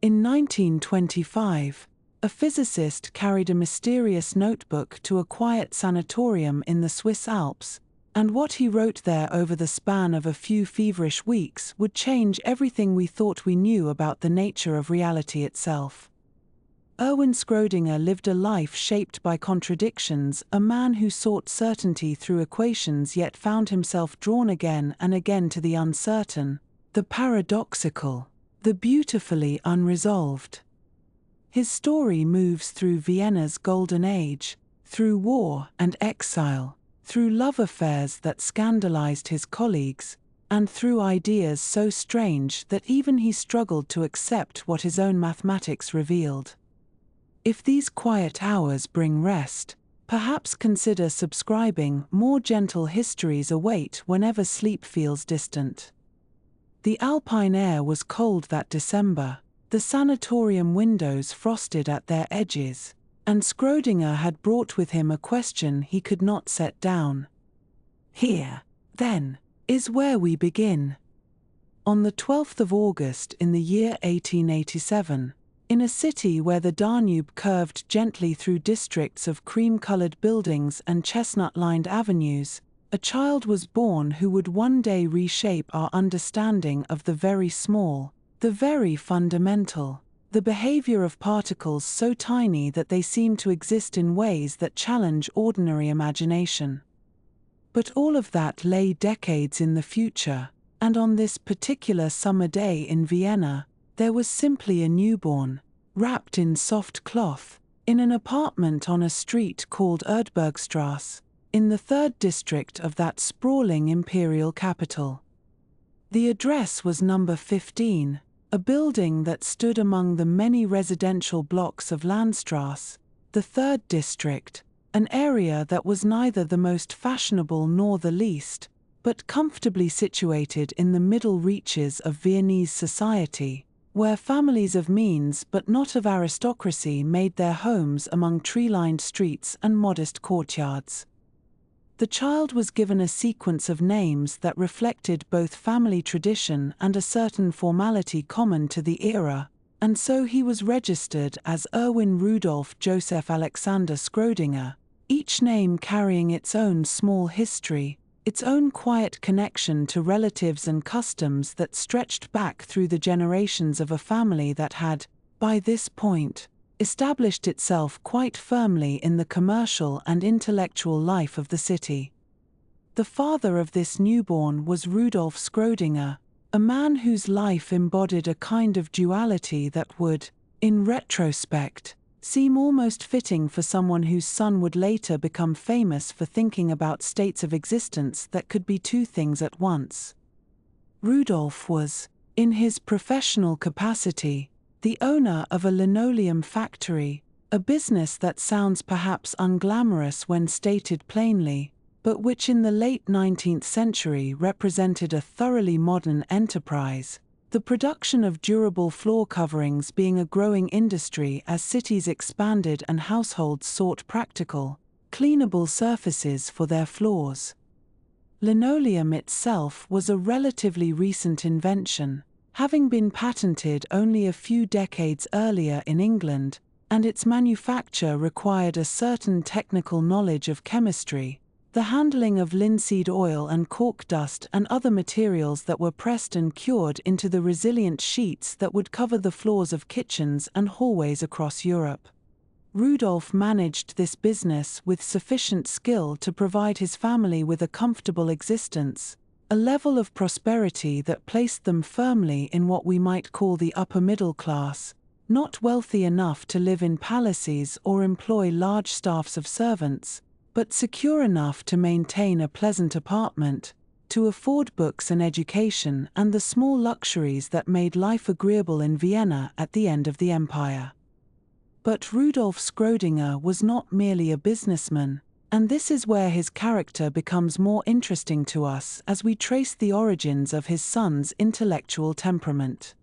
In 1925, a physicist carried a mysterious notebook to a quiet sanatorium in the Swiss Alps, and what he wrote there over the span of a few feverish weeks would change everything we thought we knew about the nature of reality itself. Erwin Schrödinger lived a life shaped by contradictions, a man who sought certainty through equations yet found himself drawn again and again to the uncertain, the paradoxical, the beautifully unresolved. His story moves through Vienna's golden age, through war and exile, through love affairs that scandalized his colleagues, and through ideas so strange that even he struggled to accept what his own mathematics revealed. If these quiet hours bring rest, perhaps consider subscribing. More gentle histories await whenever sleep feels distant. The alpine air was cold that December, the sanatorium windows frosted at their edges, and Schrödinger had brought with him a question he could not set down. Here, then, is where we begin. On the 12th of August in the year 1887, in a city where the Danube curved gently through districts of cream-colored buildings and chestnut-lined avenues, a child was born who would one day reshape our understanding of the very small, the very fundamental, the behavior of particles so tiny that they seem to exist in ways that challenge ordinary imagination. But all of that lay decades in the future, and on this particular summer day in Vienna, there was simply a newborn, wrapped in soft cloth, in an apartment on a street called Erdbergstrasse, in the 3rd district of that sprawling imperial capital. The address was number 15, a building that stood among the many residential blocks of Landstrasse, the 3rd district, an area that was neither the most fashionable nor the least, but comfortably situated in the middle reaches of Viennese society, where families of means but not of aristocracy made their homes among tree-lined streets and modest courtyards. The child was given a sequence of names that reflected both family tradition and a certain formality common to the era, and so he was registered as Erwin Rudolf Joseph Alexander Schrödinger, each name carrying its own small history, its own quiet connection to relatives and customs that stretched back through the generations of a family that had, by this point, established itself quite firmly in the commercial and intellectual life of the city. The father of this newborn was Rudolf Schrödinger, a man whose life embodied a kind of duality that would, in retrospect, seem almost fitting for someone whose son would later become famous for thinking about states of existence that could be two things at once. Rudolf was, in his professional capacity, the owner of a linoleum factory, a business that sounds perhaps unglamorous when stated plainly, but which in the late 19th century represented a thoroughly modern enterprise, the production of durable floor coverings being a growing industry as cities expanded and households sought practical, cleanable surfaces for their floors. Linoleum itself was a relatively recent invention, having been patented only a few decades earlier in England, and its manufacture required a certain technical knowledge of chemistry, the handling of linseed oil and cork dust and other materials that were pressed and cured into the resilient sheets that would cover the floors of kitchens and hallways across Europe. Rudolf managed this business with sufficient skill to provide his family with a comfortable existence, a level of prosperity that placed them firmly in what we might call the upper middle class, not wealthy enough to live in palaces or employ large staffs of servants, but secure enough to maintain a pleasant apartment, to afford books and education and the small luxuries that made life agreeable in Vienna at the end of the empire. But Rudolf Schrödinger was not merely a businessman, and this is where his character becomes more interesting to us as we trace the origins of his son's intellectual temperament.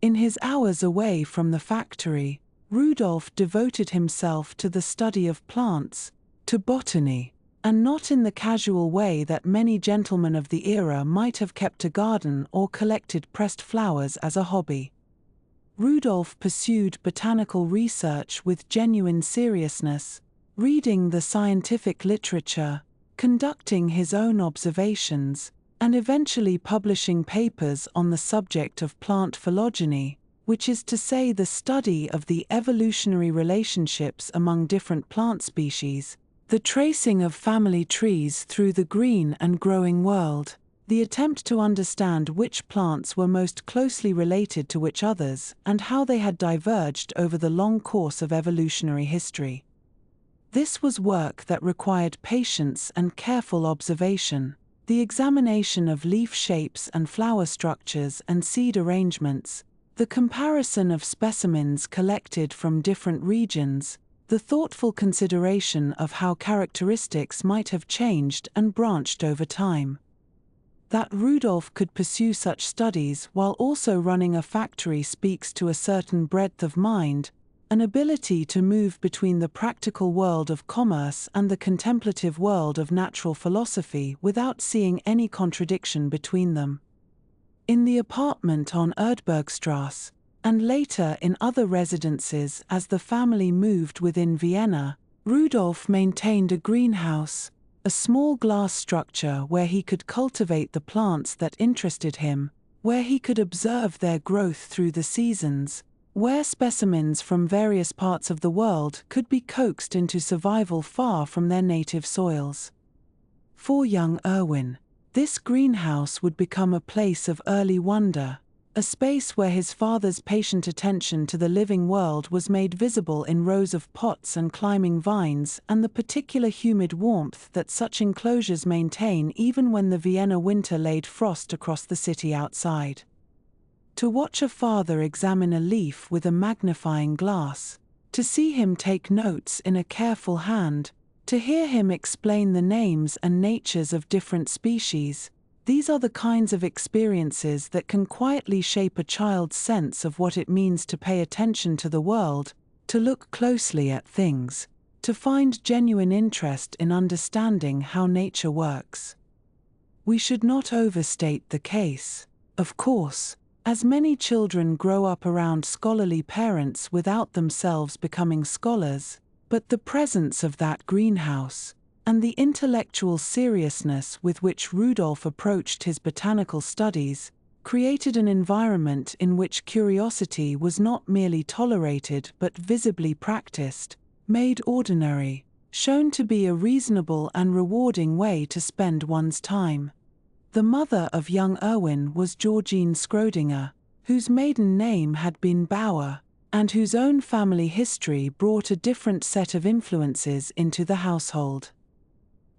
In his hours away from the factory, Rudolf devoted himself to the study of plants, to botany, and not in the casual way that many gentlemen of the era might have kept a garden or collected pressed flowers as a hobby. Rudolf pursued botanical research with genuine seriousness, reading the scientific literature, conducting his own observations, and eventually publishing papers on the subject of plant phylogeny, which is to say the study of the evolutionary relationships among different plant species, the tracing of family trees through the green and growing world, the attempt to understand which plants were most closely related to which others and how they had diverged over the long course of evolutionary history. This was work that required patience and careful observation, the examination of leaf shapes and flower structures and seed arrangements, the comparison of specimens collected from different regions, the thoughtful consideration of how characteristics might have changed and branched over time. That Rudolf could pursue such studies while also running a factory speaks to a certain breadth of mind, an ability to move between the practical world of commerce and the contemplative world of natural philosophy without seeing any contradiction between them. In the apartment on Erdbergstrasse, and later in other residences as the family moved within Vienna, Rudolf maintained a greenhouse, a small glass structure where he could cultivate the plants that interested him, where he could observe their growth through the seasons, where specimens from various parts of the world could be coaxed into survival far from their native soils. For young Erwin, this greenhouse would become a place of early wonder, a space where his father's patient attention to the living world was made visible in rows of pots and climbing vines and the particular humid warmth that such enclosures maintain even when the Vienna winter laid frost across the city outside. To watch a father examine a leaf with a magnifying glass, to see him take notes in a careful hand, to hear him explain the names and natures of different species, these are the kinds of experiences that can quietly shape a child's sense of what it means to pay attention to the world, to look closely at things, to find genuine interest in understanding how nature works. We should not overstate the case, of course, as many children grow up around scholarly parents without themselves becoming scholars, but the presence of that greenhouse, and the intellectual seriousness with which Rudolf approached his botanical studies, created an environment in which curiosity was not merely tolerated but visibly practiced, made ordinary, shown to be a reasonable and rewarding way to spend one's time. The mother of young Erwin was Georgine Schrödinger, whose maiden name had been Bauer, and whose own family history brought a different set of influences into the household.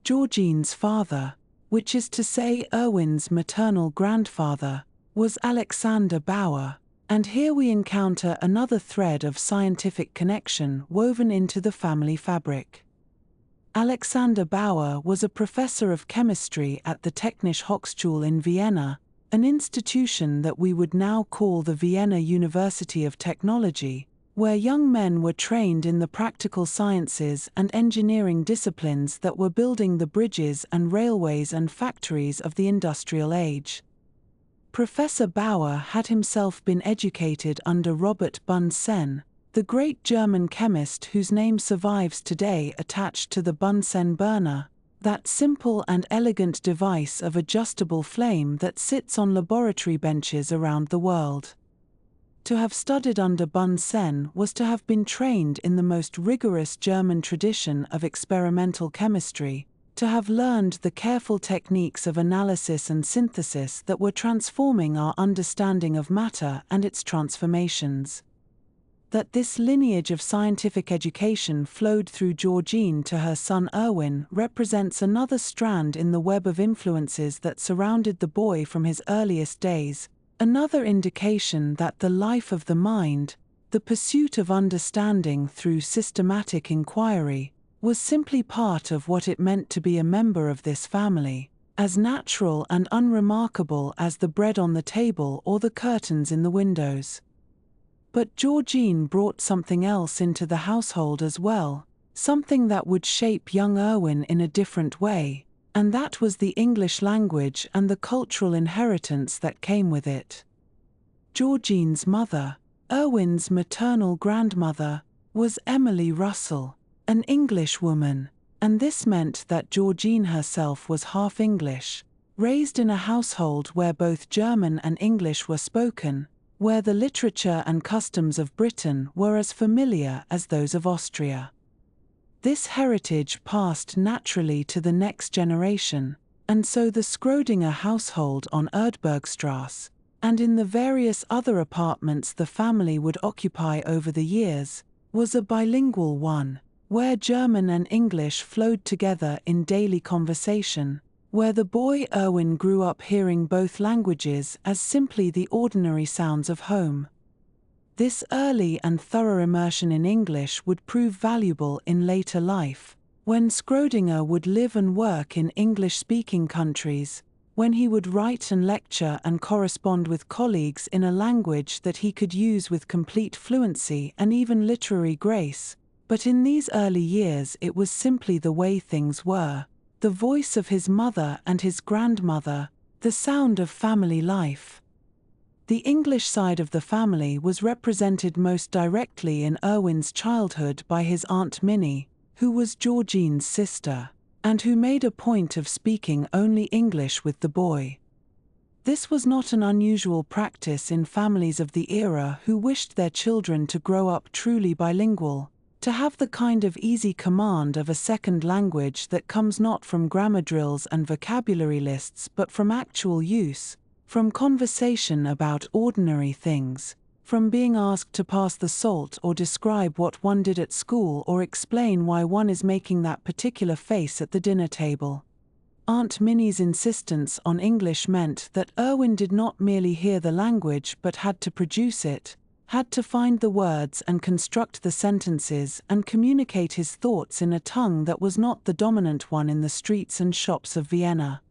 Georgine's father, which is to say Erwin's maternal grandfather, was Alexander Bauer, and here we encounter another thread of scientific connection woven into the family fabric. Alexander Bauer was a professor of chemistry at the Technische Hochschule in Vienna, an institution that we would now call the Vienna University of Technology, where young men were trained in the practical sciences and engineering disciplines that were building the bridges and railways and factories of the industrial age. Professor Bauer had himself been educated under Robert Bunsen, the great German chemist whose name survives today attached to the Bunsen burner, that simple and elegant device of adjustable flame that sits on laboratory benches around the world. To have studied under Bunsen was to have been trained in the most rigorous German tradition of experimental chemistry, to have learned the careful techniques of analysis and synthesis that were transforming our understanding of matter and its transformations. That this lineage of scientific education flowed through Georgine to her son Erwin represents another strand in the web of influences that surrounded the boy from his earliest days, another indication that the life of the mind, the pursuit of understanding through systematic inquiry, was simply part of what it meant to be a member of this family, as natural and unremarkable as the bread on the table or the curtains in the windows. But Georgine brought something else into the household as well, something that would shape young Erwin in a different way, and that was the English language and the cultural inheritance that came with it. Georgine's mother, Erwin's maternal grandmother was Emily Russell, an Englishwoman, and this meant that Georgine herself was half English, raised in a household where both German and English were spoken, where the literature and customs of Britain were as familiar as those of Austria. This heritage passed naturally to the next generation, and so the Schrödinger household on Erdbergstrasse, and in the various other apartments the family would occupy over the years, was a bilingual one, where German and English flowed together in daily conversation, where the boy Erwin grew up hearing both languages as simply the ordinary sounds of home. This early and thorough immersion in English would prove valuable in later life, when Schrödinger would live and work in English-speaking countries, when he would write and lecture and correspond with colleagues in a language that he could use with complete fluency and even literary grace. But in these early years it was simply the way things were, the voice of his mother and his grandmother, the sound of family life. The English side of the family was represented most directly in Erwin's childhood by his Aunt Minnie, who was Georgine's sister, and who made a point of speaking only English with the boy. This was not an unusual practice in families of the era who wished their children to grow up truly bilingual, to have the kind of easy command of a second language that comes not from grammar drills and vocabulary lists but from actual use, from conversation about ordinary things, from being asked to pass the salt or describe what one did at school or explain why one is making that particular face at the dinner table. Aunt Minnie's insistence on English meant that Erwin did not merely hear the language but had to produce it, had to find the words and construct the sentences and communicate his thoughts in a tongue that was not the dominant one in the streets and shops of Vienna.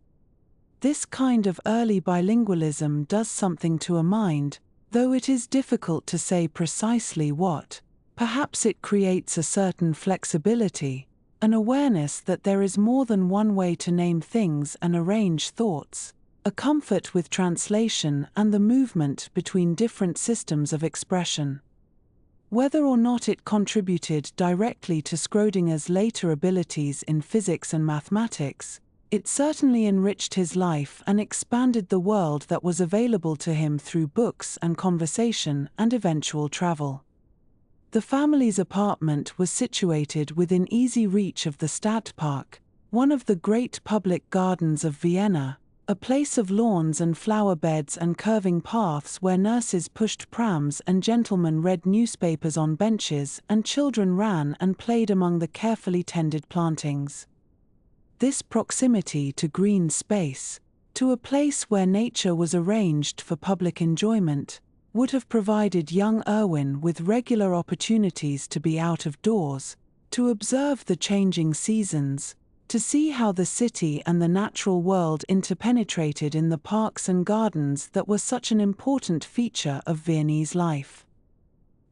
This kind of early bilingualism does something to a mind, though it is difficult to say precisely what. Perhaps it creates a certain flexibility, an awareness that there is more than one way to name things and arrange thoughts, a comfort with translation and the movement between different systems of expression. Whether or not it contributed directly to Schrödinger's later abilities in physics and mathematics, it certainly enriched his life and expanded the world that was available to him through books and conversation and eventual travel. The family's apartment was situated within easy reach of the Stadtpark, one of the great public gardens of Vienna, a place of lawns and flower beds and curving paths where nurses pushed prams and gentlemen read newspapers on benches and children ran and played among the carefully tended plantings. This proximity to green space, to a place where nature was arranged for public enjoyment, would have provided young Erwin with regular opportunities to be out of doors, to observe the changing seasons, to see how the city and the natural world interpenetrated in the parks and gardens that were such an important feature of Viennese life.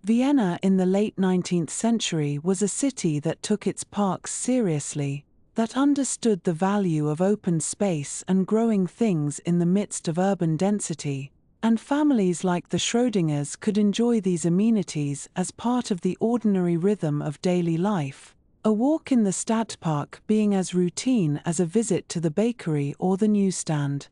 Vienna in the late 19th century was a city that took its parks seriously, that understood the value of open space and growing things in the midst of urban density, and families like the Schrödingers could enjoy these amenities as part of the ordinary rhythm of daily life, a walk in the Stadtpark being as routine as a visit to the bakery or the newsstand.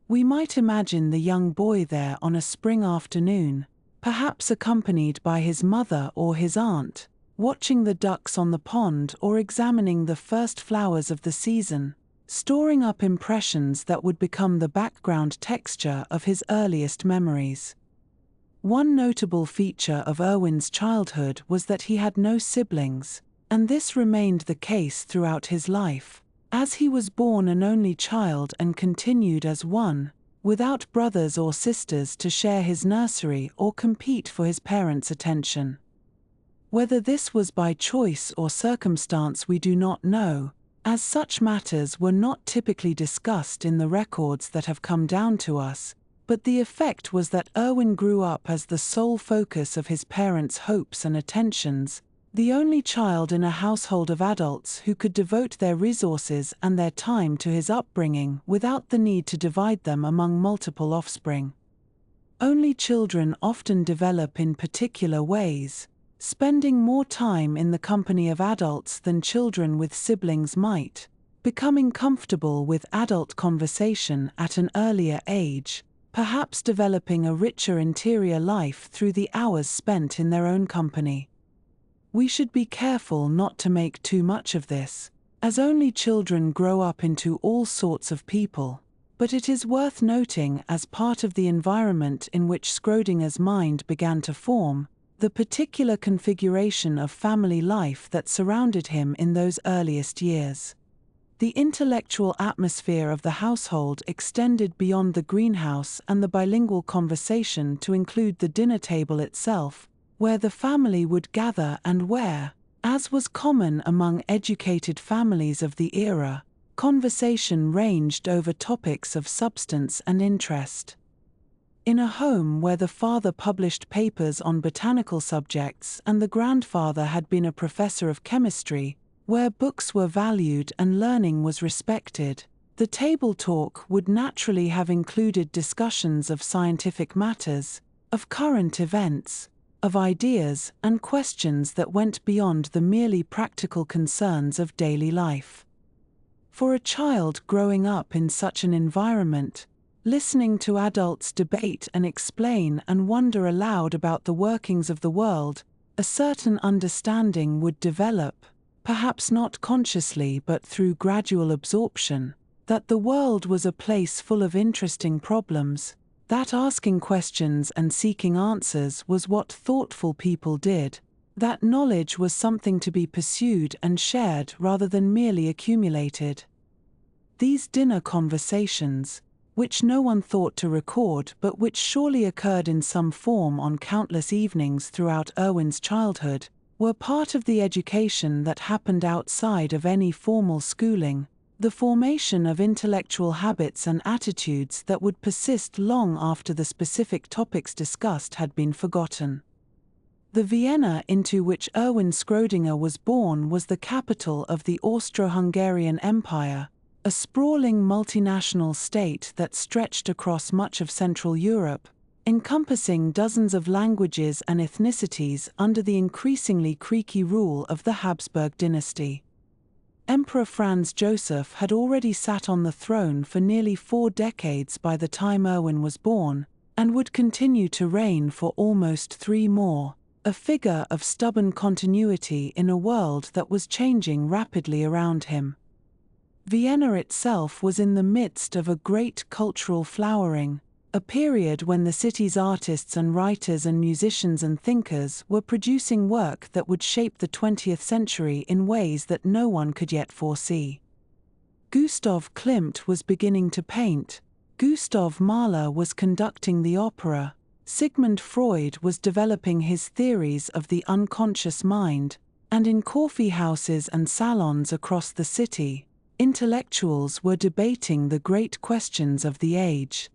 We might imagine the young boy there on a spring afternoon, perhaps accompanied by his mother or his aunt, watching the ducks on the pond or examining the first flowers of the season, storing up impressions that would become the background texture of his earliest memories. One notable feature of Erwin's childhood was that he had no siblings, and this remained the case throughout his life, as he was born an only child and continued as one, without brothers or sisters to share his nursery or compete for his parents' attention. Whether this was by choice or circumstance we do not know, as such matters were not typically discussed in the records that have come down to us, but the effect was that Erwin grew up as the sole focus of his parents' hopes and attentions, the only child in a household of adults who could devote their resources and their time to his upbringing without the need to divide them among multiple offspring. Only children often develop in particular ways, spending more time in the company of adults than children with siblings might, becoming comfortable with adult conversation at an earlier age, perhaps developing a richer interior life through the hours spent in their own company. We should be careful not to make too much of this, as only children grow up into all sorts of people, but it is worth noting as part of the environment in which Schrödinger's mind began to form, the particular configuration of family life that surrounded him in those earliest years. The intellectual atmosphere of the household extended beyond the greenhouse and the bilingual conversation to include the dinner table itself, where the family would gather and where, as was common among educated families of the era, conversation ranged over topics of substance and interest. In a home where the father published papers on botanical subjects and the grandfather had been a professor of chemistry, where books were valued and learning was respected, the table talk would naturally have included discussions of scientific matters, of current events, of ideas and questions that went beyond the merely practical concerns of daily life. For a child growing up in such an environment, listening to adults debate and explain and wonder aloud about the workings of the world, a certain understanding would develop, perhaps not consciously but through gradual absorption, that the world was a place full of interesting problems, that asking questions and seeking answers was what thoughtful people did, that knowledge was something to be pursued and shared rather than merely accumulated. These dinner conversations, which no one thought to record but which surely occurred in some form on countless evenings throughout Erwin's childhood, were part of the education that happened outside of any formal schooling, the formation of intellectual habits and attitudes that would persist long after the specific topics discussed had been forgotten. The Vienna into which Erwin Schrödinger was born was the capital of the Austro-Hungarian Empire, a sprawling multinational state that stretched across much of Central Europe, encompassing dozens of languages and ethnicities under the increasingly creaky rule of the Habsburg dynasty. Emperor Franz Joseph had already sat on the throne for nearly 4 decades by the time Erwin was born, and would continue to reign for almost 3 more, a figure of stubborn continuity in a world that was changing rapidly around him. Vienna itself was in the midst of a great cultural flowering, a period when the city's artists and writers and musicians and thinkers were producing work that would shape the 20th century in ways that no one could yet foresee. Gustav Klimt was beginning to paint, Gustav Mahler was conducting the opera, Sigmund Freud was developing his theories of the unconscious mind, and in coffee houses and salons across the city, intellectuals were debating the great questions of the age.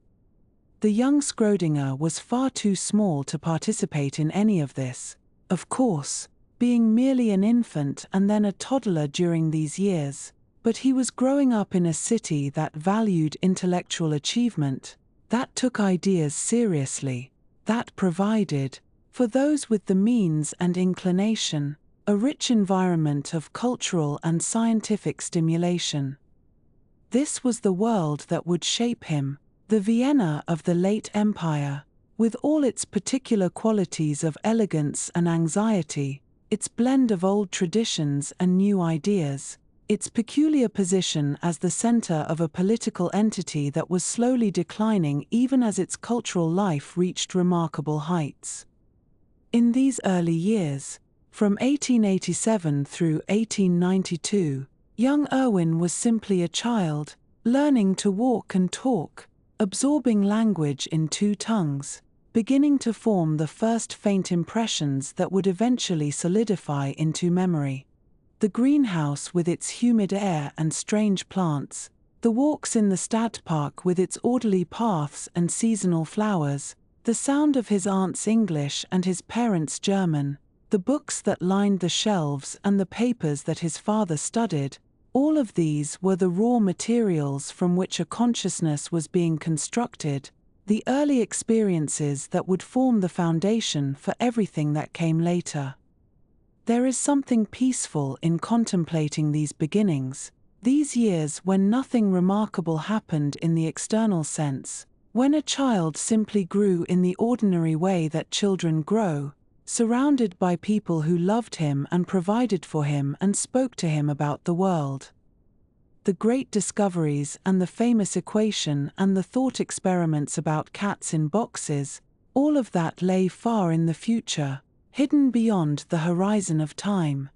The young Schrödinger was far too small to participate in any of this, of course, being merely an infant and then a toddler during these years, but he was growing up in a city that valued intellectual achievement, that took ideas seriously, that provided, for those with the means and inclination, a rich environment of cultural and scientific stimulation. This was the world that would shape him, the Vienna of the late Empire, with all its particular qualities of elegance and anxiety, its blend of old traditions and new ideas, its peculiar position as the center of a political entity that was slowly declining even as its cultural life reached remarkable heights. In these early years, from 1887 through 1892, young Erwin was simply a child, learning to walk and talk, absorbing language in 2 tongues, beginning to form the first faint impressions that would eventually solidify into memory. The greenhouse with its humid air and strange plants, the walks in the Stadtpark with its orderly paths and seasonal flowers, the sound of his aunt's English and his parents' German, the books that lined the shelves and the papers that his father studied, all of these were the raw materials from which a consciousness was being constructed, the early experiences that would form the foundation for everything that came later. There is something peaceful in contemplating these beginnings, these years when nothing remarkable happened in the external sense, when a child simply grew in the ordinary way that children grow, surrounded by people who loved him and provided for him and spoke to him about the world. The great discoveries and the famous equation and the thought experiments about cats in boxes, all of that lay far in the future, hidden beyond the horizon of time.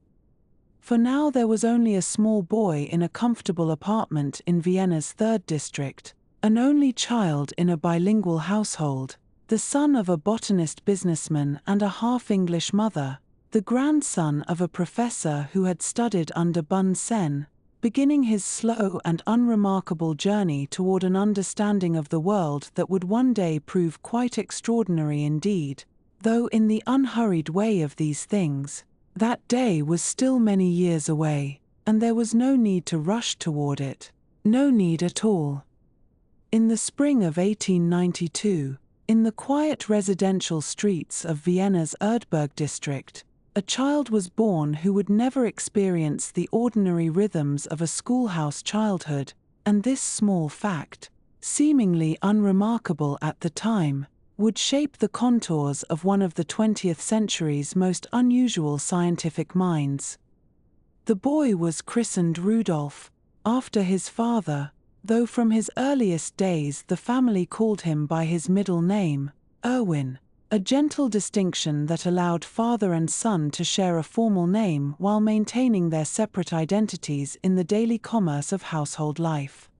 For now there was only a small boy in a comfortable apartment in Vienna's third district, an only child in a bilingual household, the son of a botanist businessman and a half-English mother, the grandson of a professor who had studied under Bunsen, beginning his slow and unremarkable journey toward an understanding of the world that would one day prove quite extraordinary indeed, though in the unhurried way of these things, that day was still many years away, and there was no need to rush toward it, no need at all. In the spring of 1892, in the quiet residential streets of Vienna's Erdberg district, a child was born who would never experience the ordinary rhythms of a schoolhouse childhood, and this small fact, seemingly unremarkable at the time, would shape the contours of one of the 20th century's most unusual scientific minds. The boy was christened Rudolf, after his father, though from his earliest days the family called him by his middle name, Erwin, a gentle distinction that allowed father and son to share a formal name while maintaining their separate identities in the daily commerce of household life.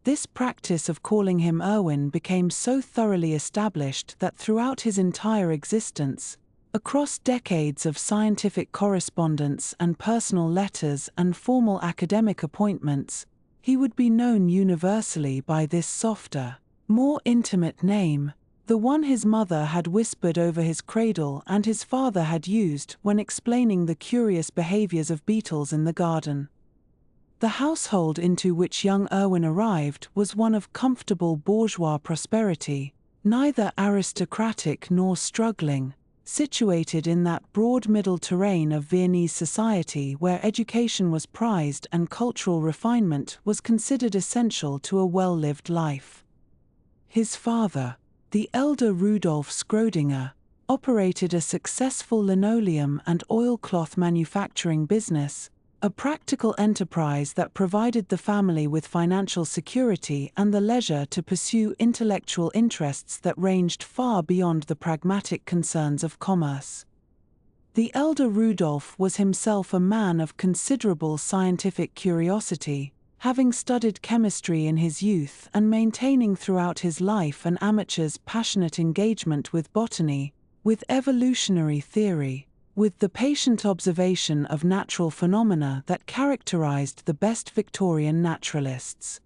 This practice of calling him Erwin became so thoroughly established that throughout his entire existence, across decades of scientific correspondence and personal letters and formal academic appointments, he would be known universally by this softer, more intimate name, the one his mother had whispered over his cradle and his father had used when explaining the curious behaviors of beetles in the garden. The household into which young Erwin arrived was one of comfortable bourgeois prosperity, neither aristocratic nor struggling, situated in that broad middle terrain of Viennese society where education was prized and cultural refinement was considered essential to a well-lived life. His father, the elder Rudolf Schrödinger, operated a successful linoleum and oilcloth manufacturing business, a practical enterprise that provided the family with financial security and the leisure to pursue intellectual interests that ranged far beyond the pragmatic concerns of commerce. The elder Rudolf was himself a man of considerable scientific curiosity, having studied chemistry in his youth and maintaining throughout his life an amateur's passionate engagement with botany, with evolutionary theory, with the patient observation of natural phenomena that characterized the best Victorian naturalists.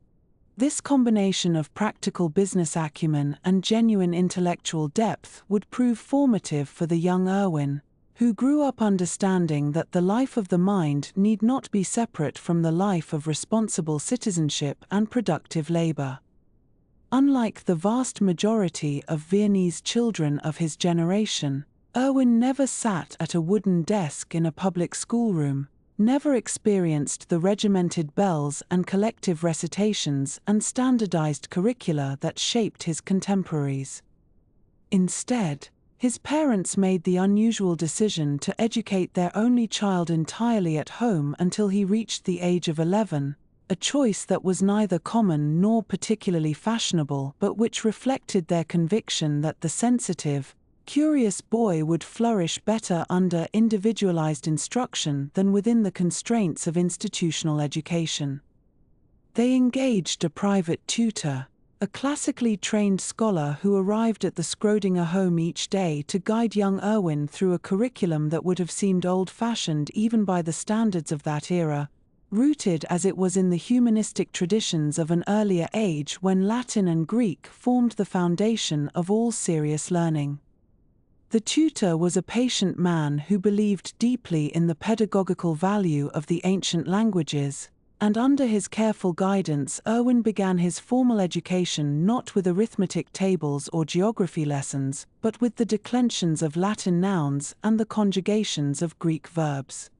This combination of practical business acumen and genuine intellectual depth would prove formative for the young Erwin, who grew up understanding that the life of the mind need not be separate from the life of responsible citizenship and productive labor. Unlike the vast majority of Viennese children of his generation, Erwin never sat at a wooden desk in a public schoolroom, never experienced the regimented bells and collective recitations and standardized curricula that shaped his contemporaries. Instead, his parents made the unusual decision to educate their only child entirely at home until he reached the age of 11, a choice that was neither common nor particularly fashionable but which reflected their conviction that the sensitive, curious boy would flourish better under individualized instruction than within the constraints of institutional education. They engaged a private tutor, a classically trained scholar who arrived at the Schrödinger home each day to guide young Erwin through a curriculum that would have seemed old-fashioned even by the standards of that era, rooted as it was in the humanistic traditions of an earlier age when Latin and Greek formed the foundation of all serious learning. The tutor was a patient man who believed deeply in the pedagogical value of the ancient languages, and under his careful guidance Erwin began his formal education not with arithmetic tables or geography lessons, but with the declensions of Latin nouns and the conjugations of Greek verbs.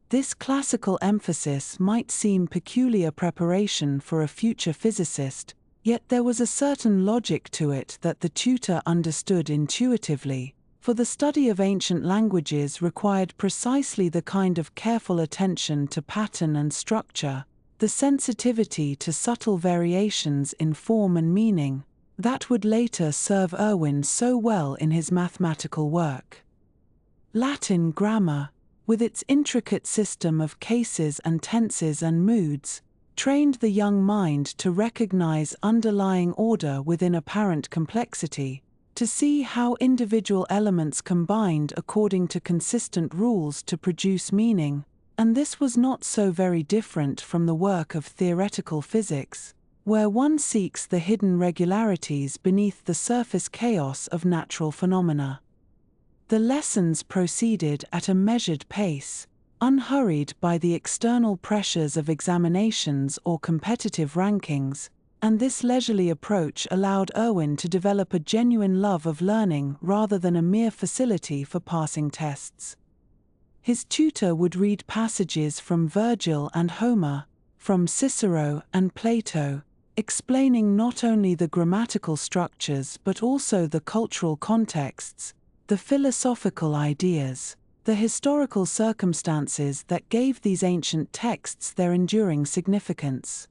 This classical emphasis might seem peculiar preparation for a future physicist, yet there was a certain logic to it that the tutor understood intuitively, for the study of ancient languages required precisely the kind of careful attention to pattern and structure, the sensitivity to subtle variations in form and meaning, that would later serve Erwin so well in his mathematical work. Latin grammar, with its intricate system of cases and tenses and moods, trained the young mind to recognize underlying order within apparent complexity, to see how individual elements combined according to consistent rules to produce meaning, and this was not so very different from the work of theoretical physics, where one seeks the hidden regularities beneath the surface chaos of natural phenomena. The lessons proceeded at a measured pace, unhurried by the external pressures of examinations or competitive rankings, and this leisurely approach allowed Erwin to develop a genuine love of learning rather than a mere facility for passing tests. His tutor would read passages from Virgil and Homer, from Cicero and Plato, explaining not only the grammatical structures but also the cultural contexts, the philosophical ideas, the historical circumstances that gave these ancient texts their enduring significance.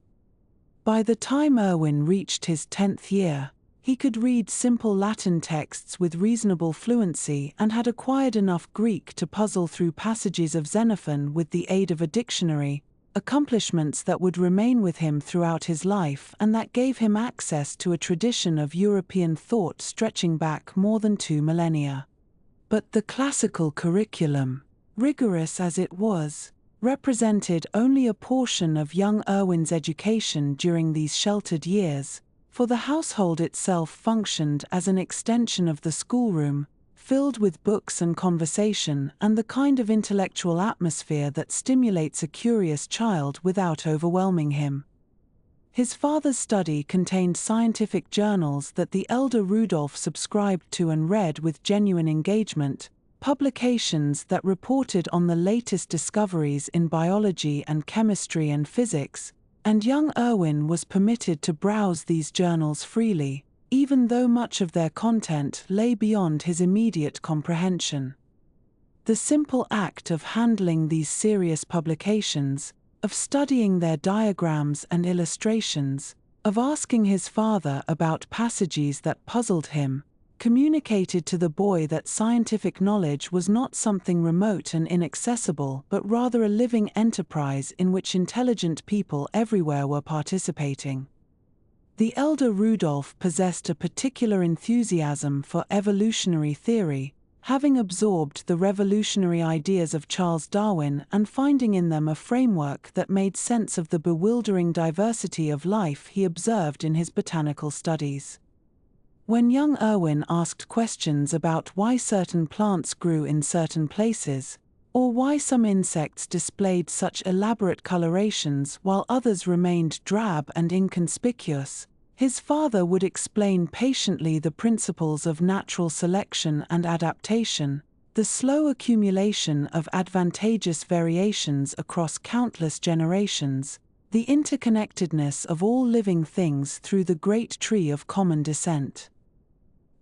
By the time Erwin reached his 10th year, he could read simple Latin texts with reasonable fluency and had acquired enough Greek to puzzle through passages of Xenophon with the aid of a dictionary, accomplishments that would remain with him throughout his life and that gave him access to a tradition of European thought stretching back more than 2 millennia. But the classical curriculum, rigorous as it was, represented only a portion of young Erwin's education during these sheltered years, for the household itself functioned as an extension of the schoolroom, filled with books and conversation and the kind of intellectual atmosphere that stimulates a curious child without overwhelming him. His father's study contained scientific journals that the elder Rudolf subscribed to and read with genuine engagement, publications that reported on the latest discoveries in biology and chemistry and physics, and young Erwin was permitted to browse these journals freely, even though much of their content lay beyond his immediate comprehension. The simple act of handling these serious publications, of studying their diagrams and illustrations, of asking his father about passages that puzzled him, communicated to the boy that scientific knowledge was not something remote and inaccessible but rather a living enterprise in which intelligent people everywhere were participating. The elder Rudolf possessed a particular enthusiasm for evolutionary theory, having absorbed the revolutionary ideas of Charles Darwin and finding in them a framework that made sense of the bewildering diversity of life he observed in his botanical studies. When young Erwin asked questions about why certain plants grew in certain places, or why some insects displayed such elaborate colorations while others remained drab and inconspicuous, his father would explain patiently the principles of natural selection and adaptation, the slow accumulation of advantageous variations across countless generations, the interconnectedness of all living things through the great tree of common descent.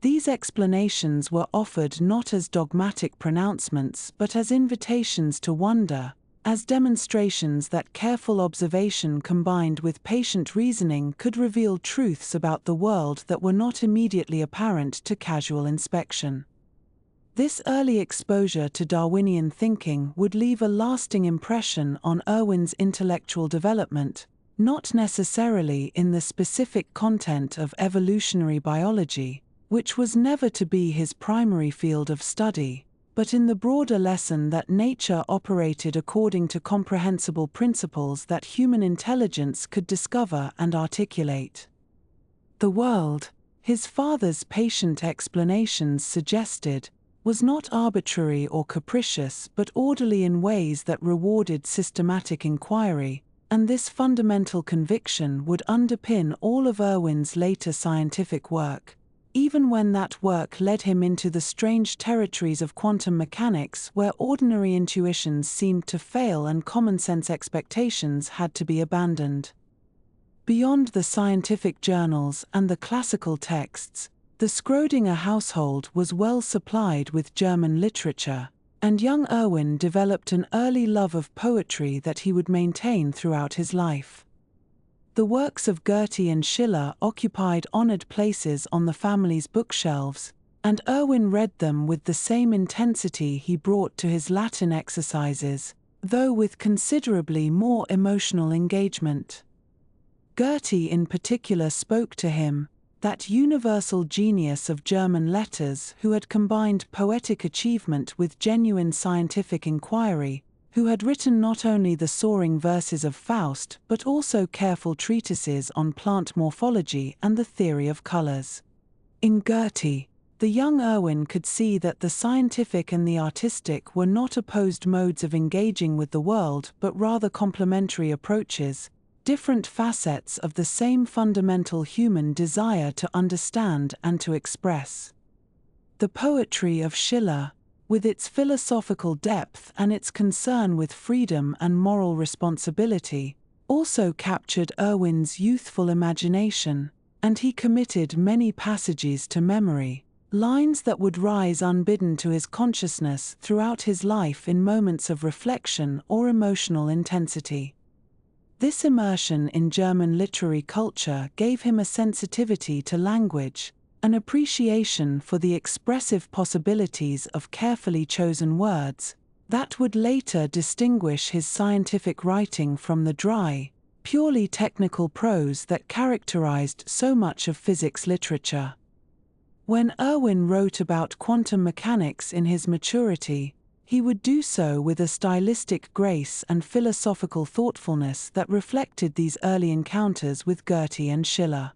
These explanations were offered not as dogmatic pronouncements but as invitations to wonder, as demonstrations that careful observation combined with patient reasoning could reveal truths about the world that were not immediately apparent to casual inspection. This early exposure to Darwinian thinking would leave a lasting impression on Erwin's intellectual development, not necessarily in the specific content of evolutionary biology, which was never to be his primary field of study, but in the broader lesson that nature operated according to comprehensible principles that human intelligence could discover and articulate. The world, his father's patient explanations suggested, was not arbitrary or capricious but orderly in ways that rewarded systematic inquiry, and this fundamental conviction would underpin all of Erwin's later scientific work, even when that work led him into the strange territories of quantum mechanics where ordinary intuitions seemed to fail and common-sense expectations had to be abandoned. Beyond the scientific journals and the classical texts, the Schrödinger household was well supplied with German literature, and young Erwin developed an early love of poetry that he would maintain throughout his life. The works of Goethe and Schiller occupied honored places on the family's bookshelves, and Erwin read them with the same intensity he brought to his Latin exercises, though with considerably more emotional engagement. Goethe in particular spoke to him, that universal genius of German letters who had combined poetic achievement with genuine scientific inquiry, who had written not only the soaring verses of Faust but also careful treatises on plant morphology and the theory of colors. In Goethe, the young Erwin could see that the scientific and the artistic were not opposed modes of engaging with the world but rather complementary approaches, different facets of the same fundamental human desire to understand and to express. The poetry of Schiller, with its philosophical depth and its concern with freedom and moral responsibility, also captured Erwin's youthful imagination, and he committed many passages to memory, lines that would rise unbidden to his consciousness throughout his life in moments of reflection or emotional intensity. This immersion in German literary culture gave him a sensitivity to language, an appreciation for the expressive possibilities of carefully chosen words, that would later distinguish his scientific writing from the dry, purely technical prose that characterized so much of physics literature. When Erwin wrote about quantum mechanics in his maturity, he would do so with a stylistic grace and philosophical thoughtfulness that reflected these early encounters with Goethe and Schiller.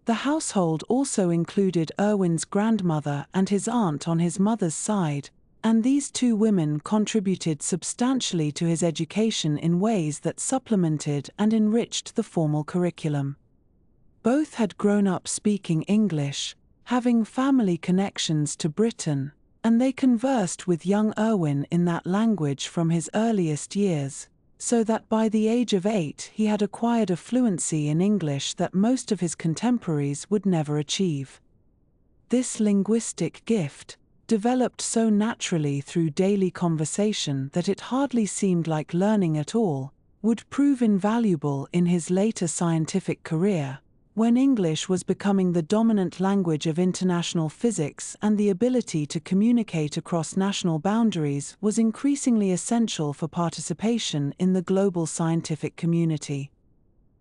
The household also included Erwin's grandmother and his aunt on his mother's side, and these two women contributed substantially to his education in ways that supplemented and enriched the formal curriculum. Both had grown up speaking English, having family connections to Britain, and they conversed with young Erwin in that language from his earliest years, so that by the age of 8 he had acquired a fluency in English that most of his contemporaries would never achieve. This linguistic gift, developed so naturally through daily conversation that it hardly seemed like learning at all, would prove invaluable in his later scientific career, when English was becoming the dominant language of international physics and the ability to communicate across national boundaries was increasingly essential for participation in the global scientific community.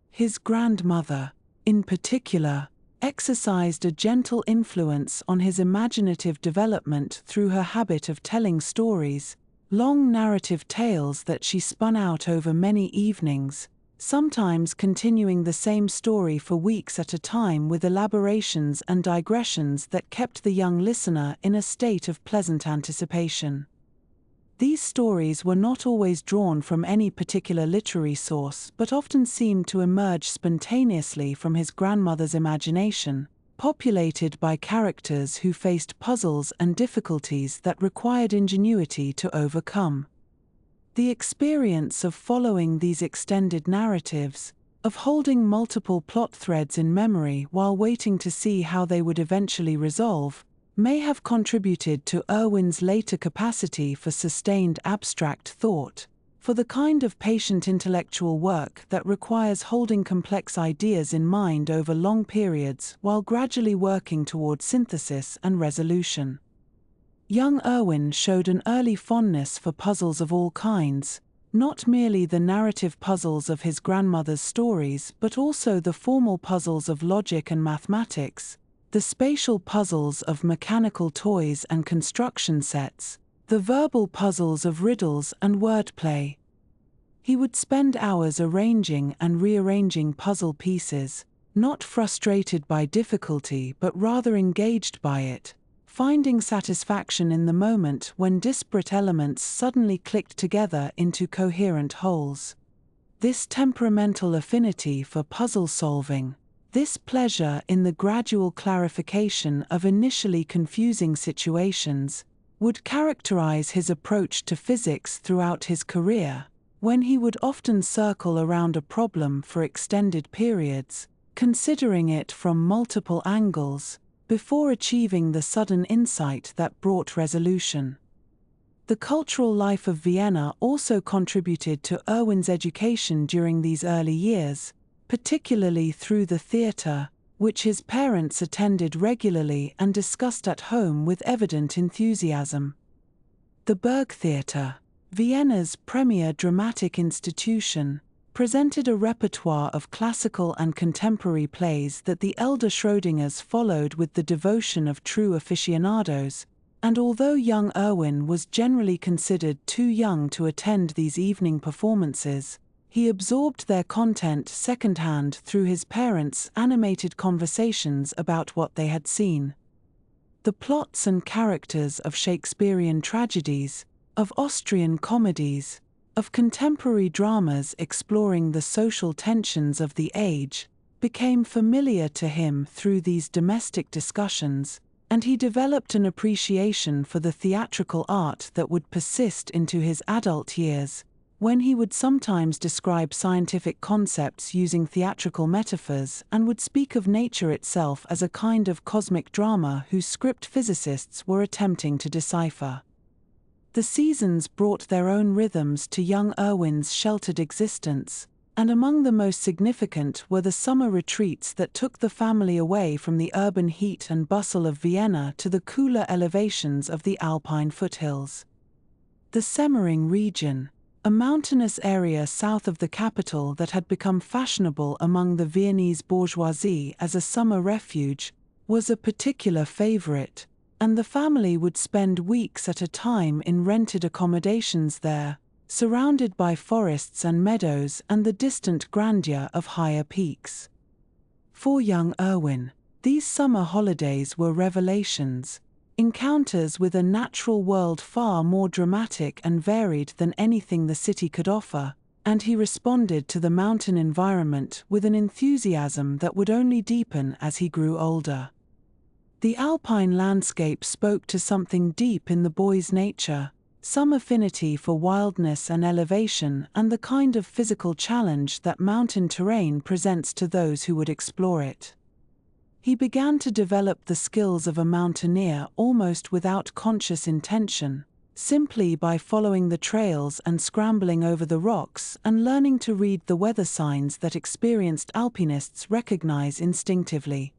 His grandmother, in particular, exercised a gentle influence on his imaginative development through her habit of telling stories, long narrative tales that she spun out over many evenings, sometimes continuing the same story for weeks at a time with elaborations and digressions that kept the young listener in a state of pleasant anticipation. These stories were not always drawn from any particular literary source but often seemed to emerge spontaneously from his grandmother's imagination, populated by characters who faced puzzles and difficulties that required ingenuity to overcome. The experience of following these extended narratives, of holding multiple plot threads in memory while waiting to see how they would eventually resolve, may have contributed to Erwin's later capacity for sustained abstract thought, for the kind of patient intellectual work that requires holding complex ideas in mind over long periods while gradually working toward synthesis and resolution. Young Erwin showed an early fondness for puzzles of all kinds, not merely the narrative puzzles of his grandmother's stories but also the formal puzzles of logic and mathematics, the spatial puzzles of mechanical toys and construction sets, the verbal puzzles of riddles and wordplay. He would spend hours arranging and rearranging puzzle pieces, not frustrated by difficulty but rather engaged by it, finding satisfaction in the moment when disparate elements suddenly clicked together into coherent wholes. this temperamental affinity for puzzle solving, this pleasure in the gradual clarification of initially confusing situations, would characterize his approach to physics throughout his career, when he would often circle around a problem for extended periods, considering it from multiple angles, before achieving the sudden insight that brought resolution. The cultural life of Vienna also contributed to Erwin's education during these early years, particularly through the theatre, which his parents attended regularly and discussed at home with evident enthusiasm. The Burgtheater, Vienna's premier dramatic institution, presented a repertoire of classical and contemporary plays that the elder Schrödingers followed with the devotion of true aficionados, and although young Erwin was generally considered too young to attend these evening performances, he absorbed their content secondhand through his parents' animated conversations about what they had seen. The plots and characters of Shakespearean tragedies, of Austrian comedies, of contemporary dramas exploring the social tensions of the age, became familiar to him through these domestic discussions, and he developed an appreciation for the theatrical art that would persist into his adult years, when he would sometimes describe scientific concepts using theatrical metaphors and would speak of nature itself as a kind of cosmic drama whose script physicists were attempting to decipher. The seasons brought their own rhythms to young Erwin's sheltered existence, and among the most significant were the summer retreats that took the family away from the urban heat and bustle of Vienna to the cooler elevations of the Alpine foothills. The Semmering region, a mountainous area south of the capital that had become fashionable among the Viennese bourgeoisie as a summer refuge, was a particular favorite, and the family would spend weeks at a time in rented accommodations there, surrounded by forests and meadows and the distant grandeur of higher peaks. For young Erwin, these summer holidays were revelations, encounters with a natural world far more dramatic and varied than anything the city could offer, and he responded to the mountain environment with an enthusiasm that would only deepen as he grew older. The alpine landscape spoke to something deep in the boy's nature, some affinity for wildness and elevation and the kind of physical challenge that mountain terrain presents to those who would explore it. He began to develop the skills of a mountaineer almost without conscious intention, simply by following the trails and scrambling over the rocks and learning to read the weather signs that experienced alpinists recognize instinctively.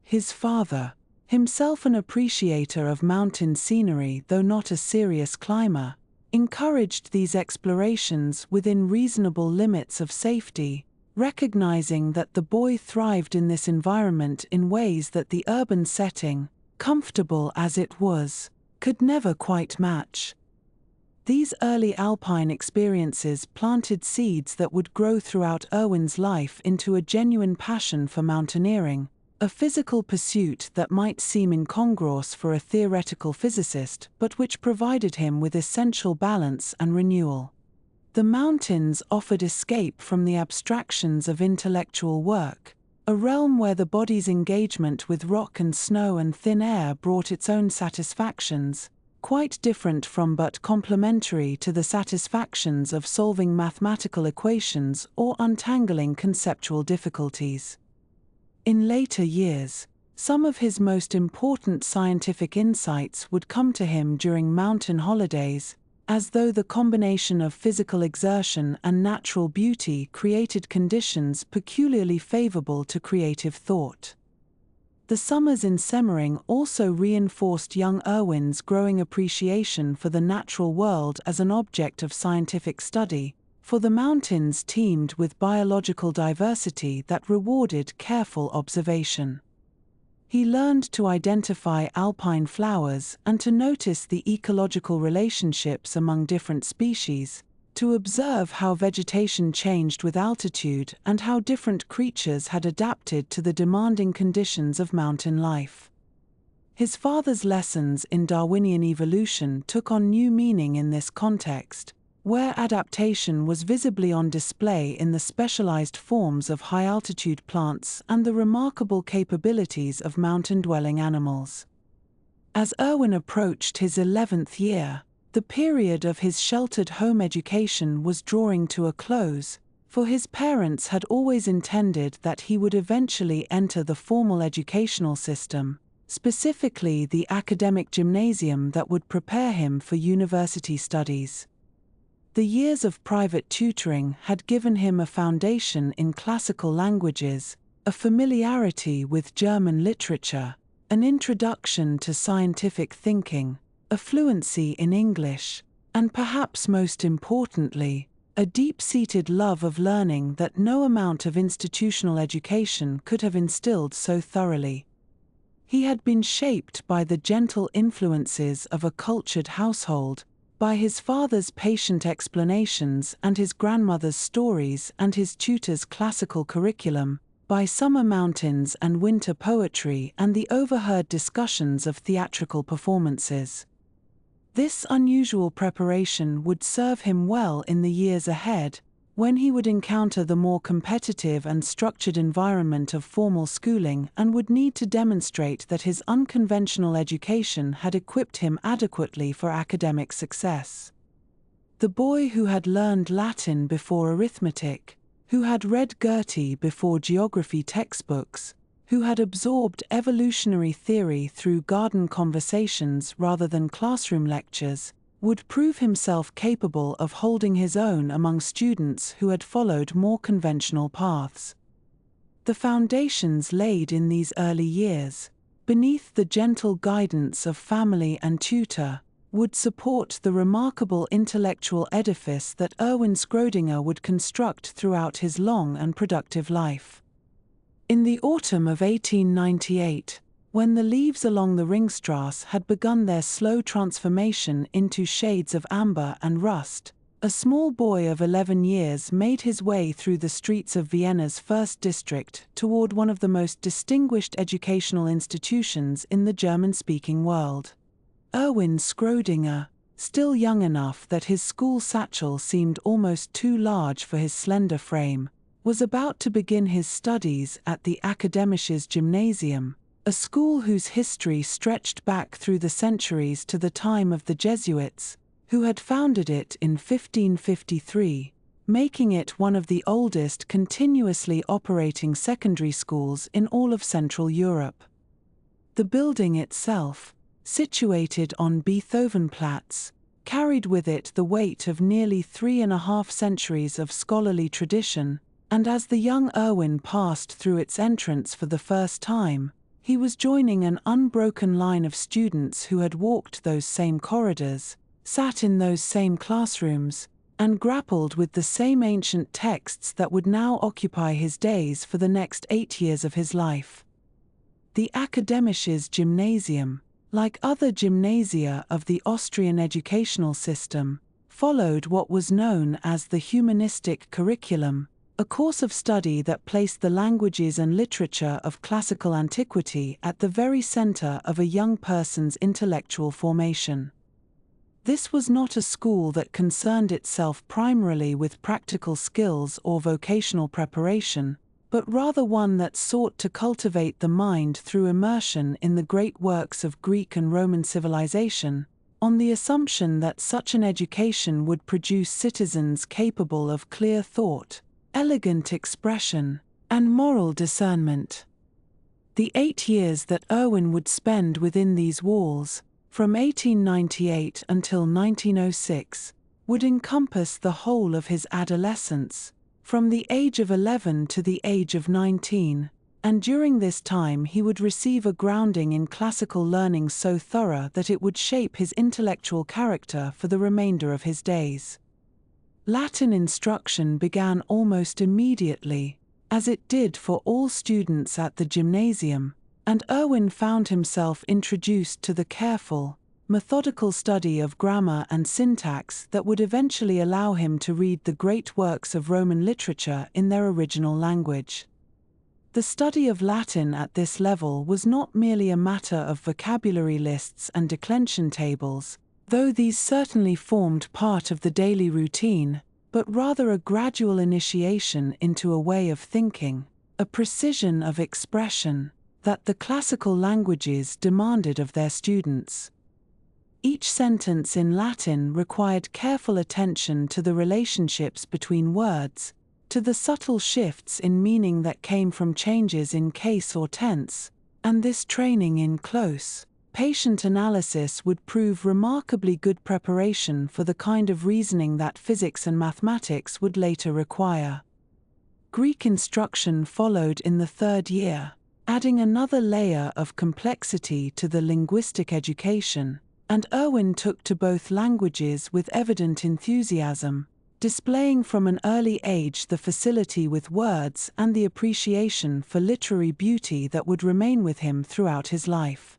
His father, himself an appreciator of mountain scenery though not a serious climber, encouraged these explorations within reasonable limits of safety, recognizing that the boy thrived in this environment in ways that the urban setting, comfortable as it was, could never quite match. These early alpine experiences planted seeds that would grow throughout Erwin's life into a genuine passion for mountaineering, a physical pursuit that might seem incongruous for a theoretical physicist but which provided him with essential balance and renewal. The mountains offered escape from the abstractions of intellectual work, a realm where the body's engagement with rock and snow and thin air brought its own satisfactions, quite different from but complementary to the satisfactions of solving mathematical equations or untangling conceptual difficulties. In later years, some of his most important scientific insights would come to him during mountain holidays, as though the combination of physical exertion and natural beauty created conditions peculiarly favorable to creative thought. The summers in Semmering also reinforced young Erwin's growing appreciation for the natural world as an object of scientific study, for the mountains teemed with biological diversity that rewarded careful observation. He learned to identify alpine flowers and to notice the ecological relationships among different species, to observe how vegetation changed with altitude and how different creatures had adapted to the demanding conditions of mountain life. His father's lessons in Darwinian evolution took on new meaning in this context, where adaptation was visibly on display in the specialized forms of high-altitude plants and the remarkable capabilities of mountain-dwelling animals. As Erwin approached his 11th year, the period of his sheltered home education was drawing to a close, for his parents had always intended that he would eventually enter the formal educational system, specifically the academic gymnasium that would prepare him for university studies. The years of private tutoring had given him a foundation in classical languages, a familiarity with German literature, an introduction to scientific thinking, a fluency in English, and perhaps most importantly, a deep-seated love of learning that no amount of institutional education could have instilled so thoroughly. He had been shaped by the gentle influences of a cultured household, by his father's patient explanations and his grandmother's stories and his tutor's classical curriculum, by summer mountains and winter poetry and the overheard discussions of theatrical performances. This unusual preparation would serve him well in the years ahead, when he would encounter the more competitive and structured environment of formal schooling and would need to demonstrate that his unconventional education had equipped him adequately for academic success. The boy who had learned Latin before arithmetic, who had read Goethe before geography textbooks, who had absorbed evolutionary theory through garden conversations rather than classroom lectures, would prove himself capable of holding his own among students who had followed more conventional paths. The foundations laid in these early years, beneath the gentle guidance of family and tutor, would support the remarkable intellectual edifice that Erwin Schrödinger would construct throughout his long and productive life. In the autumn of 1898, when the leaves along the Ringstrasse had begun their slow transformation into shades of amber and rust, a small boy of 11 years made his way through the streets of Vienna's first district toward one of the most distinguished educational institutions in the German-speaking world. Erwin Schrödinger, still young enough that his school satchel seemed almost too large for his slender frame, was about to begin his studies at the Akademisches Gymnasium, a school whose history stretched back through the centuries to the time of the Jesuits, who had founded it in 1553, making it one of the oldest continuously operating secondary schools in all of Central Europe. The building itself, situated on Beethovenplatz, carried with it the weight of nearly 3.5 centuries of scholarly tradition, and as the young Erwin passed through its entrance for the first time, he was joining an unbroken line of students who had walked those same corridors, sat in those same classrooms, and grappled with the same ancient texts that would now occupy his days for the next 8 years of his life. The Akademisches Gymnasium, like other gymnasia of the Austrian educational system, followed what was known as the humanistic curriculum, a course of study that placed the languages and literature of classical antiquity at the very center of a young person's intellectual formation. This was not a school that concerned itself primarily with practical skills or vocational preparation, but rather one that sought to cultivate the mind through immersion in the great works of Greek and Roman civilization, on the assumption that such an education would produce citizens capable of clear thought, elegant expression, and moral discernment. The 8 years that Erwin would spend within these walls, from 1898 until 1906, would encompass the whole of his adolescence, from the age of 11 to the age of 19, and during this time he would receive a grounding in classical learning so thorough that it would shape his intellectual character for the remainder of his days. Latin instruction began almost immediately, as it did for all students at the gymnasium, and Erwin found himself introduced to the careful, methodical study of grammar and syntax that would eventually allow him to read the great works of Roman literature in their original language. The study of Latin at this level was not merely a matter of vocabulary lists and declension tables, though these certainly formed part of the daily routine, but rather a gradual initiation into a way of thinking, a precision of expression, that the classical languages demanded of their students. Each sentence in Latin required careful attention to the relationships between words, to the subtle shifts in meaning that came from changes in case or tense, and this training in close, patient analysis would prove remarkably good preparation for the kind of reasoning that physics and mathematics would later require. Greek instruction followed in the third year, adding another layer of complexity to the linguistic education, and Erwin took to both languages with evident enthusiasm, displaying from an early age the facility with words and the appreciation for literary beauty that would remain with him throughout his life.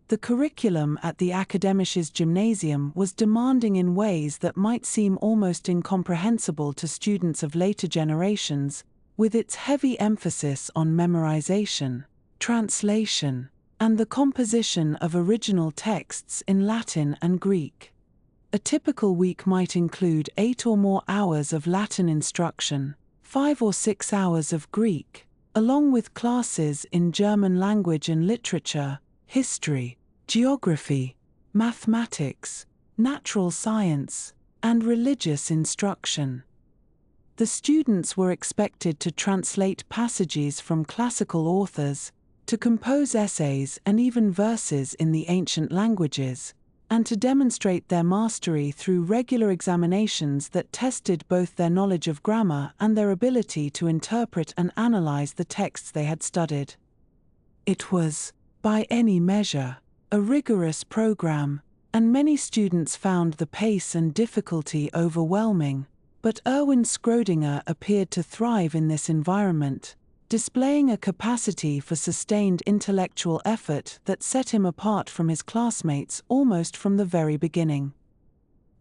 The curriculum at the Akademisches Gymnasium was demanding in ways that might seem almost incomprehensible to students of later generations, with its heavy emphasis on memorization, translation, and the composition of original texts in Latin and Greek. A typical week might include 8 or more hours of Latin instruction, 5 or 6 hours of Greek, along with classes in German language and literature, history, geography, mathematics, natural science, and religious instruction. The students were expected to translate passages from classical authors, to compose essays and even verses in the ancient languages, and to demonstrate their mastery through regular examinations that tested both their knowledge of grammar and their ability to interpret and analyze the texts they had studied. It was, by any measure, a rigorous program, and many students found the pace and difficulty overwhelming, but Erwin Schrödinger appeared to thrive in this environment, displaying a capacity for sustained intellectual effort that set him apart from his classmates almost from the very beginning.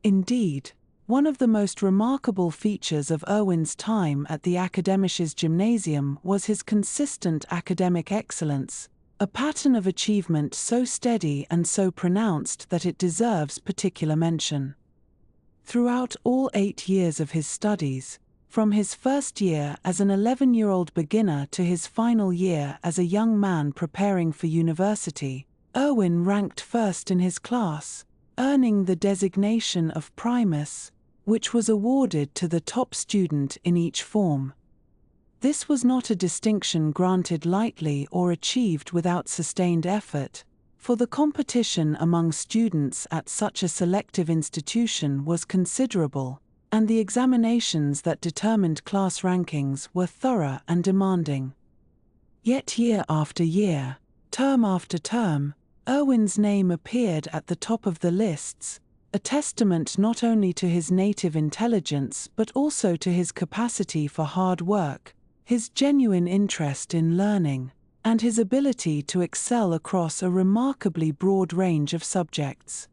Indeed, one of the most remarkable features of Erwin's time at the Akademisches Gymnasium was his consistent academic excellence, a pattern of achievement so steady and so pronounced that it deserves particular mention. Throughout all 8 years of his studies, from his first year as an 11-year-old beginner to his final year as a young man preparing for university, Erwin ranked first in his class, earning the designation of primus, which was awarded to the top student in each form. This was not a distinction granted lightly or achieved without sustained effort, for the competition among students at such a selective institution was considerable, and the examinations that determined class rankings were thorough and demanding. Yet year after year, term after term, Erwin's name appeared at the top of the lists, a testament not only to his native intelligence but also to his capacity for hard work, his genuine interest in learning, and his ability to excel across a remarkably broad range of subjects.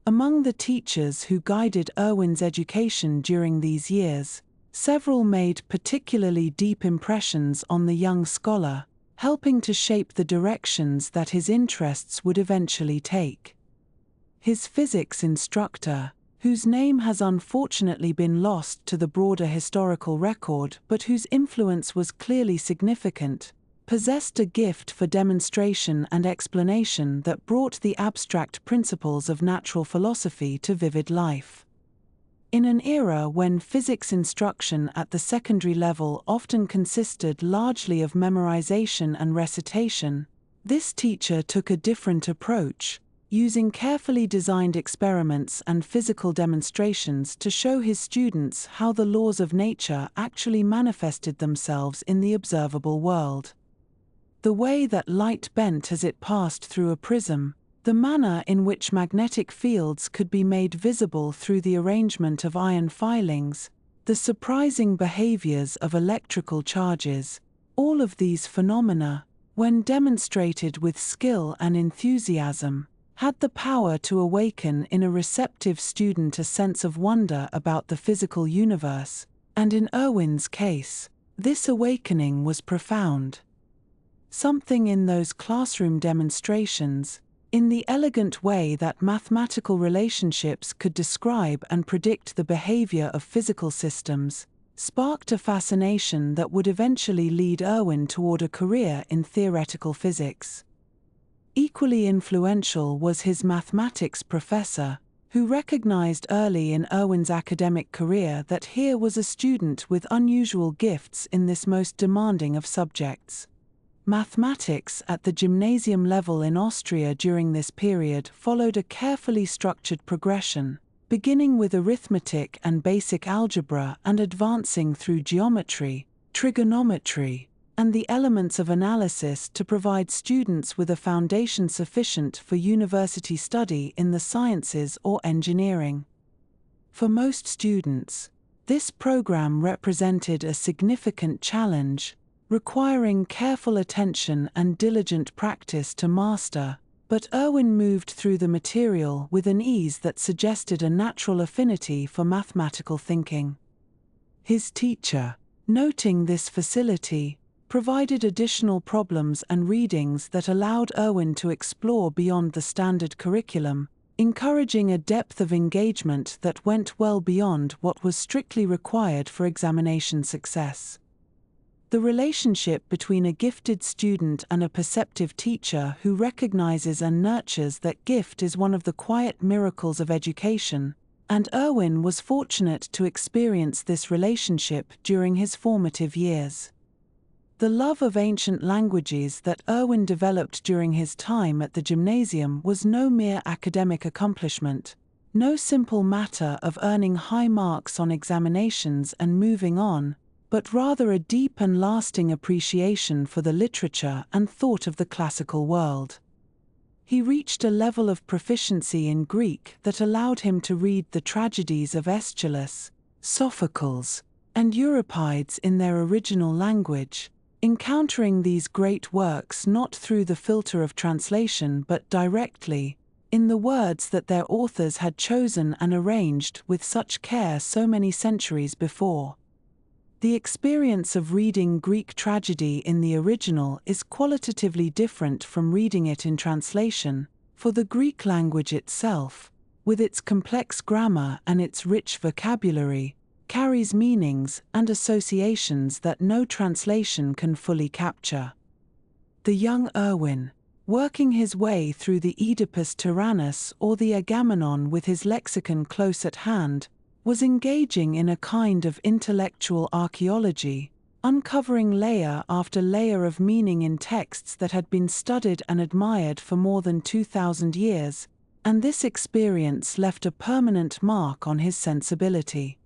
Among the teachers who guided Erwin's education during these years, several made particularly deep impressions on the young scholar, helping to shape the directions that his interests would eventually take. His physics instructor, whose name has unfortunately been lost to the broader historical record but whose influence was clearly significant, possessed a gift for demonstration and explanation that brought the abstract principles of natural philosophy to vivid life. In an era when physics instruction at the secondary level often consisted largely of memorization and recitation, this teacher took a different approach, using carefully designed experiments and physical demonstrations to show his students how the laws of nature actually manifested themselves in the observable world. The way that light bent as it passed through a prism, the manner in which magnetic fields could be made visible through the arrangement of iron filings, the surprising behaviors of electrical charges, all of these phenomena, when demonstrated with skill and enthusiasm, had the power to awaken in a receptive student a sense of wonder about the physical universe, and in Erwin's case, this awakening was profound. Something in those classroom demonstrations, in the elegant way that mathematical relationships could describe and predict the behavior of physical systems, sparked a fascination that would eventually lead Erwin toward a career in theoretical physics. Equally influential was his mathematics professor, who recognized early in Erwin's academic career that here was a student with unusual gifts in this most demanding of subjects. Mathematics at the gymnasium level in Austria during this period followed a carefully structured progression, beginning with arithmetic and basic algebra and advancing through geometry, trigonometry, and the elements of analysis to provide students with a foundation sufficient for university study in the sciences or engineering. For most students, this program represented a significant challenge, requiring careful attention and diligent practice to master, but Erwin moved through the material with an ease that suggested a natural affinity for mathematical thinking. His teacher, noting this facility, provided additional problems and readings that allowed Erwin to explore beyond the standard curriculum, encouraging a depth of engagement that went well beyond what was strictly required for examination success. The relationship between a gifted student and a perceptive teacher who recognizes and nurtures that gift is one of the quiet miracles of education, and Erwin was fortunate to experience this relationship during his formative years. The love of ancient languages that Erwin developed during his time at the gymnasium was no mere academic accomplishment, no simple matter of earning high marks on examinations and moving on, but rather a deep and lasting appreciation for the literature and thought of the classical world. He reached a level of proficiency in Greek that allowed him to read the tragedies of Aeschylus, Sophocles, and Euripides in their original language, encountering these great works not through the filter of translation but directly, in the words that their authors had chosen and arranged with such care so many centuries before. The experience of reading Greek tragedy in the original is qualitatively different from reading it in translation, for the Greek language itself, with its complex grammar and its rich vocabulary, carries meanings and associations that no translation can fully capture. The young Erwin, working his way through the Oedipus Tyrannus or the Agamemnon with his lexicon close at hand, was engaging in a kind of intellectual archaeology, uncovering layer after layer of meaning in texts that had been studied and admired for more than 2,000 years, and this experience left a permanent mark on his sensibility.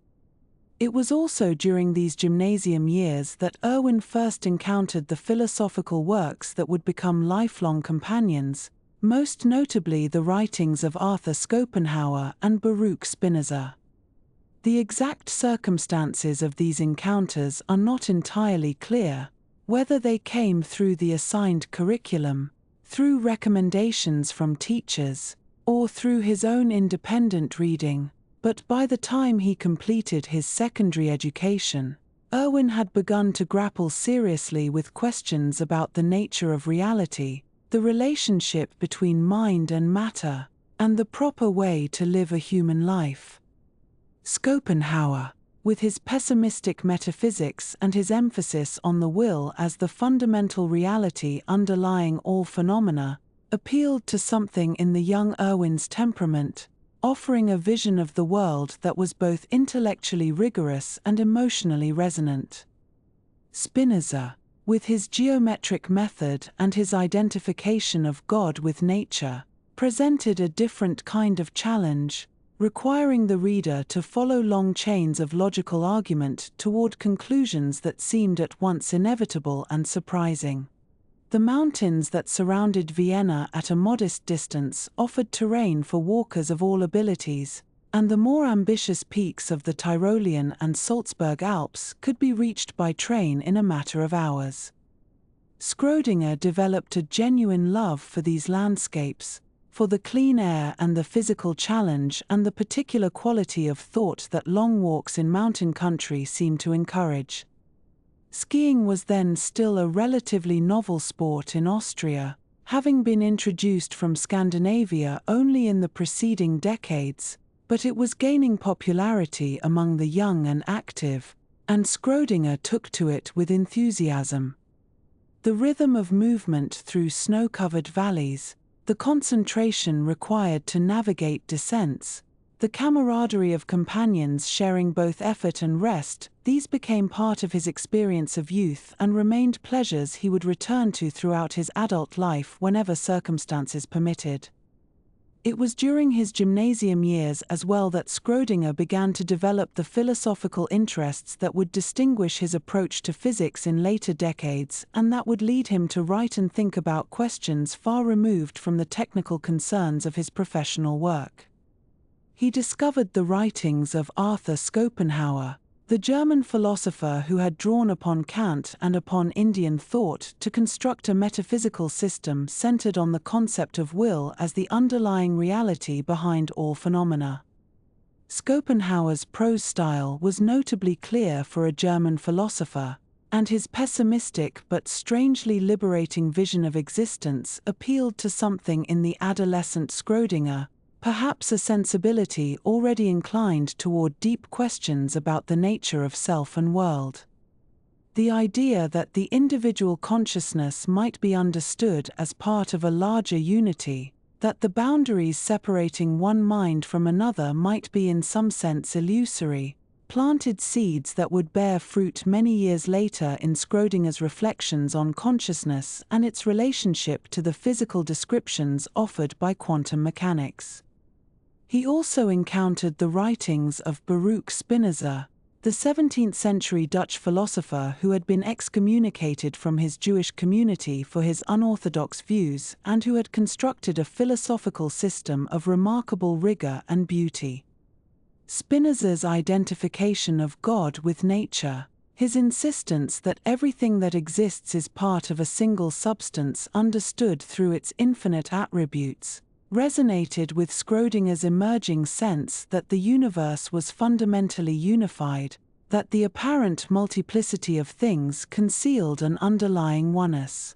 It was also during these gymnasium years that Erwin first encountered the philosophical works that would become lifelong companions, most notably the writings of Arthur Schopenhauer and Baruch Spinoza. The exact circumstances of these encounters are not entirely clear, whether they came through the assigned curriculum, through recommendations from teachers, or through his own independent reading, but by the time he completed his secondary education, Erwin had begun to grapple seriously with questions about the nature of reality, the relationship between mind and matter, and the proper way to live a human life. Schopenhauer, with his pessimistic metaphysics and his emphasis on the will as the fundamental reality underlying all phenomena, appealed to something in the young Erwin's temperament, offering a vision of the world that was both intellectually rigorous and emotionally resonant. Spinoza, with his geometric method and his identification of God with nature, presented a different kind of challenge, requiring the reader to follow long chains of logical argument toward conclusions that seemed at once inevitable and surprising. The mountains that surrounded Vienna at a modest distance offered terrain for walkers of all abilities, and the more ambitious peaks of the Tyrolean and Salzburg Alps could be reached by train in a matter of hours. Schrödinger developed a genuine love for these landscapes, for the clean air and the physical challenge and the particular quality of thought that long walks in mountain country seem to encourage. Skiing was then still a relatively novel sport in Austria, having been introduced from Scandinavia only in the preceding decades, but it was gaining popularity among the young and active, and Schrödinger took to it with enthusiasm. The rhythm of movement through snow-covered valleys, the concentration required to navigate descents, the camaraderie of companions sharing both effort and rest, these became part of his experience of youth and remained pleasures he would return to throughout his adult life whenever circumstances permitted. It was during his gymnasium years as well that Schrödinger began to develop the philosophical interests that would distinguish his approach to physics in later decades and that would lead him to write and think about questions far removed from the technical concerns of his professional work. He discovered the writings of Arthur Schopenhauer, the German philosopher who had drawn upon Kant and upon Indian thought to construct a metaphysical system centered on the concept of will as the underlying reality behind all phenomena. Schopenhauer's prose style was notably clear for a German philosopher, and his pessimistic but strangely liberating vision of existence appealed to something in the adolescent Schrödinger, perhaps a sensibility already inclined toward deep questions about the nature of self and world. The idea that the individual consciousness might be understood as part of a larger unity, that the boundaries separating one mind from another might be in some sense illusory, planted seeds that would bear fruit many years later in Schrödinger's reflections on consciousness and its relationship to the physical descriptions offered by quantum mechanics. He also encountered the writings of Baruch Spinoza, the 17th-century Dutch philosopher who had been excommunicated from his Jewish community for his unorthodox views and who had constructed a philosophical system of remarkable rigor and beauty. Spinoza's identification of God with nature, his insistence that everything that exists is part of a single substance understood through its infinite attributes, resonated with Schrödinger's emerging sense that the universe was fundamentally unified, that the apparent multiplicity of things concealed an underlying oneness.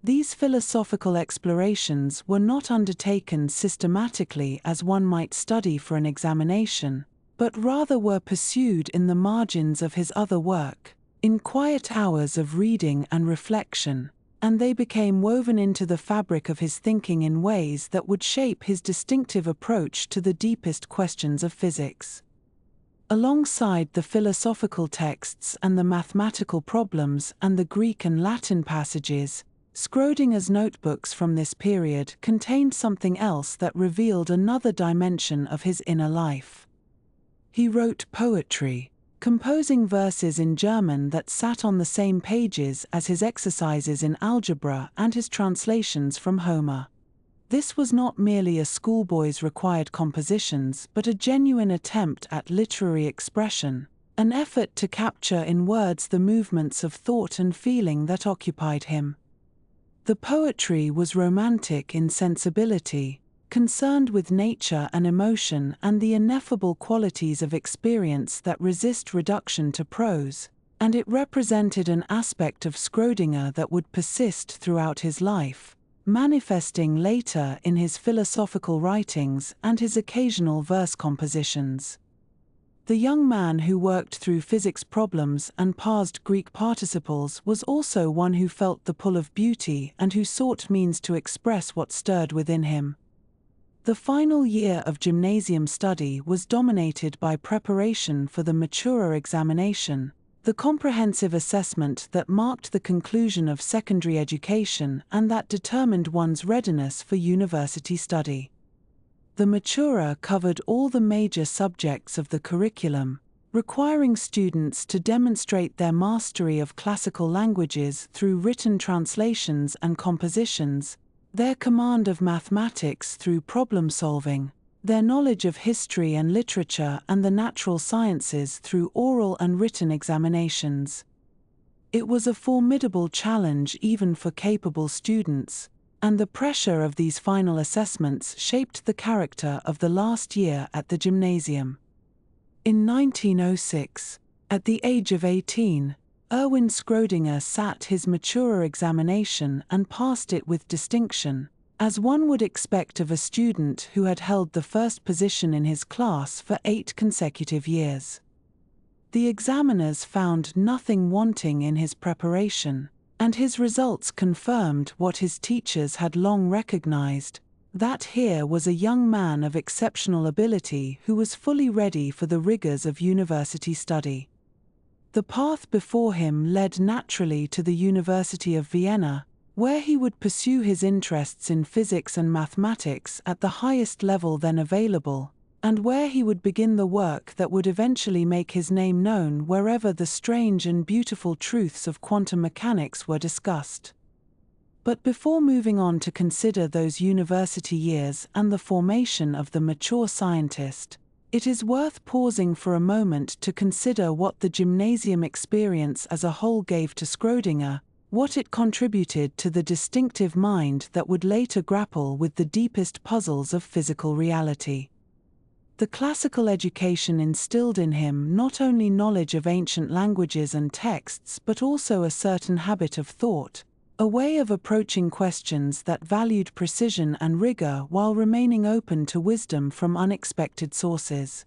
These philosophical explorations were not undertaken systematically as one might study for an examination, but rather were pursued in the margins of his other work, in quiet hours of reading and reflection, and they became woven into the fabric of his thinking in ways that would shape his distinctive approach to the deepest questions of physics. Alongside the philosophical texts and the mathematical problems and the Greek and Latin passages, Schrödinger's notebooks from this period contained something else that revealed another dimension of his inner life. He wrote poetry, composing verses in German that sat on the same pages as his exercises in algebra and his translations from Homer. This was not merely a schoolboy's required compositions but a genuine attempt at literary expression, an effort to capture in words the movements of thought and feeling that occupied him. The poetry was romantic in sensibility, concerned with nature and emotion and the ineffable qualities of experience that resist reduction to prose, and it represented an aspect of Schrödinger that would persist throughout his life, manifesting later in his philosophical writings and his occasional verse compositions. The young man who worked through physics problems and parsed Greek participles was also one who felt the pull of beauty and who sought means to express what stirred within him. The final year of gymnasium study was dominated by preparation for the Matura examination, the comprehensive assessment that marked the conclusion of secondary education and that determined one's readiness for university study. The Matura covered all the major subjects of the curriculum, requiring students to demonstrate their mastery of classical languages through written translations and compositions, their command of mathematics through problem-solving, their knowledge of history and literature and the natural sciences through oral and written examinations. It was a formidable challenge even for capable students, and the pressure of these final assessments shaped the character of the last year at the gymnasium. In 1906, at the age of 18, Erwin Schrödinger sat his maturer examination and passed it with distinction, as one would expect of a student who had held the first position in his class for 8 consecutive years. The examiners found nothing wanting in his preparation, and his results confirmed what his teachers had long recognized, that here was a young man of exceptional ability who was fully ready for the rigors of university study. The path before him led naturally to the University of Vienna, where he would pursue his interests in physics and mathematics at the highest level then available, and where he would begin the work that would eventually make his name known wherever the strange and beautiful truths of quantum mechanics were discussed. But before moving on to consider those university years and the formation of the mature scientist, it is worth pausing for a moment to consider what the gymnasium experience as a whole gave to Schrödinger, what it contributed to the distinctive mind that would later grapple with the deepest puzzles of physical reality. The classical education instilled in him not only knowledge of ancient languages and texts but also a certain habit of thought, a way of approaching questions that valued precision and rigor while remaining open to wisdom from unexpected sources.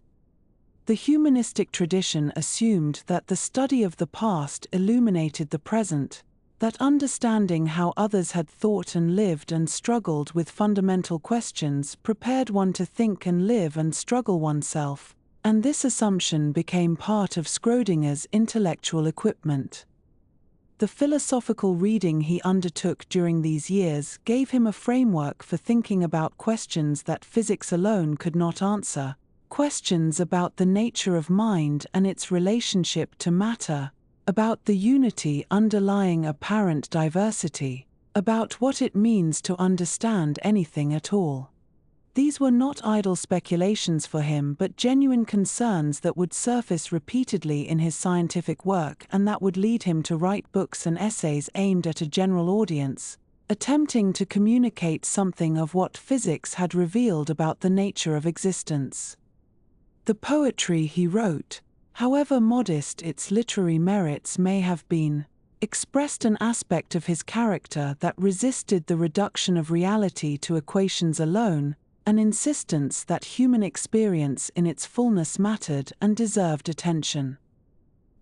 The humanistic tradition assumed that the study of the past illuminated the present, that understanding how others had thought and lived and struggled with fundamental questions prepared one to think and live and struggle oneself, and this assumption became part of Schrödinger's intellectual equipment. The philosophical reading he undertook during these years gave him a framework for thinking about questions that physics alone could not answer, questions about the nature of mind and its relationship to matter, about the unity underlying apparent diversity, about what it means to understand anything at all. These were not idle speculations for him but genuine concerns that would surface repeatedly in his scientific work and that would lead him to write books and essays aimed at a general audience, attempting to communicate something of what physics had revealed about the nature of existence. The poetry he wrote, however modest its literary merits may have been, expressed an aspect of his character that resisted the reduction of reality to equations alone, an insistence that human experience in its fullness mattered and deserved attention.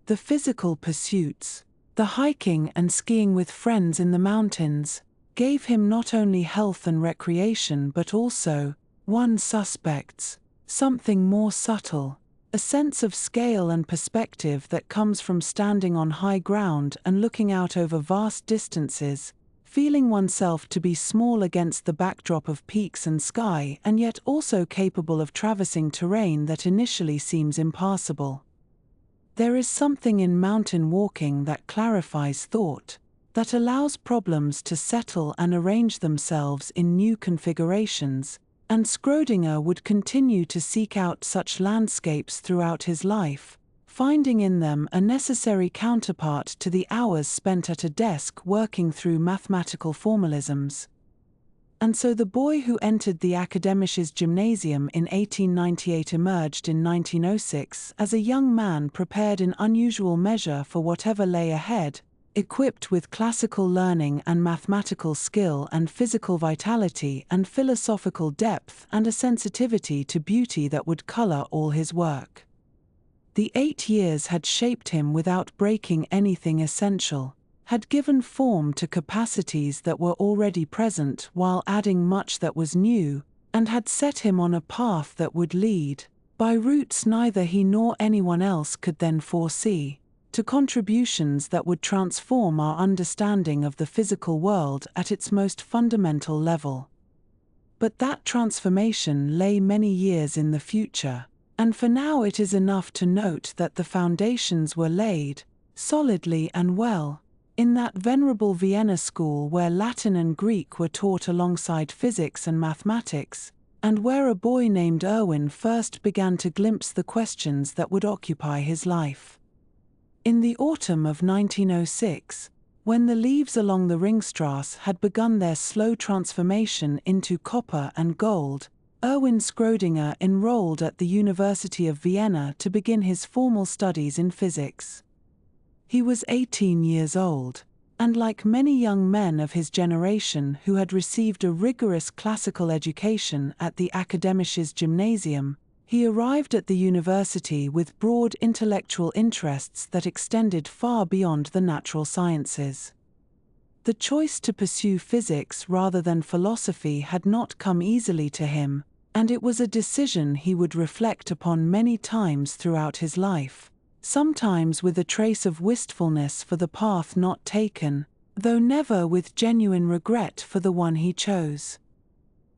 The physical pursuits, the hiking and skiing with friends in the mountains, gave him not only health and recreation but also, one suspects, something more subtle, a sense of scale and perspective that comes from standing on high ground and looking out over vast distances, feeling oneself to be small against the backdrop of peaks and sky and yet also capable of traversing terrain that initially seems impassable. There is something in mountain walking that clarifies thought, that allows problems to settle and arrange themselves in new configurations, and Schrödinger would continue to seek out such landscapes throughout his life, finding in them a necessary counterpart to the hours spent at a desk working through mathematical formalisms. And so the boy who entered the Akademisches Gymnasium in 1898 emerged in 1906 as a young man prepared in unusual measure for whatever lay ahead, equipped with classical learning and mathematical skill and physical vitality and philosophical depth and a sensitivity to beauty that would color all his work. The 8 years had shaped him without breaking anything essential, had given form to capacities that were already present while adding much that was new, and had set him on a path that would lead, by routes neither he nor anyone else could then foresee, to contributions that would transform our understanding of the physical world at its most fundamental level. But that transformation lay many years in the future. And for now it is enough to note that the foundations were laid, solidly and well, in that venerable Vienna school where Latin and Greek were taught alongside physics and mathematics, and where a boy named Erwin first began to glimpse the questions that would occupy his life. In the autumn of 1906, when the leaves along the Ringstrasse had begun their slow transformation into copper and gold, Erwin Schrödinger enrolled at the University of Vienna to begin his formal studies in physics. He was 18 years old, and like many young men of his generation who had received a rigorous classical education at the Akademisches Gymnasium, he arrived at the university with broad intellectual interests that extended far beyond the natural sciences. The choice to pursue physics rather than philosophy had not come easily to him, and it was a decision he would reflect upon many times throughout his life, sometimes with a trace of wistfulness for the path not taken, though never with genuine regret for the one he chose.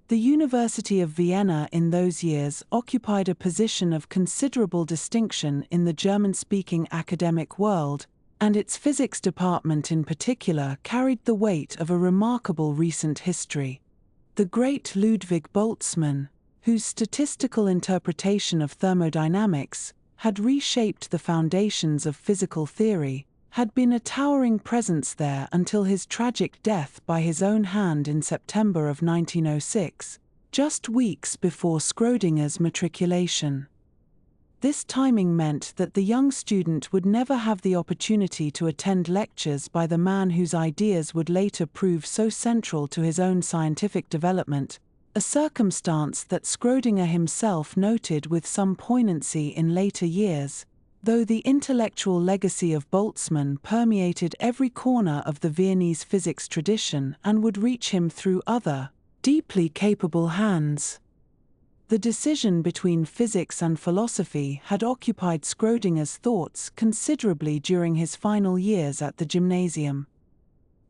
The University of Vienna in those years occupied a position of considerable distinction in the German-speaking academic world, and its physics department in particular carried the weight of a remarkable recent history. The great Ludwig Boltzmann, whose statistical interpretation of thermodynamics had reshaped the foundations of physical theory, had been a towering presence there until his tragic death by his own hand in September of 1906, just weeks before Schrödinger's matriculation. This timing meant that the young student would never have the opportunity to attend lectures by the man whose ideas would later prove so central to his own scientific development, a circumstance that Schrödinger himself noted with some poignancy in later years, though the intellectual legacy of Boltzmann permeated every corner of the Viennese physics tradition and would reach him through other, deeply capable hands. The decision between physics and philosophy had occupied Schrödinger's thoughts considerably during his final years at the gymnasium.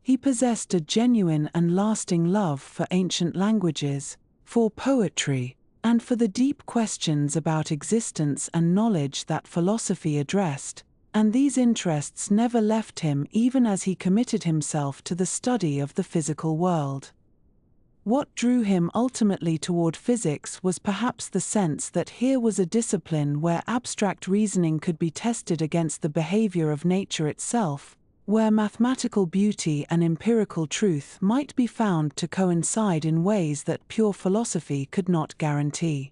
He possessed a genuine and lasting love for ancient languages, for poetry, and for the deep questions about existence and knowledge that philosophy addressed, and these interests never left him even as he committed himself to the study of the physical world. What drew him ultimately toward physics was perhaps the sense that here was a discipline where abstract reasoning could be tested against the behavior of nature itself, where mathematical beauty and empirical truth might be found to coincide in ways that pure philosophy could not guarantee.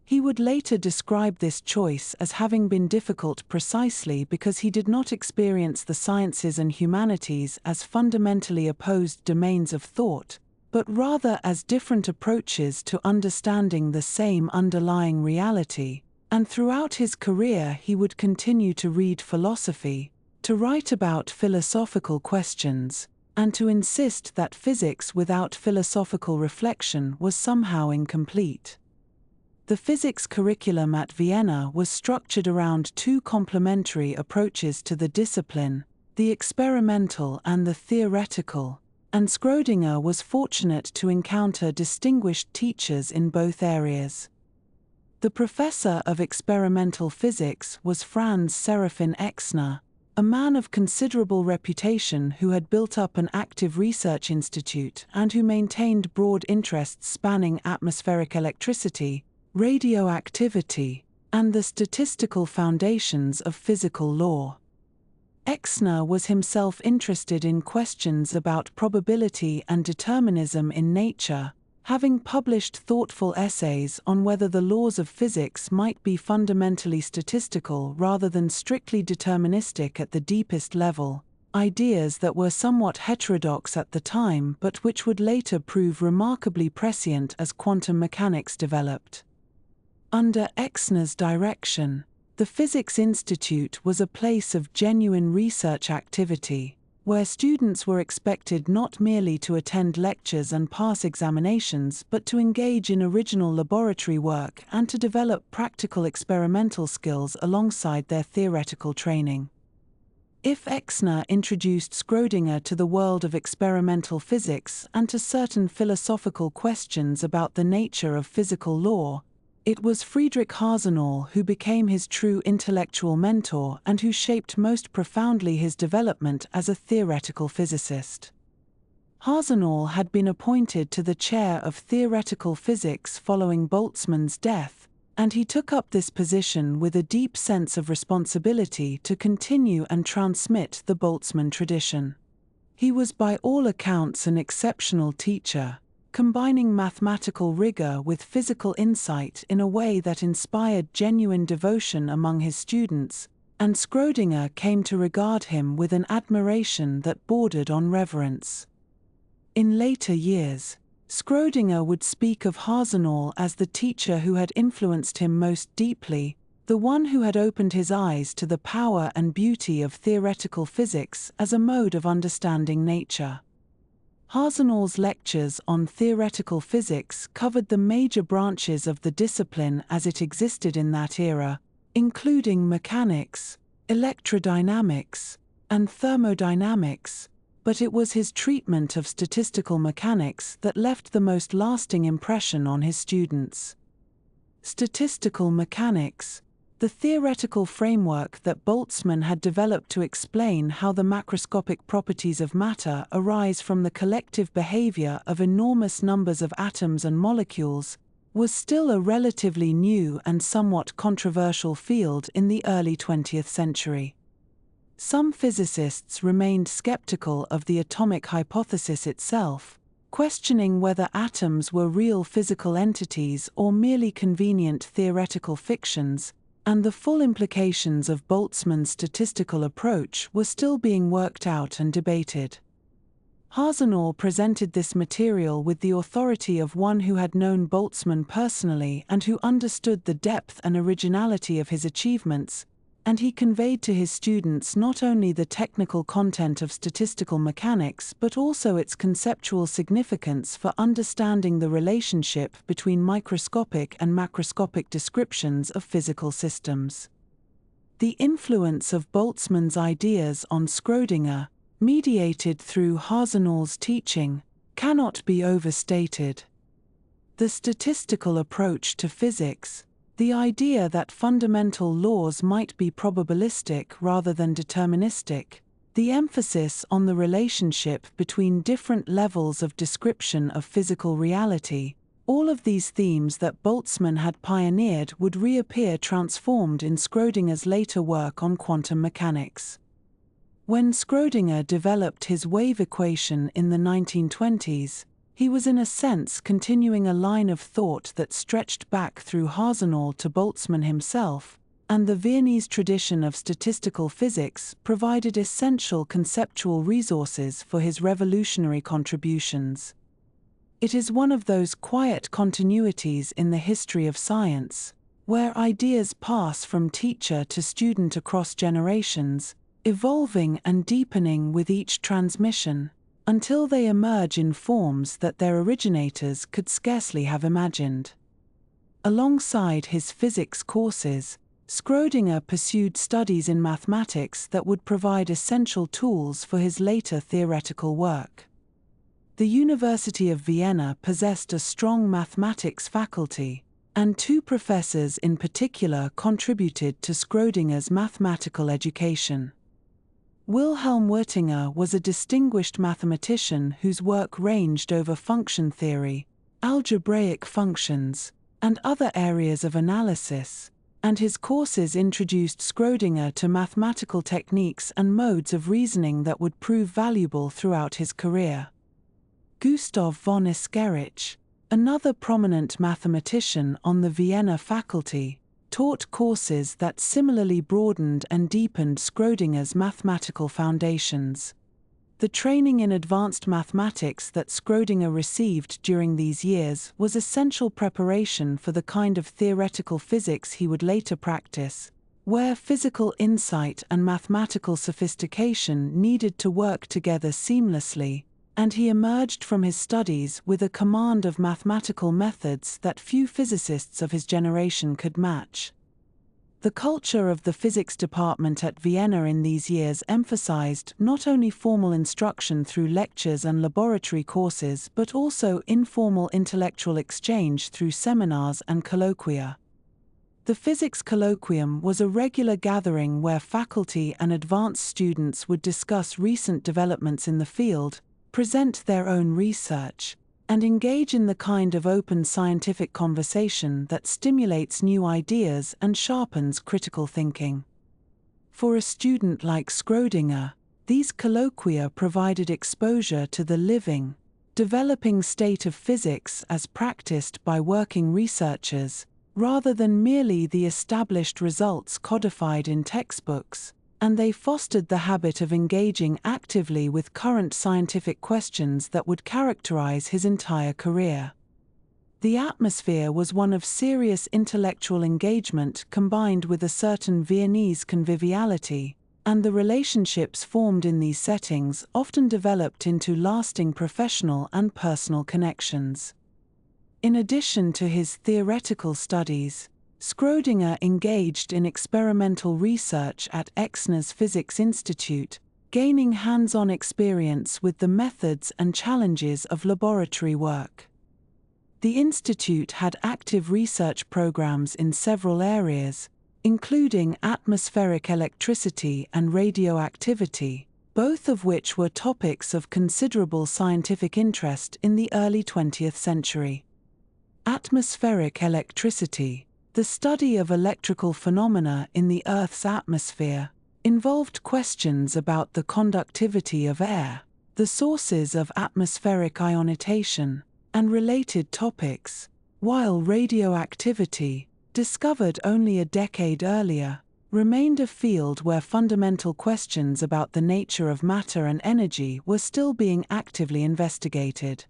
He would later describe this choice as having been difficult precisely because he did not experience the sciences and humanities as fundamentally opposed domains of thought, but rather as different approaches to understanding the same underlying reality, and throughout his career he would continue to read philosophy, to write about philosophical questions, and to insist that physics without philosophical reflection was somehow incomplete. The physics curriculum at Vienna was structured around two complementary approaches to the discipline, the experimental and the theoretical, and Schrödinger was fortunate to encounter distinguished teachers in both areas. The professor of experimental physics was Franz Serafin Exner, a man of considerable reputation who had built up an active research institute and who maintained broad interests spanning atmospheric electricity, radioactivity, and the statistical foundations of physical law. Exner was himself interested in questions about probability and determinism in nature, having published thoughtful essays on whether the laws of physics might be fundamentally statistical rather than strictly deterministic at the deepest level, ideas that were somewhat heterodox at the time but which would later prove remarkably prescient as quantum mechanics developed. Under Exner's direction, the Physics Institute was a place of genuine research activity, where students were expected not merely to attend lectures and pass examinations but to engage in original laboratory work and to develop practical experimental skills alongside their theoretical training. If Exner introduced Schrödinger to the world of experimental physics and to certain philosophical questions about the nature of physical law, it was Friedrich Hasenauer who became his true intellectual mentor and who shaped most profoundly his development as a theoretical physicist. Hasenauer had been appointed to the chair of theoretical physics following Boltzmann's death, and he took up this position with a deep sense of responsibility to continue and transmit the Boltzmann tradition. He was by all accounts an exceptional teacher, combining mathematical rigor with physical insight in a way that inspired genuine devotion among his students, and Schrödinger came to regard him with an admiration that bordered on reverence. In later years, Schrödinger would speak of Hasenal as the teacher who had influenced him most deeply, the one who had opened his eyes to the power and beauty of theoretical physics as a mode of understanding nature. Hasenal's lectures on theoretical physics covered the major branches of the discipline as it existed in that era, including mechanics, electrodynamics, and thermodynamics, but it was his treatment of statistical mechanics that left the most lasting impression on his students. Statistical mechanics, the theoretical framework that Boltzmann had developed to explain how the macroscopic properties of matter arise from the collective behavior of enormous numbers of atoms and molecules, was still a relatively new and somewhat controversial field in the early 20th century. Some physicists remained skeptical of the atomic hypothesis itself, questioning whether atoms were real physical entities or merely convenient theoretical fictions, and the full implications of Boltzmann's statistical approach were still being worked out and debated. Hasenal presented this material with the authority of one who had known Boltzmann personally and who understood the depth and originality of his achievements, and he conveyed to his students not only the technical content of statistical mechanics but also its conceptual significance for understanding the relationship between microscopic and macroscopic descriptions of physical systems. The influence of Boltzmann's ideas on Schrödinger, mediated through Hasenal's teaching, cannot be overstated. The statistical approach to physics, the idea that fundamental laws might be probabilistic rather than deterministic, the emphasis on the relationship between different levels of description of physical reality, all of these themes that Boltzmann had pioneered would reappear transformed in Schrödinger's later work on quantum mechanics. When Schrödinger developed his wave equation in the 1920s, he was in a sense continuing a line of thought that stretched back through Hasenal to Boltzmann himself, and the Viennese tradition of statistical physics provided essential conceptual resources for his revolutionary contributions. It is one of those quiet continuities in the history of science, where ideas pass from teacher to student across generations, evolving and deepening with each transmission, until they emerge in forms that their originators could scarcely have imagined. Alongside his physics courses, Schrödinger pursued studies in mathematics that would provide essential tools for his later theoretical work. The University of Vienna possessed a strong mathematics faculty, and two professors in particular contributed to Schrödinger's mathematical education. Wilhelm Wirtinger was a distinguished mathematician whose work ranged over function theory, algebraic functions, and other areas of analysis, and his courses introduced Schrödinger to mathematical techniques and modes of reasoning that would prove valuable throughout his career. Gustav von Iskerich, another prominent mathematician on the Vienna faculty, taught courses that similarly broadened and deepened Schrödinger's mathematical foundations. The training in advanced mathematics that Schrödinger received during these years was essential preparation for the kind of theoretical physics he would later practice, where physical insight and mathematical sophistication needed to work together seamlessly, and he emerged from his studies with a command of mathematical methods that few physicists of his generation could match. The culture of the physics department at Vienna in these years emphasized not only formal instruction through lectures and laboratory courses but also informal intellectual exchange through seminars and colloquia. The Physics Colloquium was a regular gathering where faculty and advanced students would discuss recent developments in the field, present their own research, and engage in the kind of open scientific conversation that stimulates new ideas and sharpens critical thinking. For a student like Schrödinger, these colloquia provided exposure to the living, developing state of physics as practiced by working researchers, rather than merely the established results codified in textbooks, and they fostered the habit of engaging actively with current scientific questions that would characterize his entire career. The atmosphere was one of serious intellectual engagement combined with a certain Viennese conviviality, and the relationships formed in these settings often developed into lasting professional and personal connections. In addition to his theoretical studies, Schrödinger engaged in experimental research at Exner's Physics Institute, gaining hands-on experience with the methods and challenges of laboratory work. The institute had active research programs in several areas, including atmospheric electricity and radioactivity, both of which were topics of considerable scientific interest in the early 20th century. Atmospheric electricity, the study of electrical phenomena in the Earth's atmosphere, involved questions about the conductivity of air, the sources of atmospheric ionization, and related topics, while radioactivity, discovered only a decade earlier, remained a field where fundamental questions about the nature of matter and energy were still being actively investigated.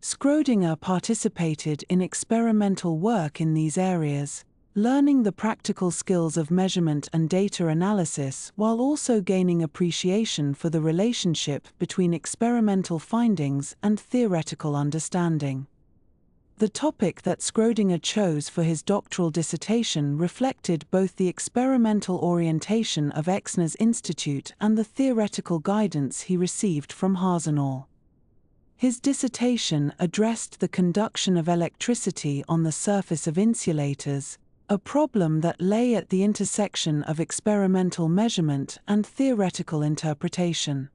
Schrödinger participated in experimental work in these areas, learning the practical skills of measurement and data analysis while also gaining appreciation for the relationship between experimental findings and theoretical understanding. The topic that Schrödinger chose for his doctoral dissertation reflected both the experimental orientation of Exner's institute and the theoretical guidance he received from Hasenauer. His dissertation addressed the conduction of electricity on the surface of insulators, a problem that lay at the intersection of experimental measurement and theoretical interpretation.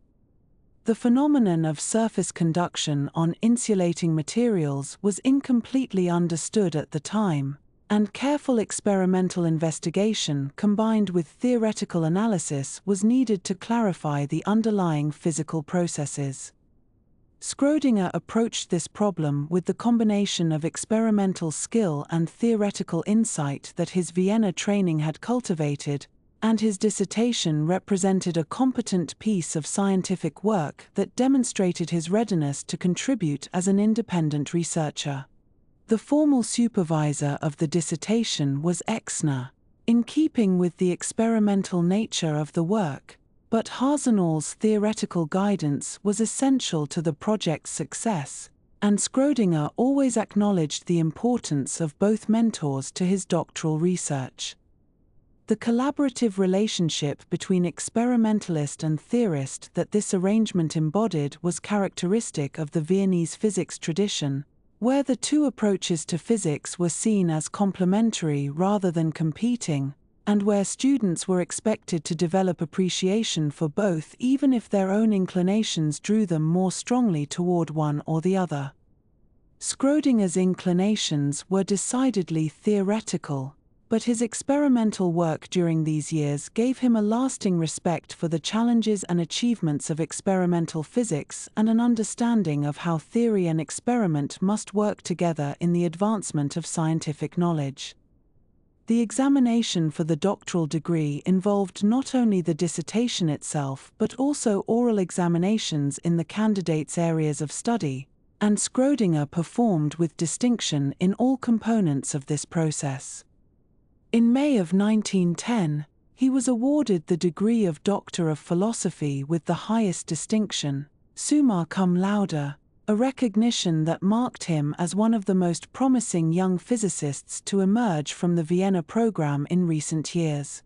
The phenomenon of surface conduction on insulating materials was incompletely understood at the time, and careful experimental investigation combined with theoretical analysis was needed to clarify the underlying physical processes. Schrödinger approached this problem with the combination of experimental skill and theoretical insight that his Vienna training had cultivated, and his dissertation represented a competent piece of scientific work that demonstrated his readiness to contribute as an independent researcher. The formal supervisor of the dissertation was Exner, in keeping with the experimental nature of the work, but Hasenauer's theoretical guidance was essential to the project's success, and Schrödinger always acknowledged the importance of both mentors to his doctoral research. The collaborative relationship between experimentalist and theorist that this arrangement embodied was characteristic of the Viennese physics tradition, where the two approaches to physics were seen as complementary rather than competing, and where students were expected to develop appreciation for both even if their own inclinations drew them more strongly toward one or the other. Schrödinger's inclinations were decidedly theoretical, but his experimental work during these years gave him a lasting respect for the challenges and achievements of experimental physics and an understanding of how theory and experiment must work together in the advancement of scientific knowledge. The examination for the doctoral degree involved not only the dissertation itself but also oral examinations in the candidate's areas of study, and Schrödinger performed with distinction in all components of this process. In May of 1910, he was awarded the degree of Doctor of Philosophy with the highest distinction, summa cum laude, a recognition that marked him as one of the most promising young physicists to emerge from the Vienna program in recent years.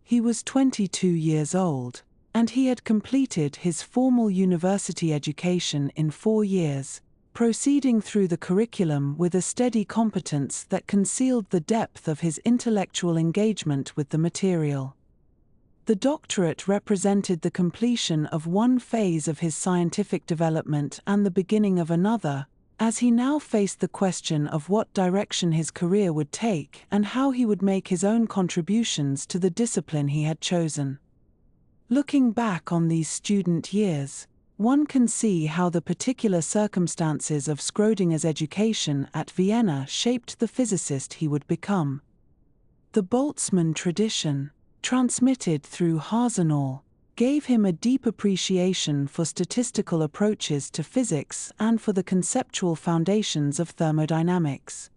He was 22 years old, and he had completed his formal university education in 4 years, proceeding through the curriculum with a steady competence that concealed the depth of his intellectual engagement with the material. The doctorate represented the completion of one phase of his scientific development and the beginning of another, as he now faced the question of what direction his career would take and how he would make his own contributions to the discipline he had chosen. Looking back on these student years, one can see how the particular circumstances of Schrödinger's education at Vienna shaped the physicist he would become. The Boltzmann tradition, transmitted through Hasenauer, gave him a deep appreciation for statistical approaches to physics and for the conceptual foundations of thermodynamics.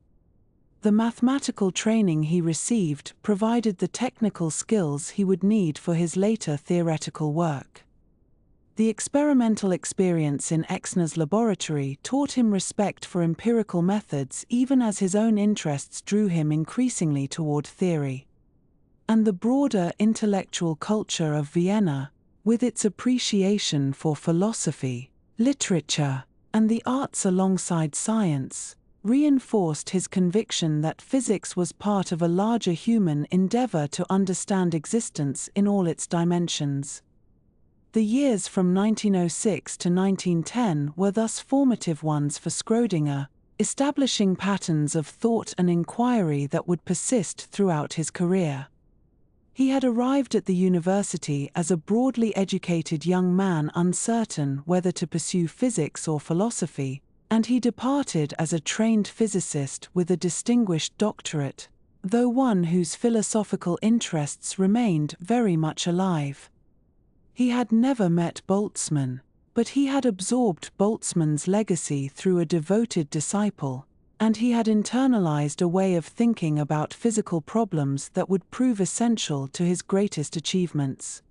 The mathematical training he received provided the technical skills he would need for his later theoretical work. The experimental experience in Exner's laboratory taught him respect for empirical methods even as his own interests drew him increasingly toward theory. And the broader intellectual culture of Vienna, with its appreciation for philosophy, literature, and the arts alongside science, reinforced his conviction that physics was part of a larger human endeavor to understand existence in all its dimensions. The years from 1906 to 1910 were thus formative ones for Schrödinger, establishing patterns of thought and inquiry that would persist throughout his career. He had arrived at the university as a broadly educated young man uncertain whether to pursue physics or philosophy, and he departed as a trained physicist with a distinguished doctorate, though one whose philosophical interests remained very much alive. He had never met Boltzmann, but he had absorbed Boltzmann's legacy through a devoted disciple, and he had internalized a way of thinking about physical problems that would prove essential to his greatest achievements.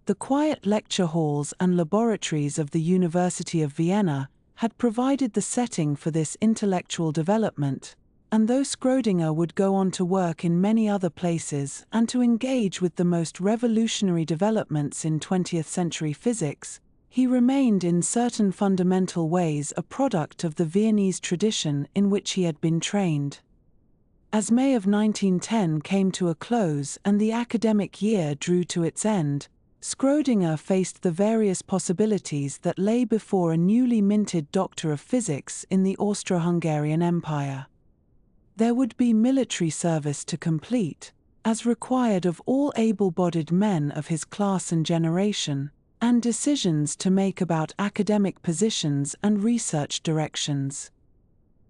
The quiet lecture halls and laboratories of the University of Vienna had provided the setting for this intellectual development, and though Schrödinger would go on to work in many other places and to engage with the most revolutionary developments in 20th-century physics, he remained in certain fundamental ways a product of the Viennese tradition in which he had been trained. As May of 1910 came to a close and the academic year drew to its end, Schrödinger faced the various possibilities that lay before a newly minted Doctor of Physics in the Austro-Hungarian Empire. There would be military service to complete, as required of all able-bodied men of his class and generation, and decisions to make about academic positions and research directions.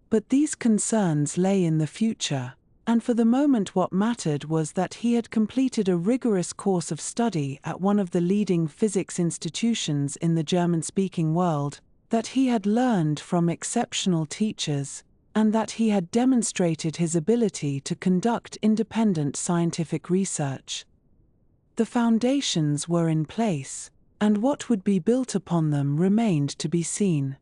But these concerns lay in the future, and for the moment what mattered was that he had completed a rigorous course of study at one of the leading physics institutions in the German-speaking world, that he had learned from exceptional teachers, and that he had demonstrated his ability to conduct independent scientific research. The foundations were in place, and what would be built upon them remained to be seen.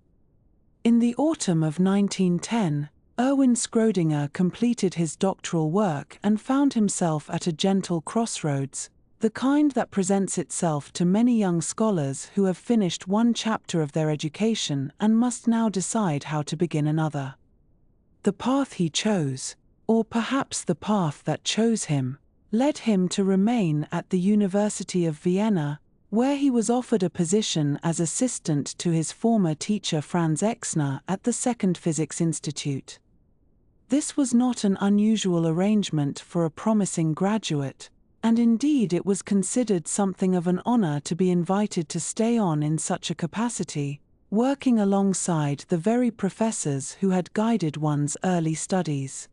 In the autumn of 1910, Erwin Schrödinger completed his doctoral work and found himself at a gentle crossroads, the kind that presents itself to many young scholars who have finished one chapter of their education and must now decide how to begin another. The path he chose, or perhaps the path that chose him, led him to remain at the University of Vienna, where he was offered a position as assistant to his former teacher Franz Exner at the Second Physics Institute. This was not an unusual arrangement for a promising graduate, and indeed it was considered something of an honor to be invited to stay on in such a capacity, working alongside the very professors who had guided one's early studies.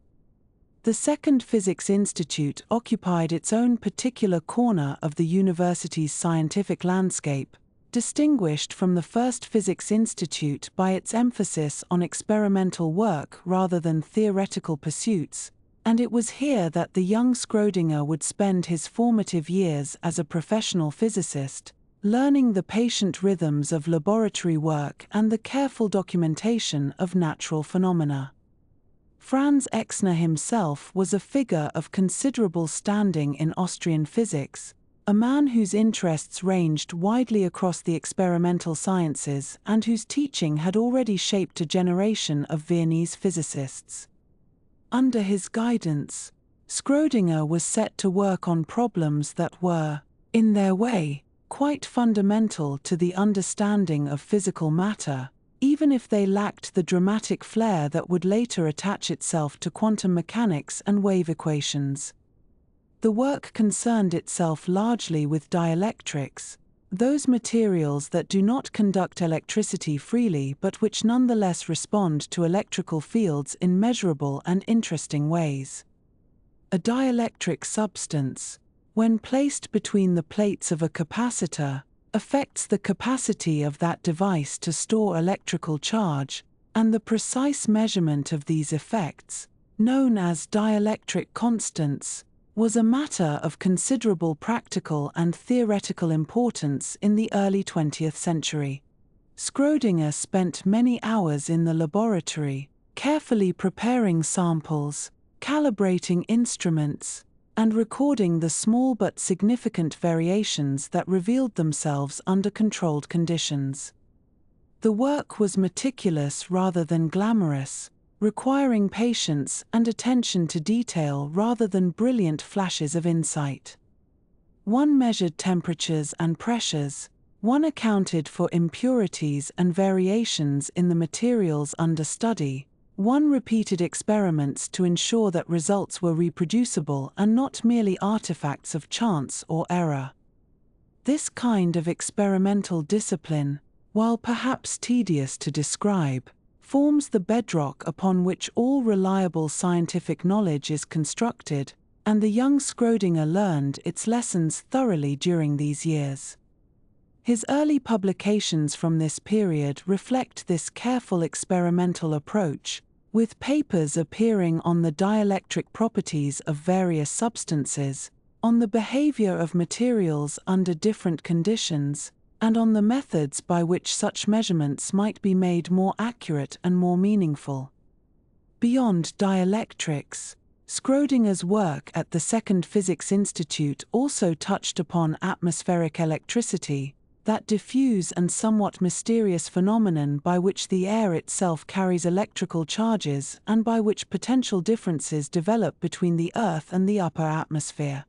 The Second Physics Institute occupied its own particular corner of the university's scientific landscape, distinguished from the First Physics Institute by its emphasis on experimental work rather than theoretical pursuits, and it was here that the young Schrödinger would spend his formative years as a professional physicist, learning the patient rhythms of laboratory work and the careful documentation of natural phenomena. Franz Exner himself was a figure of considerable standing in Austrian physics, a man whose interests ranged widely across the experimental sciences and whose teaching had already shaped a generation of Viennese physicists. Under his guidance, Schrödinger was set to work on problems that were, in their way, quite fundamental to the understanding of physical matter, even if they lacked the dramatic flair that would later attach itself to quantum mechanics and wave equations. The work concerned itself largely with dielectrics, those materials that do not conduct electricity freely but which nonetheless respond to electrical fields in measurable and interesting ways. A dielectric substance, when placed between the plates of a capacitor, affects the capacity of that device to store electrical charge, and the precise measurement of these effects, known as dielectric constants, was a matter of considerable practical and theoretical importance in the early 20th century. Schrödinger spent many hours in the laboratory, carefully preparing samples, calibrating instruments, and recording the small but significant variations that revealed themselves under controlled conditions. The work was meticulous rather than glamorous, requiring patience and attention to detail rather than brilliant flashes of insight. One measured temperatures and pressures, one accounted for impurities and variations in the materials under study, one repeated experiments to ensure that results were reproducible and not merely artifacts of chance or error. This kind of experimental discipline, while perhaps tedious to describe, forms the bedrock upon which all reliable scientific knowledge is constructed, and the young Schrödinger learned its lessons thoroughly during these years. His early publications from this period reflect this careful experimental approach, with papers appearing on the dielectric properties of various substances, on the behavior of materials under different conditions, and on the methods by which such measurements might be made more accurate and more meaningful. Beyond dielectrics, Schrödinger's work at the Second Physics Institute also touched upon atmospheric electricity, that diffuse and somewhat mysterious phenomenon by which the air itself carries electrical charges and by which potential differences develop between the Earth and the upper atmosphere.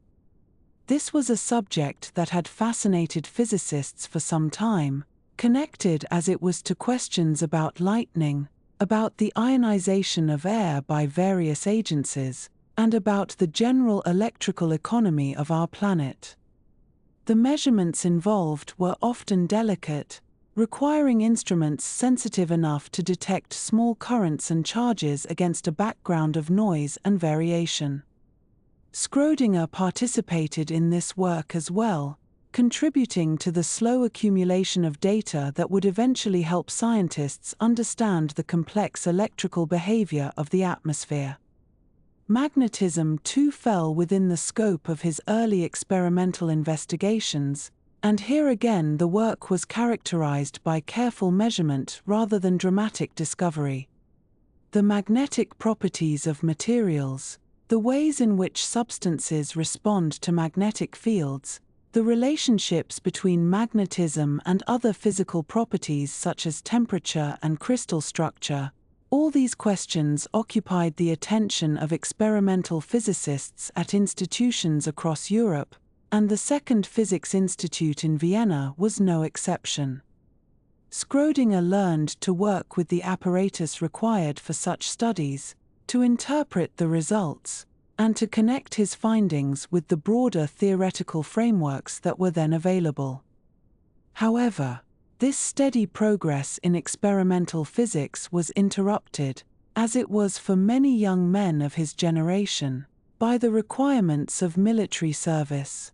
This was a subject that had fascinated physicists for some time, connected as it was to questions about lightning, about the ionization of air by various agencies, and about the general electrical economy of our planet. The measurements involved were often delicate, requiring instruments sensitive enough to detect small currents and charges against a background of noise and variation. Schrödinger participated in this work as well, contributing to the slow accumulation of data that would eventually help scientists understand the complex electrical behavior of the atmosphere. Magnetism too fell within the scope of his early experimental investigations, and here again the work was characterized by careful measurement rather than dramatic discovery. The magnetic properties of materials, the ways in which substances respond to magnetic fields, the relationships between magnetism and other physical properties such as temperature and crystal structure, all these questions occupied the attention of experimental physicists at institutions across Europe, and the Second Physics Institute in Vienna was no exception. Schrödinger learned to work with the apparatus required for such studies, to interpret the results, and to connect his findings with the broader theoretical frameworks that were then available. However, this steady progress in experimental physics was interrupted, as it was for many young men of his generation, by the requirements of military service.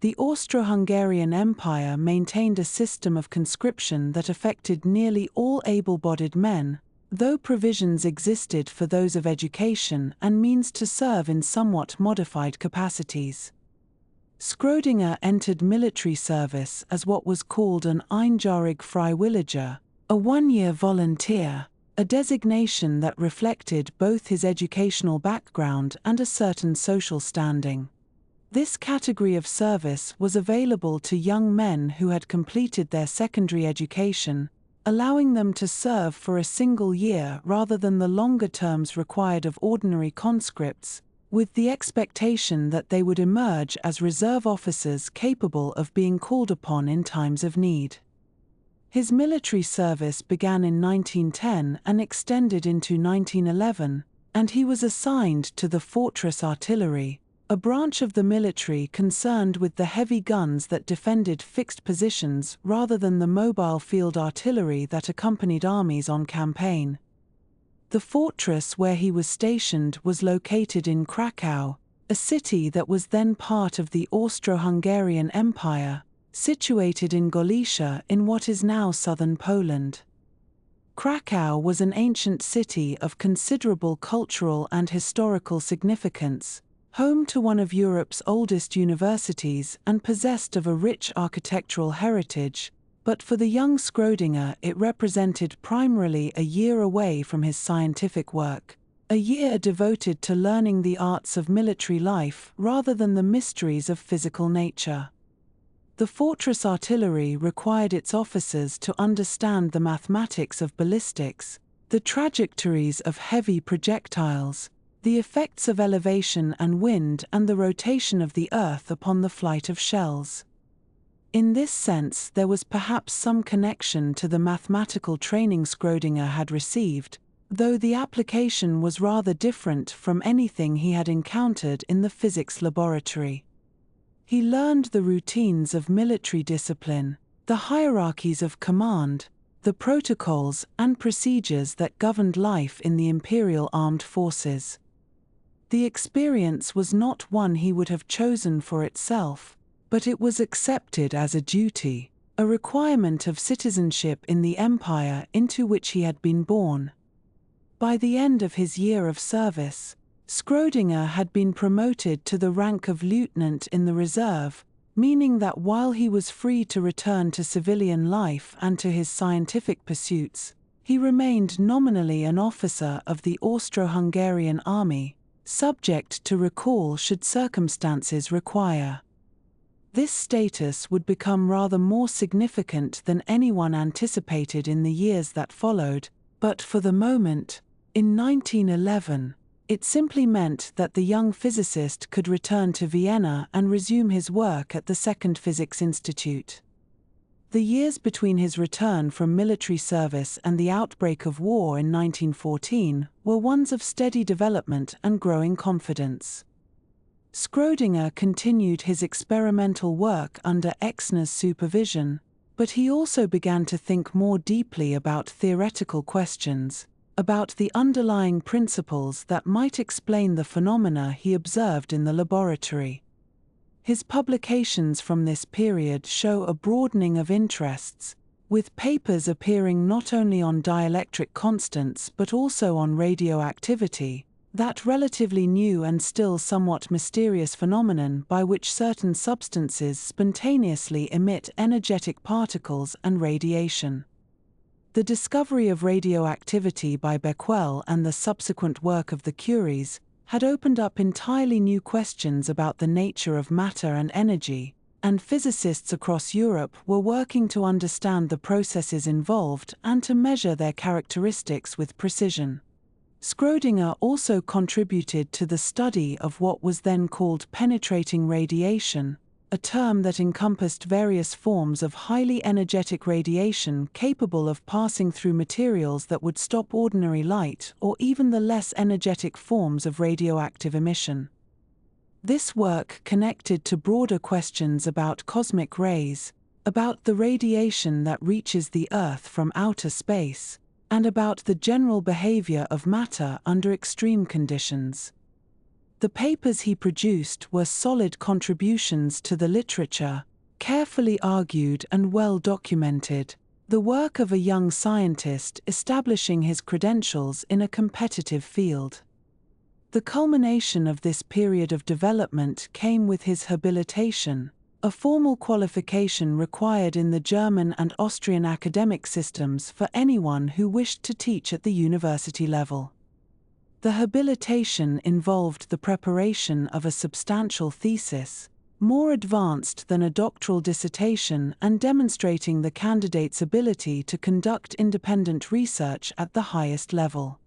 The Austro-Hungarian Empire maintained a system of conscription that affected nearly all able-bodied men, though provisions existed for those of education and means to serve in somewhat modified capacities. Schrödinger entered military service as what was called an einjährig Freiwilliger, a one-year volunteer, a designation that reflected both his educational background and a certain social standing. This category of service was available to young men who had completed their secondary education, allowing them to serve for a single year rather than the longer terms required of ordinary conscripts, with the expectation that they would emerge as reserve officers capable of being called upon in times of need. His military service began in 1910 and extended into 1911, and he was assigned to the Fortress Artillery, a branch of the military concerned with the heavy guns that defended fixed positions rather than the mobile field artillery that accompanied armies on campaign. The fortress where he was stationed was located in Krakow, a city that was then part of the Austro-Hungarian Empire, situated in Galicia in what is now southern Poland. Krakow was an ancient city of considerable cultural and historical significance, home to one of Europe's oldest universities and possessed of a rich architectural heritage, but for the young Schrödinger it represented primarily a year away from his scientific work, a year devoted to learning the arts of military life rather than the mysteries of physical nature. The fortress artillery required its officers to understand the mathematics of ballistics, the trajectories of heavy projectiles, the effects of elevation and wind, and the rotation of the earth upon the flight of shells. In this sense, there was perhaps some connection to the mathematical training Schrödinger had received, though the application was rather different from anything he had encountered in the physics laboratory. He learned the routines of military discipline, the hierarchies of command, the protocols and procedures that governed life in the imperial armed forces. The experience was not one he would have chosen for itself, but it was accepted as a duty, a requirement of citizenship in the empire into which he had been born. By the end of his year of service, Schrödinger had been promoted to the rank of lieutenant in the reserve, meaning that while he was free to return to civilian life and to his scientific pursuits, he remained nominally an officer of the Austro-Hungarian army, subject to recall should circumstances require. This status would become rather more significant than anyone anticipated in the years that followed, but for the moment, in 1911, it simply meant that the young physicist could return to Vienna and resume his work at the Second Physics Institute. The years between his return from military service and the outbreak of war in 1914 were ones of steady development and growing confidence. Schrödinger continued his experimental work under Exner's supervision, but he also began to think more deeply about theoretical questions, about the underlying principles that might explain the phenomena he observed in the laboratory. His publications from this period show a broadening of interests, with papers appearing not only on dielectric constants but also on radioactivity, that relatively new and still somewhat mysterious phenomenon by which certain substances spontaneously emit energetic particles and radiation. The discovery of radioactivity by Becquerel and the subsequent work of the Curies had opened up entirely new questions about the nature of matter and energy, and physicists across Europe were working to understand the processes involved and to measure their characteristics with precision. Schrödinger also contributed to the study of what was then called penetrating radiation, a term that encompassed various forms of highly energetic radiation capable of passing through materials that would stop ordinary light or even the less energetic forms of radioactive emission. This work connected to broader questions about cosmic rays, about the radiation that reaches the Earth from outer space, and about the general behavior of matter under extreme conditions. The papers he produced were solid contributions to the literature, carefully argued and well documented, the work of a young scientist establishing his credentials in a competitive field. The culmination of this period of development came with his habilitation, a formal qualification required in the German and Austrian academic systems for anyone who wished to teach at the university level. The habilitation involved the preparation of a substantial thesis, more advanced than a doctoral dissertation and demonstrating the candidate's ability to conduct independent research at the highest level.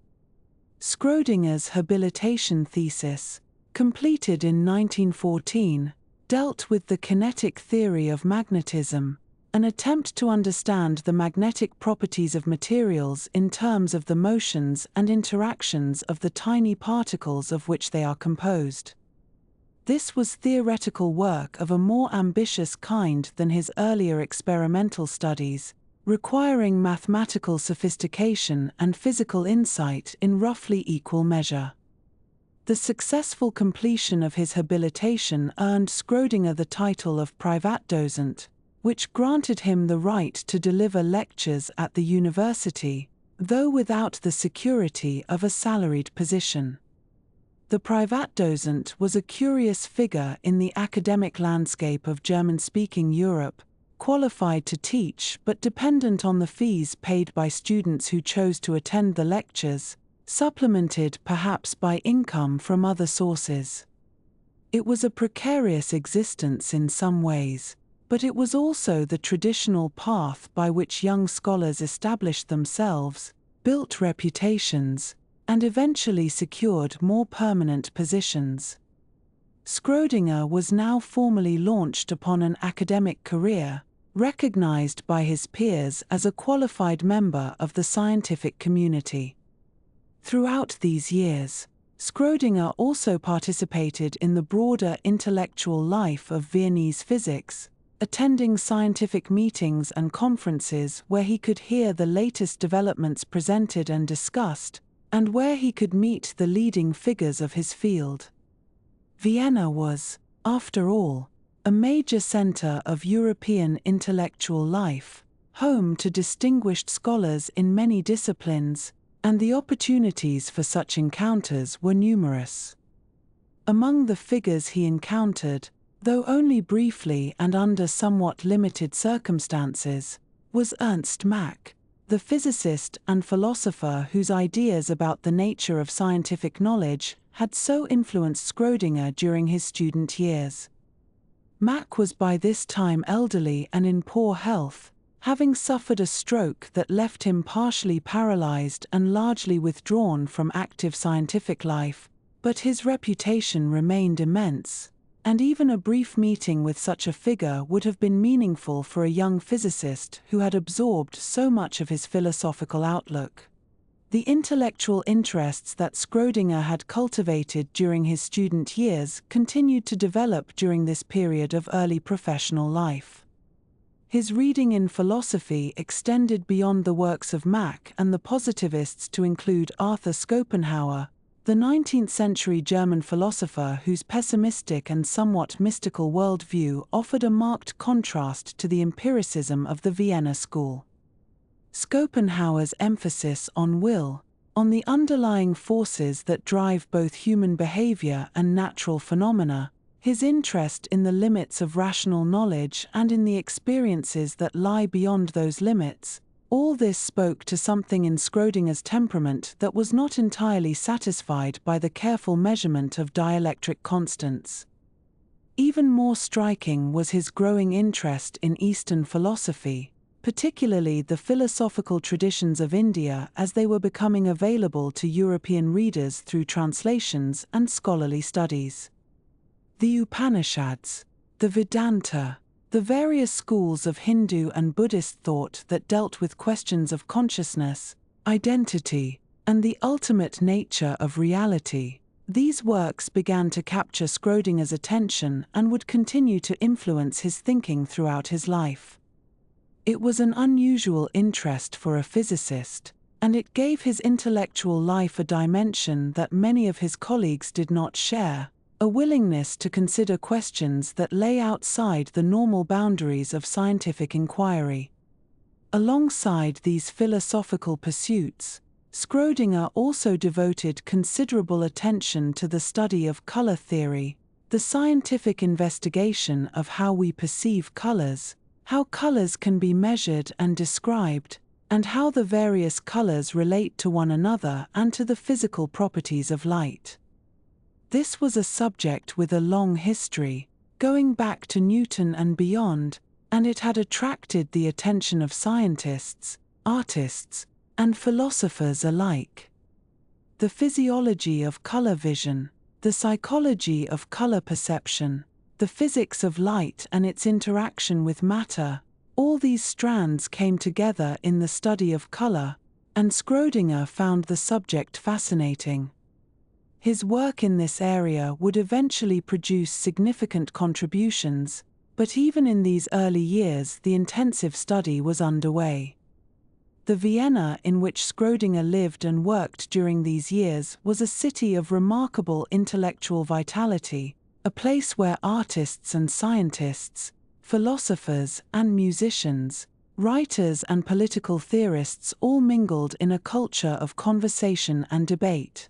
Schrödinger's habilitation thesis, completed in 1914, dealt with the kinetic theory of magnetism, an attempt to understand the magnetic properties of materials in terms of the motions and interactions of the tiny particles of which they are composed. This was theoretical work of a more ambitious kind than his earlier experimental studies, requiring mathematical sophistication and physical insight in roughly equal measure. The successful completion of his habilitation earned Schrödinger the title of Privatdozent, which granted him the right to deliver lectures at the university, though without the security of a salaried position. The Privatdozent was a curious figure in the academic landscape of German-speaking Europe, qualified to teach but dependent on the fees paid by students who chose to attend the lectures, supplemented perhaps by income from other sources. It was a precarious existence in some ways, but it was also the traditional path by which young scholars established themselves, built reputations, and eventually secured more permanent positions. Schrödinger was now formally launched upon an academic career, recognized by his peers as a qualified member of the scientific community. Throughout these years, Schrödinger also participated in the broader intellectual life of Viennese physics, attending scientific meetings and conferences where he could hear the latest developments presented and discussed, and where he could meet the leading figures of his field. Vienna was, after all, a major center of European intellectual life, home to distinguished scholars in many disciplines, and the opportunities for such encounters were numerous. Among the figures he encountered, though only briefly and under somewhat limited circumstances, was Ernst Mach, the physicist and philosopher whose ideas about the nature of scientific knowledge had so influenced Schrödinger during his student years. Mach was by this time elderly and in poor health, having suffered a stroke that left him partially paralyzed and largely withdrawn from active scientific life, but his reputation remained immense, and even a brief meeting with such a figure would have been meaningful for a young physicist who had absorbed so much of his philosophical outlook. The intellectual interests that Schrödinger had cultivated during his student years continued to develop during this period of early professional life. His reading in philosophy extended beyond the works of Mach and the positivists to include Arthur Schopenhauer, the 19th-century German philosopher whose pessimistic and somewhat mystical worldview offered a marked contrast to the empiricism of the Vienna school. Schopenhauer's emphasis on will, on the underlying forces that drive both human behavior and natural phenomena, his interest in the limits of rational knowledge and in the experiences that lie beyond those limits, all this spoke to something in Schrödinger's temperament that was not entirely satisfied by the careful measurement of dielectric constants. Even more striking was his growing interest in Eastern philosophy, particularly the philosophical traditions of India as they were becoming available to European readers through translations and scholarly studies. The Upanishads, the Vedanta, the various schools of Hindu and Buddhist thought that dealt with questions of consciousness, identity, and the ultimate nature of reality, these works began to capture Schrödinger's attention and would continue to influence his thinking throughout his life. It was an unusual interest for a physicist, and it gave his intellectual life a dimension that many of his colleagues did not share, a willingness to consider questions that lay outside the normal boundaries of scientific inquiry. Alongside these philosophical pursuits, Schrödinger also devoted considerable attention to the study of color theory, the scientific investigation of how we perceive colors, how colors can be measured and described, and how the various colors relate to one another and to the physical properties of light. This was a subject with a long history, going back to Newton and beyond, and it had attracted the attention of scientists, artists, and philosophers alike. The physiology of color vision, the psychology of color perception, the physics of light and its interaction with matter, all these strands came together in the study of color, and Schrödinger found the subject fascinating. His work in this area would eventually produce significant contributions, but even in these early years the intensive study was underway. The Vienna in which Schrödinger lived and worked during these years was a city of remarkable intellectual vitality, a place where artists and scientists, philosophers and musicians, writers and political theorists all mingled in a culture of conversation and debate.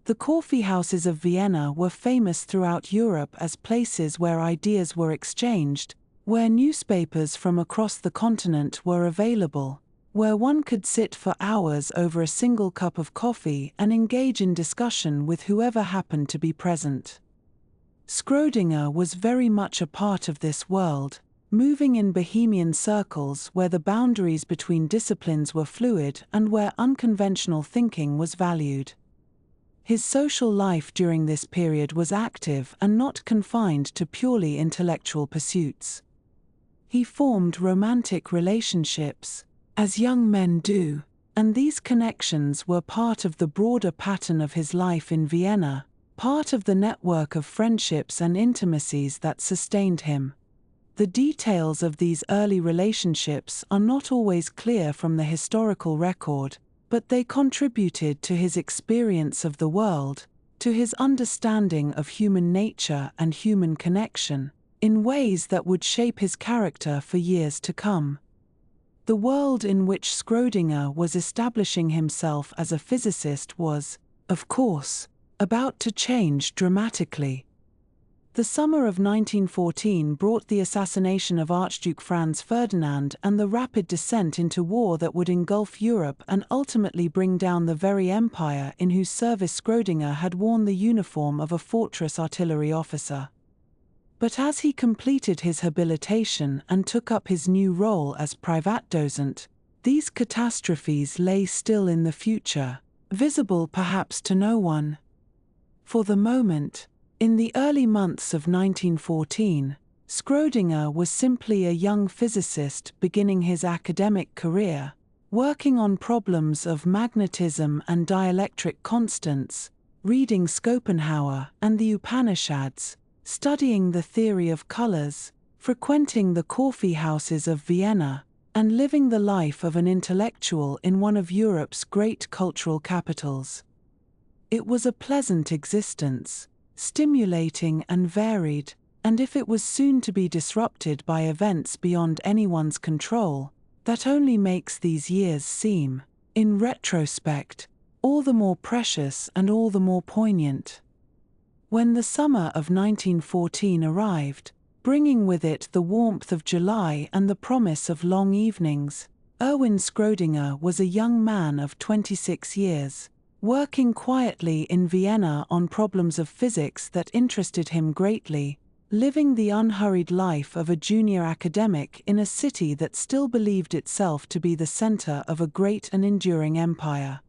The coffeehouses of Vienna were famous throughout Europe as places where ideas were exchanged, where newspapers from across the continent were available, where one could sit for hours over a single cup of coffee and engage in discussion with whoever happened to be present. Schrödinger was very much a part of this world, moving in bohemian circles where the boundaries between disciplines were fluid and where unconventional thinking was valued. His social life during this period was active and not confined to purely intellectual pursuits. He formed romantic relationships, as young men do, and these connections were part of the broader pattern of his life in Vienna, part of the network of friendships and intimacies that sustained him. The details of these early relationships are not always clear from the historical record, but they contributed to his experience of the world, to his understanding of human nature and human connection, in ways that would shape his character for years to come. The world in which Schrödinger was establishing himself as a physicist was, of course, about to change dramatically. The summer of 1914 brought the assassination of Archduke Franz Ferdinand and the rapid descent into war that would engulf Europe and ultimately bring down the very empire in whose service Schrödinger had worn the uniform of a fortress artillery officer. But as he completed his habilitation and took up his new role as Privatdozent, these catastrophes lay still in the future, visible perhaps to no one. For the moment, in the early months of 1914, Schrödinger was simply a young physicist beginning his academic career, working on problems of magnetism and dielectric constants, reading Schopenhauer and the Upanishads, studying the theory of colors, frequenting the coffeehouses of Vienna, and living the life of an intellectual in one of Europe's great cultural capitals. It was a pleasant existence, stimulating and varied, and if it was soon to be disrupted by events beyond anyone's control, that only makes these years seem, in retrospect, all the more precious and all the more poignant. When the summer of 1914 arrived, bringing with it the warmth of July and the promise of long evenings, Erwin Schrödinger was a young man of 26 years, working quietly in Vienna on problems of physics that interested him greatly, living the unhurried life of a junior academic in a city that still believed itself to be the center of a great and enduring empire.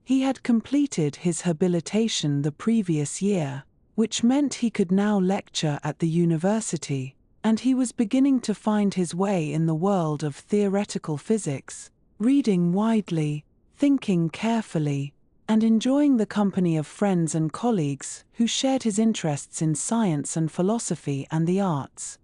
He had completed his habilitation the previous year, which meant he could now lecture at the university, and he was beginning to find his way in the world of theoretical physics, reading widely, thinking carefully, and enjoying the company of friends and colleagues who shared his interests in science and philosophy and the arts.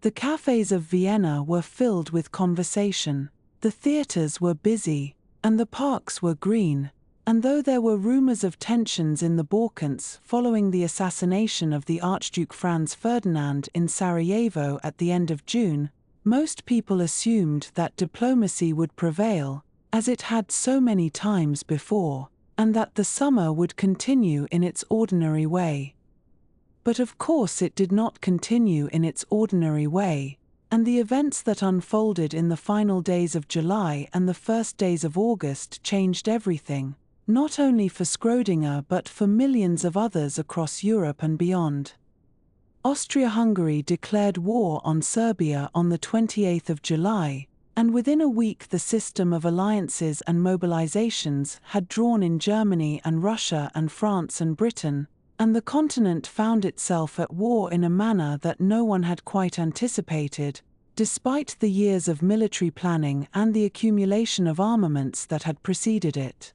The cafes of Vienna were filled with conversation, the theaters were busy, and the parks were green, and though there were rumors of tensions in the Balkans following the assassination of the Archduke Franz Ferdinand in Sarajevo at the end of June, most people assumed that diplomacy would prevail, as it had so many times before, and that the summer would continue in its ordinary way. But of course it did not continue in its ordinary way, and the events that unfolded in the final days of July and the first days of August changed everything, not only for Schrödinger but for millions of others across Europe and beyond. Austria-Hungary declared war on Serbia on the 28th of July, and within a week the system of alliances and mobilizations had drawn in Germany and Russia and France and Britain, and the continent found itself at war in a manner that no one had quite anticipated, despite the years of military planning and the accumulation of armaments that had preceded it.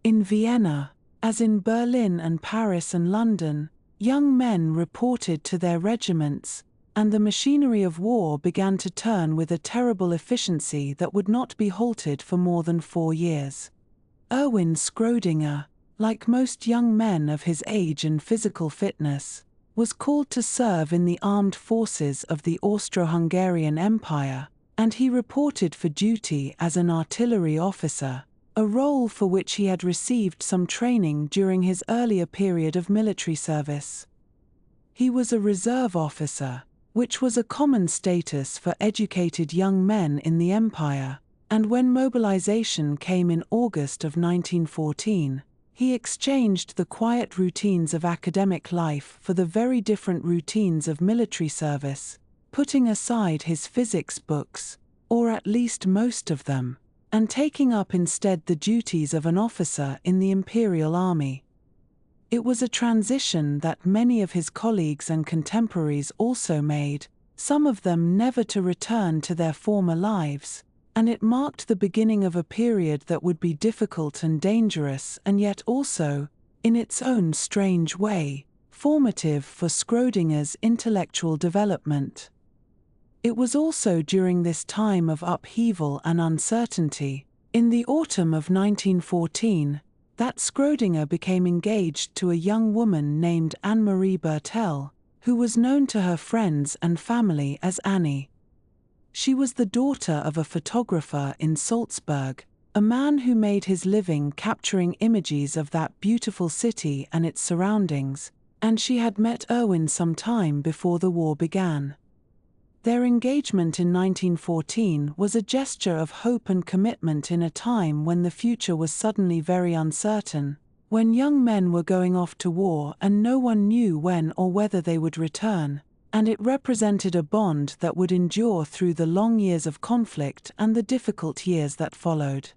In Vienna, As in Berlin and Paris and London, young men reported to their regiments, and the machinery of war began to turn with a terrible efficiency that would not be halted for more than 4 years. Erwin Schrödinger, like most young men of his age and physical fitness, was called to serve in the armed forces of the Austro-Hungarian Empire, and he reported for duty as an artillery officer, a role for which he had received some training during his earlier period of military service. He was a reserve officer, which was a common status for educated young men in the empire, and when mobilization came in August of 1914, he exchanged the quiet routines of academic life for the very different routines of military service, putting aside his physics books, or at least most of them, and taking up instead the duties of an officer in the Imperial Army. It was a transition that many of his colleagues and contemporaries also made, some of them never to return to their former lives, and it marked the beginning of a period that would be difficult and dangerous and yet also, in its own strange way, formative for Schrödinger's intellectual development. It was also during this time of upheaval and uncertainty, in the autumn of 1914, that Schrödinger became engaged to a young woman named Anne-Marie Bertel, who was known to her friends and family as Annie. She was the daughter of a photographer in Salzburg, a man who made his living capturing images of that beautiful city and its surroundings, and she had met Erwin some time before the war began. Their engagement in 1914 was a gesture of hope and commitment in a time when the future was suddenly very uncertain, when young men were going off to war and no one knew when or whether they would return, and it represented a bond that would endure through the long years of conflict and the difficult years that followed.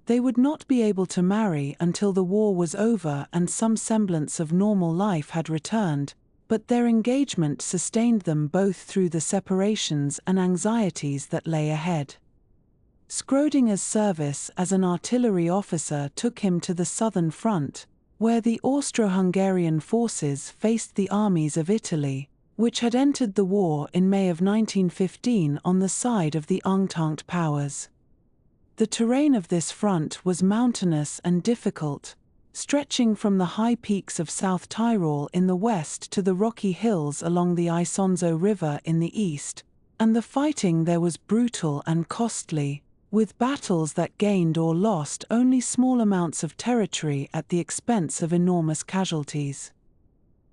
They would not be able to marry until the war was over and some semblance of normal life had returned, but their engagement sustained them both through the separations and anxieties that lay ahead. Schrödinger's service as an artillery officer took him to the southern front, where the Austro-Hungarian forces faced the armies of Italy, which had entered the war in May of 1915 on the side of the Entente powers. The terrain of this front was mountainous and difficult, stretching from the high peaks of South Tyrol in the west to the rocky hills along the Isonzo River in the east, and the fighting there was brutal and costly, with battles that gained or lost only small amounts of territory at the expense of enormous casualties.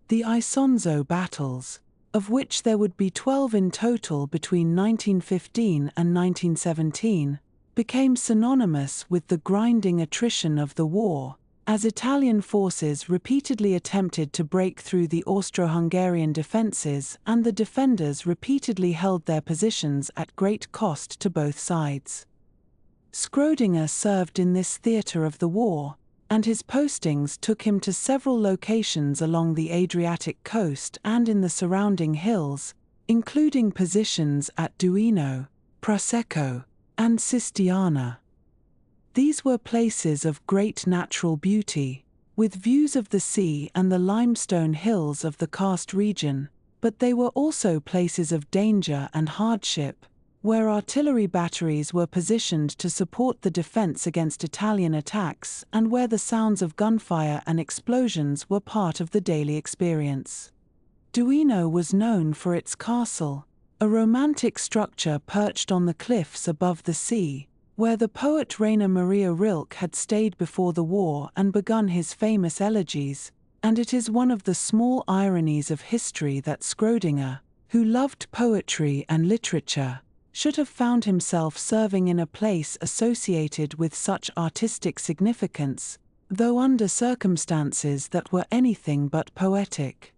The Isonzo battles, of which there would be 12 in total between 1915 and 1917, became synonymous with the grinding attrition of the war, as Italian forces repeatedly attempted to break through the Austro-Hungarian defenses and the defenders repeatedly held their positions at great cost to both sides. Schrödinger served in this theater of the war, and his postings took him to several locations along the Adriatic coast and in the surrounding hills, including positions at Duino, Prosecco, and Sistiana. These were places of great natural beauty, with views of the sea and the limestone hills of the karst region, but they were also places of danger and hardship, where artillery batteries were positioned to support the defense against Italian attacks and where the sounds of gunfire and explosions were part of the daily experience. Duino was known for its castle, a romantic structure perched on the cliffs above the sea, where the poet Rainer Maria Rilke had stayed before the war and begun his famous elegies, and it is one of the small ironies of history that Schrödinger, who loved poetry and literature, should have found himself serving in a place associated with such artistic significance, though under circumstances that were anything but poetic.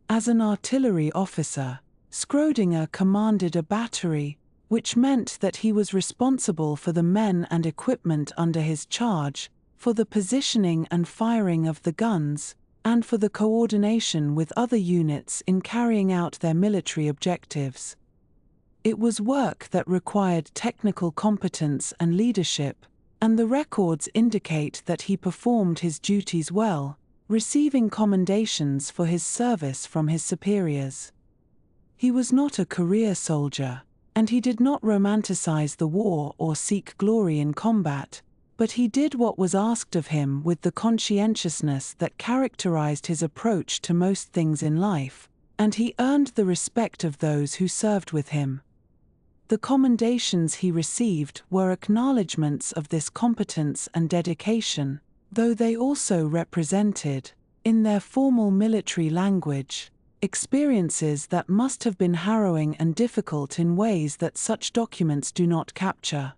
As an artillery officer, Schrödinger commanded a battery, which meant that he was responsible for the men and equipment under his charge, for the positioning and firing of the guns, and for the coordination with other units in carrying out their military objectives. It was work that required technical competence and leadership, and the records indicate that he performed his duties well, receiving commendations for his service from his superiors. He was not a career soldier, and he did not romanticize the war or seek glory in combat, but he did what was asked of him with the conscientiousness that characterized his approach to most things in life, and he earned the respect of those who served with him. The commendations he received were acknowledgments of this competence and dedication, though they also represented, in their formal military language, experiences that must have been harrowing and difficult in ways that such documents do not capture.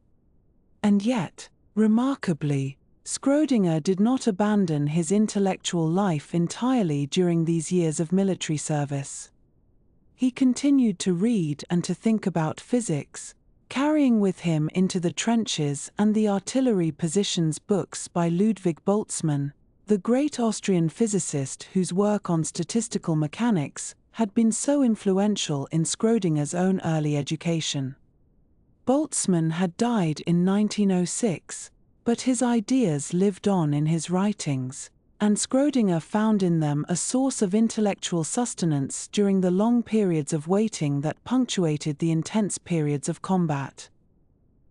And yet, remarkably, Schrödinger did not abandon his intellectual life entirely during these years of military service. He continued to read and to think about physics, carrying with him into the trenches and the artillery positions books by Ludwig Boltzmann, the great Austrian physicist whose work on statistical mechanics had been so influential in Schrödinger's own early education. Boltzmann had died in 1906, but his ideas lived on in his writings, and Schrödinger found in them a source of intellectual sustenance during the long periods of waiting that punctuated the intense periods of combat.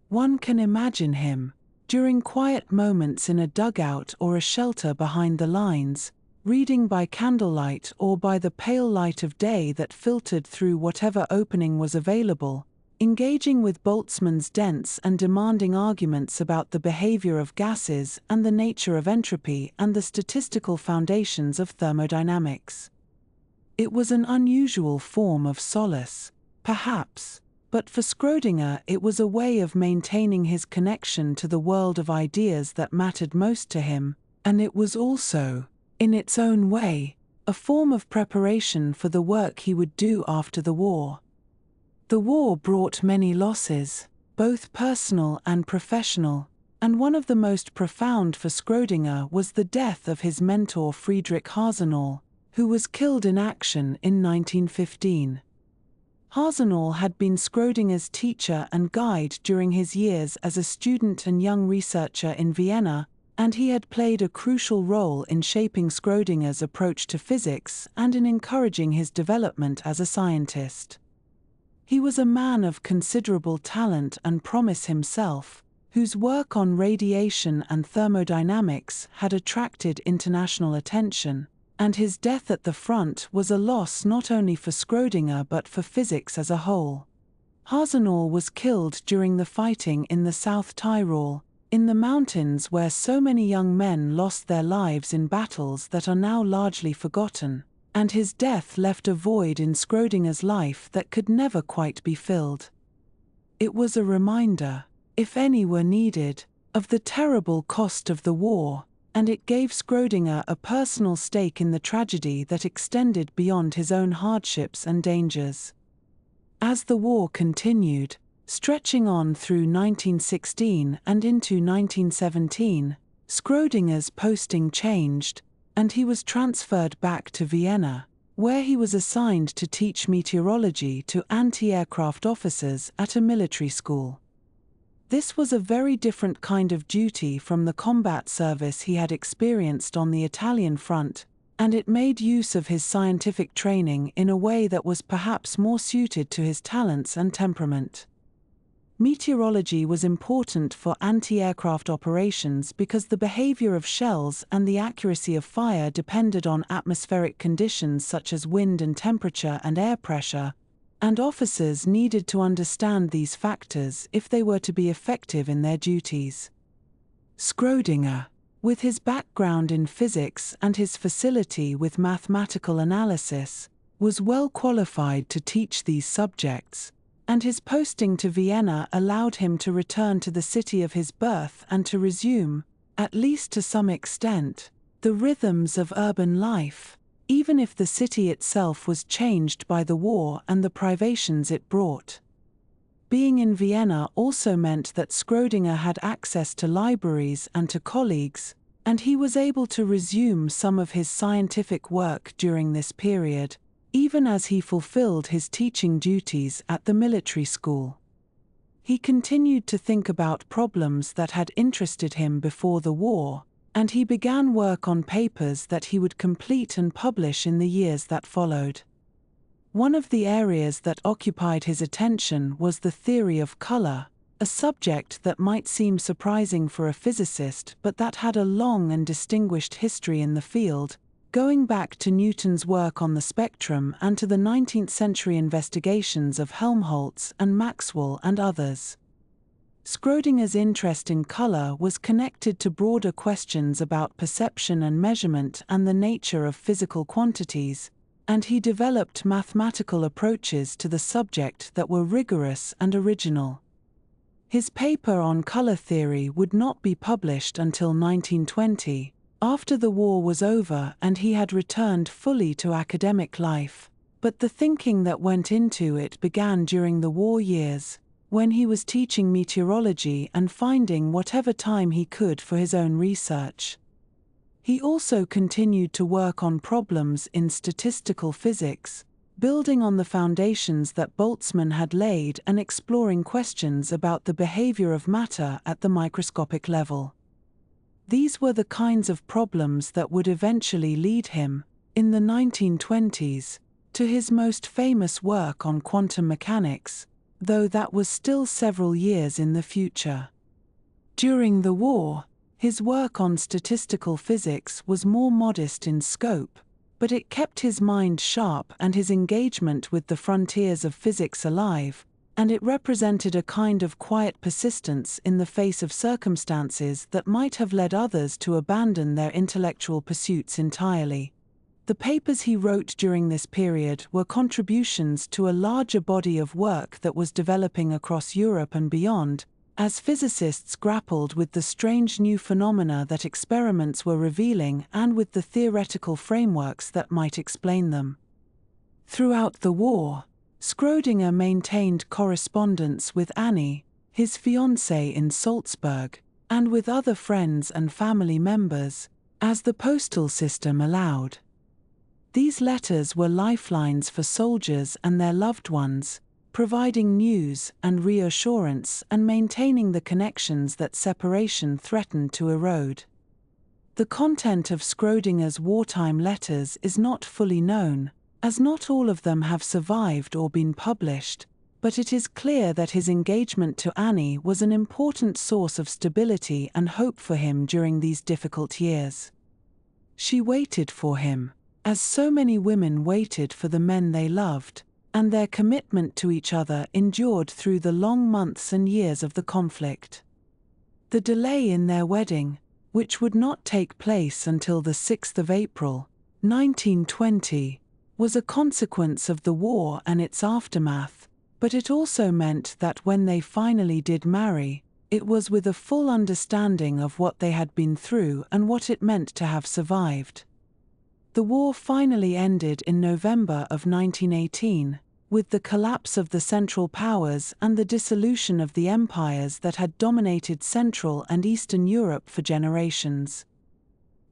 One can imagine him, during quiet moments in a dugout or a shelter behind the lines, reading by candlelight or by the pale light of day that filtered through whatever opening was available, engaging with Boltzmann's dense and demanding arguments about the behavior of gases and the nature of entropy and the statistical foundations of thermodynamics. It was an unusual form of solace, perhaps, but for Schrödinger it was a way of maintaining his connection to the world of ideas that mattered most to him, and it was also, in its own way, a form of preparation for the work he would do after the war. The war brought many losses, both personal and professional, and one of the most profound for Schrödinger was the death of his mentor Friedrich Hasenauer, who was killed in action in 1915. Hasenauer had been Schrödinger's teacher and guide during his years as a student and young researcher in Vienna, and he had played a crucial role in shaping Schrödinger's approach to physics and in encouraging his development as a scientist. He was a man of considerable talent and promise himself, whose work on radiation and thermodynamics had attracted international attention, and his death at the front was a loss not only for Schrödinger but for physics as a whole. Hasenauer was killed during the fighting in the South Tyrol, in the mountains where so many young men lost their lives in battles that are now largely forgotten, and his death left a void in Schrödinger's life that could never quite be filled. It was a reminder, if any were needed, of the terrible cost of the war, and it gave Schrödinger a personal stake in the tragedy that extended beyond his own hardships and dangers. As the war continued, stretching on through 1916 and into 1917, Schrödinger's posting changed, and he was transferred back to Vienna, where he was assigned to teach meteorology to anti-aircraft officers at a military school. This was a very different kind of duty from the combat service he had experienced on the Italian front, and it made use of his scientific training in a way that was perhaps more suited to his talents and temperament. Meteorology was important for anti-aircraft operations because the behavior of shells and the accuracy of fire depended on atmospheric conditions such as wind and temperature and air pressure, and officers needed to understand these factors if they were to be effective in their duties. Schrödinger, with his background in physics and his facility with mathematical analysis, was well qualified to teach these subjects, and his posting to Vienna allowed him to return to the city of his birth and to resume, at least to some extent, the rhythms of urban life, even if the city itself was changed by the war and the privations it brought. Being in Vienna also meant that Schrödinger had access to libraries and to colleagues, and he was able to resume some of his scientific work during this period, even as he fulfilled his teaching duties at the military school. He continued to think about problems that had interested him before the war, and he began work on papers that he would complete and publish in the years that followed. One of the areas that occupied his attention was the theory of color, a subject that might seem surprising for a physicist but that had a long and distinguished history in the field, going back to Newton's work on the spectrum and to the 19th-century investigations of Helmholtz and Maxwell and others. Schrödinger's interest in color was connected to broader questions about perception and measurement and the nature of physical quantities, and he developed mathematical approaches to the subject that were rigorous and original. His paper on color theory would not be published until 1920, after the war was over and he had returned fully to academic life, but the thinking that went into it began during the war years, when he was teaching meteorology and finding whatever time he could for his own research. He also continued to work on problems in statistical physics, building on the foundations that Boltzmann had laid and exploring questions about the behavior of matter at the microscopic level. These were the kinds of problems that would eventually lead him, in the 1920s, to his most famous work on quantum mechanics, though that was still several years in the future. During the war, his work on statistical physics was more modest in scope, but it kept his mind sharp and his engagement with the frontiers of physics alive, and it represented a kind of quiet persistence in the face of circumstances that might have led others to abandon their intellectual pursuits entirely. The papers he wrote during this period were contributions to a larger body of work that was developing across Europe and beyond, as physicists grappled with the strange new phenomena that experiments were revealing and with the theoretical frameworks that might explain them. Throughout the war, Schrödinger maintained correspondence with Annie, his fiancée in Salzburg, and with other friends and family members, as the postal system allowed. These letters were lifelines for soldiers and their loved ones, providing news and reassurance and maintaining the connections that separation threatened to erode. The content of Schrödinger's wartime letters is not fully known, as not all of them have survived or been published, but it is clear that his engagement to Annie was an important source of stability and hope for him during these difficult years. She waited for him, as so many women waited for the men they loved, and their commitment to each other endured through the long months and years of the conflict. The delay in their wedding, which would not take place until the 6th of April, 1920, was a consequence of the war and its aftermath, but it also meant that when they finally did marry, it was with a full understanding of what they had been through and what it meant to have survived. The war finally ended in November of 1918, with the collapse of the Central Powers and the dissolution of the empires that had dominated Central and Eastern Europe for generations.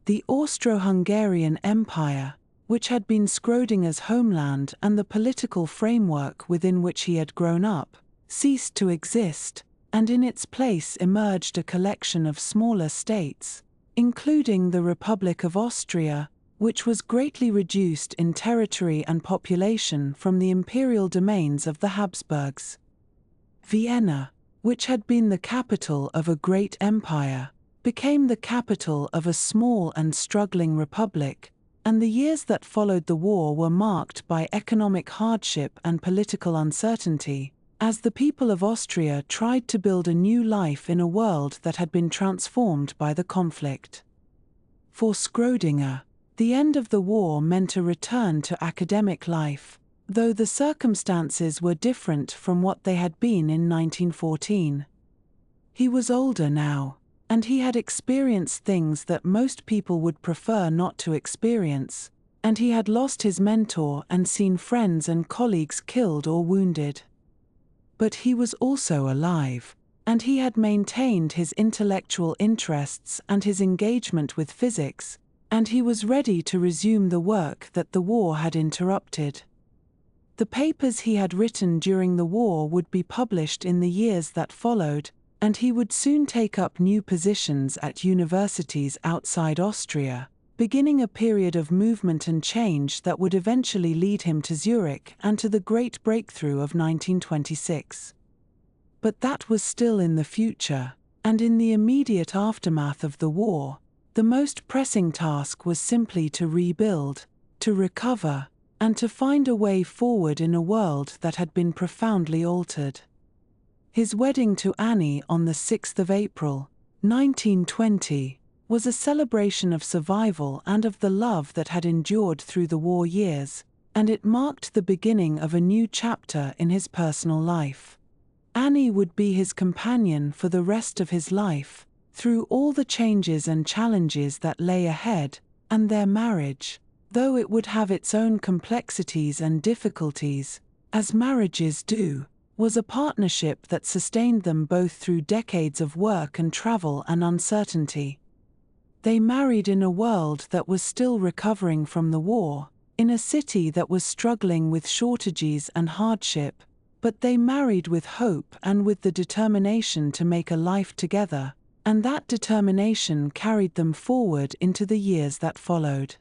The Austro-Hungarian Empire, which had been Schrödinger's homeland and the political framework within which he had grown up, ceased to exist, and in its place emerged a collection of smaller states, including the Republic of Austria, which was greatly reduced in territory and population from the imperial domains of the Habsburgs. Vienna, which had been the capital of a great empire, became the capital of a small and struggling republic, and the years that followed the war were marked by economic hardship and political uncertainty, as the people of Austria tried to build a new life in a world that had been transformed by the conflict. For Schrödinger, the end of the war meant a return to academic life, though the circumstances were different from what they had been in 1914. He was older now, and he had experienced things that most people would prefer not to experience, and he had lost his mentor and seen friends and colleagues killed or wounded. But he was also alive, and he had maintained his intellectual interests and his engagement with physics, and he was ready to resume the work that the war had interrupted. The papers he had written during the war would be published in the years that followed, and he would soon take up new positions at universities outside Austria, beginning a period of movement and change that would eventually lead him to Zurich and to the great breakthrough of 1926. But that was still in the future, and in the immediate aftermath of the war, the most pressing task was simply to rebuild, to recover, and to find a way forward in a world that had been profoundly altered. His wedding to Annie on the 6th of April, 1920, was a celebration of survival and of the love that had endured through the war years, and it marked the beginning of a new chapter in his personal life. Annie would be his companion for the rest of his life, through all the changes and challenges that lay ahead, and their marriage, though it would have its own complexities and difficulties, as marriages do, was a partnership that sustained them both through decades of work and travel and uncertainty. They married in a world that was still recovering from the war, in a city that was struggling with shortages and hardship, but they married with hope and with the determination to make a life together, and that determination carried them forward into the years that followed.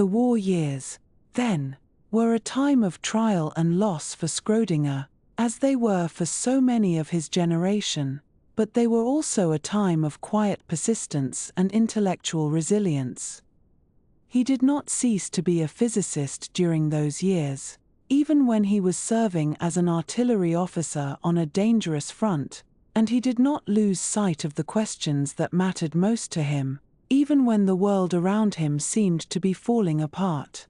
The war years, then, were a time of trial and loss for Schrödinger, as they were for so many of his generation, but they were also a time of quiet persistence and intellectual resilience. He did not cease to be a physicist during those years, even when he was serving as an artillery officer on a dangerous front, and he did not lose sight of the questions that mattered most to him, even when the world around him seemed to be falling apart.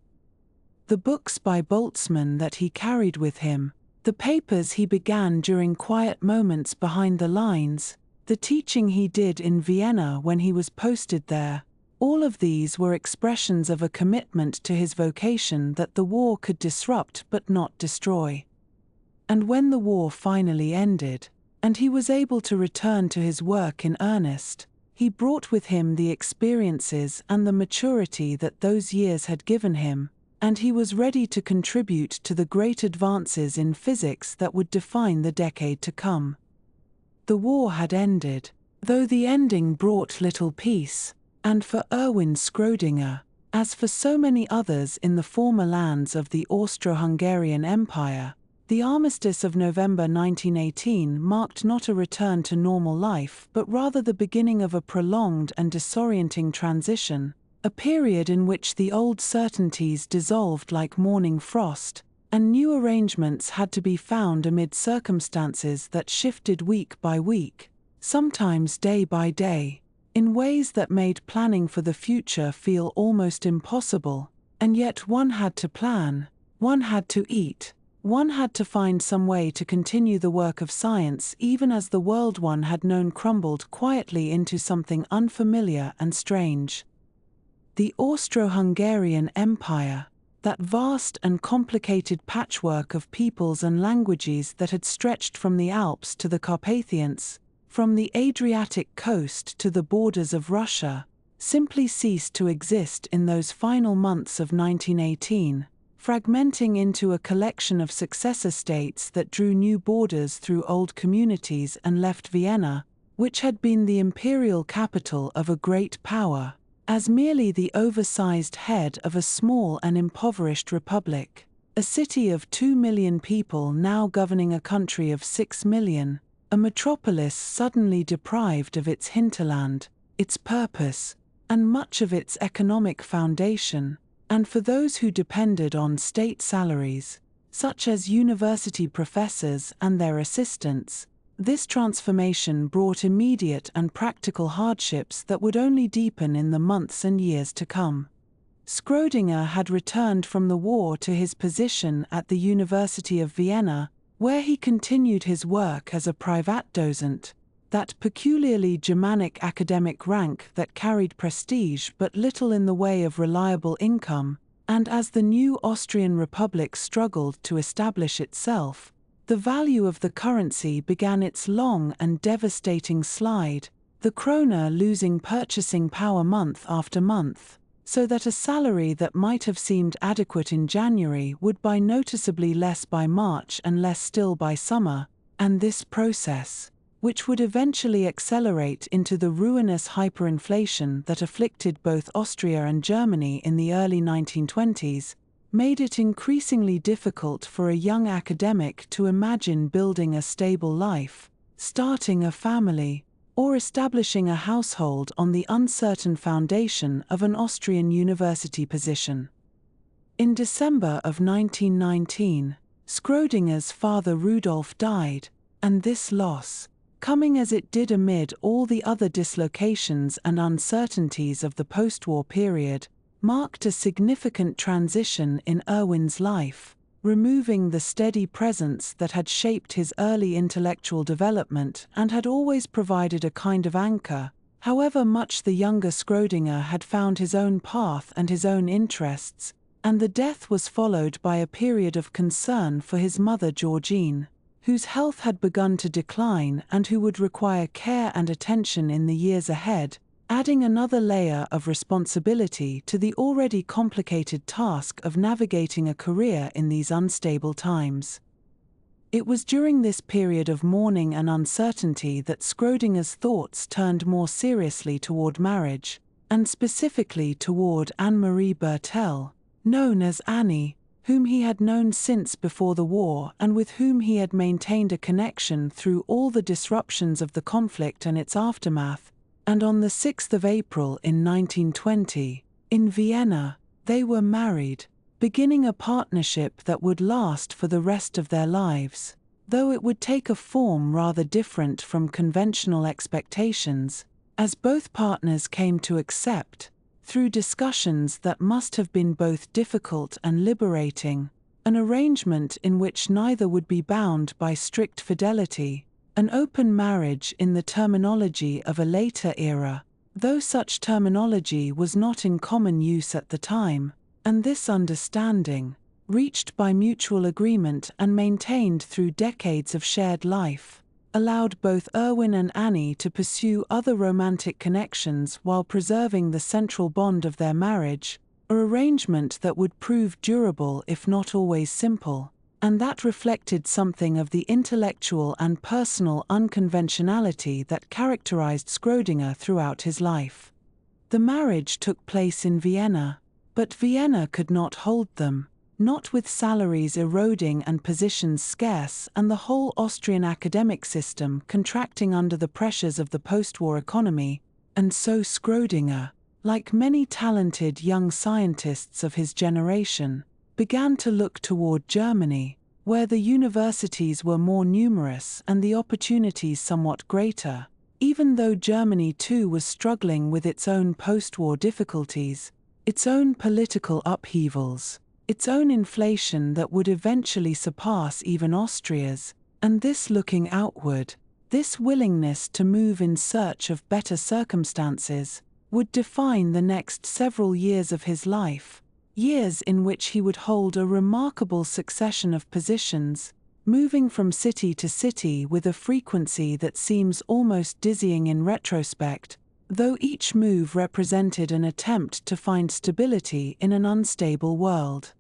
The books by Boltzmann that he carried with him, the papers he began during quiet moments behind the lines, the teaching he did in Vienna when he was posted there, all of these were expressions of a commitment to his vocation that the war could disrupt but not destroy. And when the war finally ended, and he was able to return to his work in earnest, he brought with him the experiences and the maturity that those years had given him, and he was ready to contribute to the great advances in physics that would define the decade to come. The war had ended, though the ending brought little peace, and for Erwin Schrödinger, as for so many others in the former lands of the Austro-Hungarian Empire, the armistice of November 1918 marked not a return to normal life but rather the beginning of a prolonged and disorienting transition, a period in which the old certainties dissolved like morning frost, and new arrangements had to be found amid circumstances that shifted week by week, sometimes day by day, in ways that made planning for the future feel almost impossible, and yet one had to plan, one had to eat, one had to find some way to continue the work of science even as the world one had known crumbled quietly into something unfamiliar and strange. The Austro-Hungarian Empire, that vast and complicated patchwork of peoples and languages that had stretched from the Alps to the Carpathians, from the Adriatic coast to the borders of Russia, simply ceased to exist in those final months of 1918, fragmenting into a collection of successor states that drew new borders through old communities and left Vienna, which had been the imperial capital of a great power, as merely the oversized head of a small and impoverished republic, a city of 2 million people now governing a country of 6 million, a metropolis suddenly deprived of its hinterland, its purpose, and much of its economic foundation, and for those who depended on state salaries, such as university professors and their assistants, this transformation brought immediate and practical hardships that would only deepen in the months and years to come. Schrödinger had returned from the war to his position at the University of Vienna, where he continued his work as a Privatdozent, that peculiarly Germanic academic rank that carried prestige but little in the way of reliable income, and as the new Austrian Republic struggled to establish itself, the value of the currency began its long and devastating slide, the krona losing purchasing power month after month, so that a salary that might have seemed adequate in January would buy noticeably less by March and less still by summer, and this process, which would eventually accelerate into the ruinous hyperinflation that afflicted both Austria and Germany in the early 1920s, made it increasingly difficult for a young academic to imagine building a stable life, starting a family, or establishing a household on the uncertain foundation of an Austrian university position. In December of 1919, Schrödinger's father Rudolf died, and this loss, coming as it did amid all the other dislocations and uncertainties of the post-war period, marked a significant transition in Erwin's life, removing the steady presence that had shaped his early intellectual development and had always provided a kind of anchor. However much the younger Schrödinger had found his own path and his own interests, and the death was followed by a period of concern for his mother Georgine, whose health had begun to decline and who would require care and attention in the years ahead, adding another layer of responsibility to the already complicated task of navigating a career in these unstable times. It was during this period of mourning and uncertainty that Schrödinger's thoughts turned more seriously toward marriage, and specifically toward Anne-Marie Bertel, known as Annie, whom he had known since before the war and with whom he had maintained a connection through all the disruptions of the conflict and its aftermath, and on the 6th of April in 1920, in Vienna, they were married, beginning a partnership that would last for the rest of their lives, though it would take a form rather different from conventional expectations, as both partners came to accept, through discussions that must have been both difficult and liberating, an arrangement in which neither would be bound by strict fidelity, an open marriage in the terminology of a later era, though such terminology was not in common use at the time, and this understanding, reached by mutual agreement and maintained through decades of shared life, allowed both Erwin and Annie to pursue other romantic connections while preserving the central bond of their marriage, an arrangement that would prove durable if not always simple, and that reflected something of the intellectual and personal unconventionality that characterized Schrödinger throughout his life. The marriage took place in Vienna, but Vienna could not hold them, not with salaries eroding and positions scarce and the whole Austrian academic system contracting under the pressures of the post-war economy, and so Schrödinger, like many talented young scientists of his generation, began to look toward Germany, where the universities were more numerous and the opportunities somewhat greater, even though Germany too was struggling with its own post-war difficulties, its own political upheavals, its own inflation that would eventually surpass even Austria's, and this looking outward, this willingness to move in search of better circumstances, would define the next several years of his life, years in which he would hold a remarkable succession of positions, moving from city to city with a frequency that seems almost dizzying in retrospect, though each move represented an attempt to find stability in an unstable world.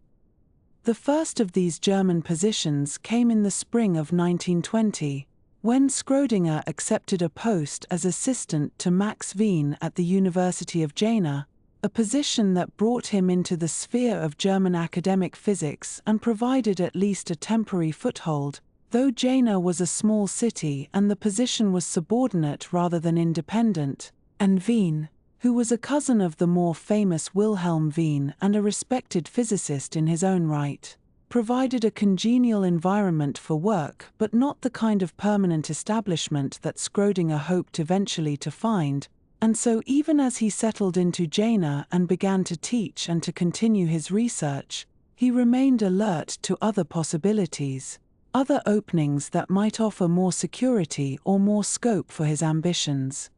The first of these German positions came in the spring of 1920, when Schrödinger accepted a post as assistant to Max Wien at the University of Jena, a position that brought him into the sphere of German academic physics and provided at least a temporary foothold, though Jena was a small city and the position was subordinate rather than independent, and Wien, who was a cousin of the more famous Wilhelm Wien and a respected physicist in his own right, provided a congenial environment for work but not the kind of permanent establishment that Schrödinger hoped eventually to find, and so even as he settled into Jena and began to teach and to continue his research, he remained alert to other possibilities, other openings that might offer more security or more scope for his ambitions.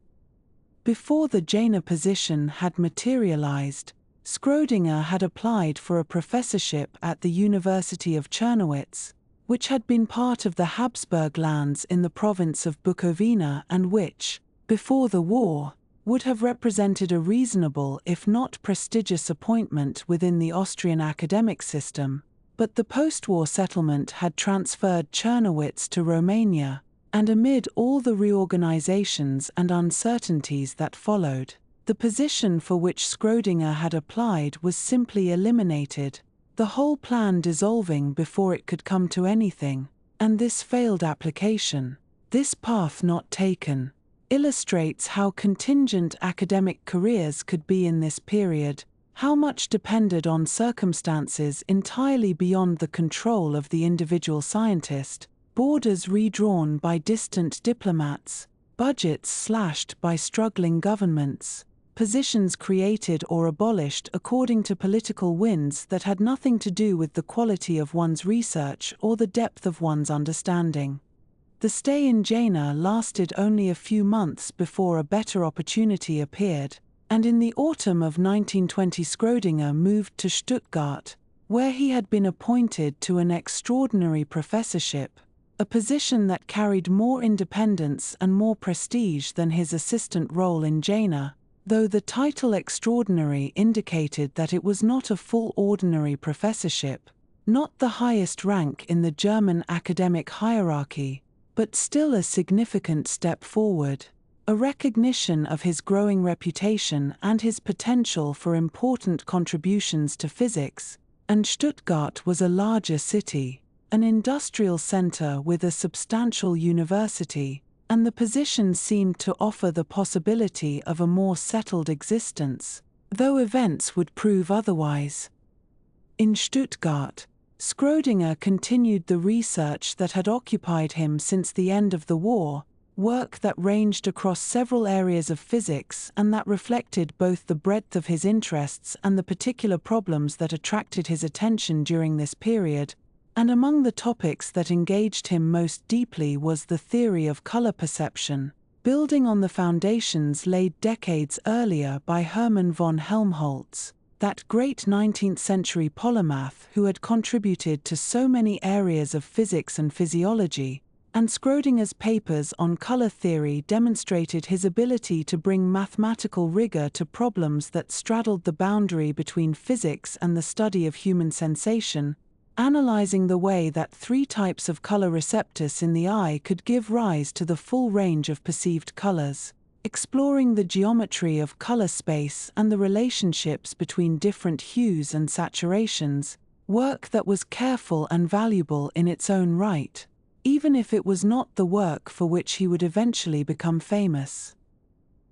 Before the Jena position had materialized, Schrödinger had applied for a professorship at the University of Czernowitz, which had been part of the Habsburg lands in the province of Bukovina and which, before the war, would have represented a reasonable if not prestigious appointment within the Austrian academic system, but the post-war settlement had transferred Czernowitz to Romania, and amid all the reorganizations and uncertainties that followed, the position for which Schrödinger had applied was simply eliminated, the whole plan dissolving before it could come to anything, and this failed application, this path not taken, illustrates how contingent academic careers could be in this period, how much depended on circumstances entirely beyond the control of the individual scientist, borders redrawn by distant diplomats, budgets slashed by struggling governments, positions created or abolished according to political winds that had nothing to do with the quality of one's research or the depth of one's understanding. The stay in Jena lasted only a few months before a better opportunity appeared, and in the autumn of 1920 Schrödinger moved to Stuttgart, where he had been appointed to an extraordinary professorship, a position that carried more independence and more prestige than his assistant role in Jena, though the title extraordinary indicated that it was not a full ordinary professorship, not the highest rank in the German academic hierarchy, but still a significant step forward, a recognition of his growing reputation and his potential for important contributions to physics, and Stuttgart was a larger city, an industrial center with a substantial university, and the position seemed to offer the possibility of a more settled existence, though events would prove otherwise. In Stuttgart, Schrödinger continued the research that had occupied him since the end of the war, work that ranged across several areas of physics and that reflected both the breadth of his interests and the particular problems that attracted his attention during this period, and among the topics that engaged him most deeply was the theory of color perception, building on the foundations laid decades earlier by Hermann von Helmholtz, that great 19th-century polymath who had contributed to so many areas of physics and physiology, and Schrödinger's papers on color theory demonstrated his ability to bring mathematical rigor to problems that straddled the boundary between physics and the study of human sensation, analyzing the way that three types of color receptors in the eye could give rise to the full range of perceived colors, exploring the geometry of color space and the relationships between different hues and saturations, work that was careful and valuable in its own right, even if it was not the work for which he would eventually become famous.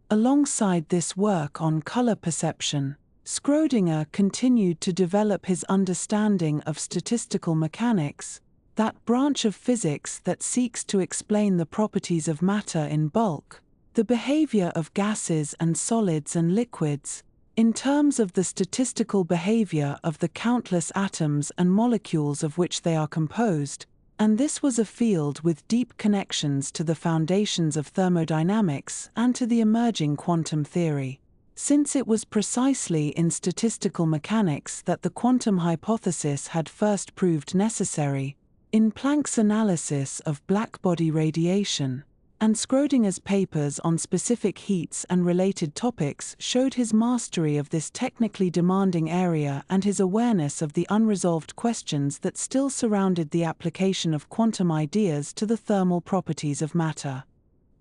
Alongside this work on color perception, Schrödinger continued to develop his understanding of statistical mechanics, that branch of physics that seeks to explain the properties of matter in bulk, the behavior of gases and solids and liquids, in terms of the statistical behavior of the countless atoms and molecules of which they are composed, and this was a field with deep connections to the foundations of thermodynamics and to the emerging quantum theory, since it was precisely in statistical mechanics that the quantum hypothesis had first proved necessary, in Planck's analysis of blackbody radiation, and Schrödinger's papers on specific heats and related topics showed his mastery of this technically demanding area and his awareness of the unresolved questions that still surrounded the application of quantum ideas to the thermal properties of matter.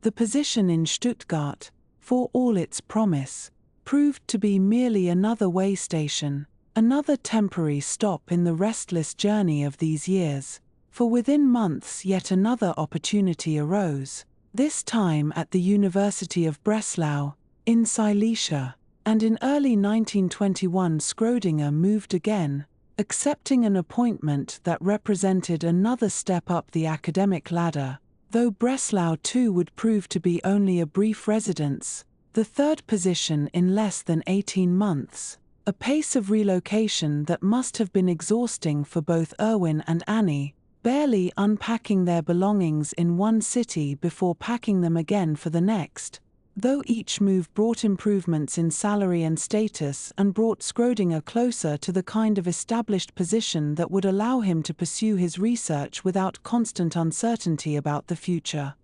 The position in Stuttgart, for all its promise, proved to be merely another way station, another temporary stop in the restless journey of these years, for within months yet another opportunity arose, this time at the University of Breslau, in Silesia, and in early 1921 Schrödinger moved again, accepting an appointment that represented another step up the academic ladder, though Breslau too would prove to be only a brief residence, the third position in less than 18 months, a pace of relocation that must have been exhausting for both Erwin and Annie, barely unpacking their belongings in one city before packing them again for the next, though each move brought improvements in salary and status and brought Schrödinger closer to the kind of established position that would allow him to pursue his research without constant uncertainty about the future.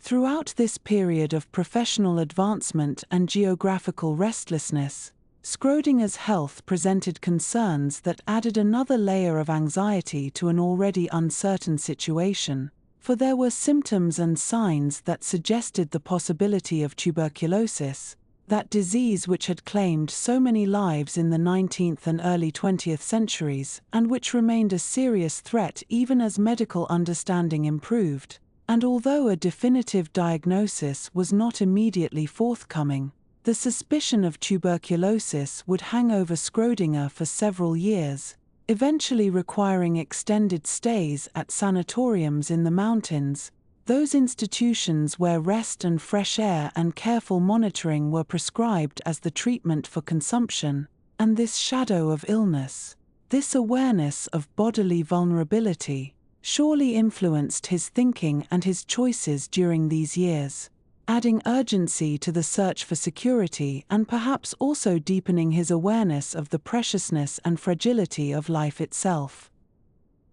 Throughout this period of professional advancement and geographical restlessness, Schrödinger's health presented concerns that added another layer of anxiety to an already uncertain situation, for there were symptoms and signs that suggested the possibility of tuberculosis, that disease which had claimed so many lives in the 19th and early 20th centuries and which remained a serious threat even as medical understanding improved. And although a definitive diagnosis was not immediately forthcoming, the suspicion of tuberculosis would hang over Schrödinger for several years, eventually requiring extended stays at sanatoriums in the mountains, those institutions where rest and fresh air and careful monitoring were prescribed as the treatment for consumption. And this shadow of illness, this awareness of bodily vulnerability, surely influenced his thinking and his choices during these years, adding urgency to the search for security and perhaps also deepening his awareness of the preciousness and fragility of life itself.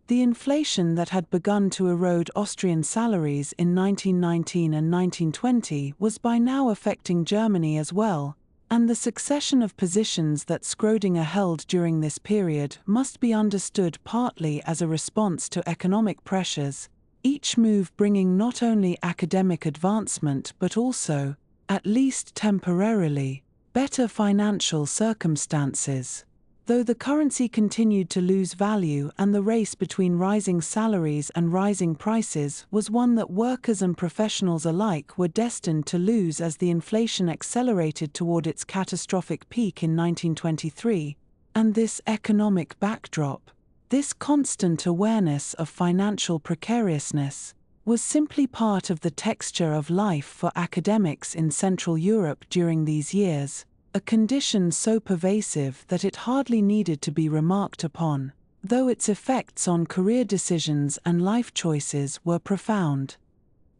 The inflation that had begun to erode Austrian salaries in 1919 and 1920 was by now affecting Germany as well, and the succession of positions that Schrödinger held during this period must be understood partly as a response to economic pressures, each move bringing not only academic advancement but also, at least temporarily, better financial circumstances. Though the currency continued to lose value and the race between rising salaries and rising prices was one that workers and professionals alike were destined to lose as the inflation accelerated toward its catastrophic peak in 1923, and this economic backdrop, this constant awareness of financial precariousness, was simply part of the texture of life for academics in Central Europe during these years, a condition so pervasive that it hardly needed to be remarked upon, though its effects on career decisions and life choices were profound.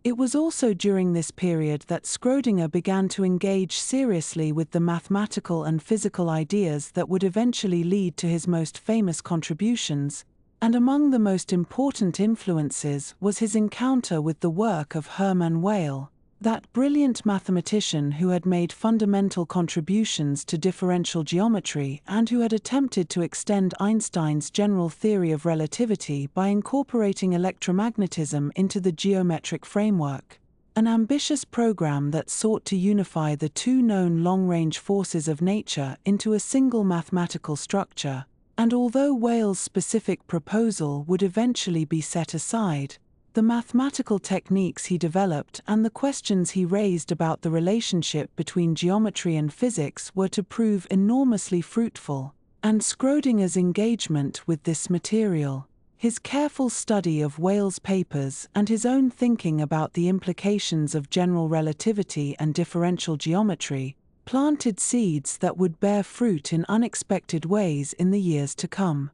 It was also during this period that Schrödinger began to engage seriously with the mathematical and physical ideas that would eventually lead to his most famous contributions, and among the most important influences was his encounter with the work of Hermann Weyl, that brilliant mathematician who had made fundamental contributions to differential geometry and who had attempted to extend Einstein's general theory of relativity by incorporating electromagnetism into the geometric framework, an ambitious program that sought to unify the two known long-range forces of nature into a single mathematical structure. And although Weyl's specific proposal would eventually be set aside, the mathematical techniques he developed and the questions he raised about the relationship between geometry and physics were to prove enormously fruitful, and Schrödinger's engagement with this material, his careful study of Weyl's papers and his own thinking about the implications of general relativity and differential geometry, planted seeds that would bear fruit in unexpected ways in the years to come.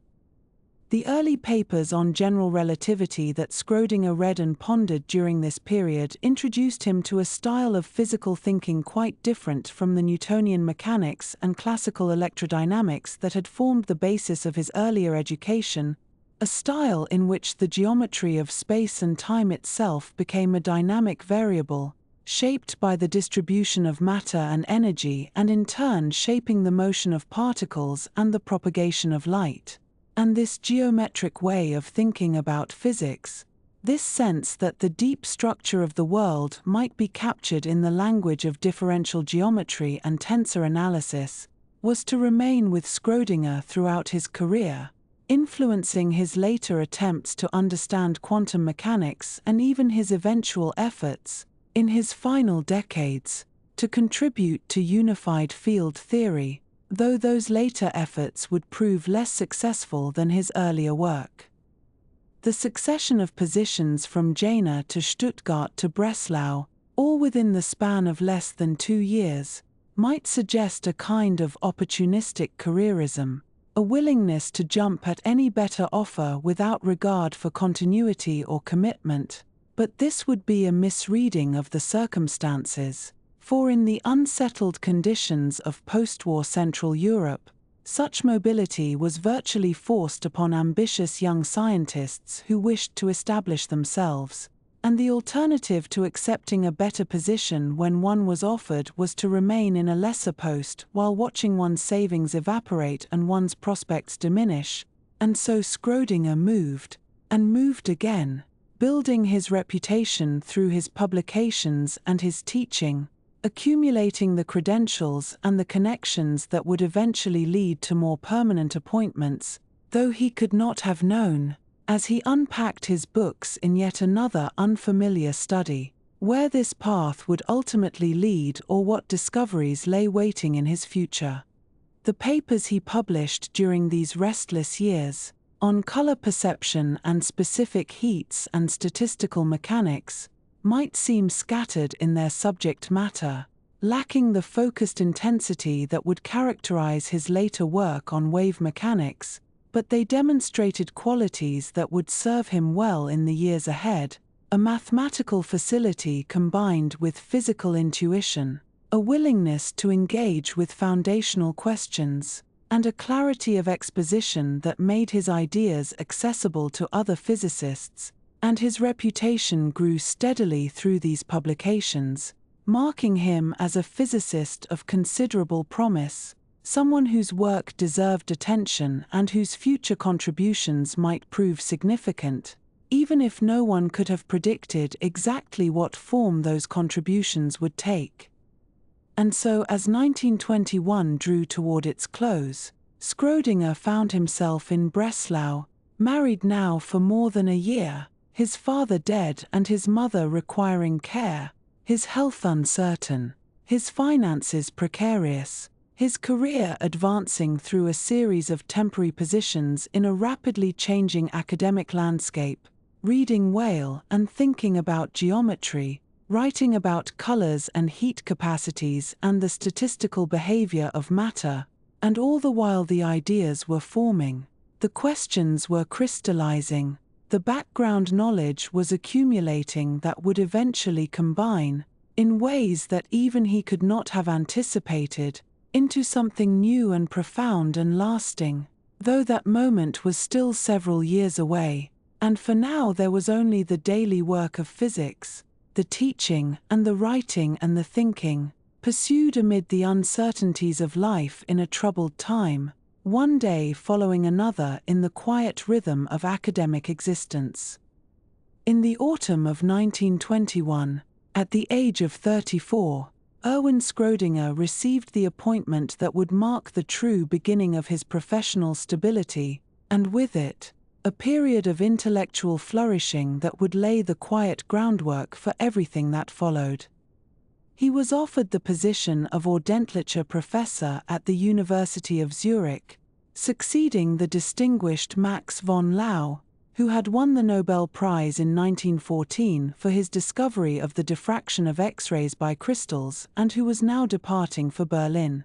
The early papers on general relativity that Schrödinger read and pondered during this period introduced him to a style of physical thinking quite different from the Newtonian mechanics and classical electrodynamics that had formed the basis of his earlier education, a style in which the geometry of space and time itself became a dynamic variable, shaped by the distribution of matter and energy and in turn shaping the motion of particles and the propagation of light. And this geometric way of thinking about physics, this sense that the deep structure of the world might be captured in the language of differential geometry and tensor analysis, was to remain with Schrödinger throughout his career, influencing his later attempts to understand quantum mechanics and even his eventual efforts, in his final decades, to contribute to unified field theory, though those later efforts would prove less successful than his earlier work. The succession of positions from Jena to Stuttgart to Breslau, all within the span of less than 2 years, might suggest a kind of opportunistic careerism, a willingness to jump at any better offer without regard for continuity or commitment, but this would be a misreading of the circumstances. For in the unsettled conditions of post-war Central Europe, such mobility was virtually forced upon ambitious young scientists who wished to establish themselves. and the alternative to accepting a better position when one was offered was to remain in a lesser post while watching one's savings evaporate and one's prospects diminish, and so Schrödinger moved, and moved again, building his reputation through his publications and his teaching, accumulating the credentials and the connections that would eventually lead to more permanent appointments, though he could not have known, as he unpacked his books in yet another unfamiliar study, where this path would ultimately lead or what discoveries lay waiting in his future. The papers he published during these restless years, on color perception and specific heats and statistical mechanics, might seem scattered in their subject matter, lacking the focused intensity that would characterize his later work on wave mechanics, but they demonstrated qualities that would serve him well in the years ahead: a mathematical facility combined with physical intuition, a willingness to engage with foundational questions, and a clarity of exposition that made his ideas accessible to other physicists, and his reputation grew steadily through these publications, marking him as a physicist of considerable promise, someone whose work deserved attention and whose future contributions might prove significant, even if no one could have predicted exactly what form those contributions would take. And so, as 1921 drew toward its close, Schrödinger found himself in Breslau, married now for more than a year, his father dead and his mother requiring care, his health uncertain, his finances precarious, his career advancing through a series of temporary positions in a rapidly changing academic landscape, reading Whale and thinking about geometry, writing about colors and heat capacities and the statistical behavior of matter, and all the while the ideas were forming, the questions were crystallizing, the background knowledge was accumulating that would eventually combine, in ways that even he could not have anticipated, into something new and profound and lasting, though that moment was still several years away, and for now there was only the daily work of physics, the teaching and the writing and the thinking, pursued amid the uncertainties of life in a troubled time, one day following another in the quiet rhythm of academic existence. In the autumn of 1921, at the age of 34, Erwin Schrödinger received the appointment that would mark the true beginning of his professional stability, and with it, a period of intellectual flourishing that would lay the quiet groundwork for everything that followed. He was offered the position of Ordentlicher Professor at the University of Zurich, succeeding the distinguished Max von Laue, who had won the Nobel Prize in 1914 for his discovery of the diffraction of X-rays by crystals and who was now departing for Berlin.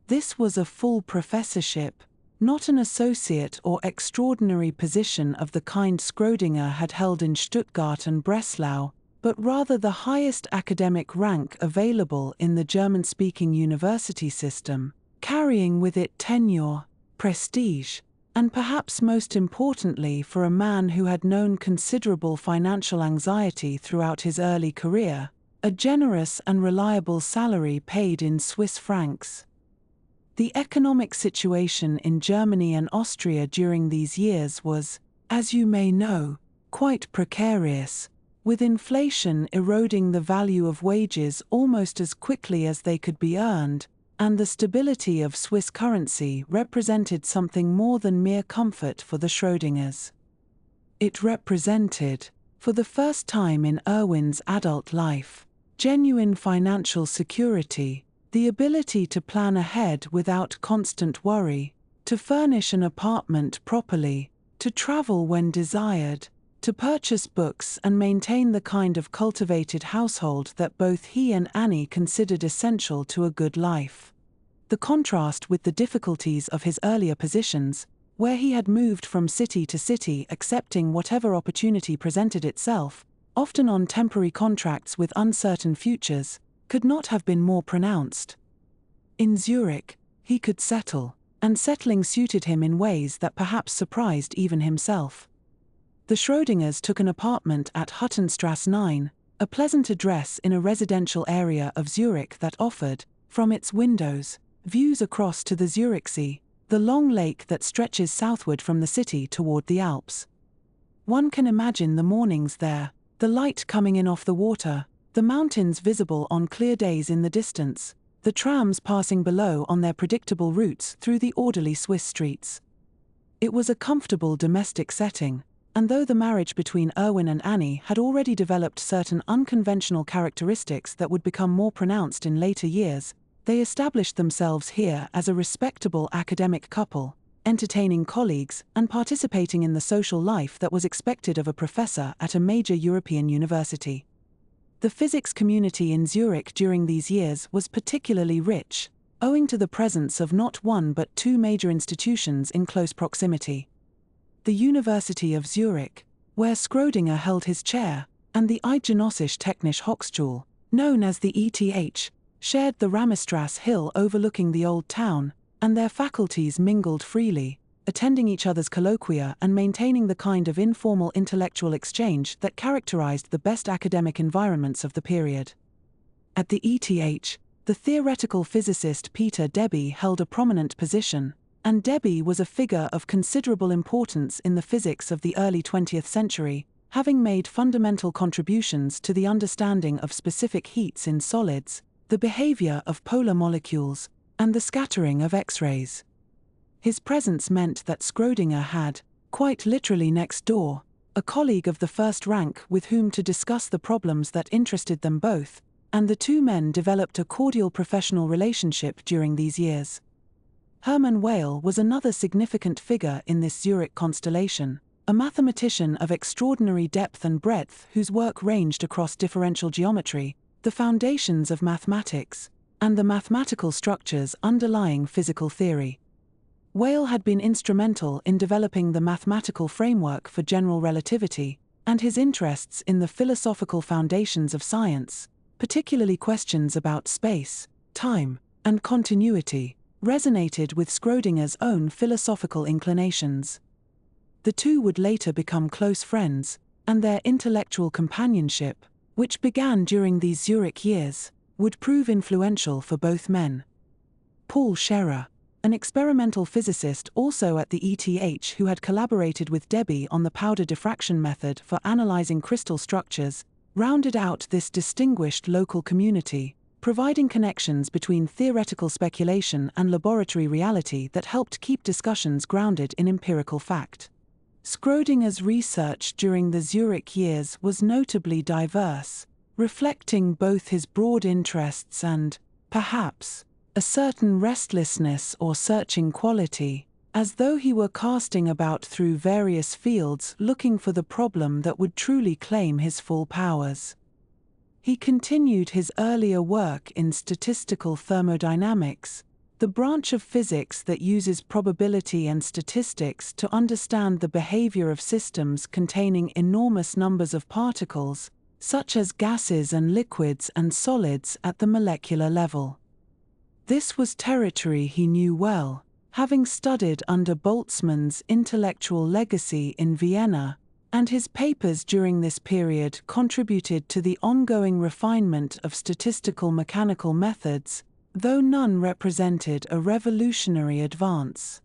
This was a full professorship, not an associate or extraordinary position of the kind Schrödinger had held in Stuttgart and Breslau, but rather the highest academic rank available in the German-speaking university system, carrying with it tenure, prestige, and perhaps most importantly for a man who had known considerable financial anxiety throughout his early career, a generous and reliable salary paid in Swiss francs. The economic situation in Germany and Austria during these years was, as you may know, quite precarious, with inflation eroding the value of wages almost as quickly as they could be earned, and the stability of Swiss currency represented something more than mere comfort for the Schrödingers. It represented, for the first time in Erwin's adult life, genuine financial security, the ability to plan ahead without constant worry, to furnish an apartment properly, to travel when desired, to purchase books and maintain the kind of cultivated household that both he and Annie considered essential to a good life. The contrast with the difficulties of his earlier positions, where he had moved from city to city accepting whatever opportunity presented itself, often on temporary contracts with uncertain futures, could not have been more pronounced. In Zurich, he could settle, and settling suited him in ways that perhaps surprised even himself. The Schrödingers took an apartment at Huttenstrasse 9, a pleasant address in a residential area of Zurich that offered, from its windows, views across to the Zürichsee, the long lake that stretches southward from the city toward the Alps. One can imagine the mornings there, the light coming in off the water, the mountains visible on clear days in the distance, the trams passing below on their predictable routes through the orderly Swiss streets. It was a comfortable domestic setting, and though the marriage between Erwin and Annie had already developed certain unconventional characteristics that would become more pronounced in later years, they established themselves here as a respectable academic couple, entertaining colleagues and participating in the social life that was expected of a professor at a major European university. The physics community in Zurich during these years was particularly rich, owing to the presence of not one but two major institutions in close proximity. The University of Zurich, where Schrödinger held his chair, and the Eidgenössische Technische Hochschule, known as the ETH, shared the Ramesstrasse hill overlooking the old town, and their faculties mingled freely, attending each other's colloquia and maintaining the kind of informal intellectual exchange that characterized the best academic environments of the period. At the ETH, the theoretical physicist Peter Debye held a prominent position, and Debye was a figure of considerable importance in the physics of the early 20th century, having made fundamental contributions to the understanding of specific heats in solids, the behavior of polar molecules, and the scattering of X-rays. His presence meant that Schrödinger had, quite literally next door, a colleague of the first rank with whom to discuss the problems that interested them both, and the two men developed a cordial professional relationship during these years. Hermann Weyl was another significant figure in this Zurich constellation, a mathematician of extraordinary depth and breadth whose work ranged across differential geometry, the foundations of mathematics, and the mathematical structures underlying physical theory. Weyl had been instrumental in developing the mathematical framework for general relativity, and his interests in the philosophical foundations of science, particularly questions about space, time, and continuity, resonated with Schrödinger's own philosophical inclinations. The two would later become close friends, and their intellectual companionship, which began during these Zurich years, would prove influential for both men. Paul Scherrer, an experimental physicist also at the ETH who had collaborated with Debye on the powder diffraction method for analyzing crystal structures, rounded out this distinguished local community, providing connections between theoretical speculation and laboratory reality that helped keep discussions grounded in empirical fact. Schrödinger's research during the Zurich years was notably diverse, reflecting both his broad interests and, perhaps, a certain restlessness or searching quality, as though he were casting about through various fields looking for the problem that would truly claim his full powers. He continued his earlier work in statistical thermodynamics, the branch of physics that uses probability and statistics to understand the behavior of systems containing enormous numbers of particles, such as gases and liquids and solids at the molecular level. This was territory he knew well, having studied under Boltzmann's intellectual legacy in Vienna, and his papers during this period contributed to the ongoing refinement of statistical mechanical methods, though none represented a revolutionary advance.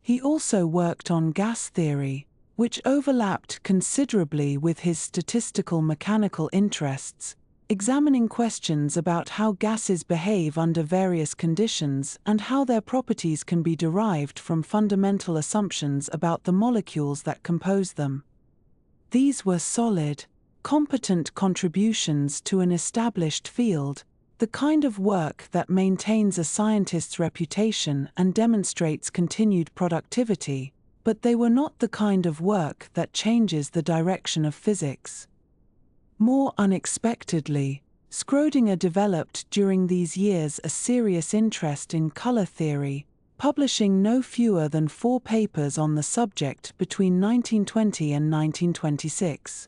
He also worked on gas theory, which overlapped considerably with his statistical mechanical interests, examining questions about how gases behave under various conditions and how their properties can be derived from fundamental assumptions about the molecules that compose them. These were solid, competent contributions to an established field, the kind of work that maintains a scientist's reputation and demonstrates continued productivity, but they were not the kind of work that changes the direction of physics. More unexpectedly, Schrödinger developed during these years a serious interest in color theory, publishing no fewer than 4 papers on the subject between 1920 and 1926.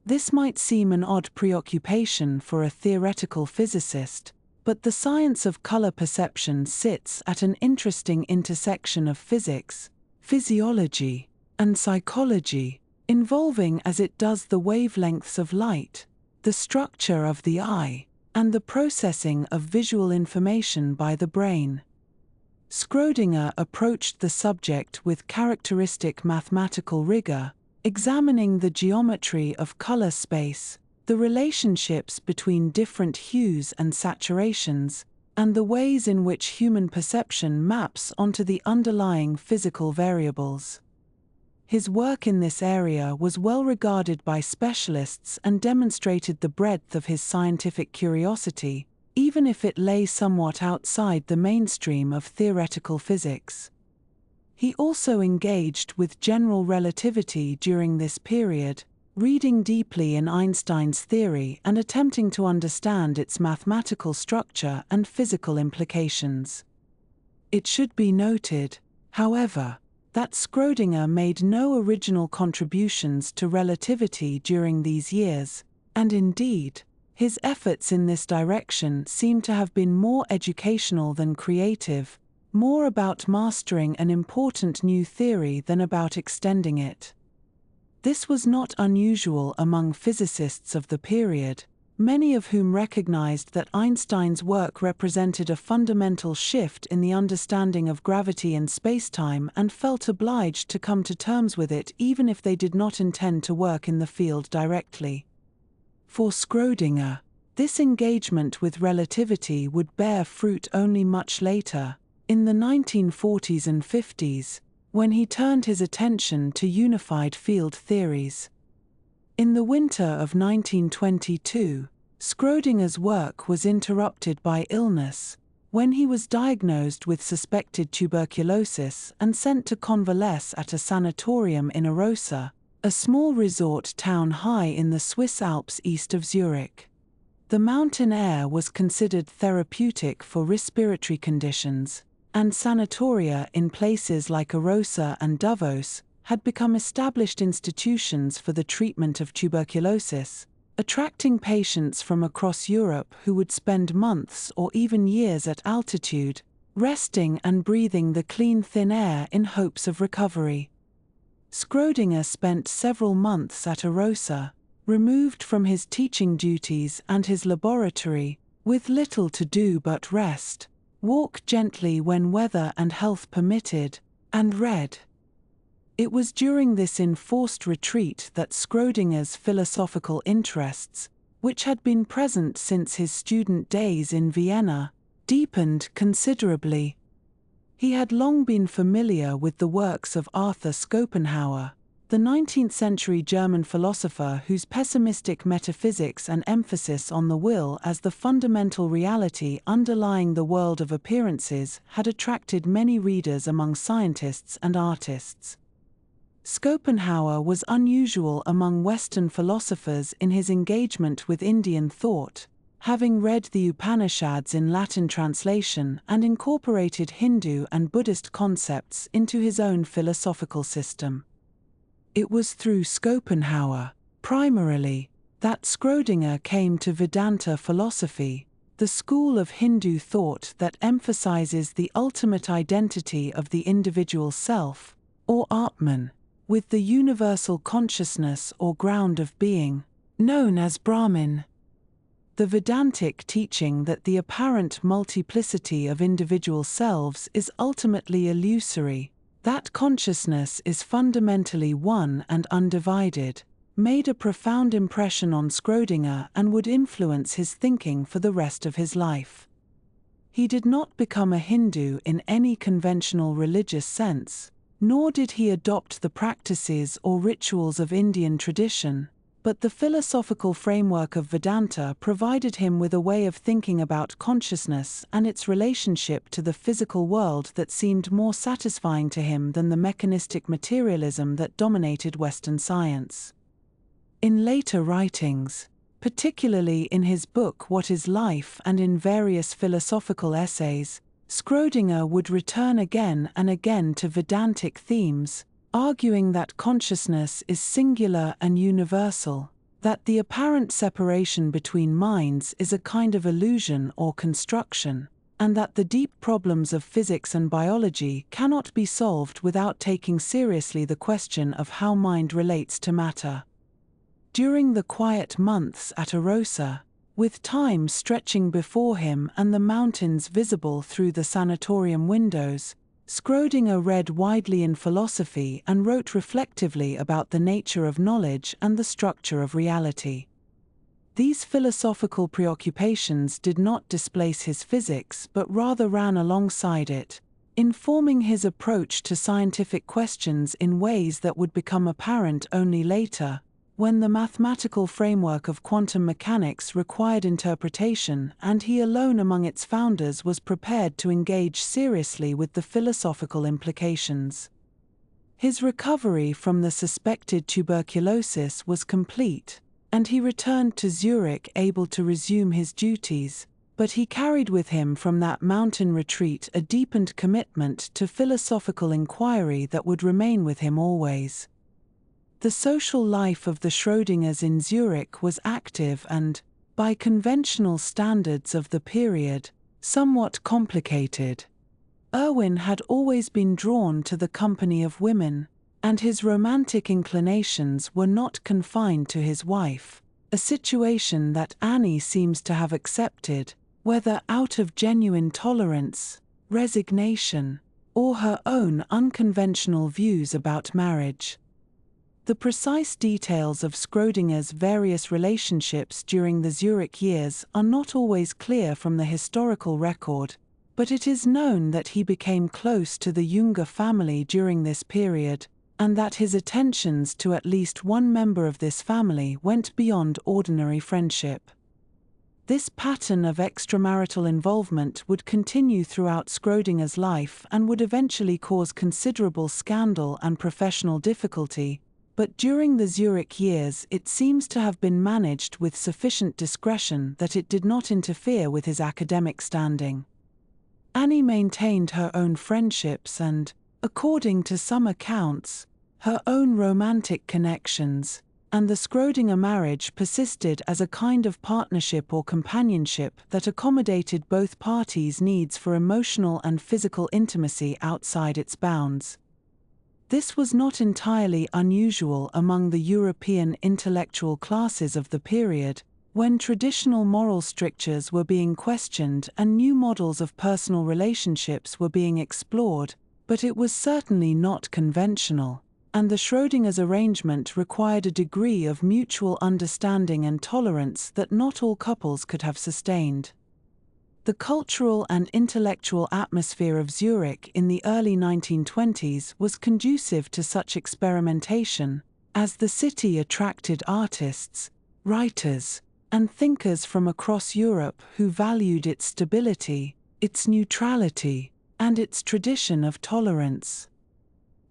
This might seem an odd preoccupation for a theoretical physicist, but the science of color perception sits at an interesting intersection of physics, physiology, and psychology, involving as it does the wavelengths of light, the structure of the eye, and the processing of visual information by the brain. Schrödinger approached the subject with characteristic mathematical rigor, examining the geometry of color space, the relationships between different hues and saturations, and the ways in which human perception maps onto the underlying physical variables. His work in this area was well regarded by specialists and demonstrated the breadth of his scientific curiosity, even if it lay somewhat outside the mainstream of theoretical physics. He also engaged with general relativity during this period, reading deeply in Einstein's theory and attempting to understand its mathematical structure and physical implications. It should be noted, however, that Schrödinger made no original contributions to relativity during these years, and indeed, his efforts in this direction seem to have been more educational than creative, more about mastering an important new theory than about extending it. This was not unusual among physicists of the period, many of whom recognized that Einstein's work represented a fundamental shift in the understanding of gravity and spacetime and felt obliged to come to terms with it even if they did not intend to work in the field directly. For Schrödinger, this engagement with relativity would bear fruit only much later, in the 1940s and 50s, when he turned his attention to unified field theories. In the winter of 1922, Schrödinger's work was interrupted by illness, when he was diagnosed with suspected tuberculosis and sent to convalesce at a sanatorium in Arosa, a small resort town high in the Swiss Alps east of Zurich. The mountain air was considered therapeutic for respiratory conditions, and sanatoria in places like Arosa and Davos had become established institutions for the treatment of tuberculosis, attracting patients from across Europe who would spend months or even years at altitude, resting and breathing the clean thin air in hopes of recovery. Schrödinger spent several months at Arosa, removed from his teaching duties and his laboratory, with little to do but rest, walk gently when weather and health permitted, and read. It was during this enforced retreat that Schrödinger's philosophical interests, which had been present since his student days in Vienna, deepened considerably. He had long been familiar with the works of Arthur Schopenhauer, the 19th-century German philosopher whose pessimistic metaphysics and emphasis on the will as the fundamental reality underlying the world of appearances had attracted many readers among scientists and artists. Schopenhauer was unusual among Western philosophers in his engagement with Indian thought, having read the Upanishads in Latin translation and incorporated Hindu and Buddhist concepts into his own philosophical system. It was through Schopenhauer, primarily, that Schrödinger came to Vedanta philosophy, the school of Hindu thought that emphasizes the ultimate identity of the individual self, or Atman, with the universal consciousness or ground of being, known as Brahman. The Vedantic teaching that the apparent multiplicity of individual selves is ultimately illusory, that consciousness is fundamentally one and undivided, made a profound impression on Schrödinger and would influence his thinking for the rest of his life. He did not become a Hindu in any conventional religious sense, nor did he adopt the practices or rituals of Indian tradition, but the philosophical framework of Vedanta provided him with a way of thinking about consciousness and its relationship to the physical world that seemed more satisfying to him than the mechanistic materialism that dominated Western science. In later writings, particularly in his book What is Life and in various philosophical essays, Schrödinger would return again and again to Vedantic themes, arguing that consciousness is singular and universal, that the apparent separation between minds is a kind of illusion or construction, and that the deep problems of physics and biology cannot be solved without taking seriously the question of how mind relates to matter. During the quiet months at Arosa, with time stretching before him and the mountains visible through the sanatorium windows, Schrödinger read widely in philosophy and wrote reflectively about the nature of knowledge and the structure of reality. These philosophical preoccupations did not displace his physics but rather ran alongside it, informing his approach to scientific questions in ways that would become apparent only later, when the mathematical framework of quantum mechanics required interpretation and he alone among its founders was prepared to engage seriously with the philosophical implications. His recovery from the suspected tuberculosis was complete, and he returned to Zurich able to resume his duties, but he carried with him from that mountain retreat a deepened commitment to philosophical inquiry that would remain with him always. The social life of the Schrödingers in Zurich was active and, by conventional standards of the period, somewhat complicated. Erwin had always been drawn to the company of women, and his romantic inclinations were not confined to his wife, a situation that Annie seems to have accepted, whether out of genuine tolerance, resignation, or her own unconventional views about marriage. The precise details of Schrödinger's various relationships during the Zurich years are not always clear from the historical record, but it is known that he became close to the Junger family during this period, and that his attentions to at least one member of this family went beyond ordinary friendship. This pattern of extramarital involvement would continue throughout Schrödinger's life and would eventually cause considerable scandal and professional difficulty, but during the Zurich years it seems to have been managed with sufficient discretion that it did not interfere with his academic standing. Annie maintained her own friendships and, according to some accounts, her own romantic connections, and the Schrödinger marriage persisted as a kind of partnership or companionship that accommodated both parties' needs for emotional and physical intimacy outside its bounds. This was not entirely unusual among the European intellectual classes of the period, when traditional moral strictures were being questioned and new models of personal relationships were being explored, but it was certainly not conventional, and the Schrödinger's arrangement required a degree of mutual understanding and tolerance that not all couples could have sustained. The cultural and intellectual atmosphere of Zurich in the early 1920s was conducive to such experimentation, as the city attracted artists, writers, and thinkers from across Europe who valued its stability, its neutrality, and its tradition of tolerance.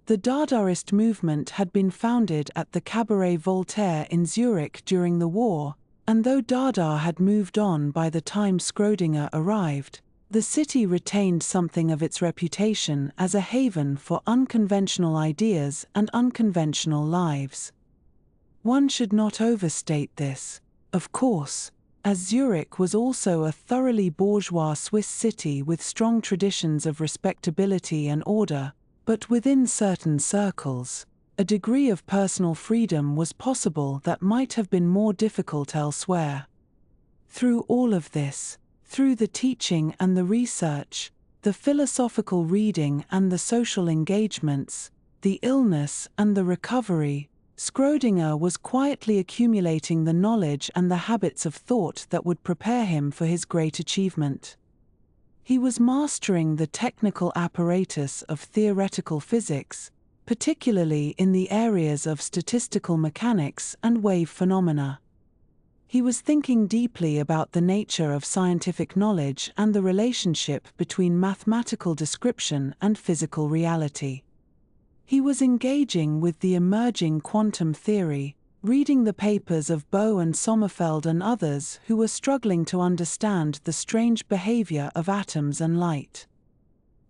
The Dadaist movement had been founded at the Cabaret Voltaire in Zurich during the war, and though Dada had moved on by the time Schrödinger arrived, the city retained something of its reputation as a haven for unconventional ideas and unconventional lives. One should not overstate this, of course, as Zurich was also a thoroughly bourgeois Swiss city with strong traditions of respectability and order, but within certain circles, a degree of personal freedom was possible that might have been more difficult elsewhere. Through all of this, through the teaching and the research, the philosophical reading and the social engagements, the illness and the recovery, Schrödinger was quietly accumulating the knowledge and the habits of thought that would prepare him for his great achievement. He was mastering the technical apparatus of theoretical physics, particularly in the areas of statistical mechanics and wave phenomena. He was thinking deeply about the nature of scientific knowledge and the relationship between mathematical description and physical reality. He was engaging with the emerging quantum theory, reading the papers of Bohr and Sommerfeld and others who were struggling to understand the strange behavior of atoms and light.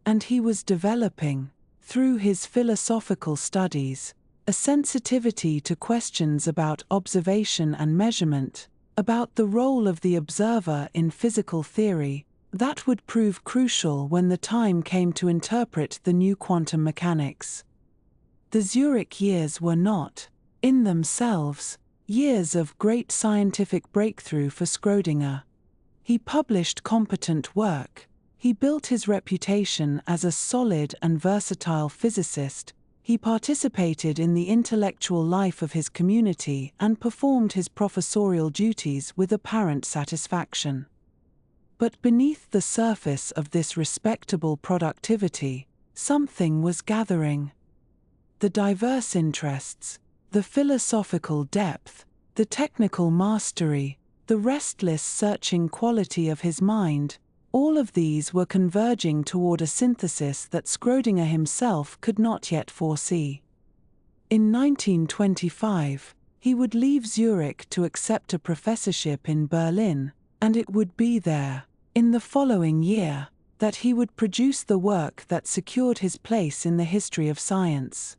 And he was developing, through his philosophical studies, a sensitivity to questions about observation and measurement, about the role of the observer in physical theory, That would prove crucial when the time came to interpret the new quantum mechanics. The Zurich years were not, in themselves, years of great scientific breakthrough for Schrödinger. He published competent work, he built his reputation as a solid and versatile physicist, he participated in the intellectual life of his community and performed his professorial duties with apparent satisfaction. But beneath the surface of this respectable productivity, something was gathering. The diverse interests, the philosophical depth, the technical mastery, the restless searching quality of his mind, all of these were converging toward a synthesis that Schrödinger himself could not yet foresee. In 1925, he would leave Zurich to accept a professorship in Berlin, and it would be there, in the following year, that he would produce the work that secured his place in the history of science.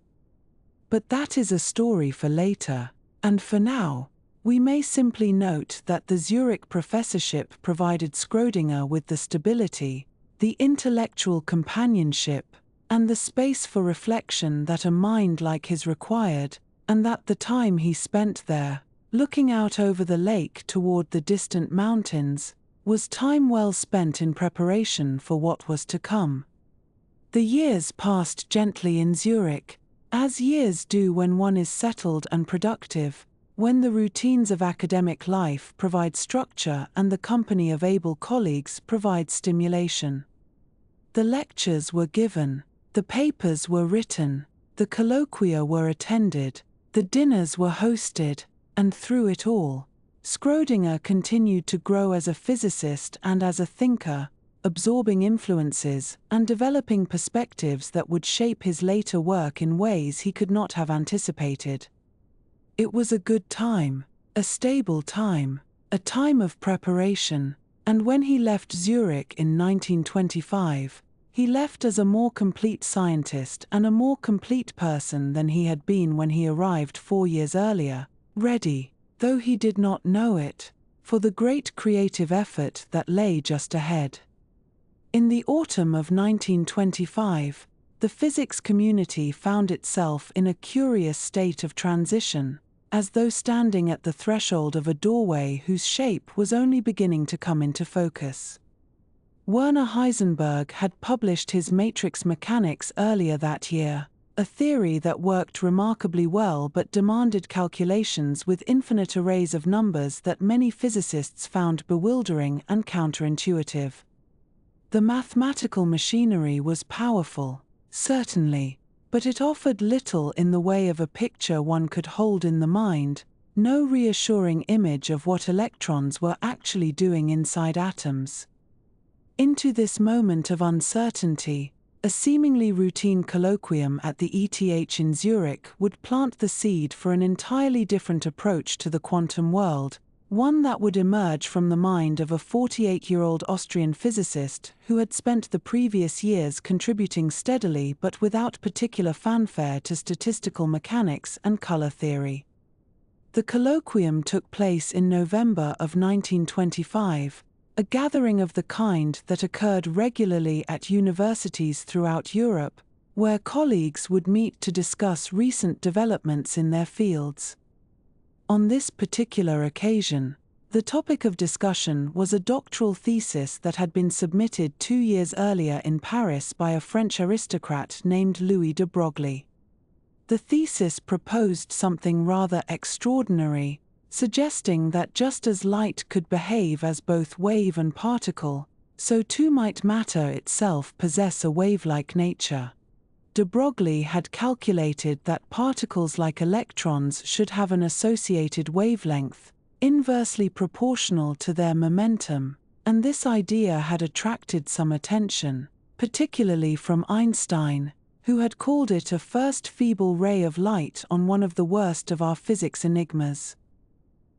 But that is a story for later, and for now, we may simply note that the Zurich Professorship provided Schrödinger with the stability, the intellectual companionship, and the space for reflection that a mind like his required, and that the time he spent there, looking out over the lake toward the distant mountains, was time well spent in preparation for what was to come. The years passed gently in Zurich, as years do when one is settled and productive, when the routines of academic life provide structure and the company of able colleagues provides stimulation. The lectures were given, the papers were written, the colloquia were attended, the dinners were hosted, and through it all, Schrödinger continued to grow as a physicist and as a thinker, absorbing influences and developing perspectives that would shape his later work in ways he could not have anticipated. It was a good time, a stable time, a time of preparation, and when he left Zurich in 1925, he left as a more complete scientist and a more complete person than he had been when he arrived 4 years earlier, ready, though he did not know it, for the great creative effort that lay just ahead. In the autumn of 1925, the physics community found itself in a curious state of transition, as though standing at the threshold of a doorway whose shape was only beginning to come into focus. Werner Heisenberg had published his matrix mechanics earlier that year, a theory that worked remarkably well but demanded calculations with infinite arrays of numbers that many physicists found bewildering and counterintuitive. The mathematical machinery was powerful, certainly, but it offered little in the way of a picture one could hold in the mind, no reassuring image of what electrons were actually doing inside atoms. Into this moment of uncertainty, a seemingly routine colloquium at the ETH in Zurich would plant the seed for an entirely different approach to the quantum world, one that would emerge from the mind of a 48-year-old Austrian physicist who had spent the previous years contributing steadily but without particular fanfare to statistical mechanics and color theory. The colloquium took place in November of 1925, a gathering of the kind that occurred regularly at universities throughout Europe, where colleagues would meet to discuss recent developments in their fields. On this particular occasion, the topic of discussion was a doctoral thesis that had been submitted 2 years earlier in Paris by a French aristocrat named Louis de Broglie. The thesis proposed something rather extraordinary, suggesting that just as light could behave as both wave and particle, so too might matter itself possess a wave-like nature. De Broglie had calculated that particles like electrons should have an associated wavelength, inversely proportional to their momentum, and this idea had attracted some attention, particularly from Einstein, who had called it a first feeble ray of light on one of the worst of our physics enigmas.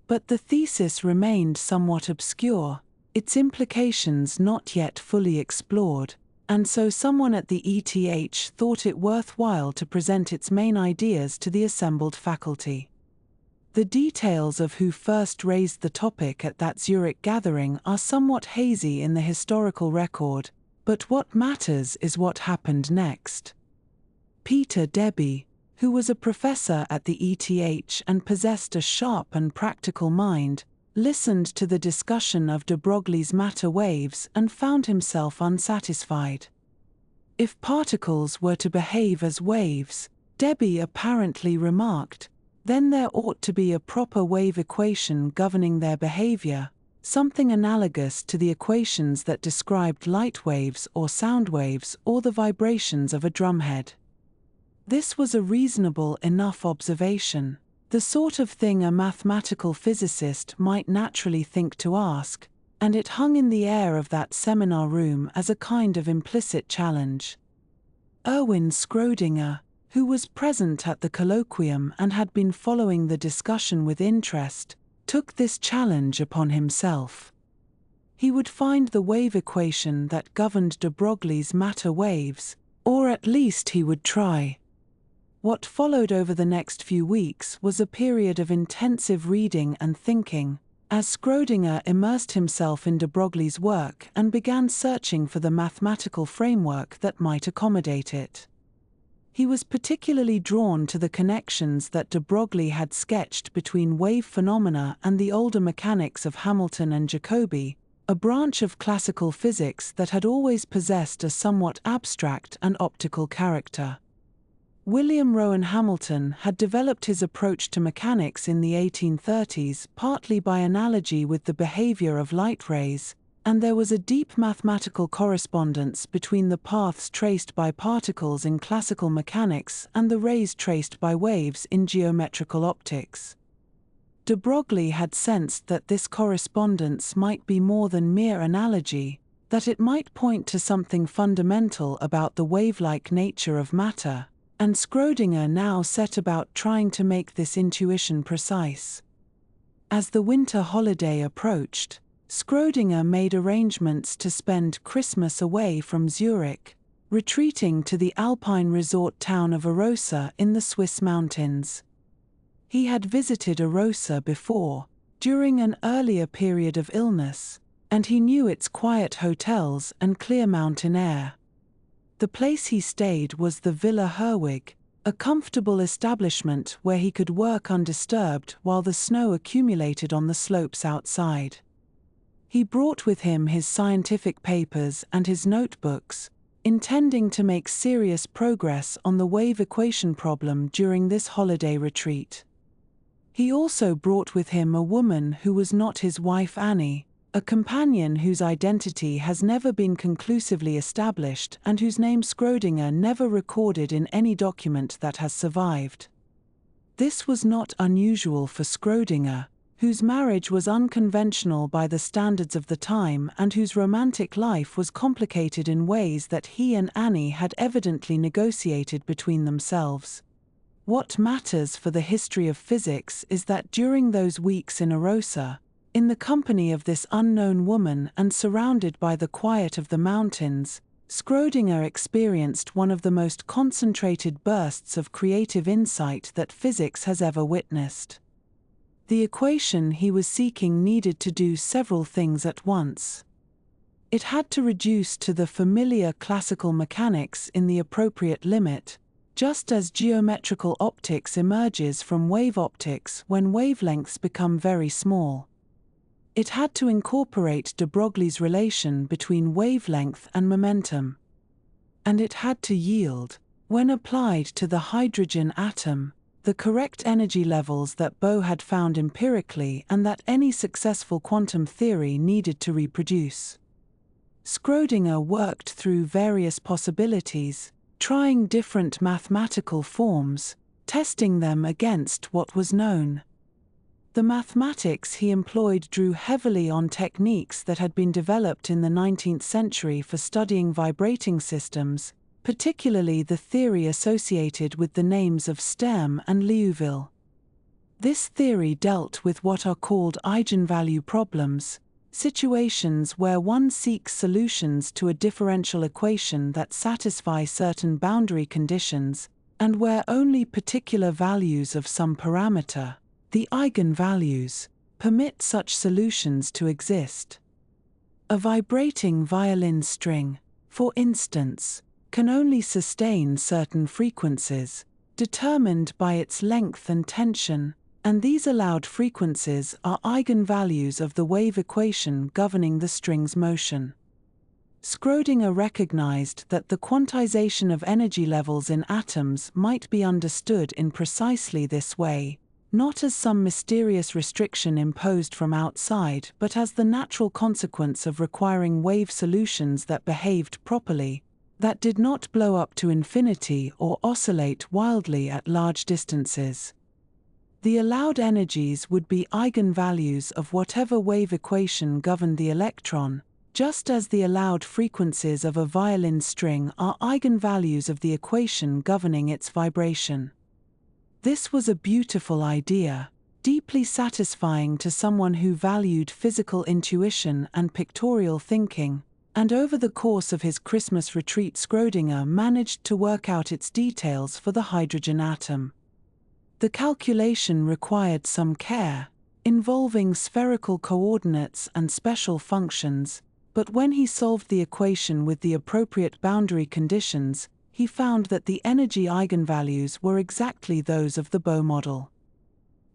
But the thesis remained somewhat obscure, its implications not yet fully explored, and so someone at the ETH thought it worthwhile to present its main ideas to the assembled faculty. The details of who first raised the topic at that Zurich gathering are somewhat hazy in the historical record, but what matters is what happened next. Peter Debye, who was a professor at the ETH and possessed a sharp and practical mind, listened to the discussion of de Broglie's matter waves and found himself unsatisfied. If particles were to behave as waves, Debye apparently remarked, then there ought to be a proper wave equation governing their behavior, something analogous to the equations that described light waves or sound waves or the vibrations of a drumhead. This was a reasonable enough observation, the sort of thing a mathematical physicist might naturally think to ask, and it hung in the air of that seminar room as a kind of implicit challenge. Erwin Schrödinger, who was present at the colloquium and had been following the discussion with interest, took this challenge upon himself. He would find the wave equation that governed de Broglie's matter waves, or at least he would try. What followed over the next few weeks was a period of intensive reading and thinking, as Schrödinger immersed himself in de Broglie's work and began searching for the mathematical framework that might accommodate it. He was particularly drawn to the connections that de Broglie had sketched between wave phenomena and the older mechanics of Hamilton and Jacobi, a branch of classical physics that had always possessed a somewhat abstract and optical character. William Rowan Hamilton had developed his approach to mechanics in the 1830s partly by analogy with the behavior of light rays, and there was a deep mathematical correspondence between the paths traced by particles in classical mechanics and the rays traced by waves in geometrical optics. De Broglie had sensed that this correspondence might be more than mere analogy, that it might point to something fundamental about the wave-like nature of matter, and Schrödinger now set about trying to make this intuition precise. As the winter holiday approached, Schrödinger made arrangements to spend Christmas away from Zurich, retreating to the alpine resort town of Arosa in the Swiss mountains. He had visited Arosa before, during an earlier period of illness, and he knew its quiet hotels and clear mountain air. The place he stayed was the Villa Herwig, a comfortable establishment where he could work undisturbed while the snow accumulated on the slopes outside. He brought with him his scientific papers and his notebooks, intending to make serious progress on the wave equation problem during this holiday retreat. He also brought with him a woman who was not his wife Annie, a companion whose identity has never been conclusively established and whose name Schrödinger never recorded in any document that has survived. This was not unusual for Schrödinger, whose marriage was unconventional by the standards of the time and whose romantic life was complicated in ways that he and Annie had evidently negotiated between themselves. What matters for the history of physics is that during those weeks in Arosa, in the company of this unknown woman and surrounded by the quiet of the mountains, Schrödinger experienced one of the most concentrated bursts of creative insight that physics has ever witnessed. The equation he was seeking needed to do several things at once. It had to reduce to the familiar classical mechanics in the appropriate limit, just as geometrical optics emerges from wave optics when wavelengths become very small. It had to incorporate de Broglie's relation between wavelength and momentum. And it had to yield, when applied to the hydrogen atom, the correct energy levels that Bohr had found empirically and that any successful quantum theory needed to reproduce. Schrödinger worked through various possibilities, trying different mathematical forms, testing them against what was known. The mathematics he employed drew heavily on techniques that had been developed in the 19th century for studying vibrating systems, particularly the theory associated with the names of Stern and Liouville. This theory dealt with what are called eigenvalue problems, situations where one seeks solutions to a differential equation that satisfy certain boundary conditions, and where only particular values of some parameter, The eigenvalues permit such solutions to exist. A vibrating violin string, for instance, can only sustain certain frequencies, determined by its length and tension, and these allowed frequencies are eigenvalues of the wave equation governing the string's motion. Schrödinger recognized that the quantization of energy levels in atoms might be understood in precisely this way, not as some mysterious restriction imposed from outside, but as the natural consequence of requiring wave solutions that behaved properly, that did not blow up to infinity or oscillate wildly at large distances. The allowed energies would be eigenvalues of whatever wave equation governed the electron, just as the allowed frequencies of a violin string are eigenvalues of the equation governing its vibration. This was a beautiful idea, deeply satisfying to someone who valued physical intuition and pictorial thinking, and over the course of his Christmas retreat Schrödinger managed to work out its details for the hydrogen atom. The calculation required some care, involving spherical coordinates and special functions, but when he solved the equation with the appropriate boundary conditions, he found that the energy eigenvalues were exactly those of the Bohr model.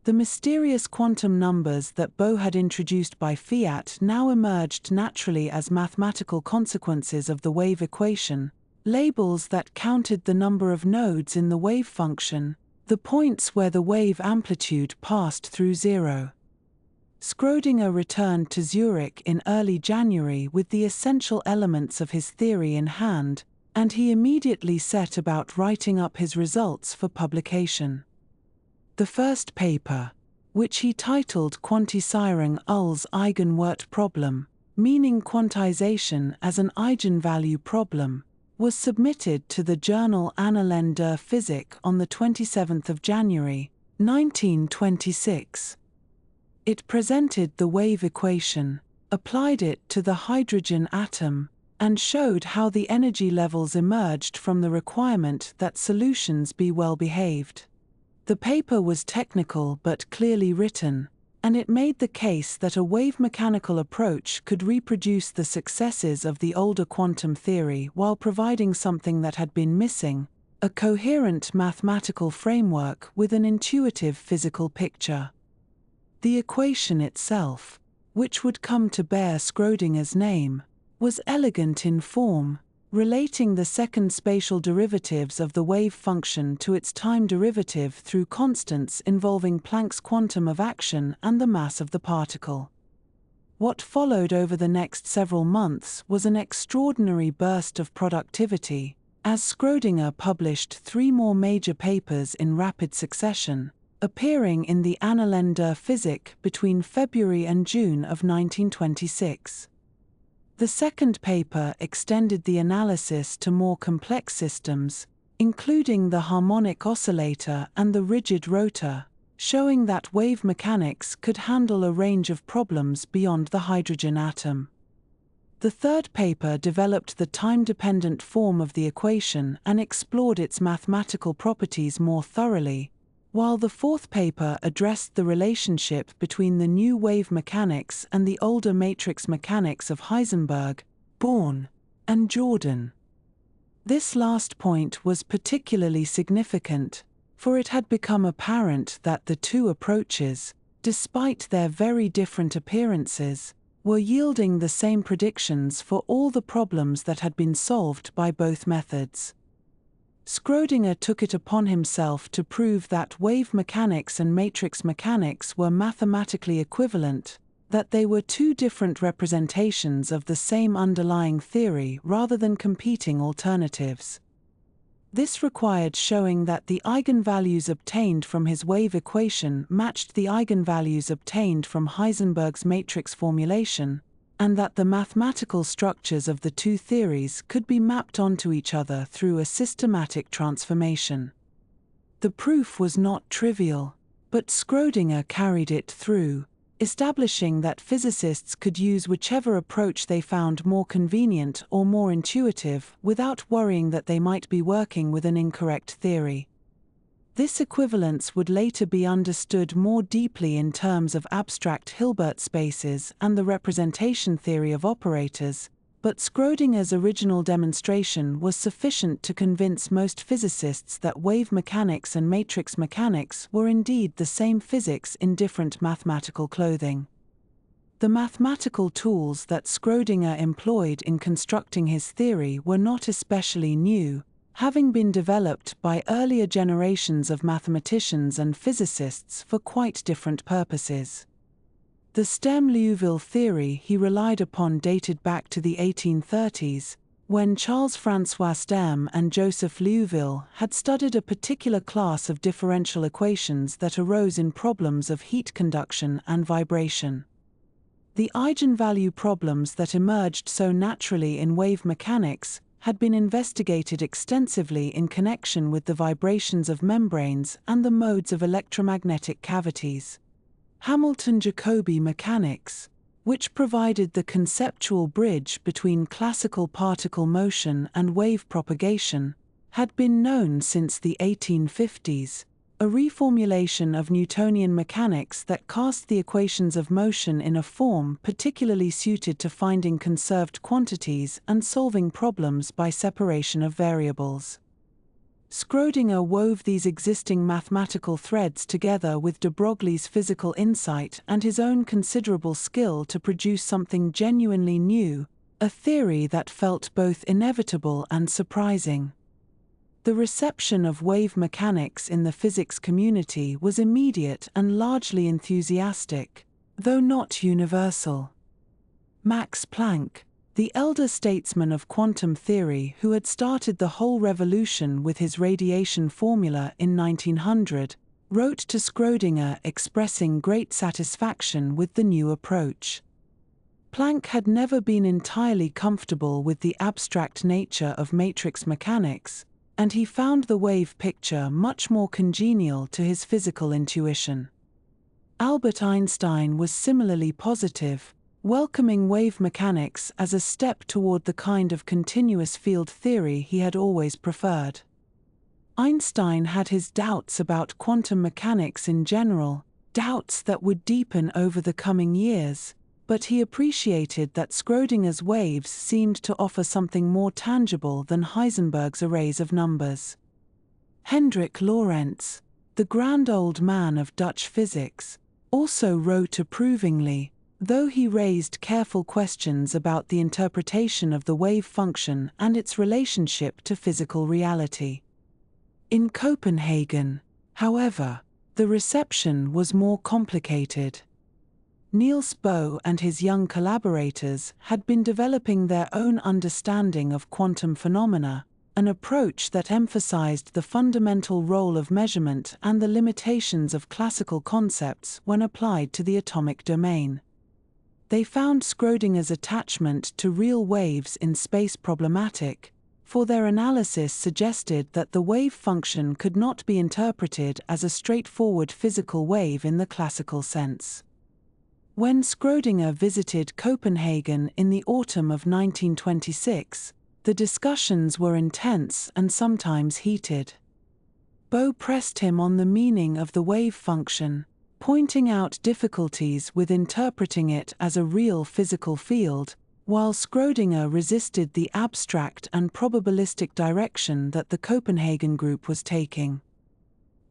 The mysterious quantum numbers that Bohr had introduced by fiat now emerged naturally as mathematical consequences of the wave equation, labels that counted the number of nodes in the wave function, the points where the wave amplitude passed through zero. Schrödinger returned to Zurich in early January with the essential elements of his theory in hand, and he immediately set about writing up his results for publication. The first paper, which he titled Quantisierung als Eigenwert Problem, meaning quantization as an eigenvalue problem, was submitted to the journal Annalen der Physik on the 27th of January, 1926. It presented the wave equation, applied it to the hydrogen atom, and showed how the energy levels emerged from the requirement that solutions be well behaved. The paper was technical but clearly written, and it made the case that a wave-mechanical approach could reproduce the successes of the older quantum theory while providing something that had been missing, a coherent mathematical framework with an intuitive physical picture. The equation itself, which would come to bear Schrödinger's name, was elegant in form, relating the second spatial derivatives of the wave function to its time derivative through constants involving Planck's quantum of action and the mass of the particle. What followed over the next several months was an extraordinary burst of productivity, as Schrödinger published 3 more major papers in rapid succession, appearing in the Annalen der Physik between February and June of 1926. The second paper extended the analysis to more complex systems, including the harmonic oscillator and the rigid rotor, showing that wave mechanics could handle a range of problems beyond the hydrogen atom. The third paper developed the time-dependent form of the equation and explored its mathematical properties more thoroughly, while the fourth paper addressed the relationship between the new wave mechanics and the older matrix mechanics of Heisenberg, Born, and Jordan. This last point was particularly significant, for it had become apparent that the two approaches, despite their very different appearances, were yielding the same predictions for all the problems that had been solved by both methods. Schrödinger took it upon himself to prove that wave mechanics and matrix mechanics were mathematically equivalent, that they were two different representations of the same underlying theory rather than competing alternatives. This required showing that the eigenvalues obtained from his wave equation matched the eigenvalues obtained from Heisenberg's matrix formulation, and that the mathematical structures of the two theories could be mapped onto each other through a systematic transformation. The proof was not trivial, but Schrödinger carried it through, establishing that physicists could use whichever approach they found more convenient or more intuitive without worrying that they might be working with an incorrect theory. This equivalence would later be understood more deeply in terms of abstract Hilbert spaces and the representation theory of operators, but Schrödinger's original demonstration was sufficient to convince most physicists that wave mechanics and matrix mechanics were indeed the same physics in different mathematical clothing. The mathematical tools that Schrödinger employed in constructing his theory were not especially new, having been developed by earlier generations of mathematicians and physicists for quite different purposes. The Sturm-Liouville theory he relied upon dated back to the 1830s, when Charles-François Sturm and Joseph Liouville had studied a particular class of differential equations that arose in problems of heat conduction and vibration. The eigenvalue problems that emerged so naturally in wave mechanics had been investigated extensively in connection with the vibrations of membranes and the modes of electromagnetic cavities. Hamilton-Jacobi mechanics, which provided the conceptual bridge between classical particle motion and wave propagation, had been known since the 1850s, a reformulation of Newtonian mechanics that cast the equations of motion in a form particularly suited to finding conserved quantities and solving problems by separation of variables. Schrödinger wove these existing mathematical threads together with de Broglie's physical insight and his own considerable skill to produce something genuinely new, a theory that felt both inevitable and surprising. The reception of wave mechanics in the physics community was immediate and largely enthusiastic, though not universal. Max Planck, the elder statesman of quantum theory who had started the whole revolution with his radiation formula in 1900, wrote to Schrödinger expressing great satisfaction with the new approach. Planck had never been entirely comfortable with the abstract nature of matrix mechanics, and he found the wave picture much more congenial to his physical intuition. Albert Einstein was similarly positive, welcoming wave mechanics as a step toward the kind of continuous field theory he had always preferred. Einstein had his doubts about quantum mechanics in general, doubts that would deepen over the coming years, but he appreciated that Schrödinger's waves seemed to offer something more tangible than Heisenberg's arrays of numbers. Hendrik Lorentz, the grand old man of Dutch physics, also wrote approvingly, though he raised careful questions about the interpretation of the wave function and its relationship to physical reality. In Copenhagen, however, the reception was more complicated. Niels Bohr and his young collaborators had been developing their own understanding of quantum phenomena, an approach that emphasized the fundamental role of measurement and the limitations of classical concepts when applied to the atomic domain. They found Schrödinger's attachment to real waves in space problematic, for their analysis suggested that the wave function could not be interpreted as a straightforward physical wave in the classical sense. When Schrödinger visited Copenhagen in the autumn of 1926, the discussions were intense and sometimes heated. Bohr pressed him on the meaning of the wave function, pointing out difficulties with interpreting it as a real physical field, while Schrödinger resisted the abstract and probabilistic direction that the Copenhagen group was taking.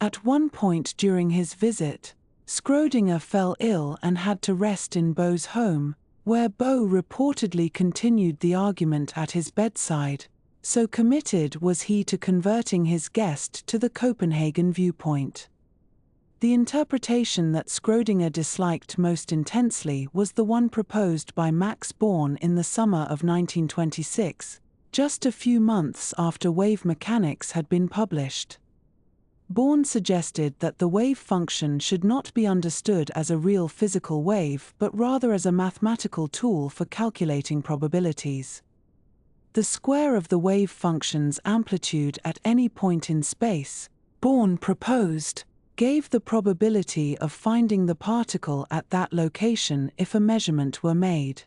At one point during his visit, Schrödinger fell ill and had to rest in Bohr's home, where Bohr reportedly continued the argument at his bedside, so committed was he to converting his guest to the Copenhagen viewpoint. The interpretation that Schrödinger disliked most intensely was the one proposed by Max Born in the summer of 1926, just a few months after wave mechanics had been published. Born suggested that the wave function should not be understood as a real physical wave but rather as a mathematical tool for calculating probabilities. The square of the wave function's amplitude at any point in space, Born proposed, gave the probability of finding the particle at that location if a measurement were made.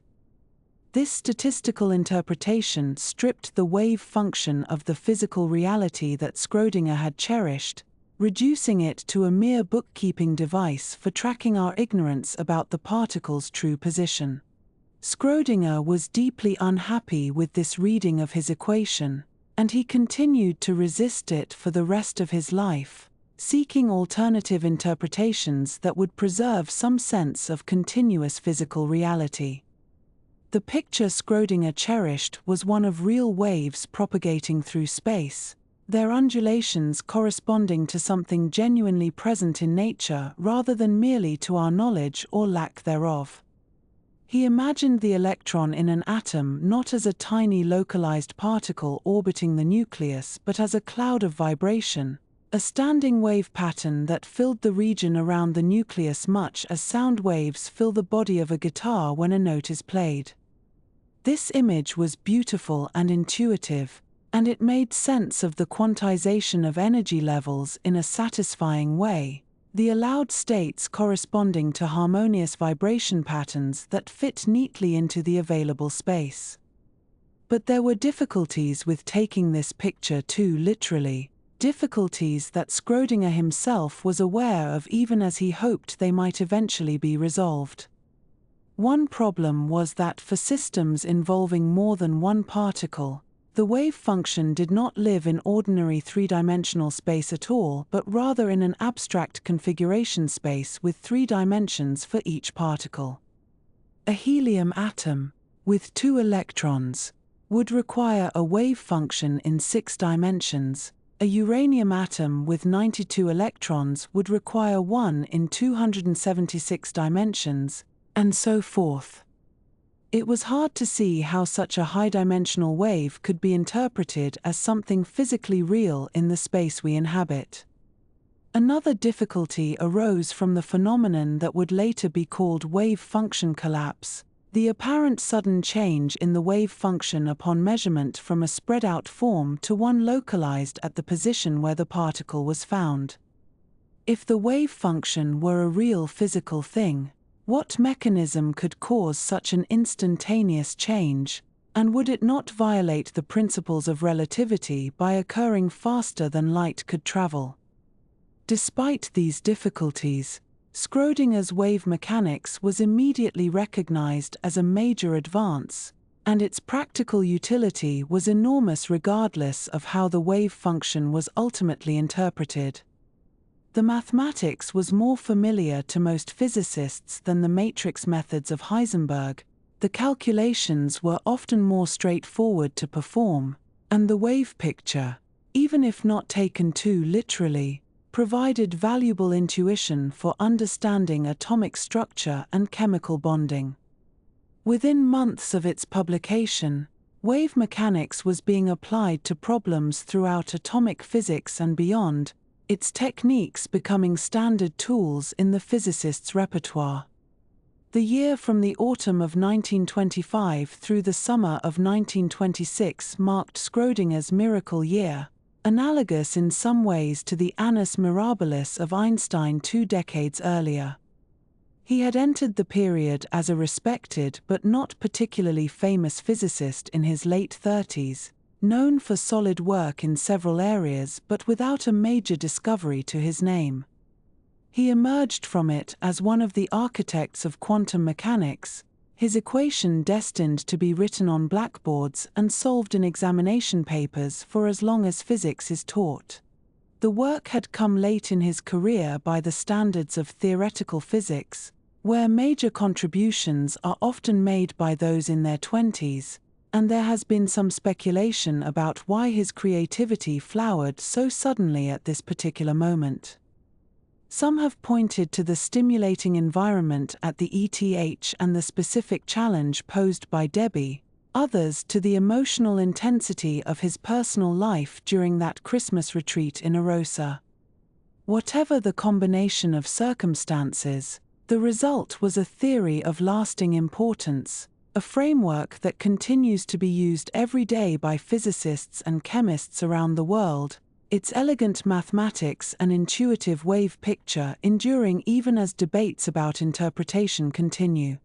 This statistical interpretation stripped the wave function of the physical reality that Schrödinger had cherished, reducing it to a mere bookkeeping device for tracking our ignorance about the particle's true position. Schrödinger was deeply unhappy with this reading of his equation, and he continued to resist it for the rest of his life, seeking alternative interpretations that would preserve some sense of continuous physical reality. The picture Schrödinger cherished was one of real waves propagating through space, their undulations corresponding to something genuinely present in nature rather than merely to our knowledge or lack thereof. He imagined the electron in an atom not as a tiny localized particle orbiting the nucleus but as a cloud of vibration, a standing wave pattern that filled the region around the nucleus much as sound waves fill the body of a guitar when a note is played. This image was beautiful and intuitive, and it made sense of the quantization of energy levels in a satisfying way, the allowed states corresponding to harmonious vibration patterns that fit neatly into the available space. But there were difficulties with taking this picture too literally, difficulties that Schrödinger himself was aware of even as he hoped they might eventually be resolved. One problem was that for systems involving more than one particle, the wave function did not live in ordinary three-dimensional space at all, but rather in an abstract configuration space with 3 dimensions for each particle. A helium atom, with 2 electrons, would require a wave function in 6 dimensions. A uranium atom with 92 electrons would require one in 276 dimensions, and so forth. It was hard to see how such a high-dimensional wave could be interpreted as something physically real in the space we inhabit. Another difficulty arose from the phenomenon that would later be called wave function collapse, the apparent sudden change in the wave function upon measurement from a spread-out form to one localized at the position where the particle was found. If the wave function were a real physical thing, what mechanism could cause such an instantaneous change, and would it not violate the principles of relativity by occurring faster than light could travel? Despite these difficulties, Schrödinger's wave mechanics was immediately recognized as a major advance, and its practical utility was enormous regardless of how the wave function was ultimately interpreted. The mathematics was more familiar to most physicists than the matrix methods of Heisenberg, the calculations were often more straightforward to perform, and the wave picture, even if not taken too literally, provided valuable intuition for understanding atomic structure and chemical bonding. Within months of its publication, wave mechanics was being applied to problems throughout atomic physics and beyond, its techniques becoming standard tools in the physicist's repertoire. The year from the autumn of 1925 through the summer of 1926 marked Schrödinger's miracle year, analogous in some ways to the annus mirabilis of Einstein 2 decades earlier. He had entered the period as a respected but not particularly famous physicist in his late 30s, known for solid work in several areas but without a major discovery to his name. He emerged from it as one of the architects of quantum mechanics, his equation destined to be written on blackboards and solved in examination papers for as long as physics is taught. The work had come late in his career by the standards of theoretical physics, where major contributions are often made by those in their 20s, and there has been some speculation about why his creativity flowered so suddenly at this particular moment. Some have pointed to the stimulating environment at the ETH and the specific challenge posed by Debbie, others to the emotional intensity of his personal life during that Christmas retreat in Arosa. Whatever the combination of circumstances, the result was a theory of lasting importance, a framework that continues to be used every day by physicists and chemists around the world, its elegant mathematics and intuitive wave picture enduring even as debates about interpretation continue.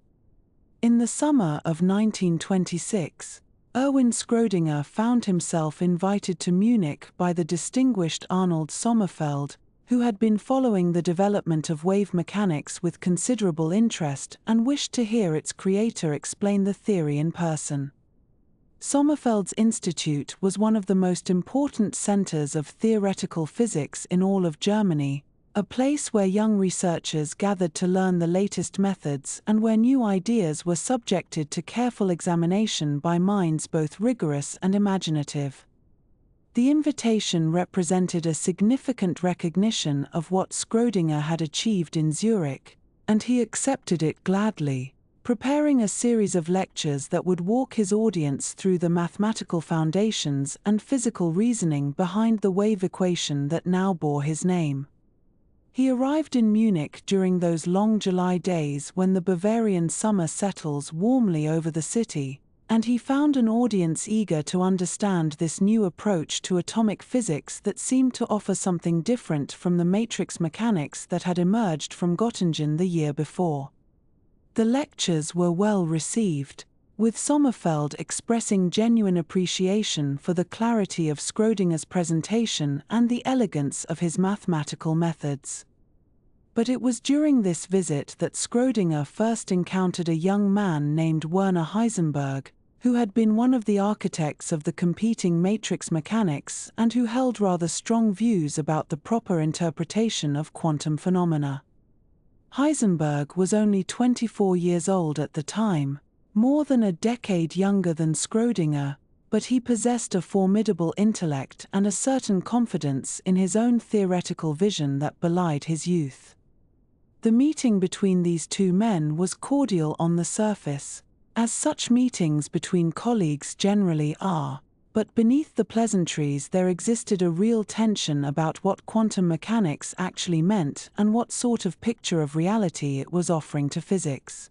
In the summer of 1926, Erwin Schrödinger found himself invited to Munich by the distinguished Arnold Sommerfeld, who had been following the development of wave mechanics with considerable interest and wished to hear its creator explain the theory in person. Sommerfeld's institute was one of the most important centers of theoretical physics in all of Germany, a place where young researchers gathered to learn the latest methods and where new ideas were subjected to careful examination by minds both rigorous and imaginative. The invitation represented a significant recognition of what Schrödinger had achieved in Zurich, and he accepted it gladly, preparing a series of lectures that would walk his audience through the mathematical foundations and physical reasoning behind the wave equation that now bore his name. He arrived in Munich during those long July days when the Bavarian summer settles warmly over the city, and he found an audience eager to understand this new approach to atomic physics that seemed to offer something different from the matrix mechanics that had emerged from Göttingen the year before. The lectures were well received, with Sommerfeld expressing genuine appreciation for the clarity of Schrödinger's presentation and the elegance of his mathematical methods. But it was during this visit that Schrödinger first encountered a young man named Werner Heisenberg, who had been one of the architects of the competing matrix mechanics and who held rather strong views about the proper interpretation of quantum phenomena. Heisenberg was only 24 years old at the time, more than a decade younger than Schrödinger, but he possessed a formidable intellect and a certain confidence in his own theoretical vision that belied his youth. The meeting between these two men was cordial on the surface, as such meetings between colleagues generally are, but beneath the pleasantries there existed a real tension about what quantum mechanics actually meant and what sort of picture of reality it was offering to physics.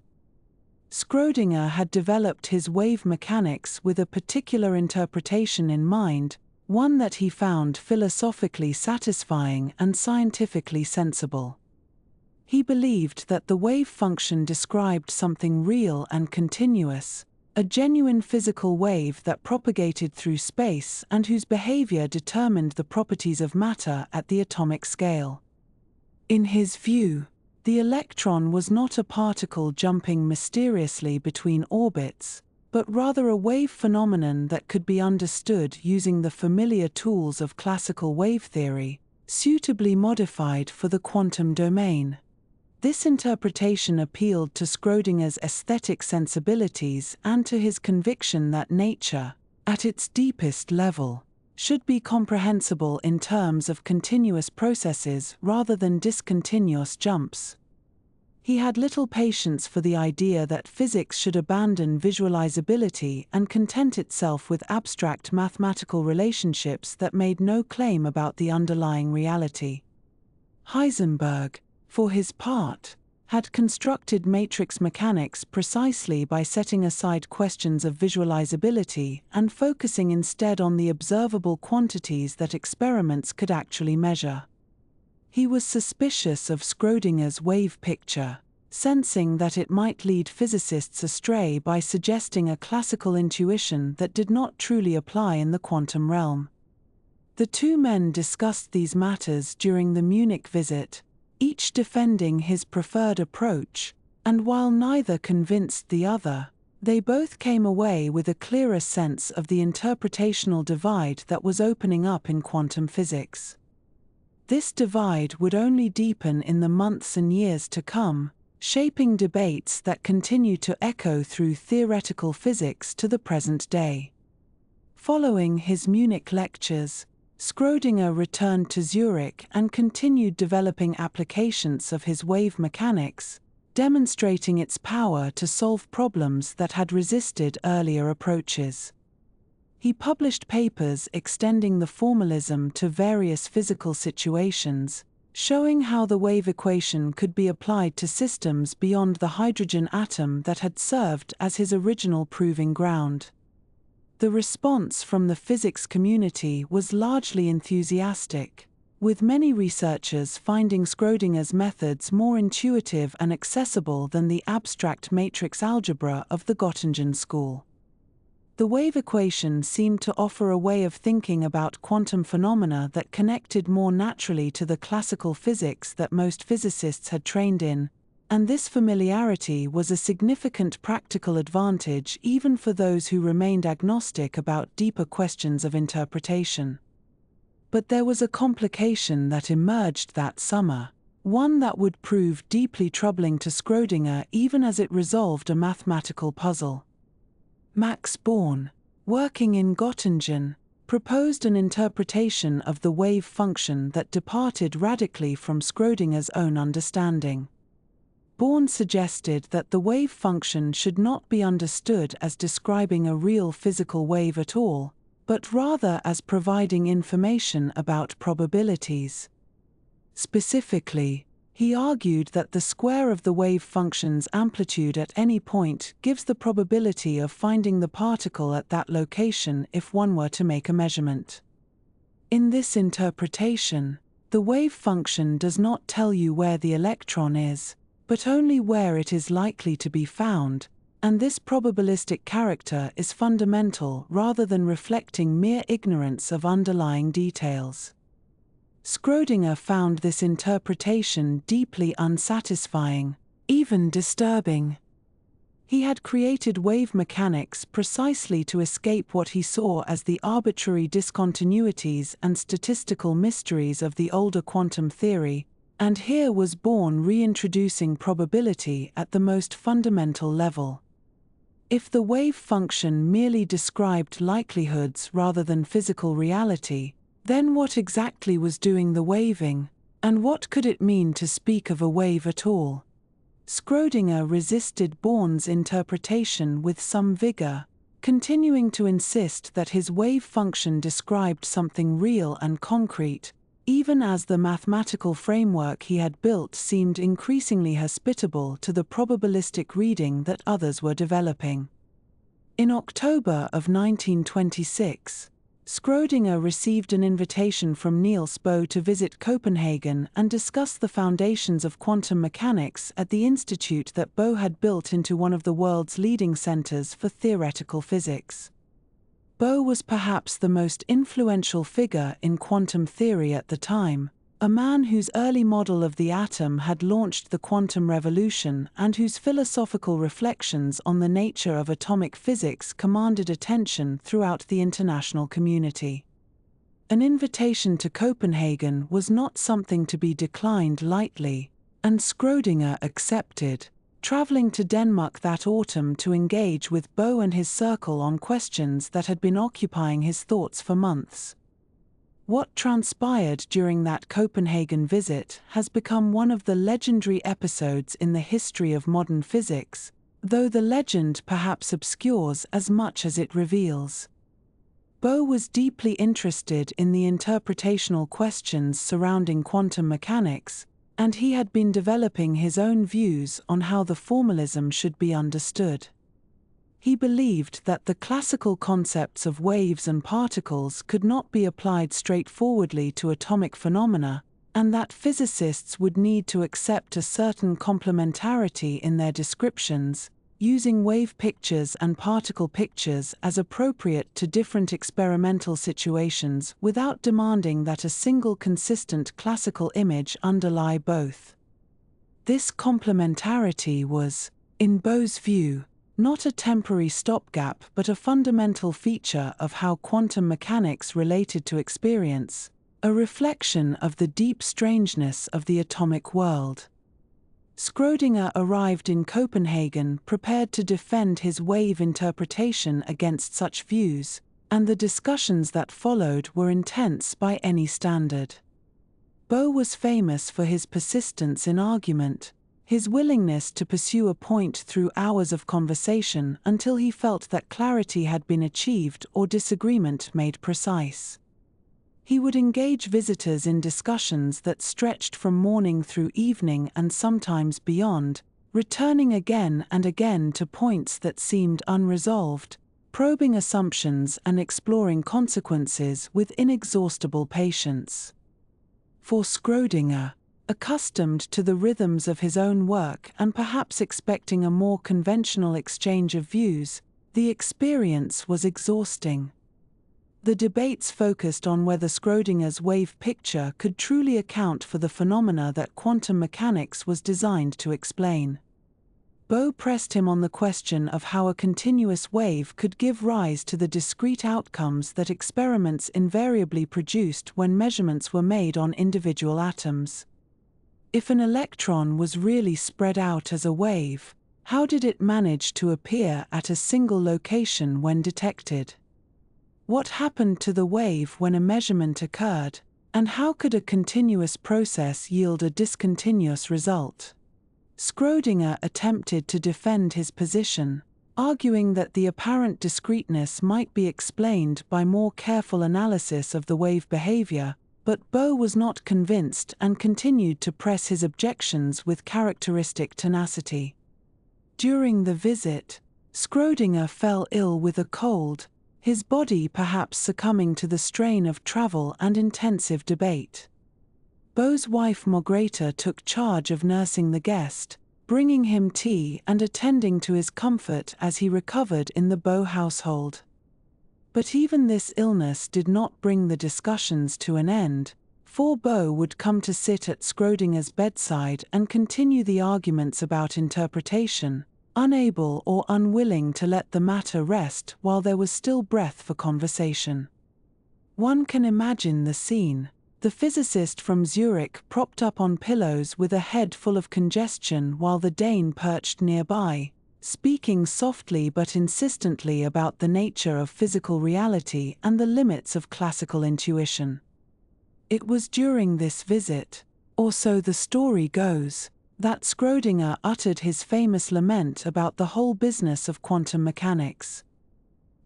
Schrödinger had developed his wave mechanics with a particular interpretation in mind, one that he found philosophically satisfying and scientifically sensible. He believed that the wave function described something real and continuous, a genuine physical wave that propagated through space and whose behavior determined the properties of matter at the atomic scale. In his view, the electron was not a particle jumping mysteriously between orbits, but rather a wave phenomenon that could be understood using the familiar tools of classical wave theory, suitably modified for the quantum domain. This interpretation appealed to Schrödinger's aesthetic sensibilities and to his conviction that nature, at its deepest level, should be comprehensible in terms of continuous processes rather than discontinuous jumps. He had little patience for the idea that physics should abandon visualizability and content itself with abstract mathematical relationships that made no claim about the underlying reality. Heisenberg, for his part, had constructed matrix mechanics precisely by setting aside questions of visualizability and focusing instead on the observable quantities that experiments could actually measure. He was suspicious of Schrödinger's wave picture, sensing that it might lead physicists astray by suggesting a classical intuition that did not truly apply in the quantum realm. The two men discussed these matters during the Munich visit, each defending his preferred approach, and while neither convinced the other, they both came away with a clearer sense of the interpretational divide that was opening up in quantum physics. This divide would only deepen in the months and years to come, shaping debates that continue to echo through theoretical physics to the present day. Following his Munich lectures, Schrödinger returned to Zurich and continued developing applications of his wave mechanics, demonstrating its power to solve problems that had resisted earlier approaches. He published papers extending the formalism to various physical situations, showing how the wave equation could be applied to systems beyond the hydrogen atom that had served as his original proving ground. The response from the physics community was largely enthusiastic, with many researchers finding Schrödinger's methods more intuitive and accessible than the abstract matrix algebra of the Göttingen school. The wave equation seemed to offer a way of thinking about quantum phenomena that connected more naturally to the classical physics that most physicists had trained in, and this familiarity was a significant practical advantage even for those who remained agnostic about deeper questions of interpretation. But there was a complication that emerged that summer, one that would prove deeply troubling to Schrödinger even as it resolved a mathematical puzzle. Max Born, working in Göttingen, proposed an interpretation of the wave function that departed radically from Schrödinger's own understanding. Born suggested that the wave function should not be understood as describing a real physical wave at all, but rather as providing information about probabilities. Specifically, he argued that the square of the wave function's amplitude at any point gives the probability of finding the particle at that location if one were to make a measurement. In this interpretation, the wave function does not tell you where the electron is, but only where it is likely to be found, and this probabilistic character is fundamental rather than reflecting mere ignorance of underlying details. Schrödinger found this interpretation deeply unsatisfying, even disturbing. He had created wave mechanics precisely to escape what he saw as the arbitrary discontinuities and statistical mysteries of the older quantum theory, and here was Born reintroducing probability at the most fundamental level. If the wave function merely described likelihoods rather than physical reality, then what exactly was doing the waving, and what could it mean to speak of a wave at all? Schrödinger resisted Born's interpretation with some vigor, continuing to insist that his wave function described something real and concrete, even as the mathematical framework he had built seemed increasingly hospitable to the probabilistic reading that others were developing. In October of 1926, Schrödinger received an invitation from Niels Bohr to visit Copenhagen and discuss the foundations of quantum mechanics at the institute that Bohr had built into one of the world's leading centers for theoretical physics. Bohr was perhaps the most influential figure in quantum theory at the time, a man whose early model of the atom had launched the quantum revolution and whose philosophical reflections on the nature of atomic physics commanded attention throughout the international community. An invitation to Copenhagen was not something to be declined lightly, and Schrödinger accepted, traveling to Denmark that autumn to engage with Bohr and his circle on questions that had been occupying his thoughts for months. What transpired during that Copenhagen visit has become one of the legendary episodes in the history of modern physics, though the legend perhaps obscures as much as it reveals. Bohr was deeply interested in the interpretational questions surrounding quantum mechanics, and he had been developing his own views on how the formalism should be understood. He believed that the classical concepts of waves and particles could not be applied straightforwardly to atomic phenomena, and that physicists would need to accept a certain complementarity in their descriptions, using wave pictures and particle pictures as appropriate to different experimental situations without demanding that a single consistent classical image underlie both. This complementarity was, in Bohr's view, not a temporary stopgap but a fundamental feature of how quantum mechanics related to experience, a reflection of the deep strangeness of the atomic world. Schrödinger arrived in Copenhagen prepared to defend his wave interpretation against such views, and the discussions that followed were intense by any standard. Bohr was famous for his persistence in argument, his willingness to pursue a point through hours of conversation until he felt that clarity had been achieved or disagreement made precise. He would engage visitors in discussions that stretched from morning through evening and sometimes beyond, returning again and again to points that seemed unresolved, probing assumptions and exploring consequences with inexhaustible patience. For Schrödinger, accustomed to the rhythms of his own work and perhaps expecting a more conventional exchange of views, The experience was exhausting. The debates focused on whether Schrödinger's wave picture could truly account for the phenomena that quantum mechanics was designed to explain. Bohr pressed him on the question of how a continuous wave could give rise to the discrete outcomes that experiments invariably produced when measurements were made on individual atoms. If an electron was really spread out as a wave, how did it manage to appear at a single location when detected? What happened to the wave when a measurement occurred, and how could a continuous process yield a discontinuous result? Schrödinger attempted to defend his position, arguing that the apparent discreteness might be explained by more careful analysis of the wave behavior, but Bohr was not convinced and continued to press his objections with characteristic tenacity. During the visit, Schrödinger fell ill with a cold, his body perhaps succumbing to the strain of travel and intensive debate. Bohr's wife Margrethe took charge of nursing the guest, bringing him tea and attending to his comfort as he recovered in the Bohr household. But even this illness did not bring the discussions to an end, for Bohr would come to sit at Schrödinger's bedside and continue the arguments about interpretation, unable or unwilling to let the matter rest while there was still breath for conversation. One can imagine the scene: the physicist from Zurich propped up on pillows with a head full of congestion while the Dane perched nearby, speaking softly but insistently about the nature of physical reality and the limits of classical intuition. It was during this visit, or so the story goes, that Schrödinger uttered his famous lament about the whole business of quantum mechanics.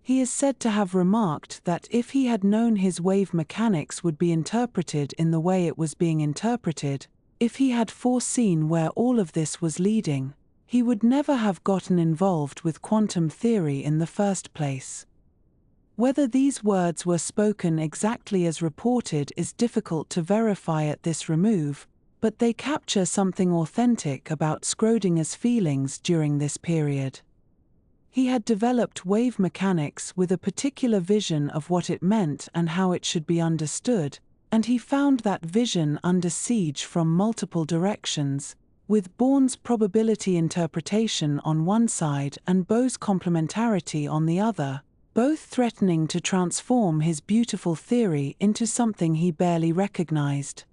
He is said to have remarked that if he had known his wave mechanics would be interpreted in the way it was being interpreted, if he had foreseen where all of this was leading, he would never have gotten involved with quantum theory in the first place. Whether these words were spoken exactly as reported is difficult to verify at this remove, but they capture something authentic about Schrödinger's feelings during this period. He had developed wave mechanics with a particular vision of what it meant and how it should be understood, and he found that vision under siege from multiple directions, with Born's probability interpretation on one side and Bohr's complementarity on the other, both threatening to transform his beautiful theory into something he barely recognized.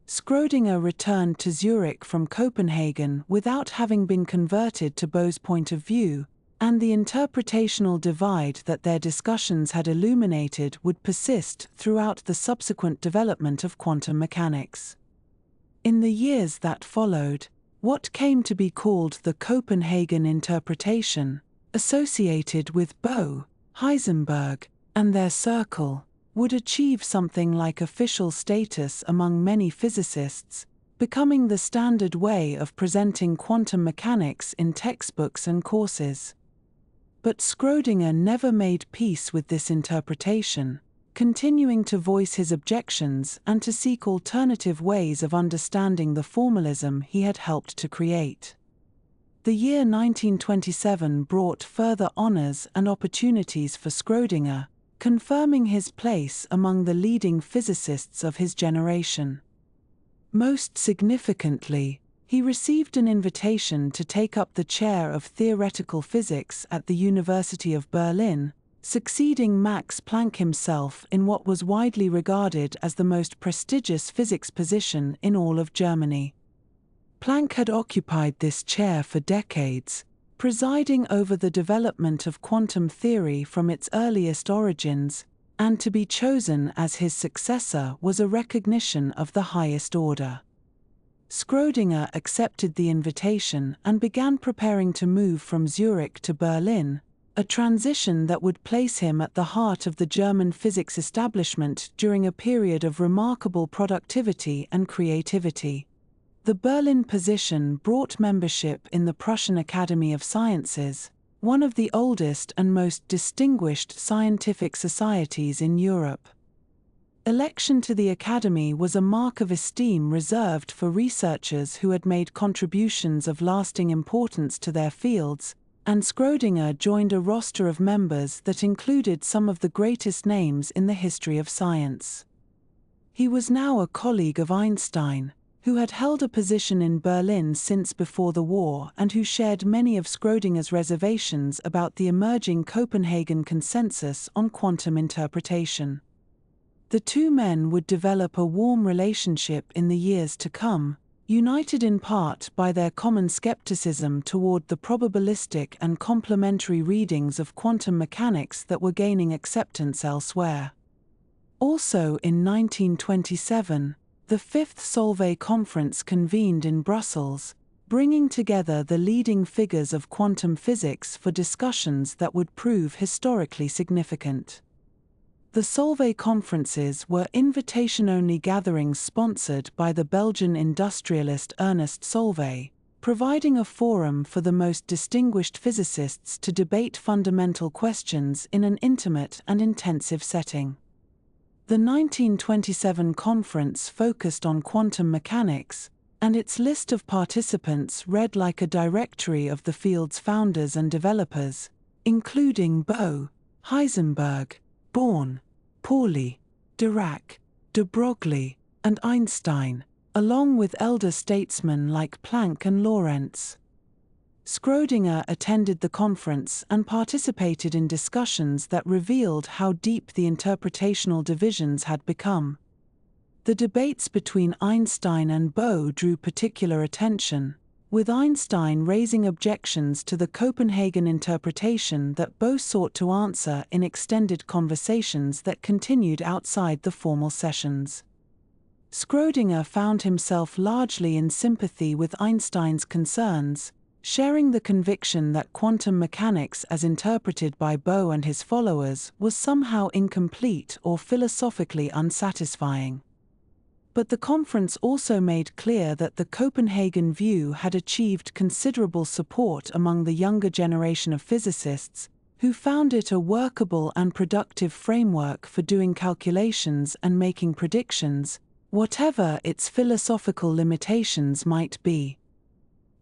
Schrödinger returned to Zurich from Copenhagen without having been converted to Bohr's point of view, and the interpretational divide that their discussions had illuminated would persist throughout the subsequent development of quantum mechanics. In the years that followed, what came to be called the Copenhagen interpretation, associated with Bohr, Heisenberg, and their circle, would achieve something like official status among many physicists, becoming the standard way of presenting quantum mechanics in textbooks and courses. But Schrödinger never made peace with this interpretation, continuing to voice his objections and to seek alternative ways of understanding the formalism he had helped to create. The year 1927 brought further honors and opportunities for Schrödinger, confirming his place among the leading physicists of his generation. Most significantly, he received an invitation to take up the chair of theoretical physics at the University of Berlin, succeeding Max Planck himself in what was widely regarded as the most prestigious physics position in all of Germany. Planck had occupied this chair for decades, presiding over the development of quantum theory from its earliest origins, and to be chosen as his successor was a recognition of the highest order. Schrödinger accepted the invitation and began preparing to move from Zurich to Berlin, a transition that would place him at the heart of the German physics establishment during a period of remarkable productivity and creativity. The Berlin position brought membership in the Prussian Academy of Sciences, one of the oldest and most distinguished scientific societies in Europe. Election to the Academy was a mark of esteem reserved for researchers who had made contributions of lasting importance to their fields, and Schrödinger joined a roster of members that included some of the greatest names in the history of science. He was now a colleague of Einstein, who had held a position in Berlin since before the war and who shared many of Schrödinger's reservations about the emerging Copenhagen consensus on quantum interpretation. The two men would develop a warm relationship in the years to come, united in part by their common skepticism toward the probabilistic and complementary readings of quantum mechanics that were gaining acceptance elsewhere. Also in 1927, the Fifth Solvay Conference convened in Brussels, bringing together the leading figures of quantum physics for discussions that would prove historically significant. The Solvay conferences were invitation-only gatherings sponsored by the Belgian industrialist Ernest Solvay, providing a forum for the most distinguished physicists to debate fundamental questions in an intimate and intensive setting. The 1927 conference focused on quantum mechanics, and its list of participants read like a directory of the field's founders and developers, including Bohr, Heisenberg, Born, Pauli, Dirac, de Broglie, and Einstein, along with elder statesmen like Planck and Lorentz. Schrödinger attended the conference and participated in discussions that revealed how deep the interpretational divisions had become. The debates between Einstein and Bohr drew particular attention, with Einstein raising objections to the Copenhagen interpretation that Bohr sought to answer in extended conversations that continued outside the formal sessions. Schrödinger found himself largely in sympathy with Einstein's concerns, sharing the conviction that quantum mechanics as interpreted by Bohr and his followers was somehow incomplete or philosophically unsatisfying. But the conference also made clear that the Copenhagen view had achieved considerable support among the younger generation of physicists, who found it a workable and productive framework for doing calculations and making predictions, whatever its philosophical limitations might be.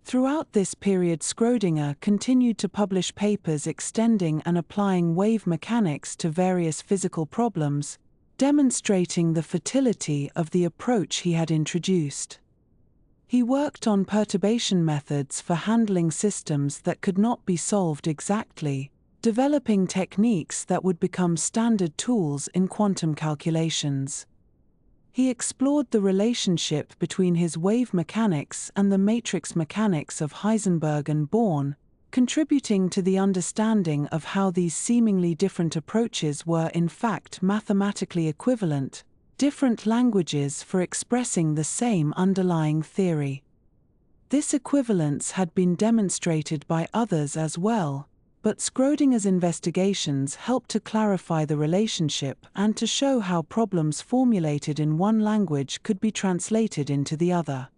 Throughout this period, Schrödinger continued to publish papers extending and applying wave mechanics to various physical problems, demonstrating the fertility of the approach he had introduced. He worked on perturbation methods for handling systems that could not be solved exactly, developing techniques that would become standard tools in quantum calculations. He explored the relationship between his wave mechanics and the matrix mechanics of Heisenberg and Born, contributing to the understanding of how these seemingly different approaches were in fact mathematically equivalent, different languages for expressing the same underlying theory. This equivalence had been demonstrated by others as well, but Schrödinger's investigations helped to clarify the relationship and to show how problems formulated in one language could be translated into the other.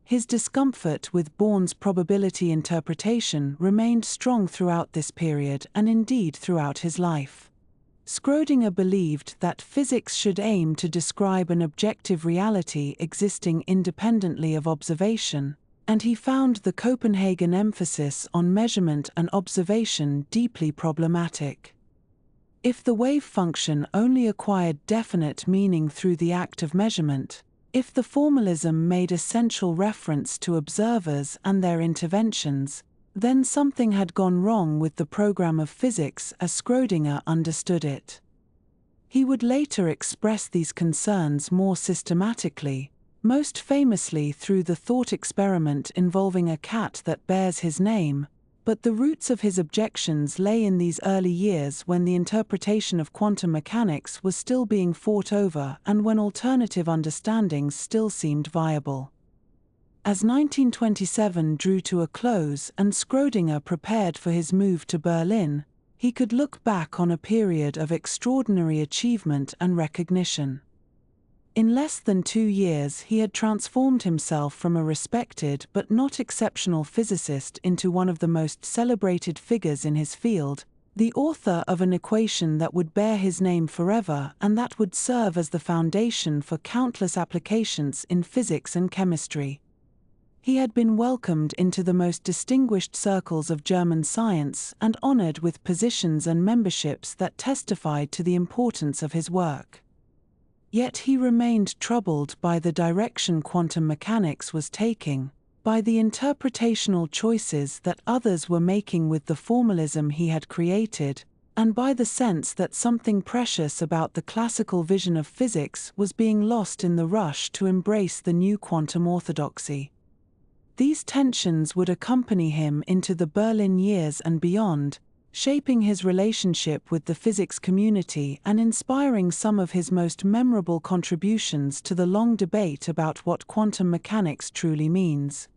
His discomfort with Born's probability interpretation remained strong throughout this period and indeed throughout his life. Schrödinger believed that physics should aim to describe an objective reality existing independently of observation, and he found the Copenhagen emphasis on measurement and observation deeply problematic. If the wave function only acquired definite meaning through the act of measurement, if the formalism made essential reference to observers and their interventions, then something had gone wrong with the program of physics as Schrödinger understood it. He would later express these concerns more systematically, most famously through the thought experiment involving a cat that bears his name, but the roots of his objections lay in these early years when the interpretation of quantum mechanics was still being fought over and when alternative understandings still seemed viable. As 1927 drew to a close and Schrödinger prepared for his move to Berlin, he could look back on a period of extraordinary achievement and recognition. In less than 2 years he had transformed himself from a respected but not exceptional physicist into one of the most celebrated figures in his field, the author of an equation that would bear his name forever and that would serve as the foundation for countless applications in physics and chemistry. He had been welcomed into the most distinguished circles of German science and honored with positions and memberships that testified to the importance of his work. Yet he remained troubled by the direction quantum mechanics was taking, by the interpretational choices that others were making with the formalism he had created, and by the sense that something precious about the classical vision of physics was being lost in the rush to embrace the new quantum orthodoxy. These tensions would accompany him into the Berlin years and beyond, shaping his relationship with the physics community and inspiring some of his most memorable contributions to the long debate about what quantum mechanics truly means.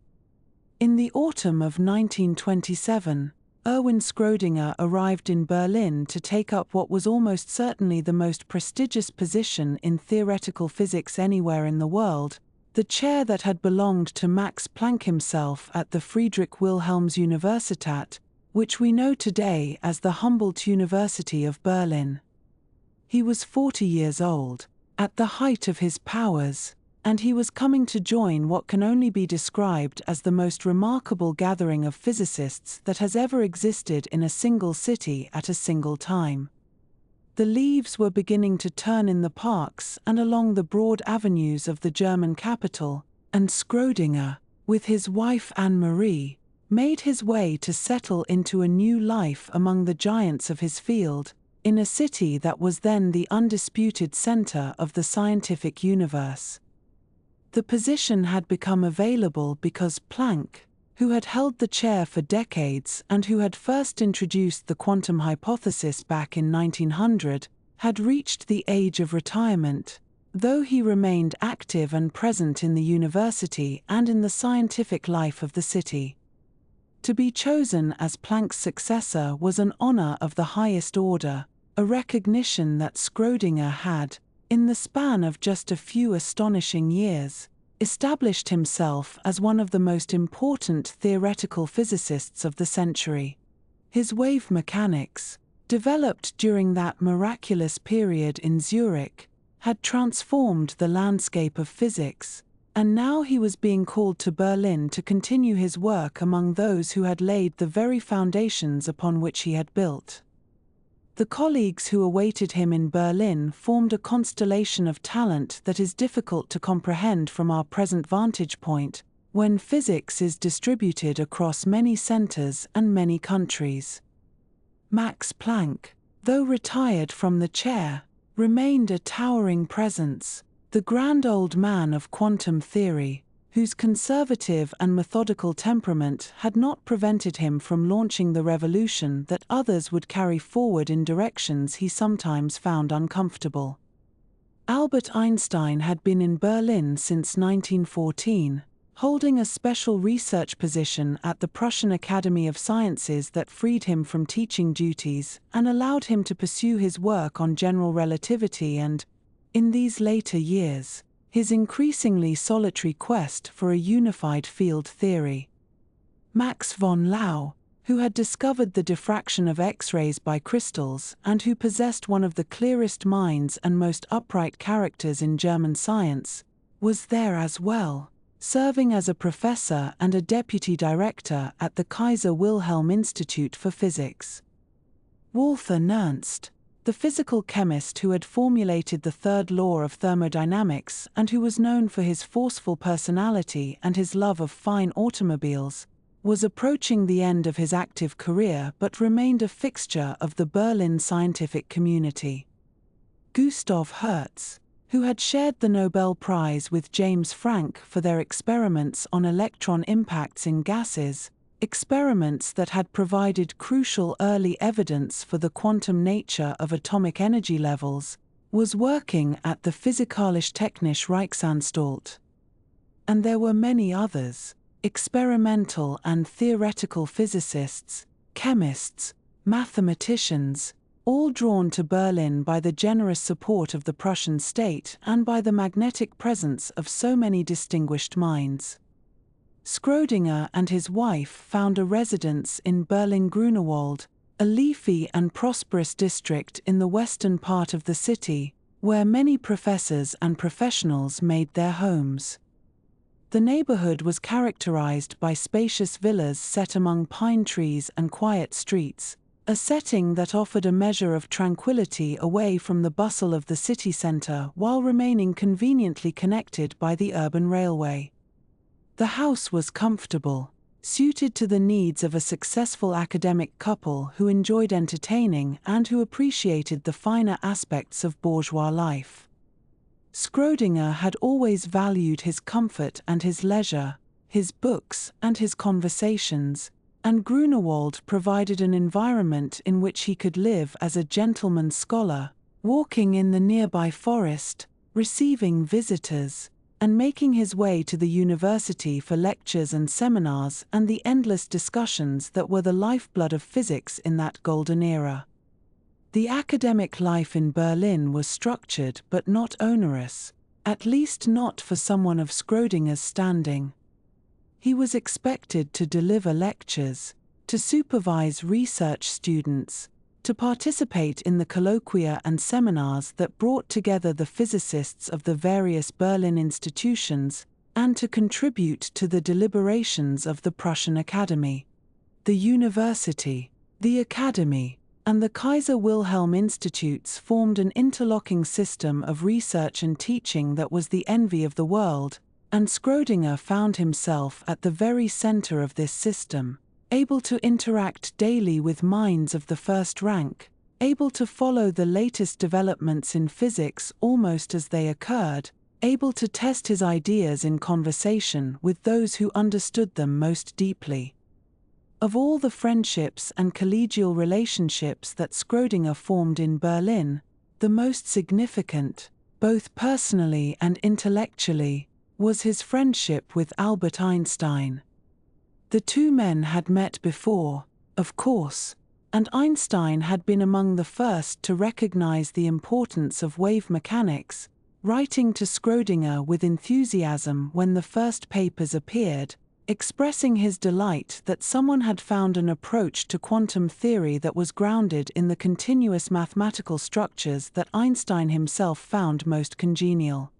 In the autumn of 1927, Erwin Schrödinger arrived in Berlin to take up what was almost certainly the most prestigious position in theoretical physics anywhere in the world, the chair that had belonged to Max Planck himself at the Friedrich Wilhelms Universität, which we know today as the Humboldt University of Berlin. He was 40 years old, at the height of his powers, and he was coming to join what can only be described as the most remarkable gathering of physicists that has ever existed in a single city at a single time. The leaves were beginning to turn in the parks and along the broad avenues of the German capital, and Schrödinger, with his wife Anne-Marie, made his way to settle into a new life among the giants of his field, in a city that was then the undisputed center of the scientific universe. The position had become available because Planck, who had held the chair for decades and who had first introduced the quantum hypothesis back in 1900, had reached the age of retirement, though he remained active and present in the university and in the scientific life of the city. To be chosen as Planck's successor was an honor of the highest order, a recognition that Schrödinger had, in the span of just a few astonishing years, established himself as one of the most important theoretical physicists of the century. His wave mechanics, developed during that miraculous period in Zurich, had transformed the landscape of physics, and now he was being called to Berlin to continue his work among those who had laid the very foundations upon which he had built. The colleagues who awaited him in Berlin formed a constellation of talent that is difficult to comprehend from our present vantage point, when physics is distributed across many centers and many countries. Max Planck, though retired from the chair, remained a towering presence, the grand old man of quantum theory, whose conservative and methodical temperament had not prevented him from launching the revolution that others would carry forward in directions he sometimes found uncomfortable. Albert Einstein had been in Berlin since 1914, holding a special research position at the Prussian Academy of Sciences that freed him from teaching duties and allowed him to pursue his work on general relativity and, in these later years, his increasingly solitary quest for a unified field theory. Max von Laue, who had discovered the diffraction of X-rays by crystals and who possessed one of the clearest minds and most upright characters in German science, was there as well, serving as a professor and a deputy director at the Kaiser Wilhelm Institute for Physics. Walther Nernst, the physical chemist who had formulated the third law of thermodynamics and who was known for his forceful personality and his love of fine automobiles, was approaching the end of his active career but remained a fixture of the Berlin scientific community. Gustav Hertz, who had shared the Nobel Prize with James Franck for their experiments on electron impacts in gases, experiments that had provided crucial early evidence for the quantum nature of atomic energy levels, was working at the Physikalisch-Technische Reichsanstalt. And there were many others, experimental and theoretical physicists, chemists, mathematicians, all drawn to Berlin by the generous support of the Prussian state and by the magnetic presence of so many distinguished minds. Schrödinger and his wife found a residence in Berlin-Grunewald, a leafy and prosperous district in the western part of the city, where many professors and professionals made their homes. The neighborhood was characterized by spacious villas set among pine trees and quiet streets, a setting that offered a measure of tranquility away from the bustle of the city center while remaining conveniently connected by the urban railway. The house was comfortable, suited to the needs of a successful academic couple who enjoyed entertaining and who appreciated the finer aspects of bourgeois life. Schrödinger had always valued his comfort and his leisure, his books and his conversations, and Grunewald provided an environment in which he could live as a gentleman scholar, walking in the nearby forest, receiving visitors, and making his way to the university for lectures and seminars and the endless discussions that were the lifeblood of physics in that golden era. The academic life in Berlin was structured but not onerous, at least not for someone of Schrödinger's standing. He was expected to deliver lectures, to supervise research students, to participate in the colloquia and seminars that brought together the physicists of the various Berlin institutions, and to contribute to the deliberations of the Prussian Academy. The university, the academy, and the Kaiser Wilhelm Institutes formed an interlocking system of research and teaching that was the envy of the world, and Schrödinger found himself at the very center of this system, able to interact daily with minds of the first rank, able to follow the latest developments in physics almost as they occurred, able to test his ideas in conversation with those who understood them most deeply. Of all the friendships and collegial relationships that Schrödinger formed in Berlin, the most significant, both personally and intellectually, was his friendship with Albert Einstein. The two men had met before, of course, and Einstein had been among the first to recognize the importance of wave mechanics, writing to Schrödinger with enthusiasm when the first papers appeared, expressing his delight that someone had found an approach to quantum theory that was grounded in the continuous mathematical structures that Einstein himself found most congenial.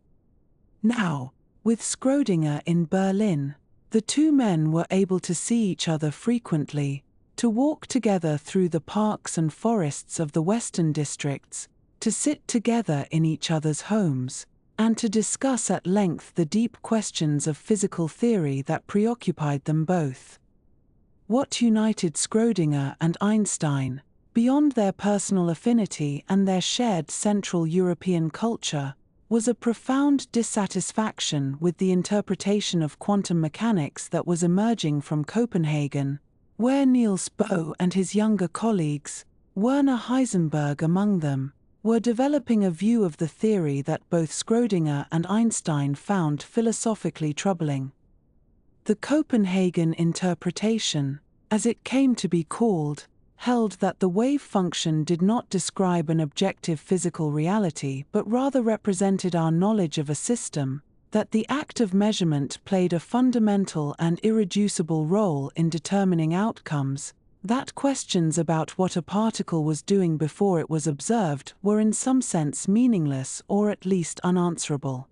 Now, with Schrödinger in Berlin, the two men were able to see each other frequently, to walk together through the parks and forests of the western districts, to sit together in each other's homes, and to discuss at length the deep questions of physical theory that preoccupied them both. What united Schrödinger and Einstein, beyond their personal affinity and their shared Central European culture, was a profound dissatisfaction with the interpretation of quantum mechanics that was emerging from Copenhagen, where Niels Bohr and his younger colleagues, Werner Heisenberg among them, were developing a view of the theory that both Schrödinger and Einstein found philosophically troubling. The Copenhagen interpretation, as it came to be called, held that the wave function did not describe an objective physical reality but rather represented our knowledge of a system, that the act of measurement played a fundamental and irreducible role in determining outcomes, that questions about what a particle was doing before it was observed were in some sense meaningless or at least unanswerable.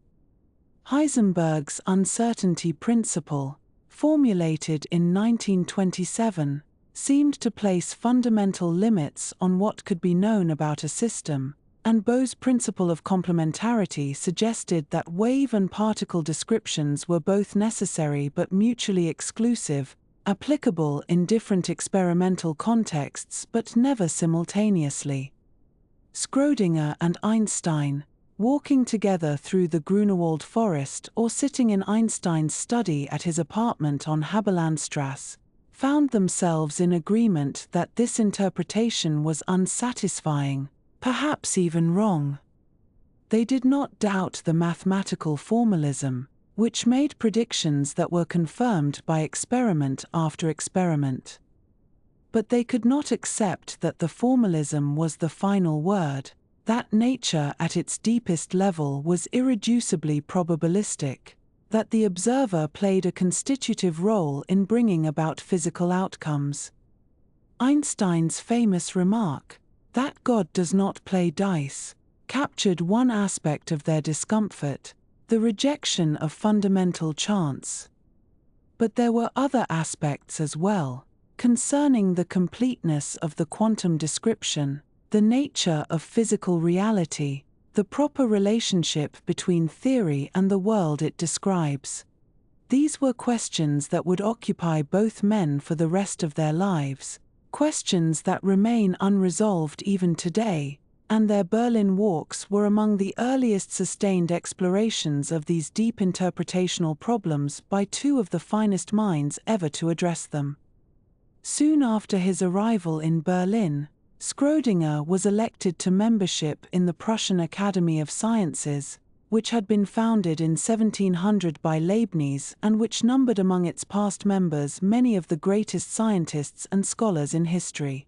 Heisenberg's uncertainty principle, formulated in 1927, seemed to place fundamental limits on what could be known about a system, and Bohr's principle of complementarity suggested that wave and particle descriptions were both necessary but mutually exclusive, applicable in different experimental contexts but never simultaneously. Schrödinger and Einstein, walking together through the Grunewald forest or sitting in Einstein's study at his apartment on Haberlandstrasse, found themselves in agreement that this interpretation was unsatisfying, perhaps even wrong. They did not doubt the mathematical formalism, which made predictions that were confirmed by experiment after experiment. But they could not accept that the formalism was the final word, that nature at its deepest level was irreducibly probabilistic, that the observer played a constitutive role in bringing about physical outcomes. Einstein's famous remark, that God does not play dice, captured one aspect of their discomfort, the rejection of fundamental chance. But there were other aspects as well, concerning the completeness of the quantum description, the nature of physical reality, the proper relationship between theory and the world it describes. These were questions that would occupy both men for the rest of their lives, questions that remain unresolved even today, and their Berlin walks were among the earliest sustained explorations of these deep interpretational problems by two of the finest minds ever to address them. Soon after his arrival in Berlin, Schrödinger was elected to membership in the Prussian Academy of Sciences, which had been founded in 1700 by Leibniz and which numbered among its past members many of the greatest scientists and scholars in history.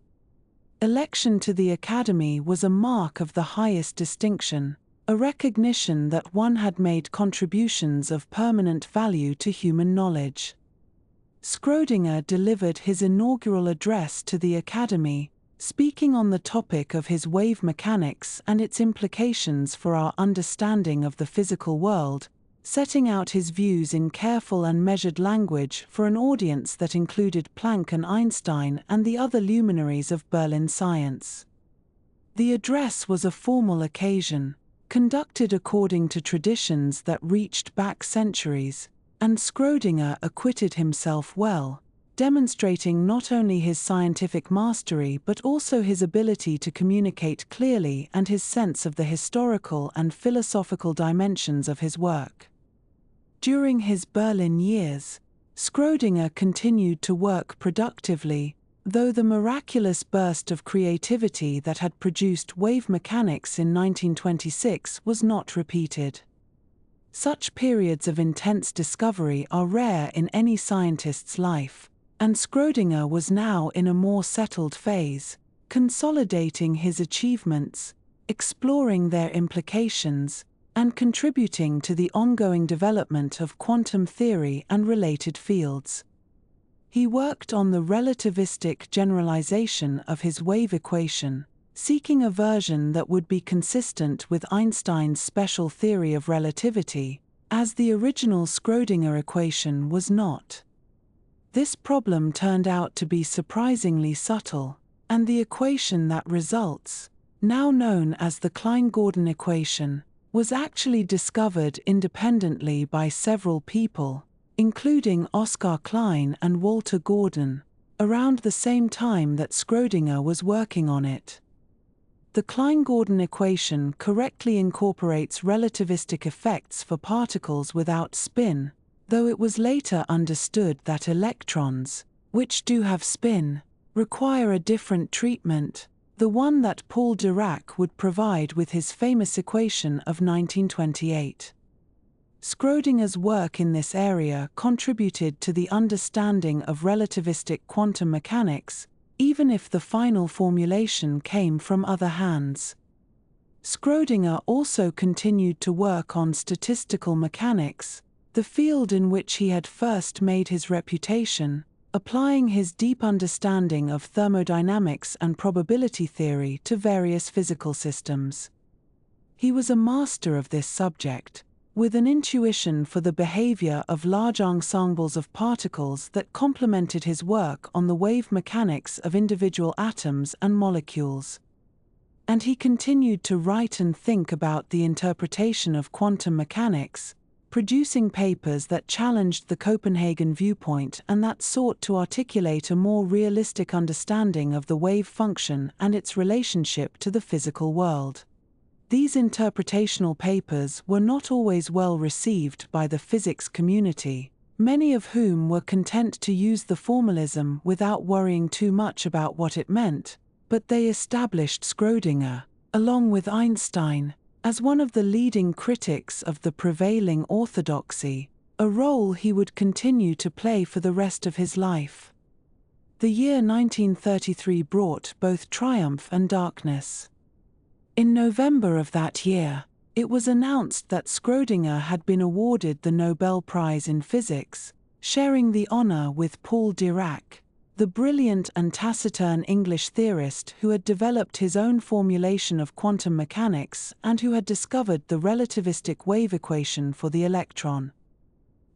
Election to the Academy was a mark of the highest distinction, a recognition that one had made contributions of permanent value to human knowledge. Schrödinger delivered his inaugural address to the Academy, speaking on the topic of his wave mechanics and its implications for our understanding of the physical world, setting out his views in careful and measured language for an audience that included Planck and Einstein and the other luminaries of Berlin science. The address was a formal occasion, conducted according to traditions that reached back centuries, and Schrödinger acquitted himself well, demonstrating not only his scientific mastery but also his ability to communicate clearly and his sense of the historical and philosophical dimensions of his work. During his Berlin years, Schrödinger continued to work productively, though the miraculous burst of creativity that had produced wave mechanics in 1926 was not repeated. Such periods of intense discovery are rare in any scientist's life, and Schrödinger was now in a more settled phase, consolidating his achievements, exploring their implications, and contributing to the ongoing development of quantum theory and related fields. He worked on the relativistic generalization of his wave equation, seeking a version that would be consistent with Einstein's special theory of relativity, as the original Schrödinger equation was not. This problem turned out to be surprisingly subtle, and the equation that results, now known as the Klein-Gordon equation, was actually discovered independently by several people, including Oskar Klein and Walter Gordon, around the same time that Schrödinger was working on it. The Klein-Gordon equation correctly incorporates relativistic effects for particles without spin, though it was later understood that electrons, which do have spin, require a different treatment, the one that Paul Dirac would provide with his famous equation of 1928. Schrödinger's work in this area contributed to the understanding of relativistic quantum mechanics, even if the final formulation came from other hands. Schrödinger also continued to work on statistical mechanics, the field in which he had first made his reputation, applying his deep understanding of thermodynamics and probability theory to various physical systems. He was a master of this subject, with an intuition for the behavior of large ensembles of particles that complemented his work on the wave mechanics of individual atoms and molecules. And he continued to write and think about the interpretation of quantum mechanics, producing papers that challenged the Copenhagen viewpoint and that sought to articulate a more realistic understanding of the wave function and its relationship to the physical world. These interpretational papers were not always well received by the physics community, many of whom were content to use the formalism without worrying too much about what it meant, but they established Schrödinger, along with Einstein, as one of the leading critics of the prevailing orthodoxy, a role he would continue to play for the rest of his life. The year 1933 brought both triumph and darkness. In November of that year, it was announced that Schrödinger had been awarded the Nobel Prize in Physics, sharing the honor with Paul Dirac, the brilliant and taciturn English theorist who had developed his own formulation of quantum mechanics and who had discovered the relativistic wave equation for the electron.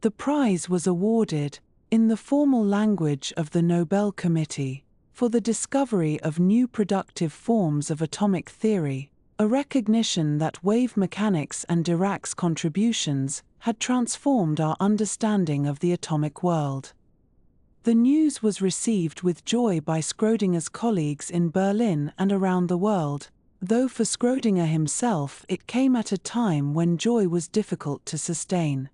The prize was awarded, in the formal language of the Nobel Committee, for the discovery of new productive forms of atomic theory, a recognition that wave mechanics and Dirac's contributions had transformed our understanding of the atomic world. The news was received with joy by Schrödinger's colleagues in Berlin and around the world, though for Schrödinger himself it came at a time when joy was difficult to sustain.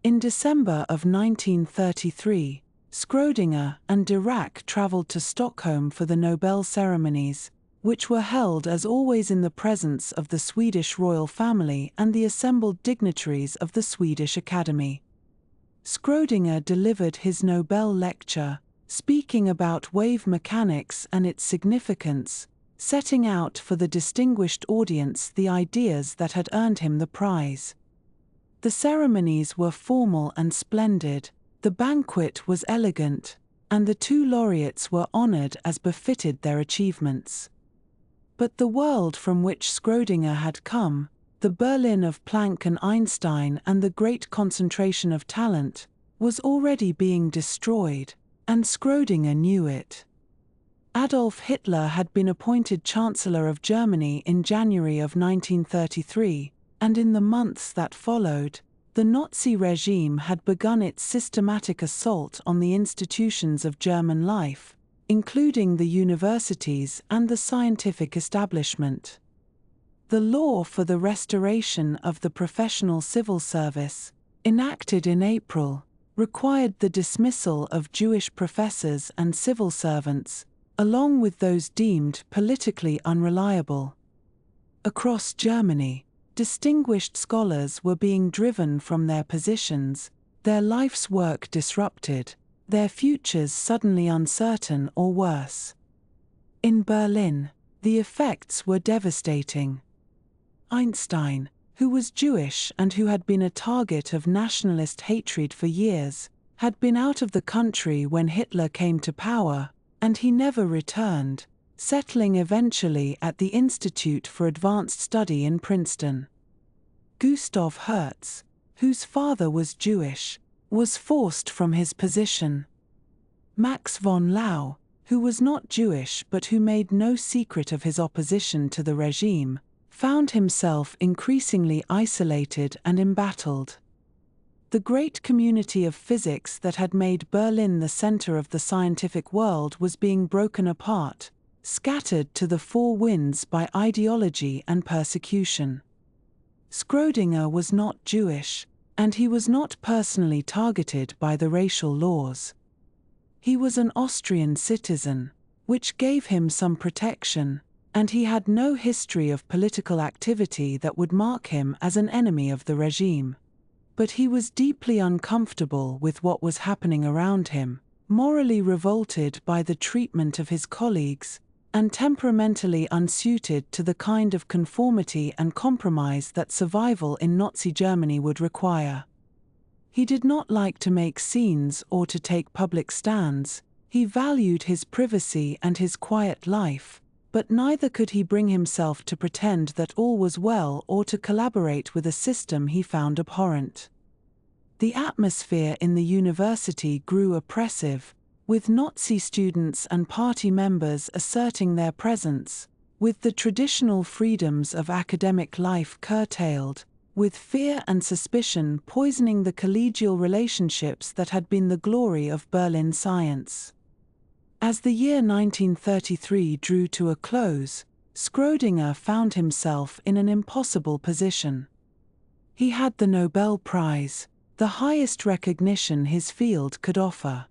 In December of 1933, Schrödinger and Dirac traveled to Stockholm for the Nobel ceremonies, which were held as always in the presence of the Swedish royal family and the assembled dignitaries of the Swedish Academy. Schrödinger delivered his Nobel lecture, speaking about wave mechanics and its significance, setting out for the distinguished audience the ideas that had earned him the prize. The ceremonies were formal and splendid, the banquet was elegant, and the two laureates were honored as befitted their achievements. But the world from which Schrödinger had come, the Berlin of Planck and Einstein and the great concentration of talent, was already being destroyed, and Schrödinger knew it. Adolf Hitler had been appointed Chancellor of Germany in January of 1933, and in the months that followed, the Nazi regime had begun its systematic assault on the institutions of German life, including the universities and the scientific establishment. The law for the restoration of the professional civil service, enacted in April, required the dismissal of Jewish professors and civil servants, along with those deemed politically unreliable. Across Germany, distinguished scholars were being driven from their positions, their life's work disrupted, their futures suddenly uncertain or worse. In Berlin, the effects were devastating. Einstein, who was Jewish and who had been a target of nationalist hatred for years, had been out of the country when Hitler came to power, and he never returned, settling eventually at the Institute for Advanced Study in Princeton. Gustav Hertz, whose father was Jewish, was forced from his position. Max von Laue, who was not Jewish but who made no secret of his opposition to the regime, found himself increasingly isolated and embattled. The great community of physics that had made Berlin the center of the scientific world was being broken apart, scattered to the four winds by ideology and persecution. Schrödinger was not Jewish, and he was not personally targeted by the racial laws. He was an Austrian citizen, which gave him some protection, and he had no history of political activity that would mark him as an enemy of the regime. But he was deeply uncomfortable with what was happening around him, morally revolted by the treatment of his colleagues, and temperamentally unsuited to the kind of conformity and compromise that survival in Nazi Germany would require. He did not like to make scenes or to take public stands, he valued his privacy and his quiet life, but neither could he bring himself to pretend that all was well or to collaborate with a system he found abhorrent. The atmosphere in the university grew oppressive, with Nazi students and party members asserting their presence, with the traditional freedoms of academic life curtailed, with fear and suspicion poisoning the collegial relationships that had been the glory of Berlin science. As the year 1933 drew to a close, Schrödinger found himself in an impossible position. He had the Nobel Prize, the highest recognition his field could offer.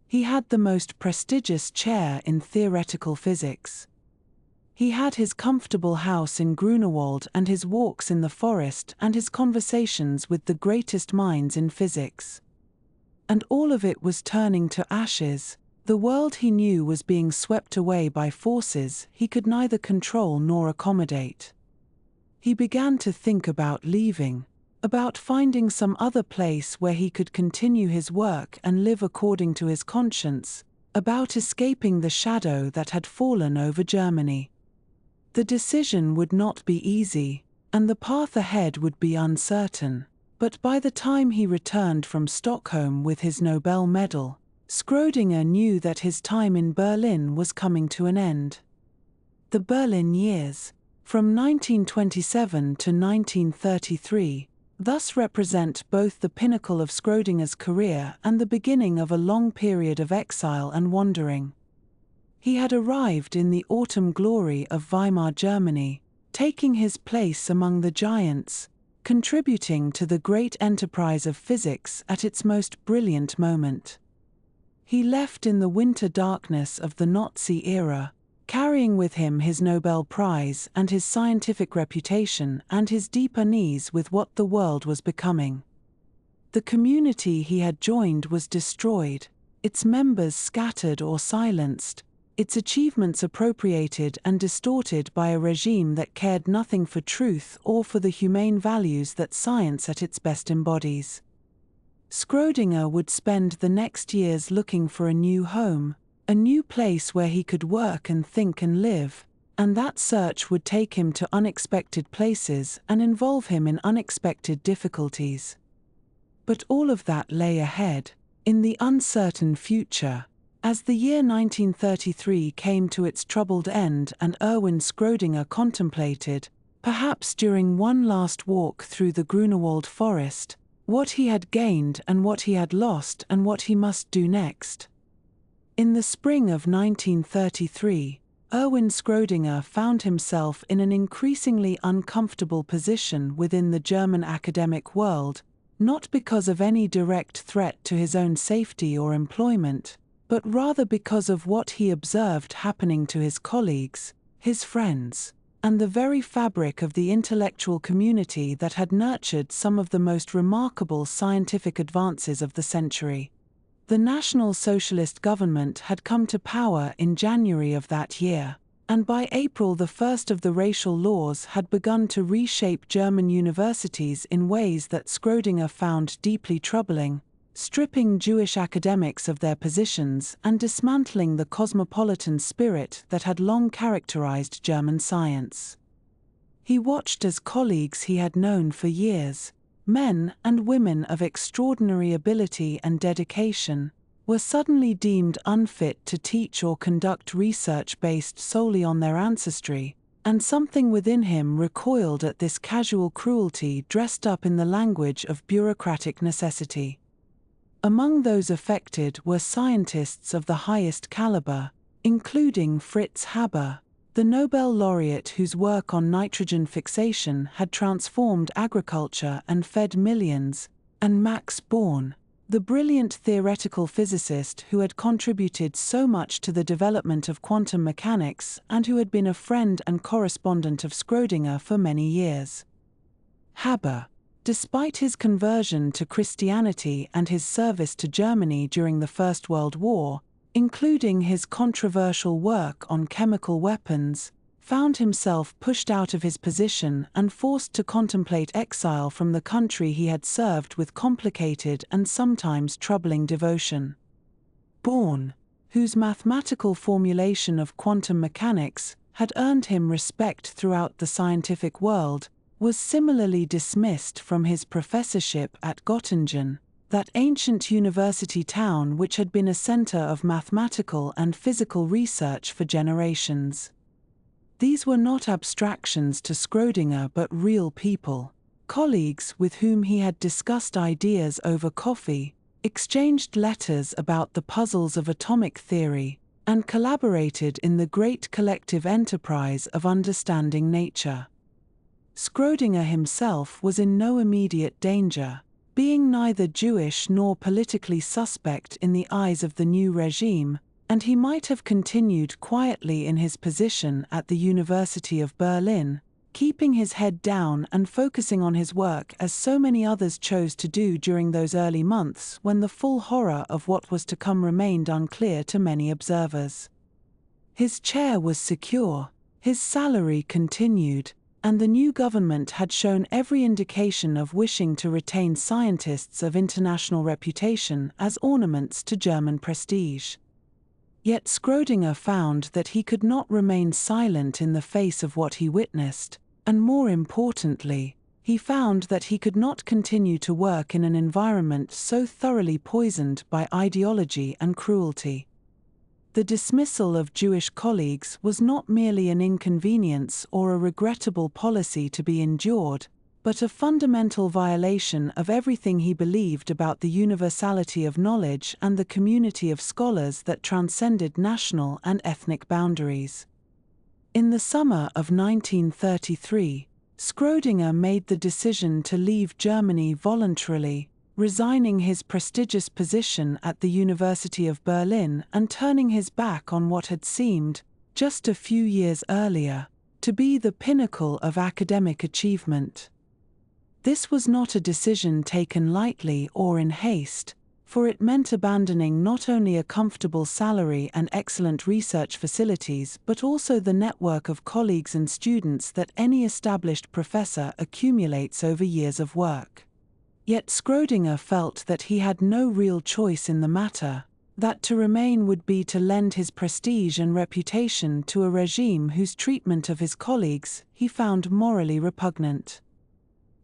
He had the most prestigious chair in theoretical physics. He had his comfortable house in Grunewald and his walks in the forest and his conversations with the greatest minds in physics. And all of it was turning to ashes. The world he knew was being swept away by forces he could neither control nor accommodate. He began to think about leaving, about finding some other place where he could continue his work and live according to his conscience, about escaping the shadow that had fallen over Germany. The decision would not be easy, and the path ahead would be uncertain, but by the time he returned from Stockholm with his Nobel medal, Schrödinger knew that his time in Berlin was coming to an end. The Berlin years, from 1927 to 1933, thus represent both the pinnacle of Schrödinger's career and the beginning of a long period of exile and wandering. He had arrived in the autumn glory of Weimar Germany, taking his place among the giants, contributing to the great enterprise of physics at its most brilliant moment. He left in the winter darkness of the Nazi era, carrying with him his Nobel Prize and his scientific reputation and his deep unease with what the world was becoming. The community he had joined was destroyed, its members scattered or silenced, its achievements appropriated and distorted by a regime that cared nothing for truth or for the humane values that science at its best embodies. Schrödinger would spend the next years looking for a new home, a new place where he could work and think and live, and that search would take him to unexpected places and involve him in unexpected difficulties. But all of that lay ahead, in the uncertain future, as the year 1933 came to its troubled end and Erwin Schrödinger contemplated, perhaps during one last walk through the Grunewald forest, what he had gained and what he had lost and what he must do next. In the spring of 1933, Erwin Schrödinger found himself in an increasingly uncomfortable position within the German academic world, not because of any direct threat to his own safety or employment, but rather because of what he observed happening to his colleagues, his friends, and the very fabric of the intellectual community that had nurtured some of the most remarkable scientific advances of the century. The National Socialist government had come to power in January of that year, and by April the first of the racial laws had begun to reshape German universities in ways that Schrödinger found deeply troubling, stripping Jewish academics of their positions and dismantling the cosmopolitan spirit that had long characterized German science. He watched as colleagues he had known for years, men and women of extraordinary ability and dedication, were suddenly deemed unfit to teach or conduct research based solely on their ancestry, and something within him recoiled at this casual cruelty dressed up in the language of bureaucratic necessity. Among those affected were scientists of the highest caliber, including Fritz Haber, the Nobel laureate whose work on nitrogen fixation had transformed agriculture and fed millions, and Max Born, the brilliant theoretical physicist who had contributed so much to the development of quantum mechanics and who had been a friend and correspondent of Schrödinger for many years. Haber, despite his conversion to Christianity and his service to Germany during the First World War, including his controversial work on chemical weapons, found himself pushed out of his position and forced to contemplate exile from the country he had served with complicated and sometimes troubling devotion. Born, whose mathematical formulation of quantum mechanics had earned him respect throughout the scientific world, was similarly dismissed from his professorship at Göttingen, that ancient university town which had been a center of mathematical and physical research for generations. These were not abstractions to Schrödinger but real people, colleagues with whom he had discussed ideas over coffee, exchanged letters about the puzzles of atomic theory, and collaborated in the great collective enterprise of understanding nature. Schrödinger himself was in no immediate danger, being neither Jewish nor politically suspect in the eyes of the new regime, and he might have continued quietly in his position at the University of Berlin, keeping his head down and focusing on his work as so many others chose to do during those early months when the full horror of what was to come remained unclear to many observers. His chair was secure, his salary continued, and the new government had shown every indication of wishing to retain scientists of international reputation as ornaments to German prestige. Yet Schrödinger found that he could not remain silent in the face of what he witnessed, and more importantly, he found that he could not continue to work in an environment so thoroughly poisoned by ideology and cruelty. The dismissal of Jewish colleagues was not merely an inconvenience or a regrettable policy to be endured, but a fundamental violation of everything he believed about the universality of knowledge and the community of scholars that transcended national and ethnic boundaries. In the summer of 1933, Schrödinger made the decision to leave Germany voluntarily, resigning his prestigious position at the University of Berlin and turning his back on what had seemed, just a few years earlier, to be the pinnacle of academic achievement. This was not a decision taken lightly or in haste, for it meant abandoning not only a comfortable salary and excellent research facilities but also the network of colleagues and students that any established professor accumulates over years of work. Yet Schrödinger felt that he had no real choice in the matter, that to remain would be to lend his prestige and reputation to a regime whose treatment of his colleagues he found morally repugnant.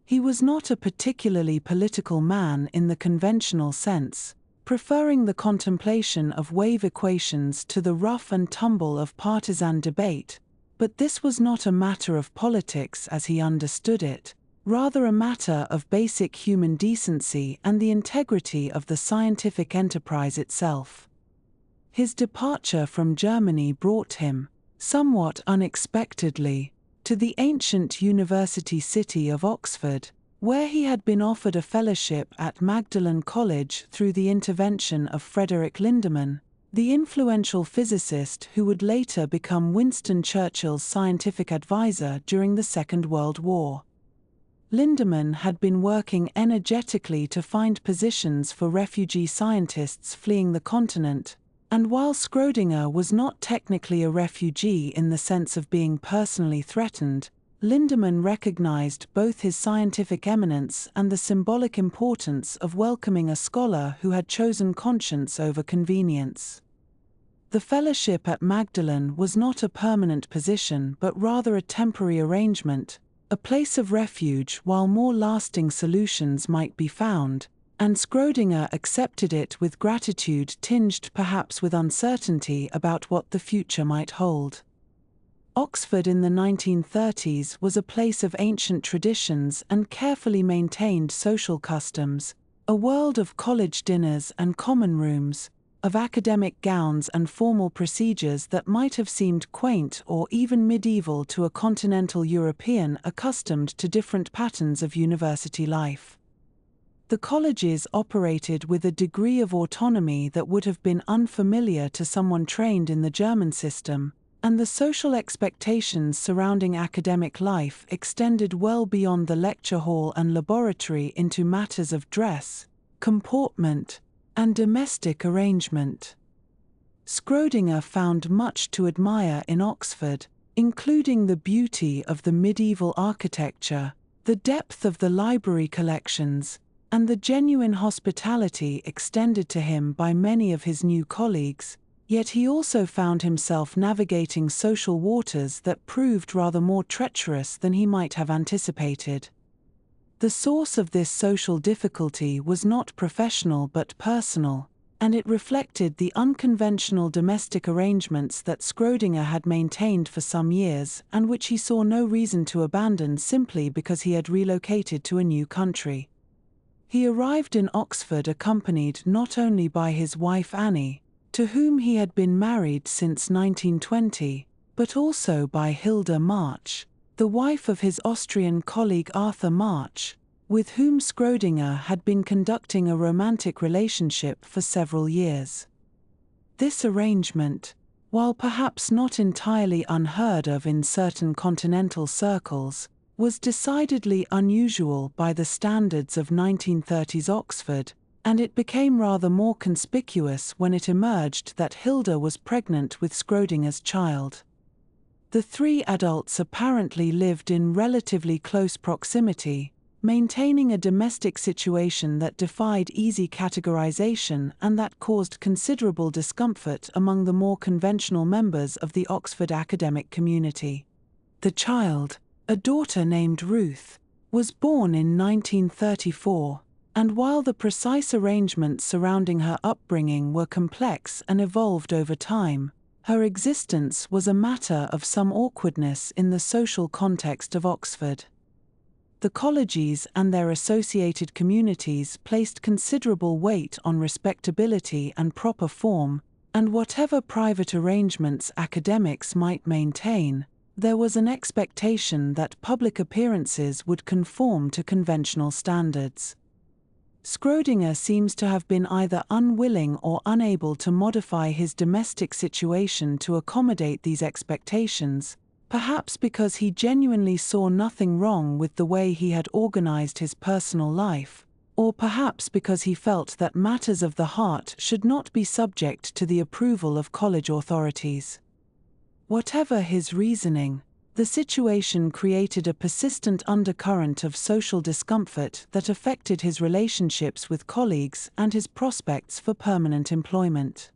He was not a particularly political man in the conventional sense, preferring the contemplation of wave equations to the rough and tumble of partisan debate, but this was not a matter of politics as he understood it, rather a matter of basic human decency and the integrity of the scientific enterprise itself. His departure from Germany brought him, somewhat unexpectedly, to the ancient university city of Oxford, where he had been offered a fellowship at Magdalen College through the intervention of Frederick Lindemann, the influential physicist who would later become Winston Churchill's scientific advisor during the Second World War. Lindemann had been working energetically to find positions for refugee scientists fleeing the continent, and while Schrödinger was not technically a refugee in the sense of being personally threatened, Lindemann recognized both his scientific eminence and the symbolic importance of welcoming a scholar who had chosen conscience over convenience. The fellowship at Magdalen was not a permanent position but rather a temporary arrangement, a place of refuge while more lasting solutions might be found, and Schrödinger accepted it with gratitude tinged perhaps with uncertainty about what the future might hold. Oxford in the 1930s was a place of ancient traditions and carefully maintained social customs, a world of college dinners and common rooms, of academic gowns and formal procedures that might have seemed quaint or even medieval to a continental European accustomed to different patterns of university life. The colleges operated with a degree of autonomy that would have been unfamiliar to someone trained in the German system, and the social expectations surrounding academic life extended well beyond the lecture hall and laboratory into matters of dress, comportment, and domestic arrangement. Schrödinger found much to admire in Oxford, including the beauty of the medieval architecture, the depth of the library collections, and the genuine hospitality extended to him by many of his new colleagues, yet he also found himself navigating social waters that proved rather more treacherous than he might have anticipated. The source of this social difficulty was not professional but personal, and it reflected the unconventional domestic arrangements that Schrödinger had maintained for some years and which he saw no reason to abandon simply because he had relocated to a new country. He arrived in Oxford accompanied not only by his wife Annie, to whom he had been married since 1920, but also by Hilda March, the wife of his Austrian colleague Arthur March, with whom Schrödinger had been conducting a romantic relationship for several years. This arrangement, while perhaps not entirely unheard of in certain continental circles, was decidedly unusual by the standards of 1930s Oxford, and it became rather more conspicuous when it emerged that Hilda was pregnant with Schrödinger's child. The three adults apparently lived in relatively close proximity, maintaining a domestic situation that defied easy categorization and that caused considerable discomfort among the more conventional members of the Oxford academic community. The child, a daughter named Ruth, was born in 1934, and while the precise arrangements surrounding her upbringing were complex and evolved over time, her existence was a matter of some awkwardness in the social context of Oxford. The colleges and their associated communities placed considerable weight on respectability and proper form, and whatever private arrangements academics might maintain, there was an expectation that public appearances would conform to conventional standards. Schrödinger seems to have been either unwilling or unable to modify his domestic situation to accommodate these expectations, perhaps because he genuinely saw nothing wrong with the way he had organized his personal life, or perhaps because he felt that matters of the heart should not be subject to the approval of college authorities. Whatever his reasoning, the situation created a persistent undercurrent of social discomfort that affected his relationships with colleagues and his prospects for permanent employment.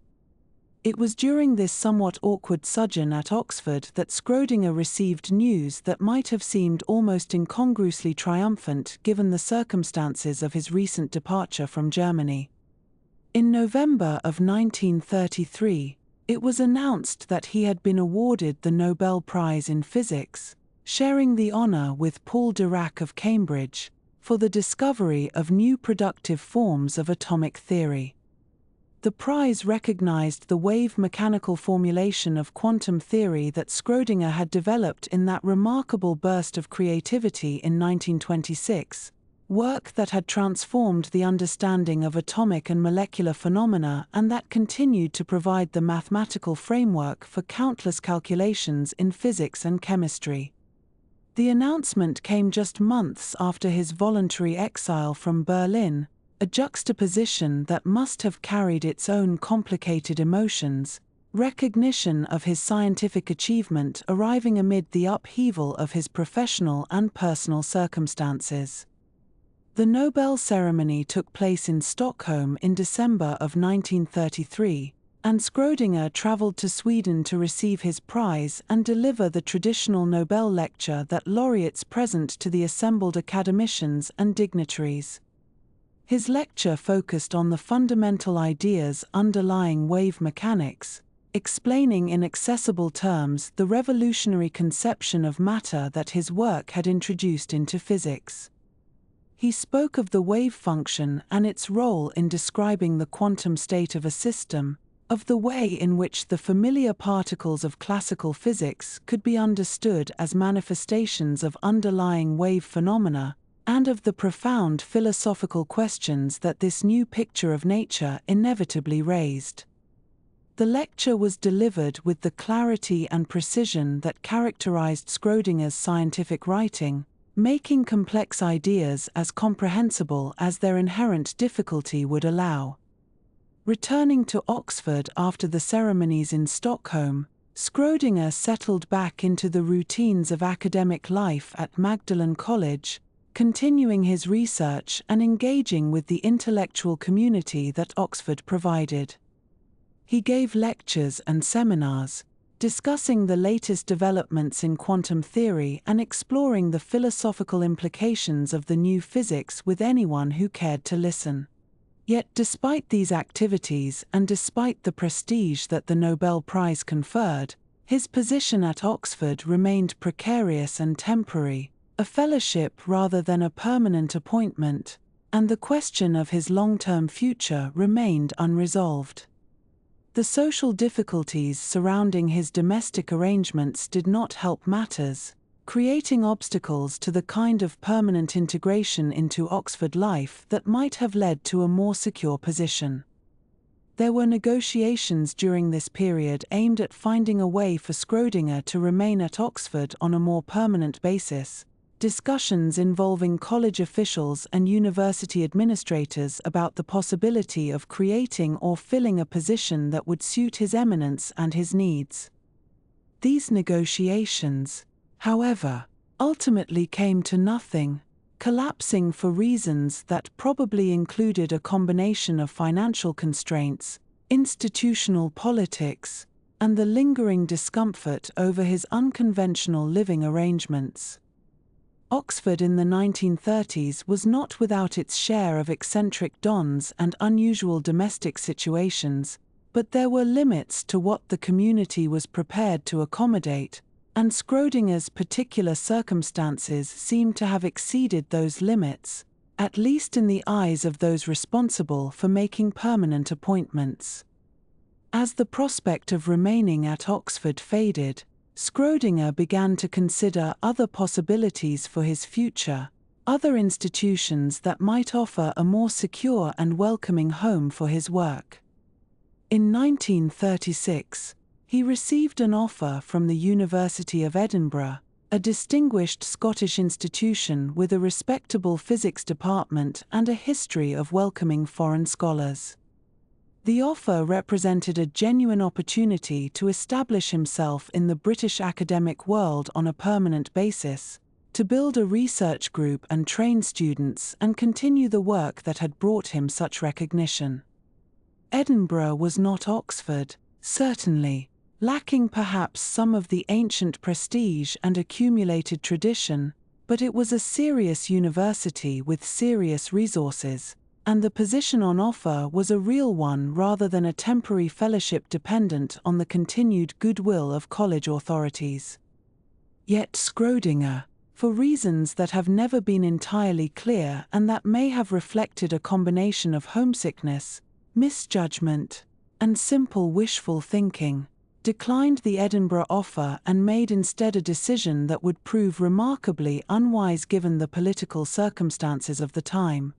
It was during this somewhat awkward sojourn at Oxford that Schrödinger received news that might have seemed almost incongruously triumphant given the circumstances of his recent departure from Germany. In November of 1933, it was announced that he had been awarded the Nobel Prize in Physics, sharing the honor with Paul Dirac of Cambridge, for the discovery of new productive forms of atomic theory. The prize recognized the wave-mechanical formulation of quantum theory that Schrödinger had developed in that remarkable burst of creativity in 1926, work that had transformed the understanding of atomic and molecular phenomena and that continued to provide the mathematical framework for countless calculations in physics and chemistry. The announcement came just months after his voluntary exile from Berlin, a juxtaposition that must have carried its own complicated emotions, recognition of his scientific achievement arriving amid the upheaval of his professional and personal circumstances. The Nobel ceremony took place in Stockholm in December of 1933, and Schrödinger traveled to Sweden to receive his prize and deliver the traditional Nobel lecture that laureates present to the assembled academicians and dignitaries. His lecture focused on the fundamental ideas underlying wave mechanics, explaining in accessible terms the revolutionary conception of matter that his work had introduced into physics. He spoke of the wave function and its role in describing the quantum state of a system, of the way in which the familiar particles of classical physics could be understood as manifestations of underlying wave phenomena, and of the profound philosophical questions that this new picture of nature inevitably raised. The lecture was delivered with the clarity and precision that characterized Schrödinger's scientific writing, making complex ideas as comprehensible as their inherent difficulty would allow. Returning to Oxford after the ceremonies in Stockholm, Schrödinger settled back into the routines of academic life at Magdalen College, continuing his research and engaging with the intellectual community that Oxford provided. He gave lectures and seminars, discussing the latest developments in quantum theory and exploring the philosophical implications of the new physics with anyone who cared to listen. Yet despite these activities and despite the prestige that the Nobel Prize conferred, his position at Oxford remained precarious and temporary, a fellowship rather than a permanent appointment, and the question of his long-term future remained unresolved. The social difficulties surrounding his domestic arrangements did not help matters, creating obstacles to the kind of permanent integration into Oxford life that might have led to a more secure position. There were negotiations during this period aimed at finding a way for Schrödinger to remain at Oxford on a more permanent basis, discussions involving college officials and university administrators about the possibility of creating or filling a position that would suit his eminence and his needs. These negotiations, however, ultimately came to nothing, collapsing for reasons that probably included a combination of financial constraints, institutional politics, and the lingering discomfort over his unconventional living arrangements. Oxford in the 1930s was not without its share of eccentric dons and unusual domestic situations, but there were limits to what the community was prepared to accommodate, and Schrödinger's particular circumstances seemed to have exceeded those limits, at least in the eyes of those responsible for making permanent appointments. As the prospect of remaining at Oxford faded, Schrödinger began to consider other possibilities for his future, other institutions that might offer a more secure and welcoming home for his work. In 1936, he received an offer from the University of Edinburgh, a distinguished Scottish institution with a respectable physics department and a history of welcoming foreign scholars. The offer represented a genuine opportunity to establish himself in the British academic world on a permanent basis, to build a research group and train students and continue the work that had brought him such recognition. Edinburgh was not Oxford, certainly, lacking perhaps some of the ancient prestige and accumulated tradition, but it was a serious university with serious resources, and the position on offer was a real one rather than a temporary fellowship dependent on the continued goodwill of college authorities. Yet Schrödinger, for reasons that have never been entirely clear and that may have reflected a combination of homesickness, misjudgment, and simple wishful thinking, declined the Edinburgh offer and made instead a decision that would prove remarkably unwise given the political circumstances of the time.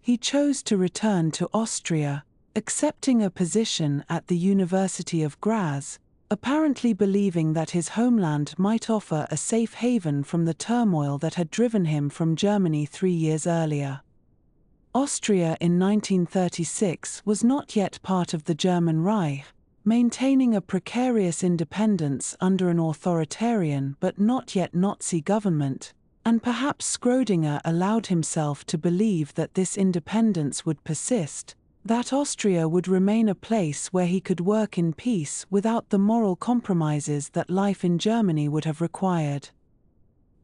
He chose to return to Austria, accepting a position at the University of Graz, apparently believing that his homeland might offer a safe haven from the turmoil that had driven him from Germany 3 years earlier. Austria in 1936 was not yet part of the German Reich, maintaining a precarious independence under an authoritarian but not yet Nazi government, and perhaps Schrödinger allowed himself to believe that this independence would persist, that Austria would remain a place where he could work in peace without the moral compromises that life in Germany would have required.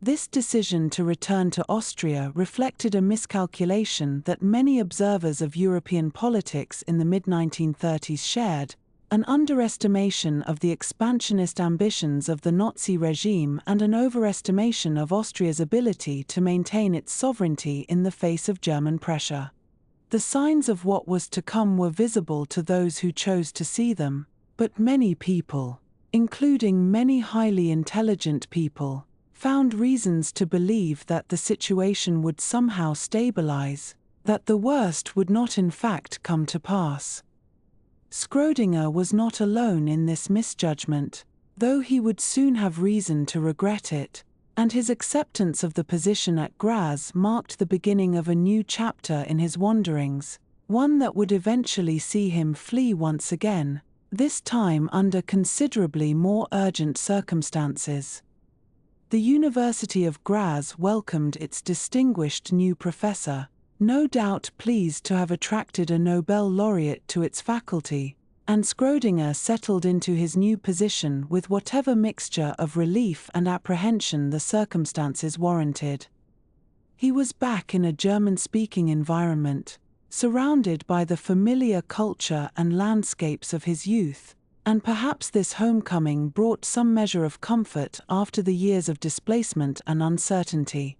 This decision to return to Austria reflected a miscalculation that many observers of European politics in the mid-1930s shared, an underestimation of the expansionist ambitions of the Nazi regime and an overestimation of Austria's ability to maintain its sovereignty in the face of German pressure. The signs of what was to come were visible to those who chose to see them, but many people, including many highly intelligent people, found reasons to believe that the situation would somehow stabilize, that the worst would not in fact come to pass. Schrödinger was not alone in this misjudgment, though he would soon have reason to regret it, and his acceptance of the position at Graz marked the beginning of a new chapter in his wanderings, one that would eventually see him flee once again, this time under considerably more urgent circumstances. The University of Graz welcomed its distinguished new professor, no doubt pleased to have attracted a Nobel laureate to its faculty, and Schrödinger settled into his new position with whatever mixture of relief and apprehension the circumstances warranted. He was back in a German-speaking environment, surrounded by the familiar culture and landscapes of his youth, and perhaps this homecoming brought some measure of comfort after the years of displacement and uncertainty.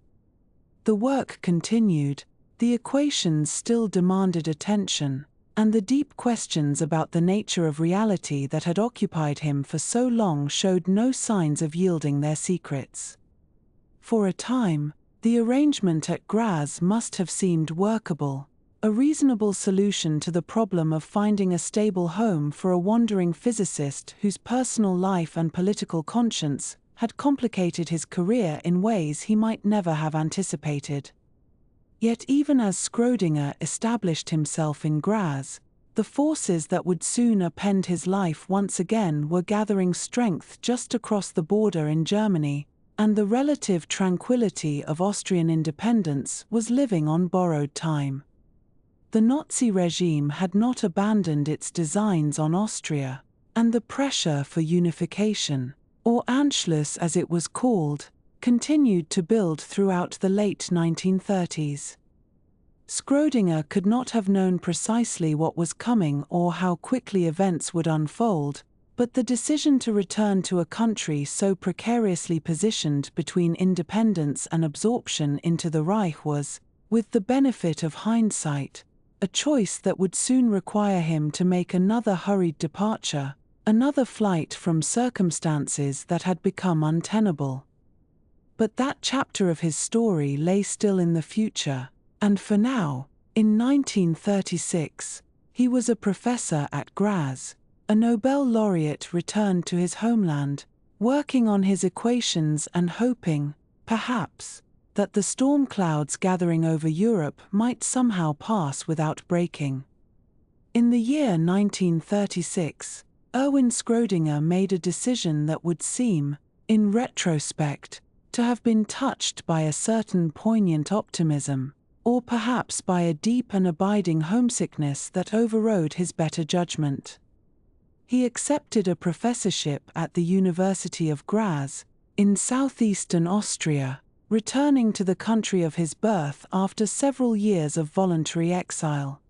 The work continued. The equations still demanded attention, and the deep questions about the nature of reality that had occupied him for so long showed no signs of yielding their secrets. For a time, the arrangement at Graz must have seemed workable, a reasonable solution to the problem of finding a stable home for a wandering physicist whose personal life and political conscience had complicated his career in ways he might never have anticipated. Yet even as Schrödinger established himself in Graz, the forces that would soon upend his life once again were gathering strength just across the border in Germany, and the relative tranquility of Austrian independence was living on borrowed time. The Nazi regime had not abandoned its designs on Austria, and the pressure for unification, or Anschluss as it was called, continued to build throughout the late 1930s. Schrödinger could not have known precisely what was coming or how quickly events would unfold, but the decision to return to a country so precariously positioned between independence and absorption into the Reich was, with the benefit of hindsight, a choice that would soon require him to make another hurried departure, another flight from circumstances that had become untenable. But that chapter of his story lay still in the future, and for now, in 1936, he was a professor at Graz, a Nobel laureate returned to his homeland, working on his equations and hoping, perhaps, that the storm clouds gathering over Europe might somehow pass without breaking. In the year 1936, Erwin Schrödinger made a decision that would seem, in retrospect, to have been touched by a certain poignant optimism, or perhaps by a deep and abiding homesickness that overrode his better judgment. He accepted a professorship at the University of Graz, in southeastern Austria, returning to the country of his birth after several years of voluntary exile.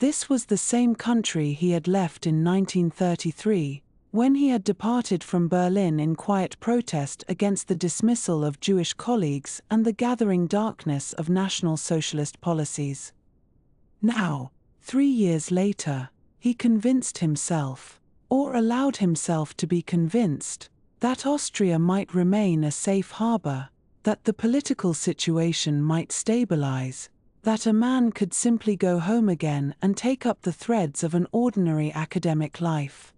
This was the same country he had left in 1933, when he had departed from Berlin in quiet protest against the dismissal of Jewish colleagues and the gathering darkness of National Socialist policies. Now, 3 years later, he convinced himself, or allowed himself to be convinced, that Austria might remain a safe harbor, that the political situation might stabilize, that a man could simply go home again and take up the threads of an ordinary academic life.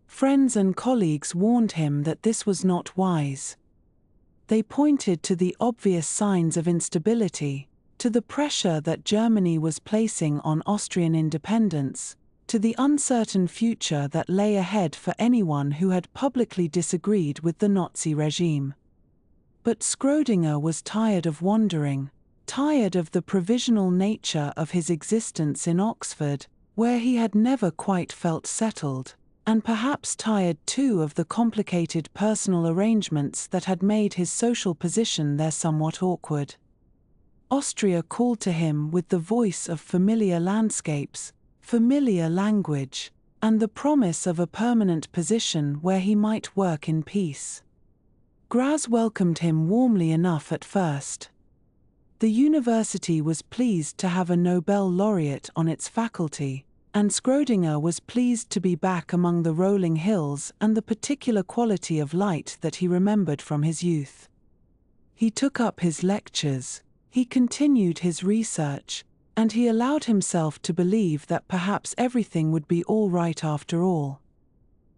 Friends and colleagues warned him that this was not wise. They pointed to the obvious signs of instability, to the pressure that Germany was placing on Austrian independence, to the uncertain future that lay ahead for anyone who had publicly disagreed with the Nazi regime. But Schrödinger was tired of wandering, tired of the provisional nature of his existence in Oxford, where he had never quite felt settled, and perhaps tired too of the complicated personal arrangements that had made his social position there somewhat awkward. Austria called to him with the voice of familiar landscapes, familiar language, and the promise of a permanent position where he might work in peace. Graz welcomed him warmly enough at first. The university was pleased to have a Nobel laureate on its faculty, and Schrödinger was pleased to be back among the rolling hills and the particular quality of light that he remembered from his youth. He took up his lectures, he continued his research, and he allowed himself to believe that perhaps everything would be all right after all.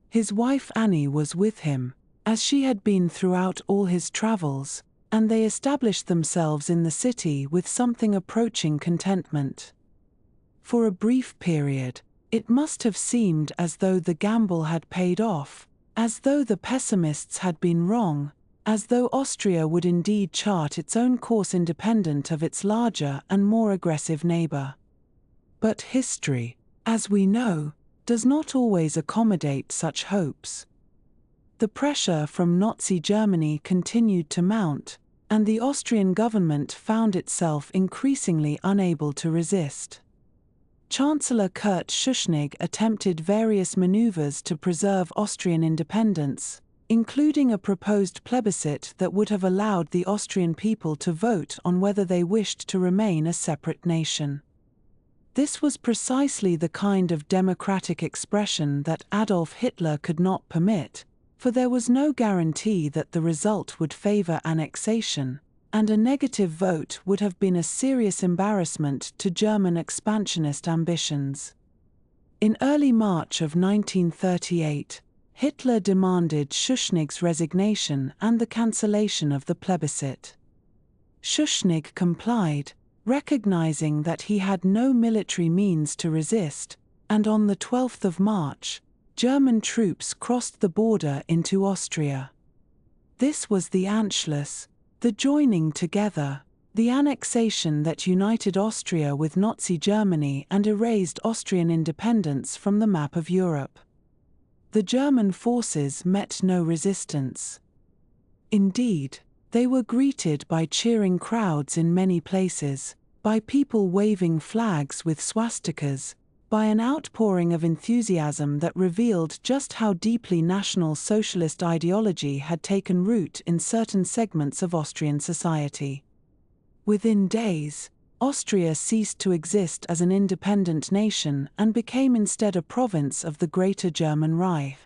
His wife Annie was with him, as she had been throughout all his travels, and they established themselves in the city with something approaching contentment. For a brief period, it must have seemed as though the gamble had paid off, as though the pessimists had been wrong, as though Austria would indeed chart its own course independent of its larger and more aggressive neighbor. But history, as we know, does not always accommodate such hopes. The pressure from Nazi Germany continued to mount, and the Austrian government found itself increasingly unable to resist. Chancellor Kurt Schuschnigg attempted various maneuvers to preserve Austrian independence, including a proposed plebiscite that would have allowed the Austrian people to vote on whether they wished to remain a separate nation. This was precisely the kind of democratic expression that Adolf Hitler could not permit, for there was no guarantee that the result would favor annexation, and a negative vote would have been a serious embarrassment to German expansionist ambitions. In early March of 1938, Hitler demanded Schuschnigg's resignation and the cancellation of the plebiscite. Schuschnigg complied, recognizing that he had no military means to resist, and on the 12th of March, German troops crossed the border into Austria. This was the Anschluss, the joining together, the annexation that united Austria with Nazi Germany and erased Austrian independence from the map of Europe. The German forces met no resistance. Indeed, they were greeted by cheering crowds in many places, by people waving flags with swastikas, by an outpouring of enthusiasm that revealed just how deeply National Socialist ideology had taken root in certain segments of Austrian society. Within days, Austria ceased to exist as an independent nation and became instead a province of the Greater German Reich.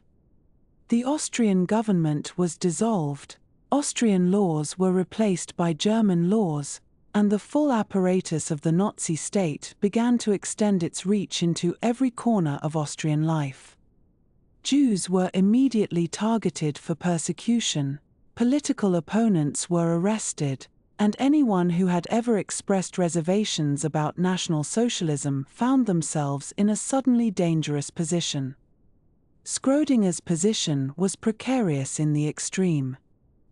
The Austrian government was dissolved, Austrian laws were replaced by German laws, and the full apparatus of the Nazi state began to extend its reach into every corner of Austrian life. Jews were immediately targeted for persecution, political opponents were arrested, and anyone who had ever expressed reservations about National Socialism found themselves in a suddenly dangerous position. Schrödinger's position was precarious in the extreme.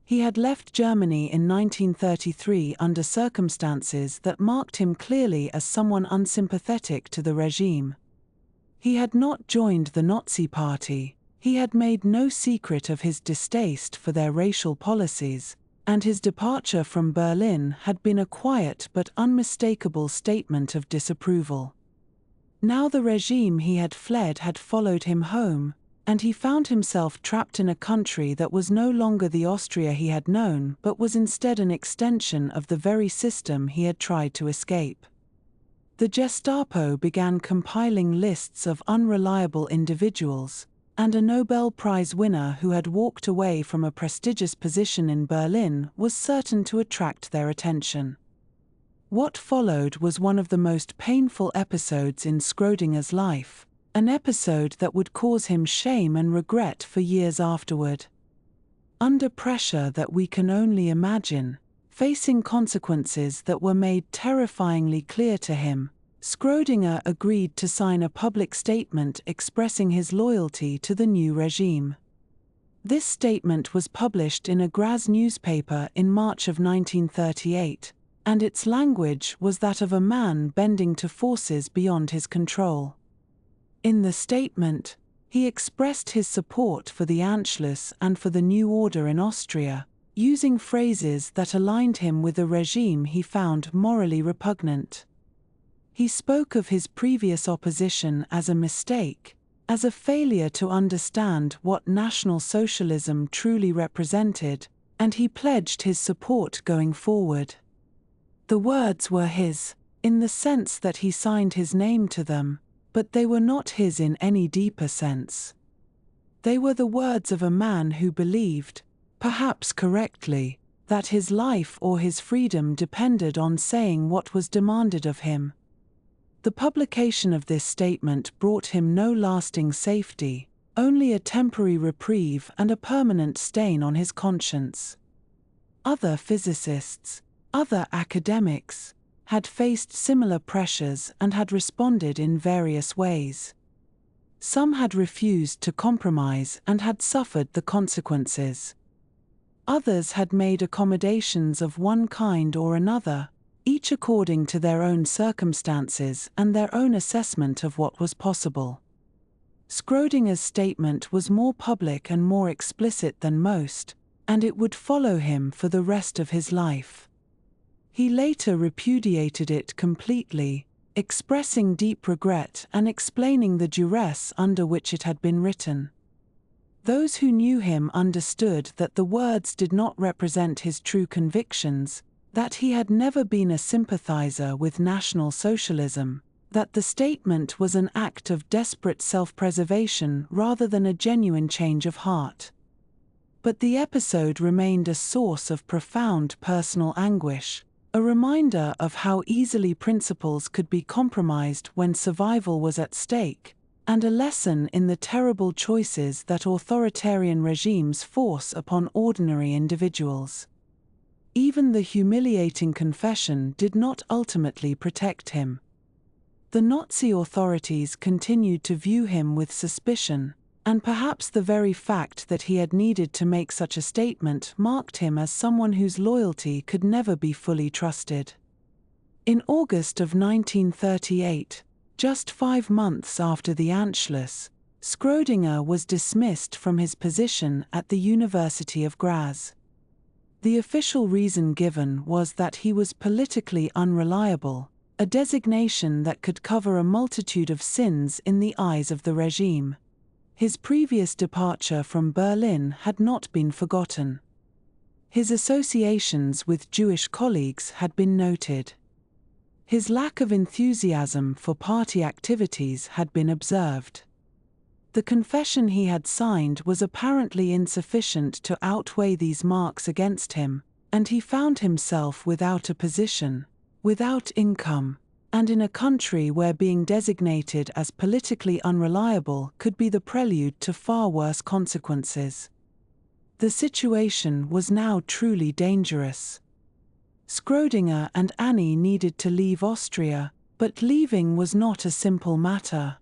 He had left Germany in 1933 under circumstances that marked him clearly as someone unsympathetic to the regime. He had not joined the Nazi Party, he had made no secret of his distaste for their racial policies, and his departure from Berlin had been a quiet but unmistakable statement of disapproval. Now the regime he had fled had followed him home, and he found himself trapped in a country that was no longer the Austria he had known but was instead an extension of the very system he had tried to escape. The Gestapo began compiling lists of unreliable individuals, and a Nobel Prize winner who had walked away from a prestigious position in Berlin was certain to attract their attention. What followed was one of the most painful episodes in Schrödinger's life, an episode that would cause him shame and regret for years afterward. Under pressure that we can only imagine, facing consequences that were made terrifyingly clear to him, Schrödinger agreed to sign a public statement expressing his loyalty to the new regime. This statement was published in a Graz newspaper in March of 1938, and its language was that of a man bending to forces beyond his control. In the statement, he expressed his support for the Anschluss and for the new order in Austria, using phrases that aligned him with a regime he found morally repugnant. He spoke of his previous opposition as a mistake, as a failure to understand what National Socialism truly represented, and he pledged his support going forward. The words were his, in the sense that he signed his name to them, but they were not his in any deeper sense. They were the words of a man who believed, perhaps correctly, that his life or his freedom depended on saying what was demanded of him. The publication of this statement brought him no lasting safety, only a temporary reprieve and a permanent stain on his conscience. Other physicists, other academics, had faced similar pressures and had responded in various ways. Some had refused to compromise and had suffered the consequences. Others had made accommodations of one kind or another, each according to their own circumstances and their own assessment of what was possible. Schrödinger's statement was more public and more explicit than most, and it would follow him for the rest of his life. He later repudiated it completely, expressing deep regret and explaining the duress under which it had been written. Those who knew him understood that the words did not represent his true convictions, that he had never been a sympathizer with National Socialism, that the statement was an act of desperate self-preservation rather than a genuine change of heart. But the episode remained a source of profound personal anguish, a reminder of how easily principles could be compromised when survival was at stake, and a lesson in the terrible choices that authoritarian regimes force upon ordinary individuals. Even the humiliating confession did not ultimately protect him. The Nazi authorities continued to view him with suspicion, and perhaps the very fact that he had needed to make such a statement marked him as someone whose loyalty could never be fully trusted. In August of 1938, just 5 months after the Anschluss, Schrödinger was dismissed from his position at the University of Graz. The official reason given was that he was politically unreliable, a designation that could cover a multitude of sins in the eyes of the regime. His previous departure from Berlin had not been forgotten. His associations with Jewish colleagues had been noted. His lack of enthusiasm for party activities had been observed. The confession he had signed was apparently insufficient to outweigh these marks against him, and he found himself without a position, without income, and in a country where being designated as politically unreliable could be the prelude to far worse consequences. The situation was now truly dangerous. Schrödinger and Annie needed to leave Austria, but leaving was not a simple matter.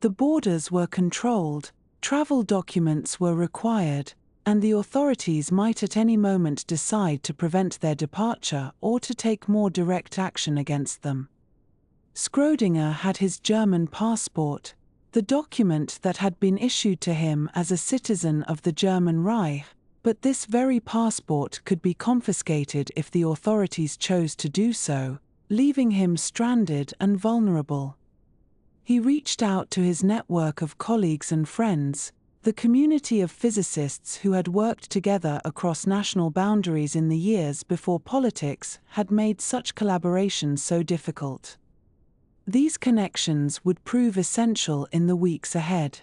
The borders were controlled, travel documents were required, and the authorities might at any moment decide to prevent their departure or to take more direct action against them. Schrödinger had his German passport, the document that had been issued to him as a citizen of the German Reich, but this very passport could be confiscated if the authorities chose to do so, leaving him stranded and vulnerable. He reached out to his network of colleagues and friends, the community of physicists who had worked together across national boundaries in the years before politics had made such collaboration so difficult. These connections would prove essential in the weeks ahead.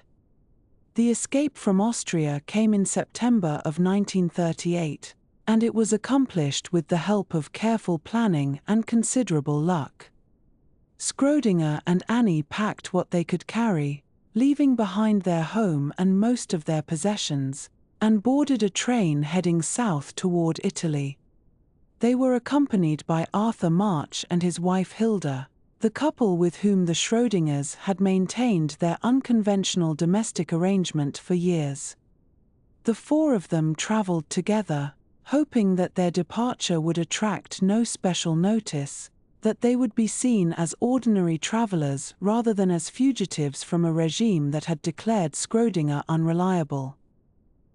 The escape from Austria came in September of 1938, and it was accomplished with the help of careful planning and considerable luck. Schrödinger and Annie packed what they could carry, leaving behind their home and most of their possessions, and boarded a train heading south toward Italy. They were accompanied by Arthur March and his wife Hilda, the couple with whom the Schrödingers had maintained their unconventional domestic arrangement for years. The four of them traveled together, hoping that their departure would attract no special notice, that they would be seen as ordinary travelers rather than as fugitives from a regime that had declared Schrödinger unreliable.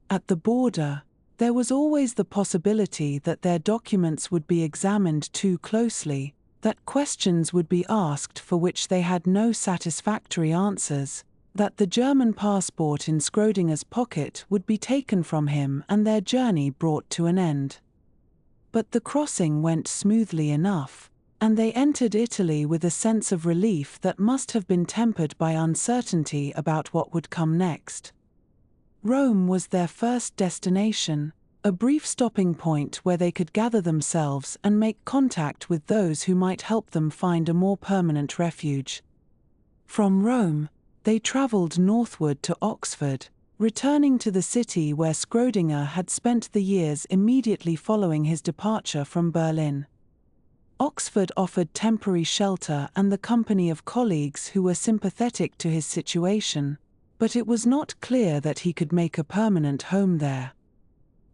At the border, there was always the possibility that their documents would be examined too closely, that questions would be asked for which they had no satisfactory answers, that the German passport in Schrödinger's pocket would be taken from him and their journey brought to an end. But the crossing went smoothly enough, and they entered Italy with a sense of relief that must have been tempered by uncertainty about what would come next. Rome was their first destination, a brief stopping point where they could gather themselves and make contact with those who might help them find a more permanent refuge. From Rome, they traveled northward to Oxford, returning to the city where Schrödinger had spent the years immediately following his departure from Berlin. Oxford offered temporary shelter and the company of colleagues who were sympathetic to his situation, but it was not clear that he could make a permanent home there.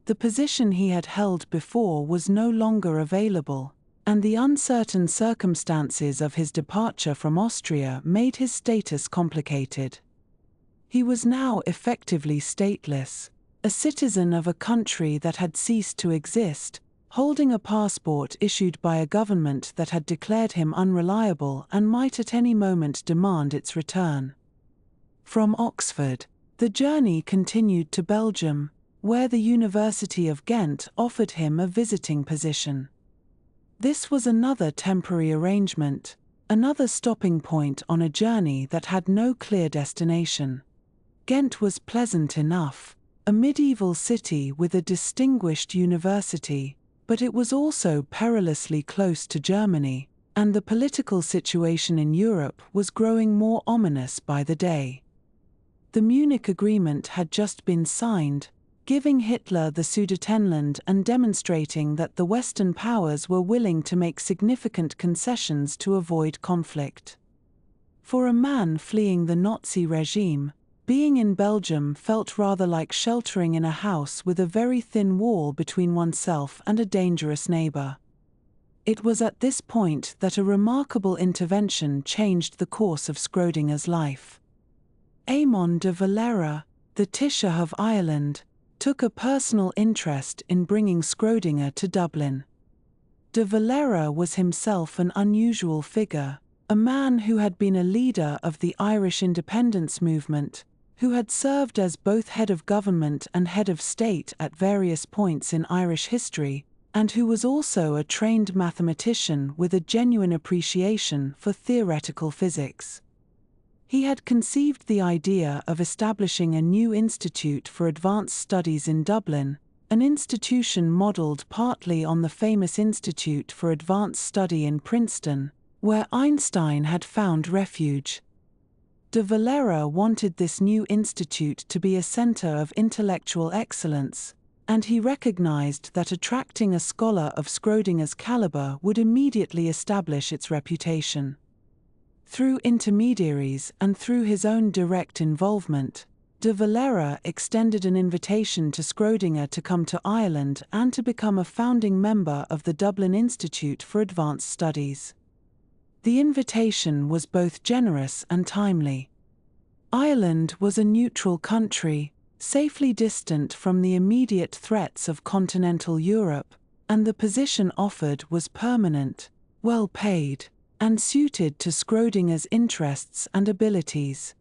The position he had held before was no longer available, and the uncertain circumstances of his departure from Austria made his status complicated. He was now effectively stateless, a citizen of a country that had ceased to exist, holding a passport issued by a government that had declared him unreliable and might at any moment demand its return. From Oxford, the journey continued to Belgium, where the University of Ghent offered him a visiting position. This was another temporary arrangement, another stopping point on a journey that had no clear destination. Ghent was pleasant enough, a medieval city with a distinguished university, but it was also perilously close to Germany, and the political situation in Europe was growing more ominous by the day. The Munich Agreement had just been signed, giving Hitler the Sudetenland and demonstrating that the Western powers were willing to make significant concessions to avoid conflict. For a man fleeing the Nazi regime, Being in Belgium felt rather like sheltering in a house with a very thin wall between oneself and a dangerous neighbor. It was at this point that a remarkable intervention changed the course of Schrödinger's life. Eamon de Valera, the Taoiseach of Ireland, took a personal interest in bringing Schrödinger to Dublin. De Valera was himself an unusual figure, a man who had been a leader of the Irish independence movement, who had served as both head of government and head of state at various points in Irish history, and who was also a trained mathematician with a genuine appreciation for theoretical physics. He had conceived the idea of establishing a new institute for advanced studies in Dublin, an institution modeled partly on the famous Institute for Advanced Study in Princeton, where Einstein had found refuge. De Valera wanted this new institute to be a center of intellectual excellence, and he recognized that attracting a scholar of Schrödinger's caliber would immediately establish its reputation. Through intermediaries and through his own direct involvement, de Valera extended an invitation to Schrödinger to come to Ireland and to become a founding member of the Dublin Institute for Advanced Studies. The invitation was both generous and timely. Ireland was a neutral country, safely distant from the immediate threats of continental Europe, and the position offered was permanent, well paid, and suited to Schrödinger's interests and abilities.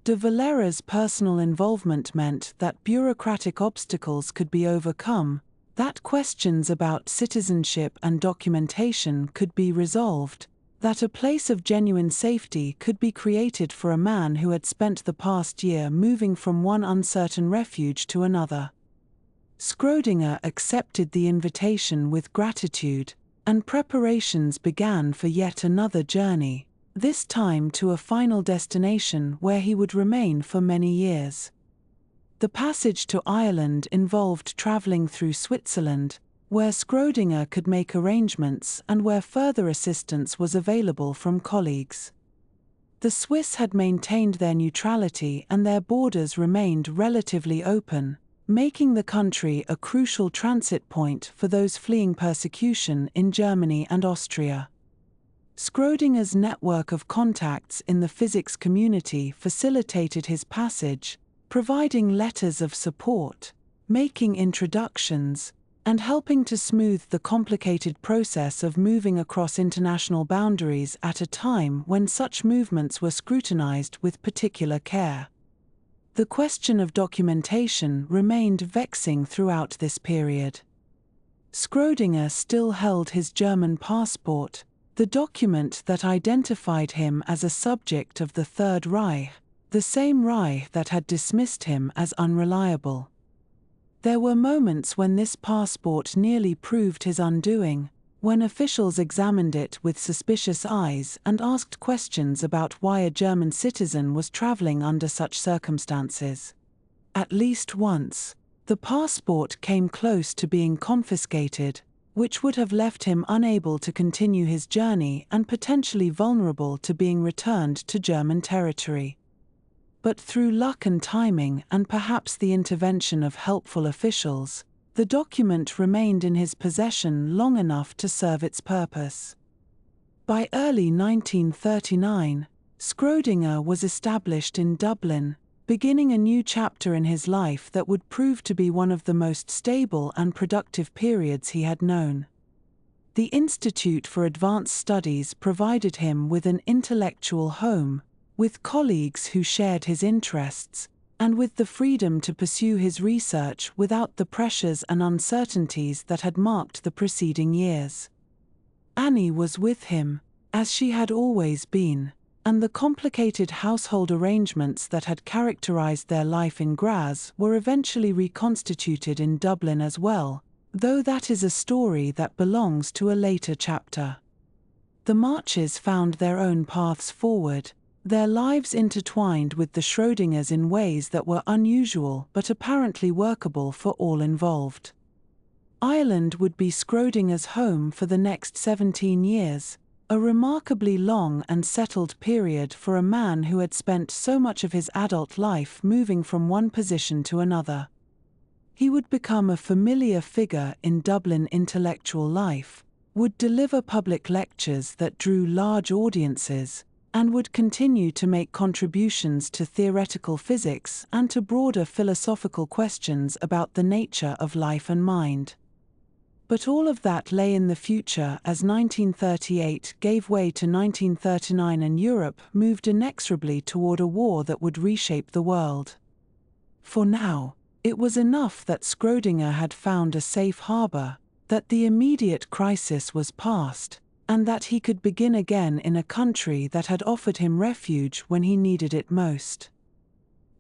De Valera's personal involvement meant that bureaucratic obstacles could be overcome, that questions about citizenship and documentation could be resolved, that a place of genuine safety could be created for a man who had spent the past year moving from one uncertain refuge to another. Schrödinger accepted the invitation with gratitude, and preparations began for yet another journey, this time to a final destination where he would remain for many years. The passage to Ireland involved traveling through Switzerland, where Schrödinger could make arrangements and where further assistance was available from colleagues. The Swiss had maintained their neutrality and their borders remained relatively open, making the country a crucial transit point for those fleeing persecution in Germany and Austria. Schrödinger's network of contacts in the physics community facilitated his passage, providing letters of support, making introductions, and helping to smooth the complicated process of moving across international boundaries at a time when such movements were scrutinized with particular care. The question of documentation remained vexing throughout this period. Schrödinger still held his German passport, the document that identified him as a subject of the Third Reich, the same Reich that had dismissed him as unreliable. There were moments when this passport nearly proved his undoing, when officials examined it with suspicious eyes and asked questions about why a German citizen was traveling under such circumstances. At least once, the passport came close to being confiscated, which would have left him unable to continue his journey and potentially vulnerable to being returned to German territory. But through luck and timing and perhaps the intervention of helpful officials, the document remained in his possession long enough to serve its purpose. By early 1939, Schrödinger was established in Dublin, beginning a new chapter in his life that would prove to be one of the most stable and productive periods he had known. The Institute for Advanced Studies provided him with an intellectual home, with colleagues who shared his interests, and with the freedom to pursue his research without the pressures and uncertainties that had marked the preceding years. Annie was with him, as she had always been, and the complicated household arrangements that had characterized their life in Graz were eventually reconstituted in Dublin as well, though that is a story that belongs to a later chapter. The Marches found their own paths forward, their lives intertwined with the Schrödingers in ways that were unusual but apparently workable for all involved. Ireland would be Schrödinger's home for the next 17 years, a remarkably long and settled period for a man who had spent so much of his adult life moving from one position to another. He would become a familiar figure in Dublin intellectual life, would deliver public lectures that drew large audiences, and would continue to make contributions to theoretical physics and to broader philosophical questions about the nature of life and mind. But all of that lay in the future as 1938 gave way to 1939 and Europe moved inexorably toward a war that would reshape the world. For now, it was enough that Schrödinger had found a safe harbor, that the immediate crisis was past, and that he could begin again in a country that had offered him refuge when he needed it most.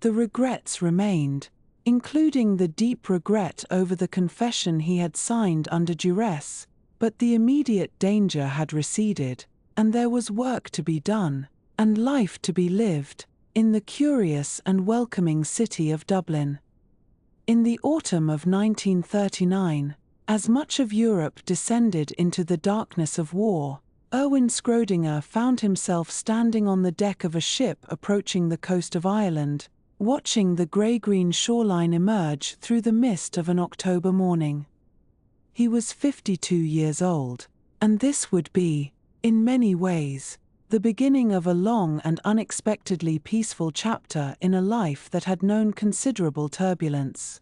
The regrets remained, including the deep regret over the confession he had signed under duress, but the immediate danger had receded, and there was work to be done, and life to be lived, in the curious and welcoming city of Dublin. In the autumn of 1939, as much of Europe descended into the darkness of war, Erwin Schrödinger found himself standing on the deck of a ship approaching the coast of Ireland, watching the grey-green shoreline emerge through the mist of an October morning. He was 52 years old, and this would be, in many ways, the beginning of a long and unexpectedly peaceful chapter in a life that had known considerable turbulence.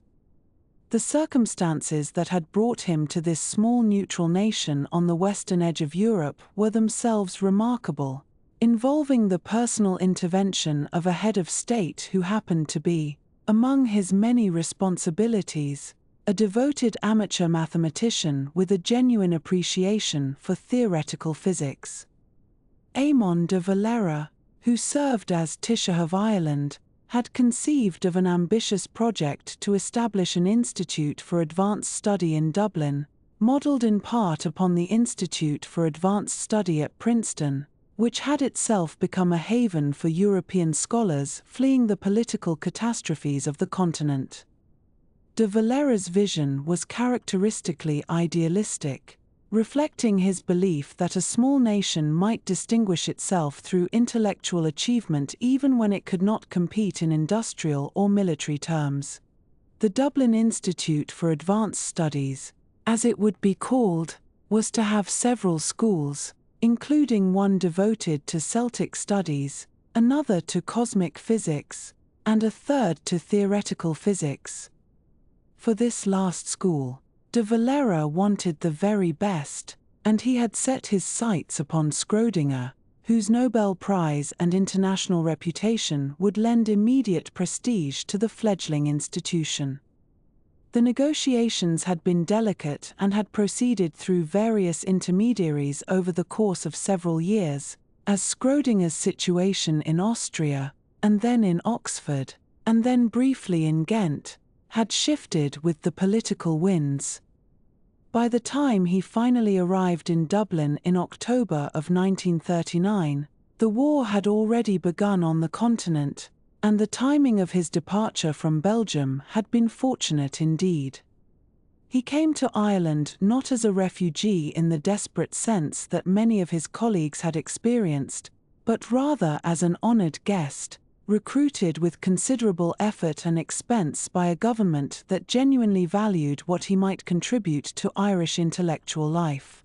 The circumstances that had brought him to this small neutral nation on the western edge of Europe were themselves remarkable, involving the personal intervention of a head of state who happened to be, among his many responsibilities, a devoted amateur mathematician with a genuine appreciation for theoretical physics. Eamon de Valera, who served as Taoiseach of Ireland, had conceived of an ambitious project to establish an institute for advanced study in Dublin, modelled in part upon the Institute for Advanced Study at Princeton, which had itself become a haven for European scholars fleeing the political catastrophes of the continent. De Valera's vision was characteristically idealistic, reflecting his belief that a small nation might distinguish itself through intellectual achievement even when it could not compete in industrial or military terms. The Dublin Institute for Advanced Studies, as it would be called, was to have several schools, including one devoted to Celtic studies, another to cosmic physics, and a third to theoretical physics. For this last school, de Valera wanted the very best, and he had set his sights upon Schrödinger, whose Nobel Prize and international reputation would lend immediate prestige to the fledgling institution. The negotiations had been delicate and had proceeded through various intermediaries over the course of several years, as Schrödinger's situation in Austria, and then in Oxford, and then briefly in Ghent, had shifted with the political winds. By the time he finally arrived in Dublin in October of 1939, the war had already begun on the continent, and the timing of his departure from Belgium had been fortunate indeed. He came to Ireland not as a refugee in the desperate sense that many of his colleagues had experienced, but rather as an honored guest, recruited with considerable effort and expense by a government that genuinely valued what he might contribute to Irish intellectual life.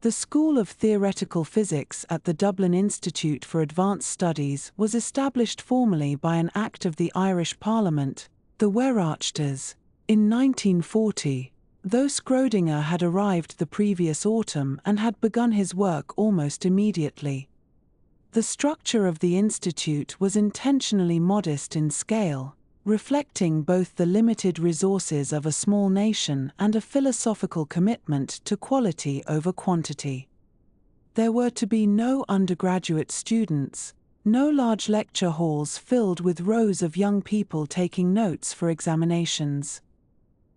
The School of Theoretical Physics at the Dublin Institute for Advanced Studies was established formally by an Act of the Irish Parliament, the Weoráchtas, in 1940, though Schrödinger had arrived the previous autumn and had begun his work almost immediately. The structure of the institute was intentionally modest in scale, reflecting both the limited resources of a small nation and a philosophical commitment to quality over quantity. There were to be no undergraduate students, no large lecture halls filled with rows of young people taking notes for examinations.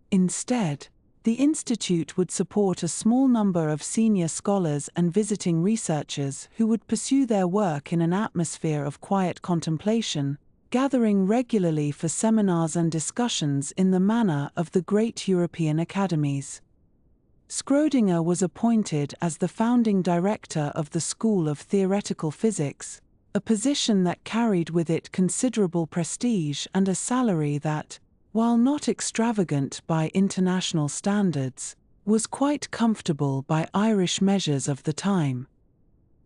Instead, the institute would support a small number of senior scholars and visiting researchers who would pursue their work in an atmosphere of quiet contemplation, gathering regularly for seminars and discussions in the manner of the great European academies. Schrödinger was appointed as the founding director of the School of Theoretical Physics, a position that carried with it considerable prestige and a salary that, while not extravagant by international standards, was quite comfortable by Irish measures of the time.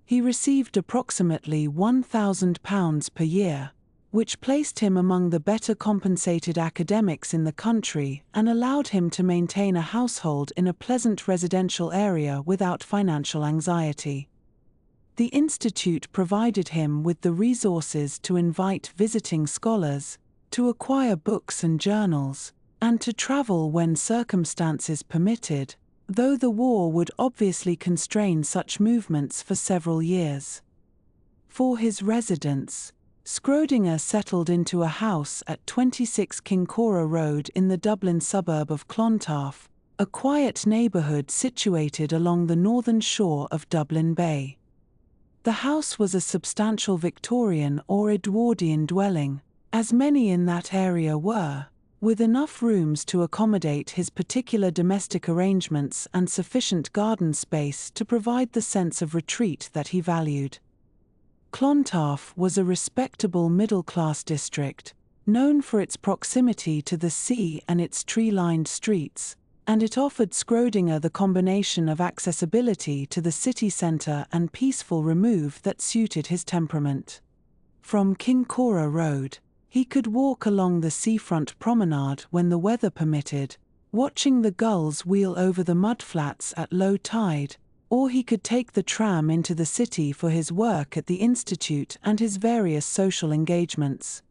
He received approximately £1,000 per year, which placed him among the better compensated academics in the country and allowed him to maintain a household in a pleasant residential area without financial anxiety. The institute provided him with the resources to invite visiting scholars, to acquire books and journals, and to travel when circumstances permitted, though the war would obviously constrain such movements for several years. For his residence, Schrödinger settled into a house at 26 Kincora Road in the Dublin suburb of Clontarf, a quiet neighbourhood situated along the northern shore of Dublin Bay. The house was a substantial Victorian or Edwardian dwelling, as many in that area were, with enough rooms to accommodate his particular domestic arrangements and sufficient garden space to provide the sense of retreat that he valued. Clontarf was a respectable middle-class district, known for its proximity to the sea and its tree-lined streets, and it offered Schrödinger the combination of accessibility to the city centre and peaceful remove that suited his temperament. From Kincora Road, he could walk along the seafront promenade when the weather permitted, watching the gulls wheel over the mudflats at low tide, or he could take the tram into the city for his work at the institute and his various social engagements.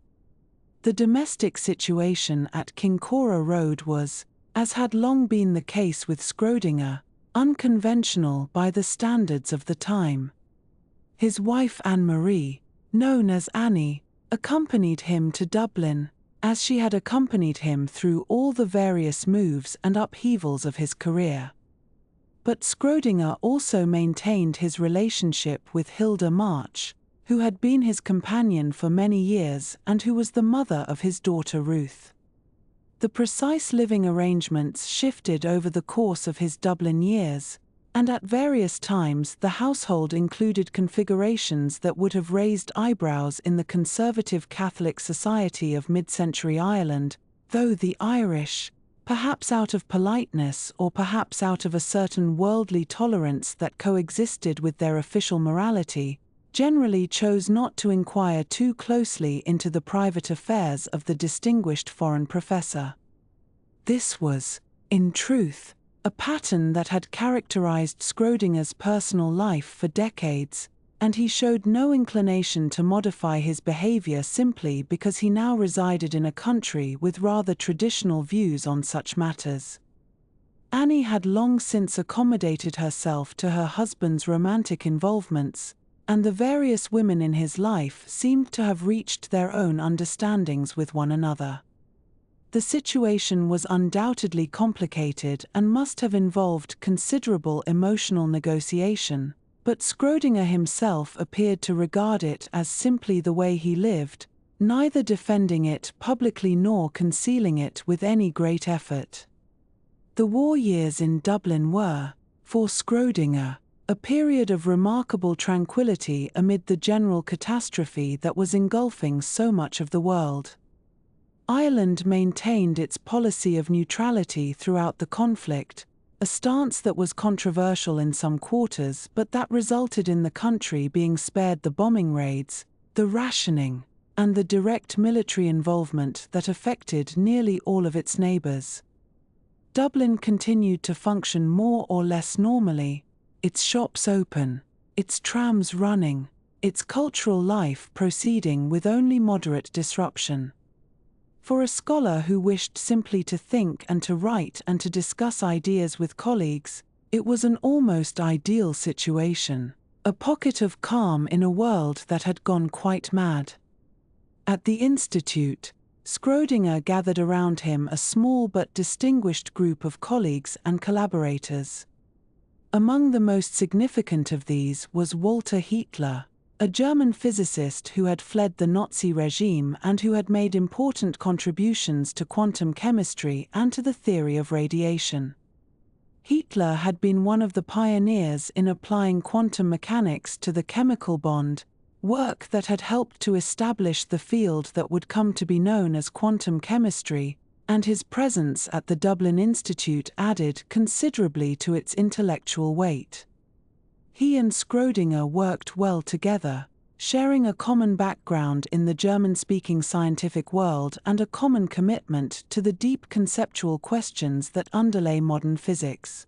The domestic situation at Kincora Road was, as had long been the case with Schrödinger, unconventional by the standards of the time. His wife Anne-Marie, known as Annie, accompanied him to Dublin, as she had accompanied him through all the various moves and upheavals of his career. But Schrödinger also maintained his relationship with Hilda March, who had been his companion for many years and who was the mother of his daughter Ruth. The precise living arrangements shifted over the course of his Dublin years, and at various times the household included configurations that would have raised eyebrows in the conservative Catholic society of mid-century Ireland, though the Irish, perhaps out of politeness or perhaps out of a certain worldly tolerance that coexisted with their official morality, generally chose not to inquire too closely into the private affairs of the distinguished foreign professor. This was, in truth, a pattern that had characterized Schrödinger's personal life for decades, and he showed no inclination to modify his behavior simply because he now resided in a country with rather traditional views on such matters. Annie had long since accommodated herself to her husband's romantic involvements, and the various women in his life seemed to have reached their own understandings with one another. The situation was undoubtedly complicated and must have involved considerable emotional negotiation, but Schrödinger himself appeared to regard it as simply the way he lived, neither defending it publicly nor concealing it with any great effort. The war years in Dublin were, for Schrödinger, a period of remarkable tranquility amid the general catastrophe that was engulfing so much of the world. Ireland maintained its policy of neutrality throughout the conflict, a stance that was controversial in some quarters but that resulted in the country being spared the bombing raids, the rationing, and the direct military involvement that affected nearly all of its neighbours. Dublin continued to function more or less normally, its shops open, its trams running, its cultural life proceeding with only moderate disruption. For a scholar who wished simply to think and to write and to discuss ideas with colleagues, it was an almost ideal situation, a pocket of calm in a world that had gone quite mad. At the Institute, Schrödinger gathered around him a small but distinguished group of colleagues and collaborators. Among the most significant of these was Walter Hitler, a German physicist who had fled the Nazi regime and who had made important contributions to quantum chemistry and to the theory of radiation. Hitler had been one of the pioneers in applying quantum mechanics to the chemical bond, work that had helped to establish the field that would come to be known as quantum chemistry, and his presence at the Dublin Institute added considerably to its intellectual weight. He and Schrödinger worked well together, sharing a common background in the German-speaking scientific world and a common commitment to the deep conceptual questions that underlay modern physics.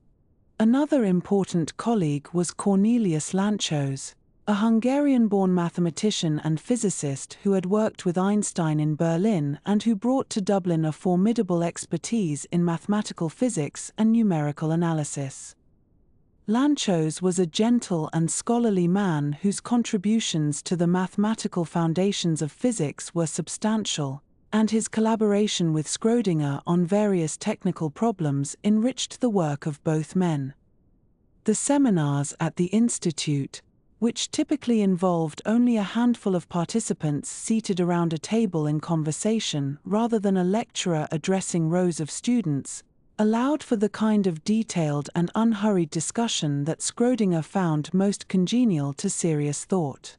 Another important colleague was Cornelius Lanczos, a Hungarian-born mathematician and physicist who had worked with Einstein in Berlin and who brought to Dublin a formidable expertise in mathematical physics and numerical analysis. Lanczos was a gentle and scholarly man whose contributions to the mathematical foundations of physics were substantial, and his collaboration with Schrödinger on various technical problems enriched the work of both men. The seminars at the Institute, which typically involved only a handful of participants seated around a table in conversation rather than a lecturer addressing rows of students, allowed for the kind of detailed and unhurried discussion that Schrödinger found most congenial to serious thought.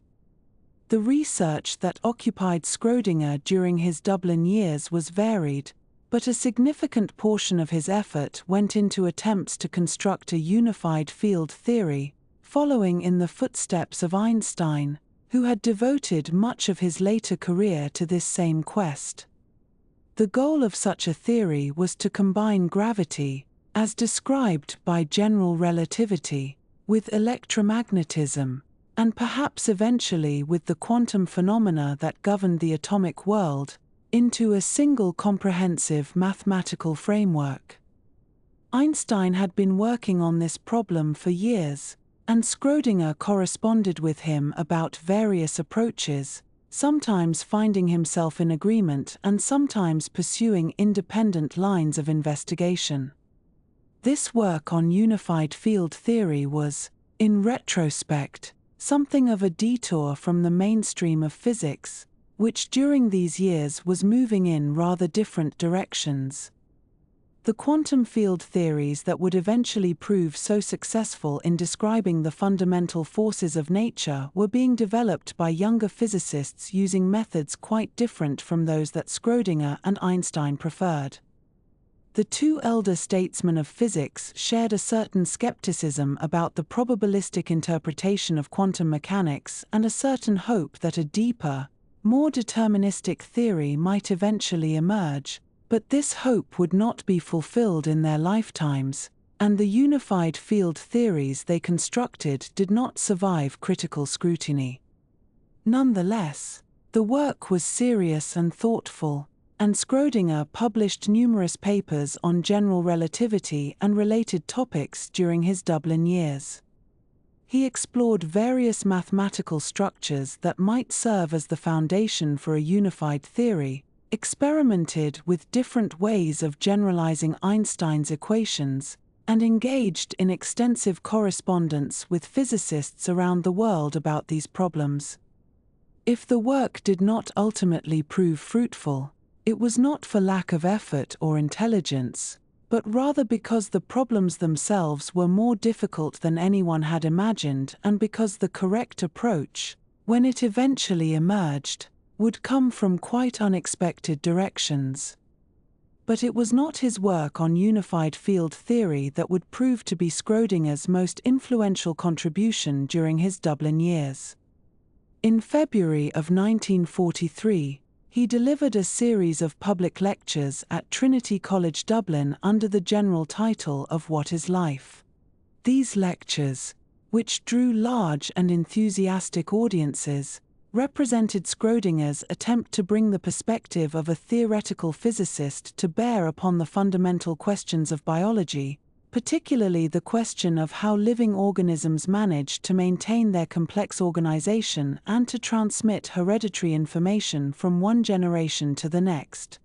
The research that occupied Schrödinger during his Dublin years was varied, but a significant portion of his effort went into attempts to construct a unified field theory, following in the footsteps of Einstein, who had devoted much of his later career to this same quest. The goal of such a theory was to combine gravity, as described by general relativity, with electromagnetism, and perhaps eventually with the quantum phenomena that governed the atomic world, into a single comprehensive mathematical framework. Einstein had been working on this problem for years, and Schrödinger corresponded with him about various approaches, sometimes finding himself in agreement and sometimes pursuing independent lines of investigation. This work on unified field theory was, in retrospect, something of a detour from the mainstream of physics, which during these years was moving in rather different directions. The quantum field theories that would eventually prove so successful in describing the fundamental forces of nature were being developed by younger physicists using methods quite different from those that Schrödinger and Einstein preferred. The two elder statesmen of physics shared a certain skepticism about the probabilistic interpretation of quantum mechanics and a certain hope that a deeper, more deterministic theory might eventually emerge. But this hope would not be fulfilled in their lifetimes, and the unified field theories they constructed did not survive critical scrutiny. Nonetheless, the work was serious and thoughtful, and Schrödinger published numerous papers on general relativity and related topics during his Dublin years. He explored various mathematical structures that might serve as the foundation for a unified theory, experimented with different ways of generalizing Einstein's equations, and engaged in extensive correspondence with physicists around the world about these problems. If the work did not ultimately prove fruitful, it was not for lack of effort or intelligence, but rather because the problems themselves were more difficult than anyone had imagined and because the correct approach, when it eventually emerged, would come from quite unexpected directions. But it was not his work on unified field theory that would prove to be Schrödinger's most influential contribution during his Dublin years. In February of 1943, he delivered a series of public lectures at Trinity College Dublin under the general title of What is Life? These lectures, which drew large and enthusiastic audiences, represented Schrödinger's attempt to bring the perspective of a theoretical physicist to bear upon the fundamental questions of biology, particularly the question of how living organisms manage to maintain their complex organization and to transmit hereditary information from one generation to the next.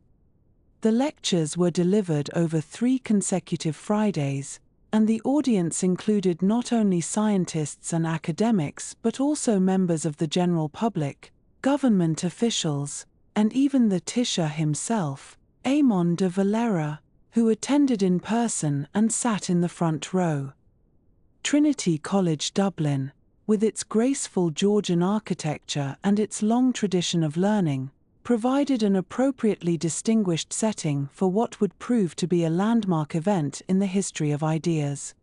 The lectures were delivered over 3 consecutive Fridays, and the audience included not only scientists and academics but also members of the general public, government officials, and even the Taoiseach himself, Eamon de Valera, who attended in person and sat in the front row. Trinity College Dublin, with its graceful Georgian architecture and its long tradition of learning, provided an appropriately distinguished setting for what would prove to be a landmark event in the history of ideas.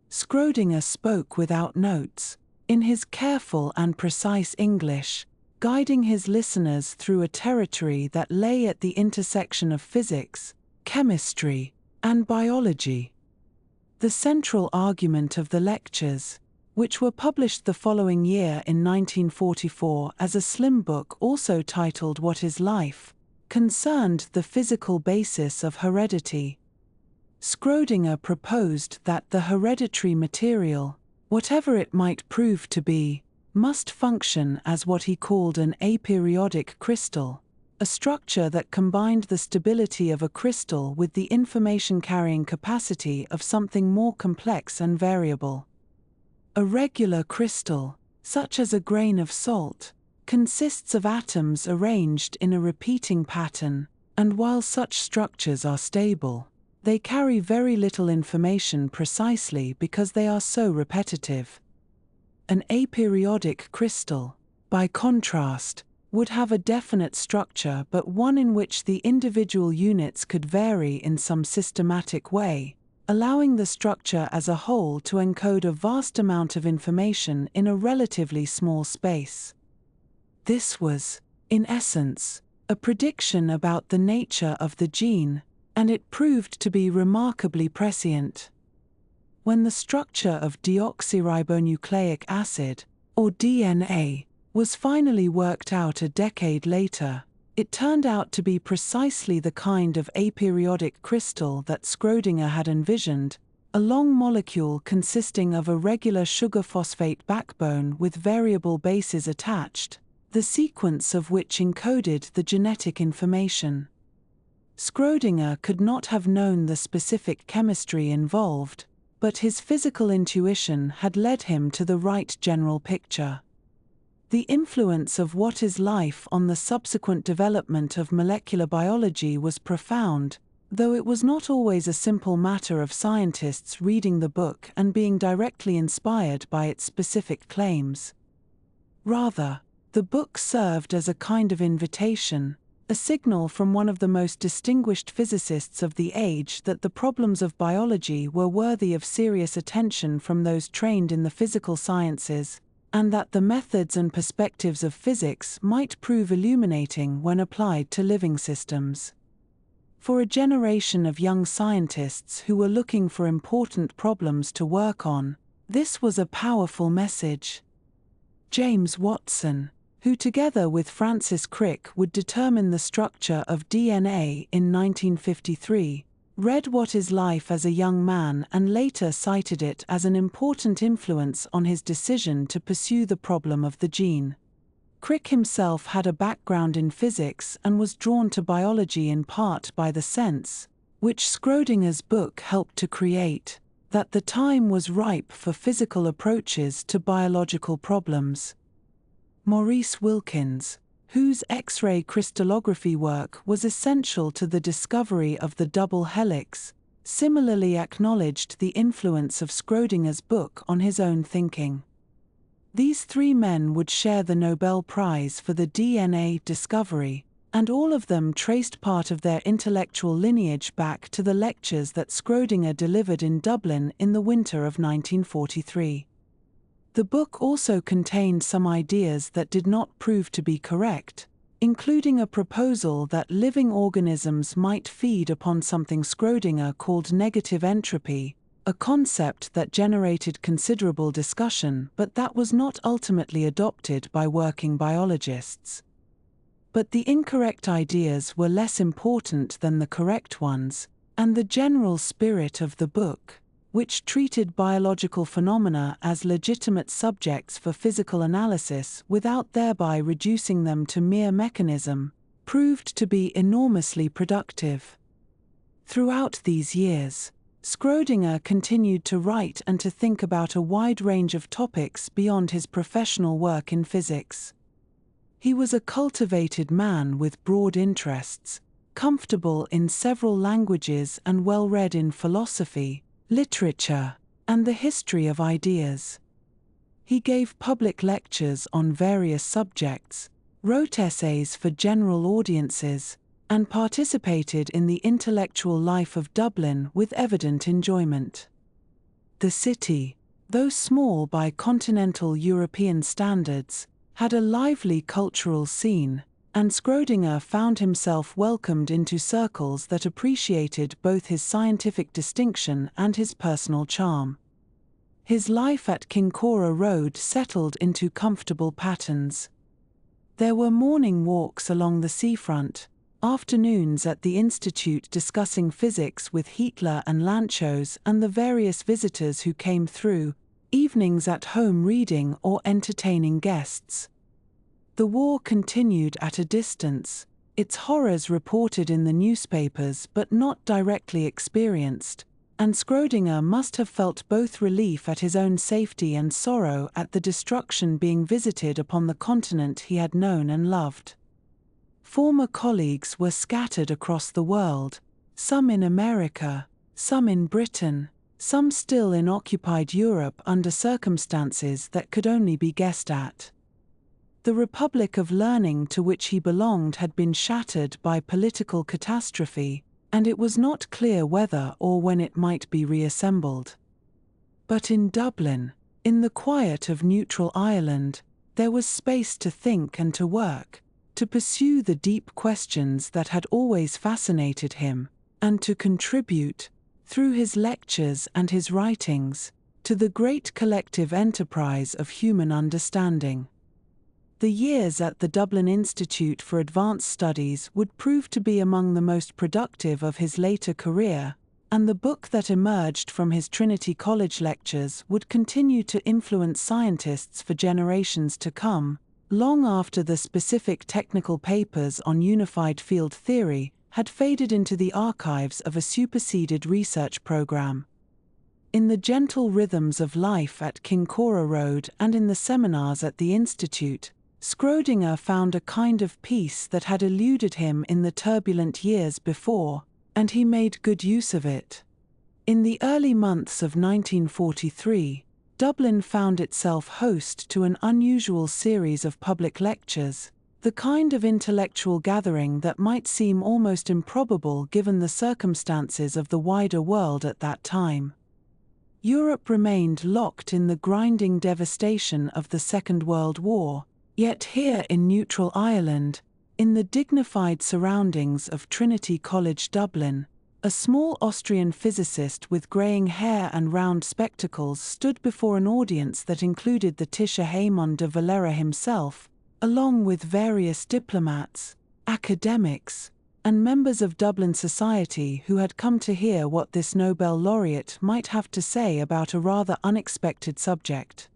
Schrödinger spoke without notes, in his careful and precise English, guiding his listeners through a territory that lay at the intersection of physics, chemistry, and biology. The central argument of the lectures, which were published the following year in 1944 as a slim book also titled What is Life, concerned the physical basis of heredity. Schrödinger proposed that the hereditary material, whatever it might prove to be, must function as what he called an aperiodic crystal, a structure that combined the stability of a crystal with the information-carrying capacity of something more complex and variable. A regular crystal, such as a grain of salt, consists of atoms arranged in a repeating pattern, and while such structures are stable, they carry very little information precisely because they are so repetitive. An aperiodic crystal, by contrast, would have a definite structure but one in which the individual units could vary in some systematic way, allowing the structure as a whole to encode a vast amount of information in a relatively small space. This was, in essence, a prediction about the nature of the gene, and it proved to be remarkably prescient. When the structure of deoxyribonucleic acid, or DNA, was finally worked out a decade later, it turned out to be precisely the kind of aperiodic crystal that Schrödinger had envisioned, a long molecule consisting of a regular sugar phosphate backbone with variable bases attached, the sequence of which encoded the genetic information. Schrödinger could not have known the specific chemistry involved, but his physical intuition had led him to the right general picture. The influence of What is Life on the subsequent development of molecular biology was profound, though it was not always a simple matter of scientists reading the book and being directly inspired by its specific claims. Rather, the book served as a kind of invitation, a signal from one of the most distinguished physicists of the age that the problems of biology were worthy of serious attention from those trained in the physical sciences, and that the methods and perspectives of physics might prove illuminating when applied to living systems. For a generation of young scientists who were looking for important problems to work on, this was a powerful message. James Watson, who together with Francis Crick would determine the structure of DNA in 1953, read What is Life as a young man and later cited it as an important influence on his decision to pursue the problem of the gene. Crick himself had a background in physics and was drawn to biology in part by the sense, which Schrödinger's book helped to create, that the time was ripe for physical approaches to biological problems. Maurice Wilkins, whose X-ray crystallography work was essential to the discovery of the double helix, similarly acknowledged the influence of Schrödinger's book on his own thinking. These three men would share the Nobel Prize for the DNA discovery, and all of them traced part of their intellectual lineage back to the lectures that Schrödinger delivered in Dublin in the winter of 1943. The book also contained some ideas that did not prove to be correct, including a proposal that living organisms might feed upon something Schrödinger called negative entropy, a concept that generated considerable discussion but that was not ultimately adopted by working biologists. But the incorrect ideas were less important than the correct ones, and the general spirit of the book, which treated biological phenomena as legitimate subjects for physical analysis without thereby reducing them to mere mechanism, proved to be enormously productive. Throughout these years, Schrödinger continued to write and to think about a wide range of topics beyond his professional work in physics. He was a cultivated man with broad interests, comfortable in several languages and well-read in philosophy, literature, and the history of ideas. He gave public lectures on various subjects, wrote essays for general audiences, and participated in the intellectual life of Dublin with evident enjoyment. The city, though small by continental European standards, had a lively cultural scene, and Schrödinger found himself welcomed into circles that appreciated both his scientific distinction and his personal charm. His life at Kincora Road settled into comfortable patterns. There were morning walks along the seafront, afternoons at the Institute discussing physics with Hitler and Lanchos and the various visitors who came through, evenings at home reading or entertaining guests. The war continued at a distance, its horrors reported in the newspapers but not directly experienced, and Schrödinger must have felt both relief at his own safety and sorrow at the destruction being visited upon the continent he had known and loved. Former colleagues were scattered across the world, some in America, some in Britain, some still in occupied Europe under circumstances that could only be guessed at. The Republic of Learning to which he belonged had been shattered by political catastrophe, and it was not clear whether or when it might be reassembled. But in Dublin, in the quiet of neutral Ireland, there was space to think and to work, to pursue the deep questions that had always fascinated him, and to contribute, through his lectures and his writings, to the great collective enterprise of human understanding. The years at the Dublin Institute for Advanced Studies would prove to be among the most productive of his later career, and the book that emerged from his Trinity College lectures would continue to influence scientists for generations to come, long after the specific technical papers on unified field theory had faded into the archives of a superseded research program. In the gentle rhythms of life at Kincora Road and in the seminars at the Institute, Schrödinger found a kind of peace that had eluded him in the turbulent years before, and he made good use of it. In the early months of 1943, Dublin found itself host to an unusual series of public lectures, the kind of intellectual gathering that might seem almost improbable given the circumstances of the wider world at that time. Europe remained locked in the grinding devastation of the Second World War, yet here in neutral Ireland, in the dignified surroundings of Trinity College Dublin, a small Austrian physicist with greying hair and round spectacles stood before an audience that included the Tisha Haymon de Valera himself, along with various diplomats, academics, and members of Dublin society who had come to hear what this Nobel laureate might have to say about a rather unexpected subject.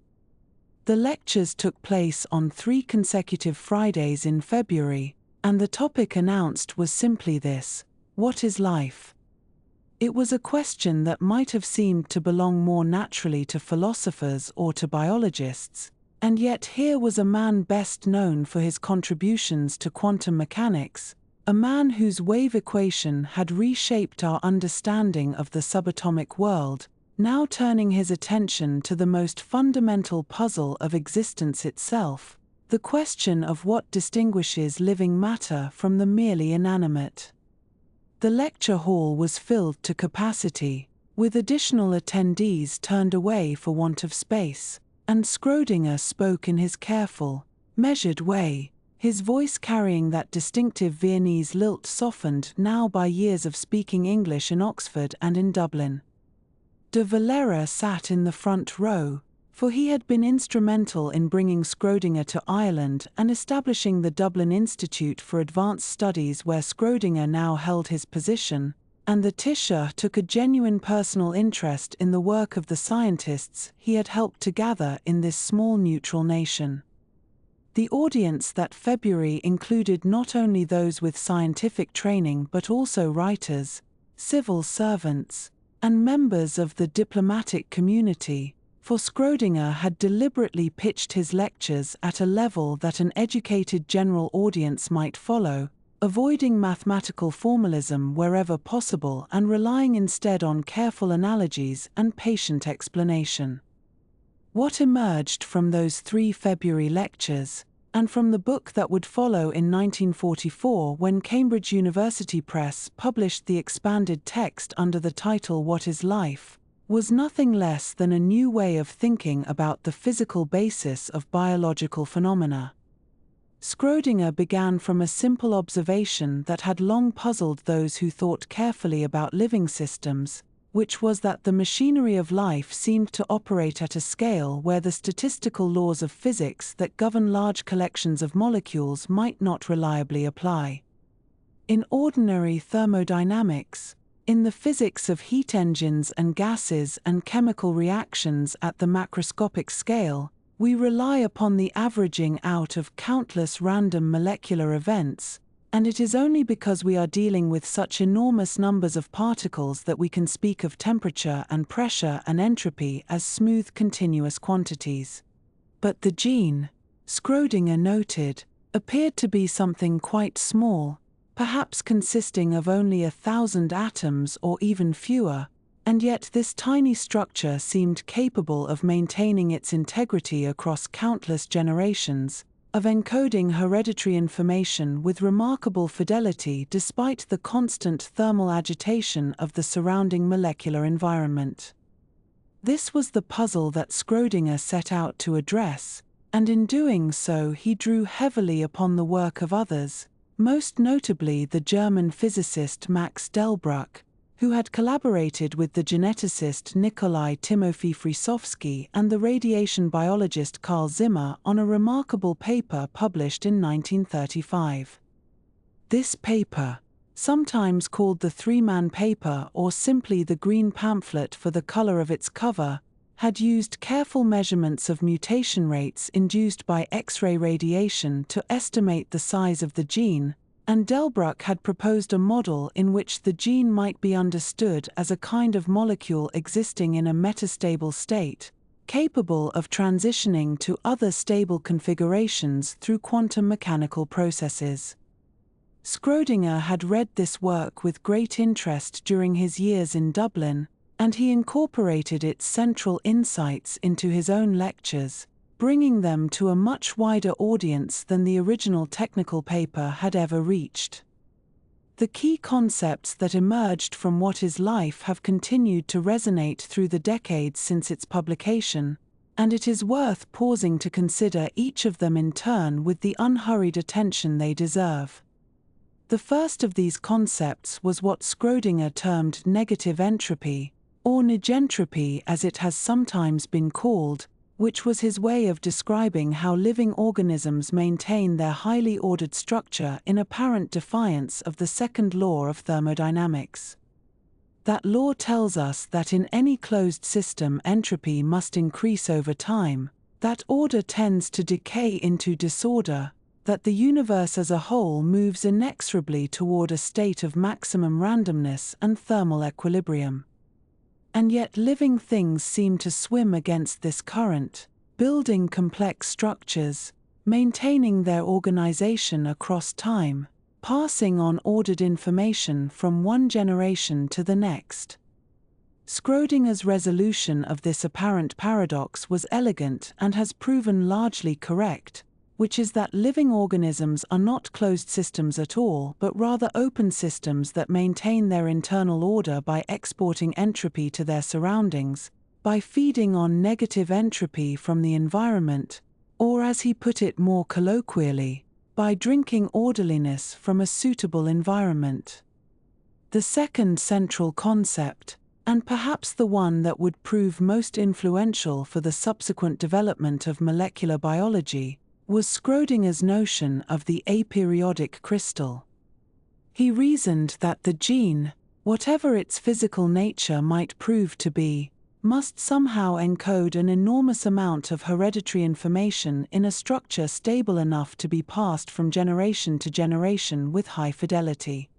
The lectures took place on 3 consecutive Fridays in February, and the topic announced was simply this: what is life? It was a question that might have seemed to belong more naturally to philosophers or to biologists, and yet here was a man best known for his contributions to quantum mechanics, a man whose wave equation had reshaped our understanding of the subatomic world, now turning his attention to the most fundamental puzzle of existence itself, the question of what distinguishes living matter from the merely inanimate. The lecture hall was filled to capacity, with additional attendees turned away for want of space, and Schrödinger spoke in his careful, measured way, his voice carrying that distinctive Viennese lilt softened now by years of speaking English in Oxford and in Dublin. De Valera sat in the front row, for he had been instrumental in bringing Schrödinger to Ireland and establishing the Dublin Institute for Advanced Studies where Schrödinger now held his position, and the Tisha took a genuine personal interest in the work of the scientists he had helped to gather in this small neutral nation. The audience that February included not only those with scientific training but also writers, civil servants, and members of the diplomatic community, for Schrödinger had deliberately pitched his lectures at a level that an educated general audience might follow, avoiding mathematical formalism wherever possible and relying instead on careful analogies and patient explanation. What emerged from those 3 February lectures, and from the book that would follow in 1944 when Cambridge University Press published the expanded text under the title What is Life, was nothing less than a new way of thinking about the physical basis of biological phenomena. Schrödinger began from a simple observation that had long puzzled those who thought carefully about living systems, which was that the machinery of life seemed to operate at a scale where the statistical laws of physics that govern large collections of molecules might not reliably apply. In ordinary thermodynamics, in the physics of heat engines and gases and chemical reactions at the macroscopic scale, we rely upon the averaging out of countless random molecular events, and it is only because we are dealing with such enormous numbers of particles that we can speak of temperature and pressure and entropy as smooth continuous quantities. But the gene, Schrödinger noted, appeared to be something quite small, perhaps consisting of only 1,000 atoms or even fewer, and yet this tiny structure seemed capable of maintaining its integrity across countless generations, of encoding hereditary information with remarkable fidelity despite the constant thermal agitation of the surrounding molecular environment. This was the puzzle that Schrödinger set out to address, and in doing so he drew heavily upon the work of others, most notably the German physicist Max Delbruck, who had collaborated with the geneticist Nikolai Timofey Frysovsky and the radiation biologist Carl Zimmer on a remarkable paper published in 1935. This paper, sometimes called the three-man paper or simply the green pamphlet for the color of its cover, had used careful measurements of mutation rates induced by X-ray radiation to estimate the size of the gene, and Delbruck had proposed a model in which the gene might be understood as a kind of molecule existing in a metastable state, capable of transitioning to other stable configurations through quantum mechanical processes. Schrödinger had read this work with great interest during his years in Dublin, and he incorporated its central insights into his own lectures, bringing them to a much wider audience than the original technical paper had ever reached. The key concepts that emerged from What is Life have continued to resonate through the decades since its publication, and it is worth pausing to consider each of them in turn with the unhurried attention they deserve. The first of these concepts was what Schrödinger termed negative entropy, or negentropy as it has sometimes been called, which was his way of describing how living organisms maintain their highly ordered structure in apparent defiance of the second law of thermodynamics. That law tells us that in any closed system entropy must increase over time, that order tends to decay into disorder, that the universe as a whole moves inexorably toward a state of maximum randomness and thermal equilibrium. And yet living things seem to swim against this current, building complex structures, maintaining their organization across time, passing on ordered information from one generation to the next. Schrödinger's resolution of this apparent paradox was elegant and has proven largely correct, which is that living organisms are not closed systems at all but rather open systems that maintain their internal order by exporting entropy to their surroundings, by feeding on negative entropy from the environment, or as he put it more colloquially, by drinking orderliness from a suitable environment. The second central concept, and perhaps the one that would prove most influential for the subsequent development of molecular biology, was Schrödinger's notion of the aperiodic crystal. He reasoned that the gene, whatever its physical nature might prove to be, must somehow encode an enormous amount of hereditary information in a structure stable enough to be passed from generation to generation with high fidelity.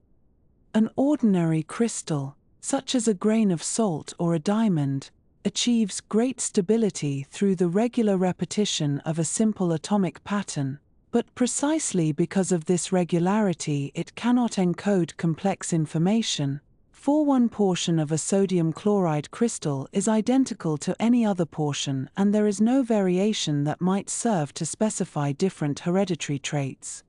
An ordinary crystal, such as a grain of salt or a diamond, achieves great stability through the regular repetition of a simple atomic pattern, But precisely because of this regularity it cannot encode complex information, for one portion of a sodium chloride crystal is identical to any other portion and there is no variation that might serve to specify different hereditary traits.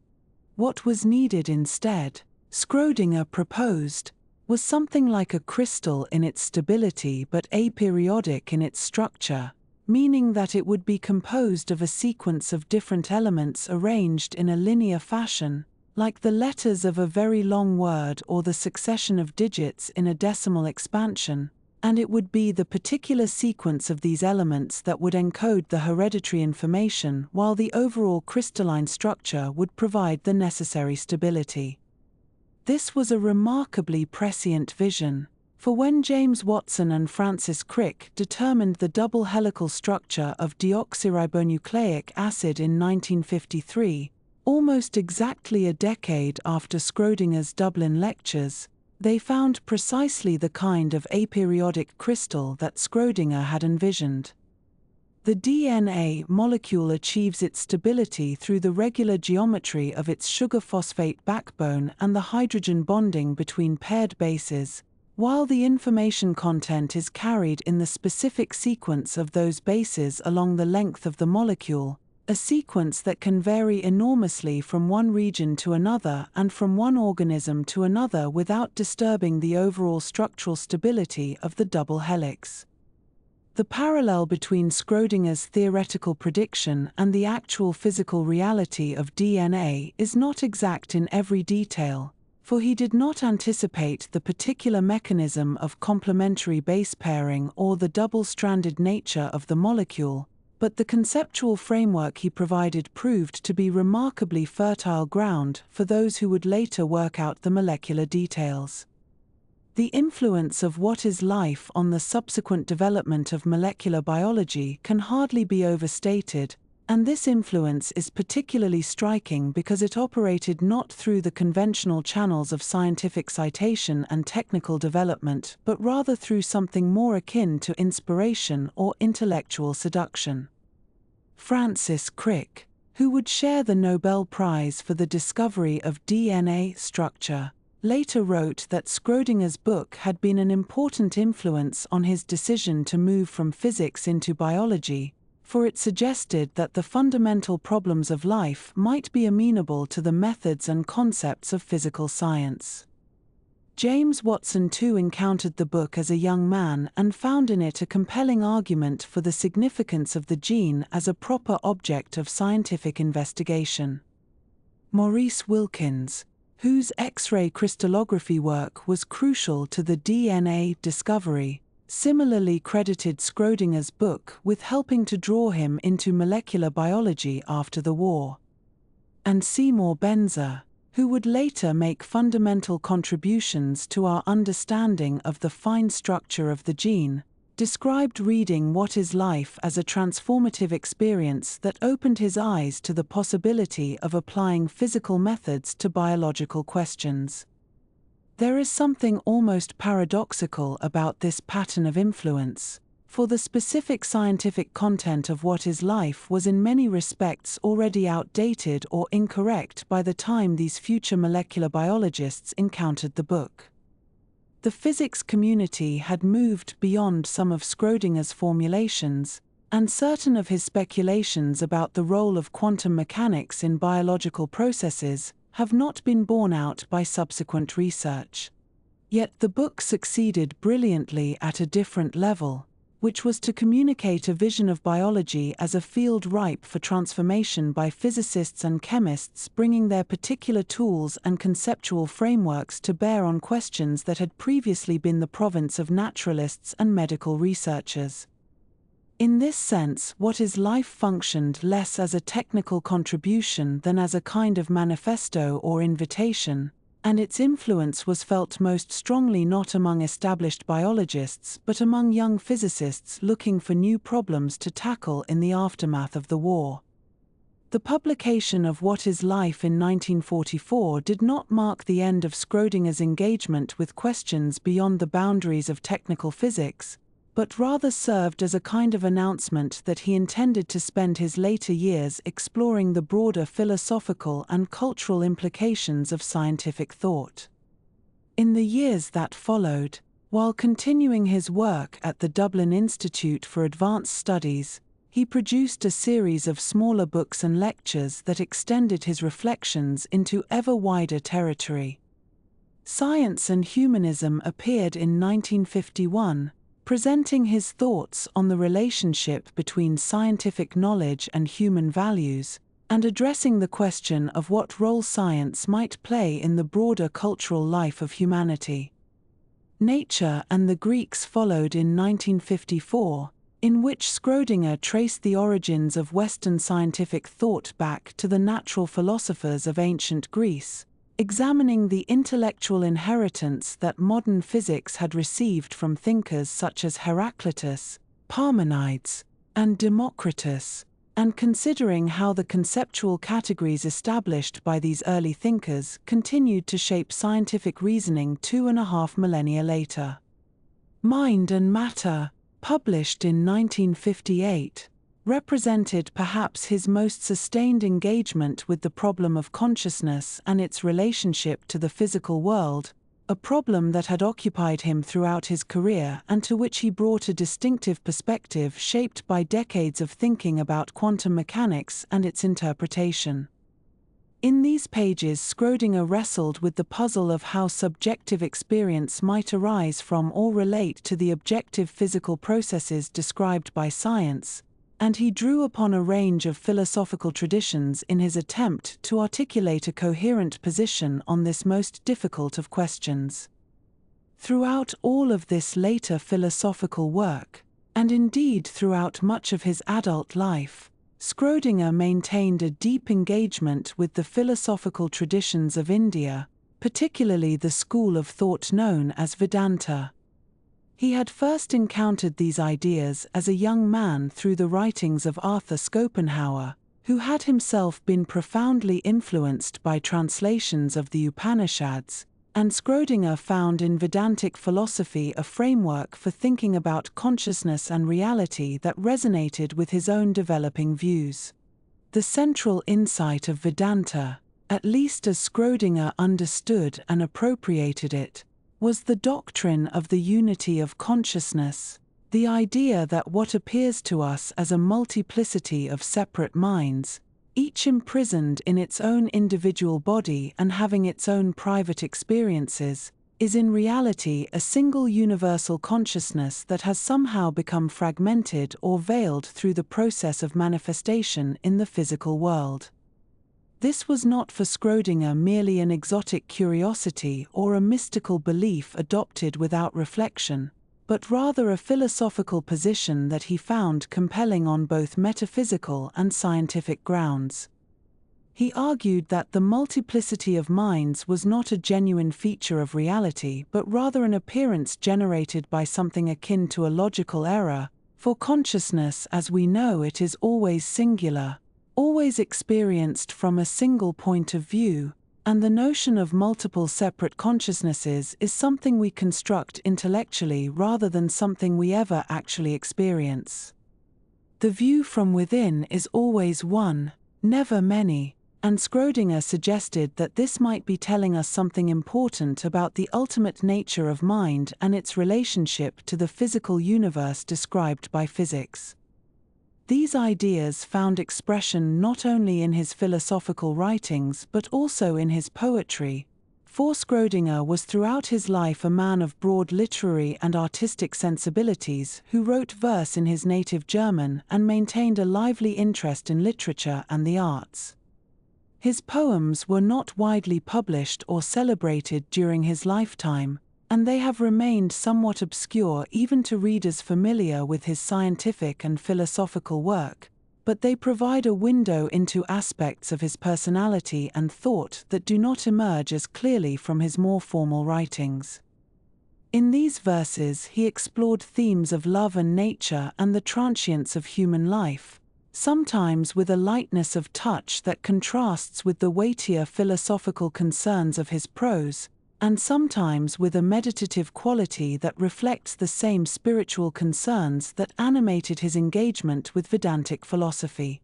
What was needed instead, Schrödinger proposed, was something like a crystal in its stability but aperiodic in its structure, meaning that it would be composed of a sequence of different elements arranged in a linear fashion, like the letters of a very long word or the succession of digits in a decimal expansion, and it would be the particular sequence of these elements that would encode the hereditary information while the overall crystalline structure would provide the necessary stability. This was a remarkably prescient vision, for when James Watson and Francis Crick determined the double helical structure of deoxyribonucleic acid in 1953, almost exactly a decade after Schrödinger's Dublin lectures, they found precisely the kind of aperiodic crystal that Schrödinger had envisioned. The DNA molecule achieves its stability through the regular geometry of its sugar-phosphate backbone and the hydrogen bonding between paired bases, while the information content is carried in the specific sequence of those bases along the length of the molecule, a sequence that can vary enormously from one region to another and from one organism to another without disturbing the overall structural stability of the double helix. The parallel between Schrödinger's theoretical prediction and the actual physical reality of DNA is not exact in every detail, for he did not anticipate the particular mechanism of complementary base pairing or the double-stranded nature of the molecule, but the conceptual framework he provided proved to be remarkably fertile ground for those who would later work out the molecular details. The influence of what is life on the subsequent development of molecular biology can hardly be overstated, and this influence is particularly striking because it operated not through the conventional channels of scientific citation and technical development but rather through something more akin to inspiration or intellectual seduction. Francis Crick, who would share the Nobel Prize for the discovery of DNA structure, later wrote that Schrödinger's book had been an important influence on his decision to move from physics into biology, for it suggested that the fundamental problems of life might be amenable to the methods and concepts of physical science. James Watson too encountered the book as a young man and found in it a compelling argument for the significance of the gene as a proper object of scientific investigation. Maurice Wilkins, whose X-ray crystallography work was crucial to the DNA discovery, similarly credited Schrödinger's book with helping to draw him into molecular biology after the war. And Seymour Benzer, who would later make fundamental contributions to our understanding of the fine structure of the gene, described reading What is Life as a transformative experience that opened his eyes to the possibility of applying physical methods to biological questions. There is something almost paradoxical about this pattern of influence, for the specific scientific content of What is Life was in many respects already outdated or incorrect by the time these future molecular biologists encountered the book. The physics community had moved beyond some of Schrödinger's formulations, and certain of his speculations about the role of quantum mechanics in biological processes have not been borne out by subsequent research. Yet the book succeeded brilliantly at a different level, which was to communicate a vision of biology as a field ripe for transformation by physicists and chemists bringing their particular tools and conceptual frameworks to bear on questions that had previously been the province of naturalists and medical researchers. In this sense, What is Life functioned less as a technical contribution than as a kind of manifesto or invitation, and its influence was felt most strongly not among established biologists but among young physicists looking for new problems to tackle in the aftermath of the war. The publication of What is Life in 1944 did not mark the end of Schrödinger's engagement with questions beyond the boundaries of technical physics, but rather served as a kind of announcement that he intended to spend his later years exploring the broader philosophical and cultural implications of scientific thought. In the years that followed, while continuing his work at the Dublin Institute for Advanced Studies, he produced a series of smaller books and lectures that extended his reflections into ever wider territory. Science and Humanism appeared in 1951, presenting his thoughts on the relationship between scientific knowledge and human values, and addressing the question of what role science might play in the broader cultural life of humanity. Nature and the Greeks followed in 1954, in which Schrödinger traced the origins of Western scientific thought back to the natural philosophers of ancient Greece, examining the intellectual inheritance that modern physics had received from thinkers such as Heraclitus, Parmenides, and Democritus, and considering how the conceptual categories established by these early thinkers continued to shape scientific reasoning 2.5 millennia later. Mind and Matter, published in 1958, represented perhaps his most sustained engagement with the problem of consciousness and its relationship to the physical world, a problem that had occupied him throughout his career and to which he brought a distinctive perspective shaped by decades of thinking about quantum mechanics and its interpretation. In these pages, Schrödinger wrestled with the puzzle of how subjective experience might arise from or relate to the objective physical processes described by science, and he drew upon a range of philosophical traditions in his attempt to articulate a coherent position on this most difficult of questions. Throughout all of this later philosophical work, and indeed throughout much of his adult life, Schrödinger maintained a deep engagement with the philosophical traditions of India, particularly the school of thought known as Vedanta. He had first encountered these ideas as a young man through the writings of Arthur Schopenhauer, who had himself been profoundly influenced by translations of the Upanishads, and Schrödinger found in Vedantic philosophy a framework for thinking about consciousness and reality that resonated with his own developing views. The central insight of Vedanta, at least as Schrödinger understood and appropriated it, was the doctrine of the unity of consciousness, the idea that what appears to us as a multiplicity of separate minds, each imprisoned in its own individual body and having its own private experiences, is in reality a single universal consciousness that has somehow become fragmented or veiled through the process of manifestation in the physical world. This was not for Schrödinger merely an exotic curiosity or a mystical belief adopted without reflection, but rather a philosophical position that he found compelling on both metaphysical and scientific grounds. He argued that the multiplicity of minds was not a genuine feature of reality but rather an appearance generated by something akin to a logical error, for consciousness as we know it is always singular, always experienced from a single point of view, and the notion of multiple separate consciousnesses is something we construct intellectually rather than something we ever actually experience. The view from within is always one, never many, and Schrödinger suggested that this might be telling us something important about the ultimate nature of mind and its relationship to the physical universe described by physics. These ideas found expression not only in his philosophical writings but also in his poetry, for Schrödinger was throughout his life a man of broad literary and artistic sensibilities who wrote verse in his native German and maintained a lively interest in literature and the arts. His poems were not widely published or celebrated during his lifetime, and they have remained somewhat obscure even to readers familiar with his scientific and philosophical work, but they provide a window into aspects of his personality and thought that do not emerge as clearly from his more formal writings. In these verses he explored themes of love and nature and the transience of human life, sometimes with a lightness of touch that contrasts with the weightier philosophical concerns of his prose, and sometimes with a meditative quality that reflects the same spiritual concerns that animated his engagement with Vedantic philosophy.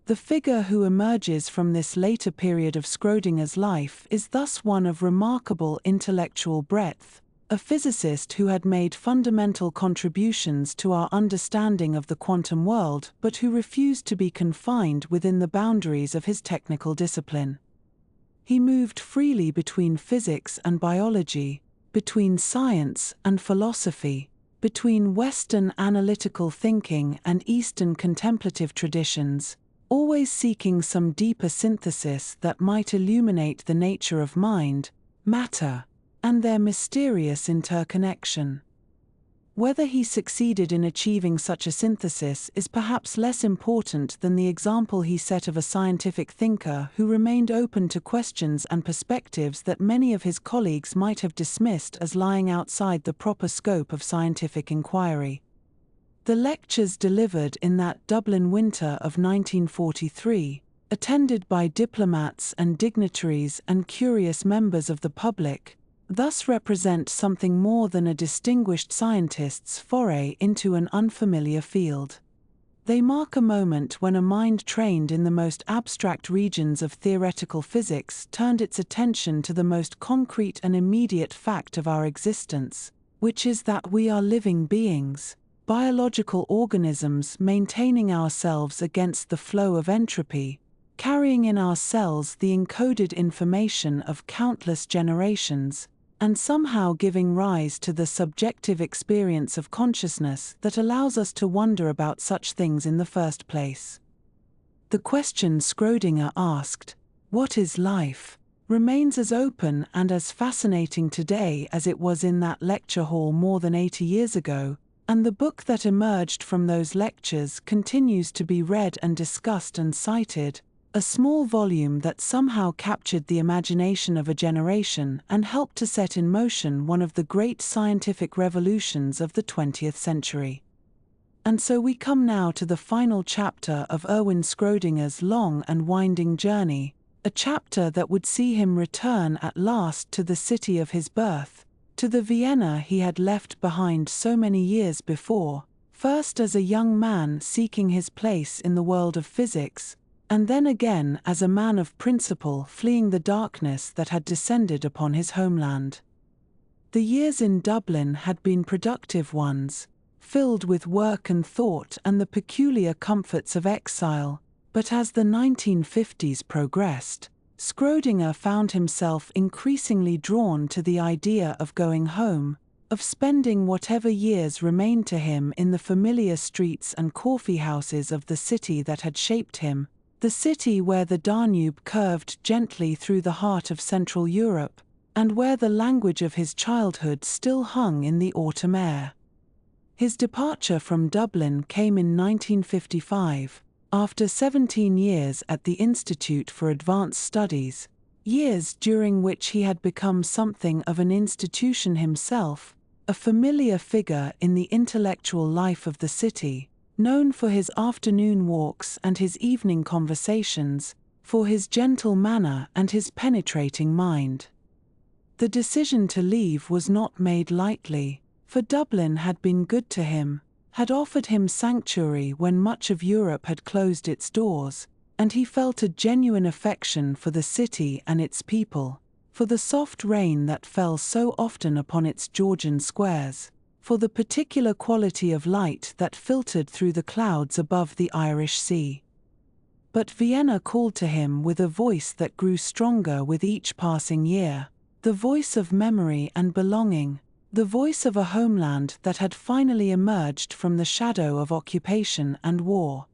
The figure who emerges from this later period of Schrödinger's life is thus one of remarkable intellectual breadth, a physicist who had made fundamental contributions to our understanding of the quantum world but who refused to be confined within the boundaries of his technical discipline. He moved freely between physics and biology, between science and philosophy, between Western analytical thinking and Eastern contemplative traditions, always seeking some deeper synthesis that might illuminate the nature of mind, matter, and their mysterious interconnection. Whether he succeeded in achieving such a synthesis is perhaps less important than the example he set of a scientific thinker who remained open to questions and perspectives that many of his colleagues might have dismissed as lying outside the proper scope of scientific inquiry. The lectures delivered in that Dublin winter of 1943, attended by diplomats and dignitaries and curious members of the public, thus represent something more than a distinguished scientist's foray into an unfamiliar field. They mark a moment when a mind trained in the most abstract regions of theoretical physics turned its attention to the most concrete and immediate fact of our existence, which is that we are living beings, biological organisms maintaining ourselves against the flow of entropy, carrying in our cells the encoded information of countless generations, and somehow giving rise to the subjective experience of consciousness that allows us to wonder about such things in the first place. The question Schrödinger asked, "What is life?" remains as open and as fascinating today as it was in that lecture hall more than 80 years ago, and the book that emerged from those lectures continues to be read and discussed and cited, a small volume that somehow captured the imagination of a generation and helped to set in motion one of the great scientific revolutions of the 20th century. And so we come now to the final chapter of Erwin Schrödinger's long and winding journey, a chapter that would see him return at last to the city of his birth, to the Vienna he had left behind so many years before, first as a young man seeking his place in the world of physics, and then again as a man of principle fleeing the darkness that had descended upon his homeland. The years in Dublin had been productive ones, filled with work and thought and the peculiar comforts of exile, but as the 1950s progressed, Schrödinger found himself increasingly drawn to the idea of going home, of spending whatever years remained to him in the familiar streets and coffee houses of the city that had shaped him, the city where the Danube curved gently through the heart of Central Europe, and where the language of his childhood still hung in the autumn air. His departure from Dublin came in 1955, after 17 years at the Institute for Advanced Studies, years during which he had become something of an institution himself, a familiar figure in the intellectual life of the city, known for his afternoon walks and his evening conversations, for his gentle manner and his penetrating mind. The decision to leave was not made lightly, for Dublin had been good to him, had offered him sanctuary when much of Europe had closed its doors, and he felt a genuine affection for the city and its people, for the soft rain that fell so often upon its Georgian squares, for the particular quality of light that filtered through the clouds above the Irish Sea. But Vienna called to him with a voice that grew stronger with each passing year, the voice of memory and belonging, the voice of a homeland that had finally emerged from the shadow of occupation and war.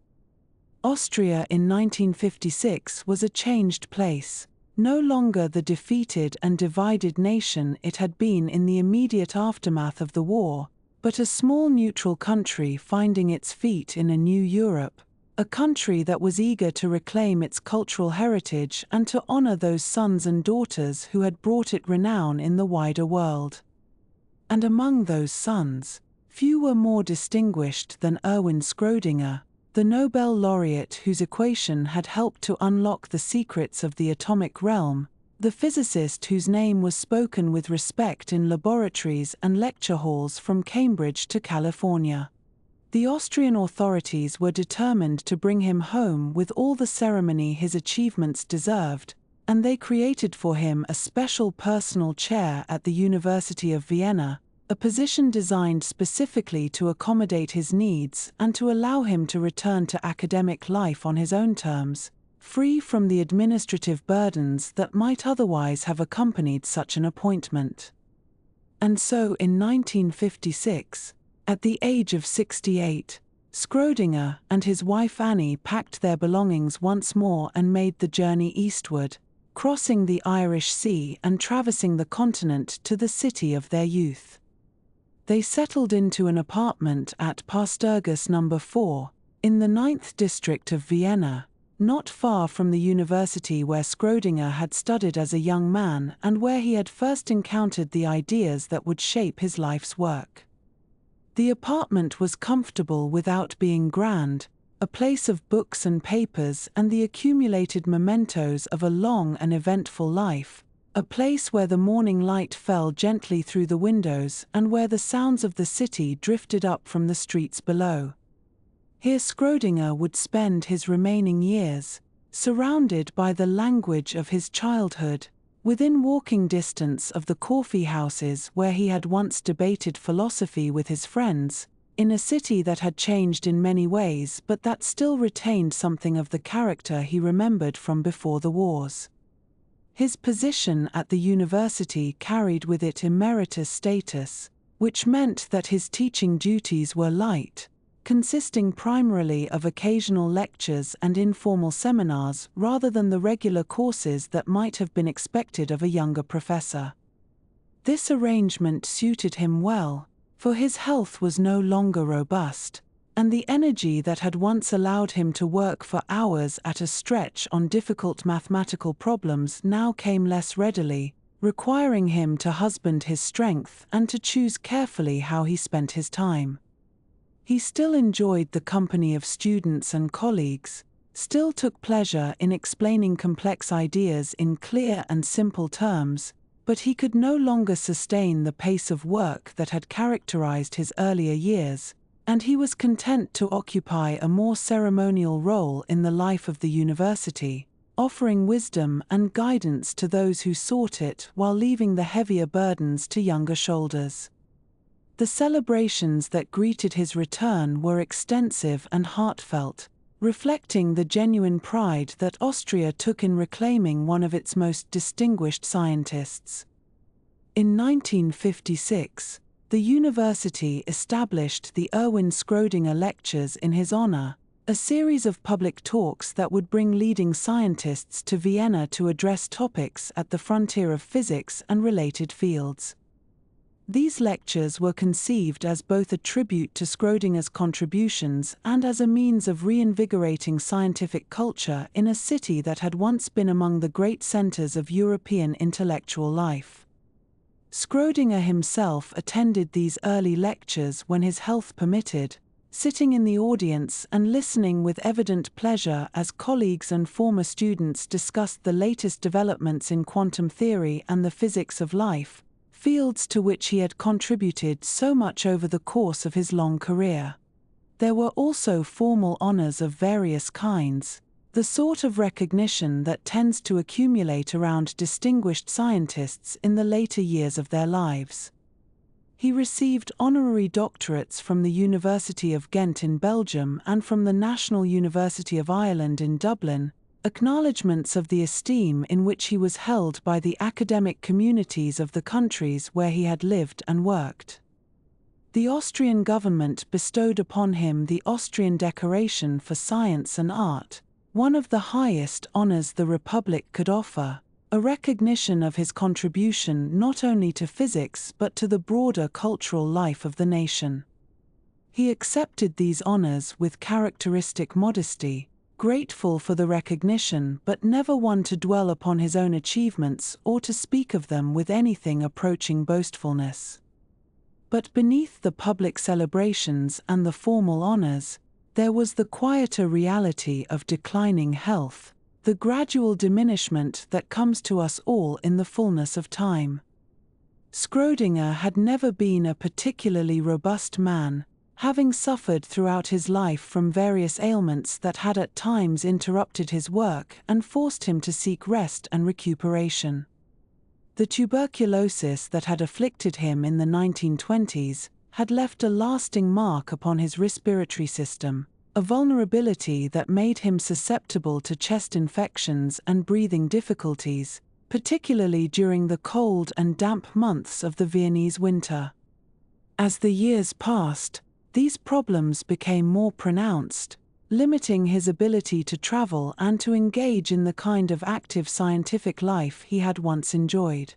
Austria in 1956 was a changed place, no longer the defeated and divided nation it had been in the immediate aftermath of the war, but a small neutral country finding its feet in a new Europe, a country that was eager to reclaim its cultural heritage and to honor those sons and daughters who had brought it renown in the wider world. And among those sons, few were more distinguished than Erwin Schrödinger, the Nobel laureate whose equation had helped to unlock the secrets of the atomic realm, the physicist whose name was spoken with respect in laboratories and lecture halls from Cambridge to California. The Austrian authorities were determined to bring him home with all the ceremony his achievements deserved, and they created for him a special personal chair at the University of Vienna, a position designed specifically to accommodate his needs and to allow him to return to academic life on his own terms, free from the administrative burdens that might otherwise have accompanied such an appointment. And so in 1956, at the age of 68, Schrödinger and his wife Annie packed their belongings once more and made the journey eastward, crossing the Irish Sea and traversing the continent to the city of their youth. They settled into an apartment at Pasturgus No. 4, in the 9th district of Vienna, not far from the university where Schrödinger had studied as a young man and where he had first encountered the ideas that would shape his life's work. The apartment was comfortable without being grand, a place of books and papers and the accumulated mementos of a long and eventful life, a place where the morning light fell gently through the windows and where the sounds of the city drifted up from the streets below. Here Schrödinger would spend his remaining years, surrounded by the language of his childhood, within walking distance of the coffee houses where he had once debated philosophy with his friends, in a city that had changed in many ways but that still retained something of the character he remembered from before the wars. His position at the university carried with it emeritus status, which meant that his teaching duties were light, consisting primarily of occasional lectures and informal seminars rather than the regular courses that might have been expected of a younger professor. This arrangement suited him well, for his health was no longer robust, and the energy that had once allowed him to work for hours at a stretch on difficult mathematical problems now came less readily, requiring him to husband his strength and to choose carefully how he spent his time. He still enjoyed the company of students and colleagues, still took pleasure in explaining complex ideas in clear and simple terms, but he could no longer sustain the pace of work that had characterized his earlier years, and he was content to occupy a more ceremonial role in the life of the university, offering wisdom and guidance to those who sought it while leaving the heavier burdens to younger shoulders. The celebrations that greeted his return were extensive and heartfelt, reflecting the genuine pride that Austria took in reclaiming one of its most distinguished scientists. In 1956, the university established the Erwin Schrödinger Lectures in his honor, a series of public talks that would bring leading scientists to Vienna to address topics at the frontier of physics and related fields. These lectures were conceived as both a tribute to Schrödinger's contributions and as a means of reinvigorating scientific culture in a city that had once been among the great centers of European intellectual life. Schrödinger himself attended these early lectures when his health permitted, sitting in the audience and listening with evident pleasure as colleagues and former students discussed the latest developments in quantum theory and the physics of life, fields to which he had contributed so much over the course of his long career. There were also formal honors of various kinds, the sort of recognition that tends to accumulate around distinguished scientists in the later years of their lives. He received honorary doctorates from the University of Ghent in Belgium and from the National University of Ireland in Dublin, acknowledgements of the esteem in which he was held by the academic communities of the countries where he had lived and worked. The Austrian government bestowed upon him the Austrian Decoration for Science and Art, one of the highest honors the Republic could offer, a recognition of his contribution not only to physics but to the broader cultural life of the nation. He accepted these honors with characteristic modesty, grateful for the recognition but never one to dwell upon his own achievements or to speak of them with anything approaching boastfulness. But beneath the public celebrations and the formal honors, there was the quieter reality of declining health, the gradual diminishment that comes to us all in the fullness of time. Schrödinger had never been a particularly robust man, having suffered throughout his life from various ailments that had at times interrupted his work and forced him to seek rest and recuperation. The tuberculosis that had afflicted him in the 1920s had left a lasting mark upon his respiratory system, a vulnerability that made him susceptible to chest infections and breathing difficulties, particularly during the cold and damp months of the Viennese winter. As the years passed, these problems became more pronounced, limiting his ability to travel and to engage in the kind of active scientific life he had once enjoyed.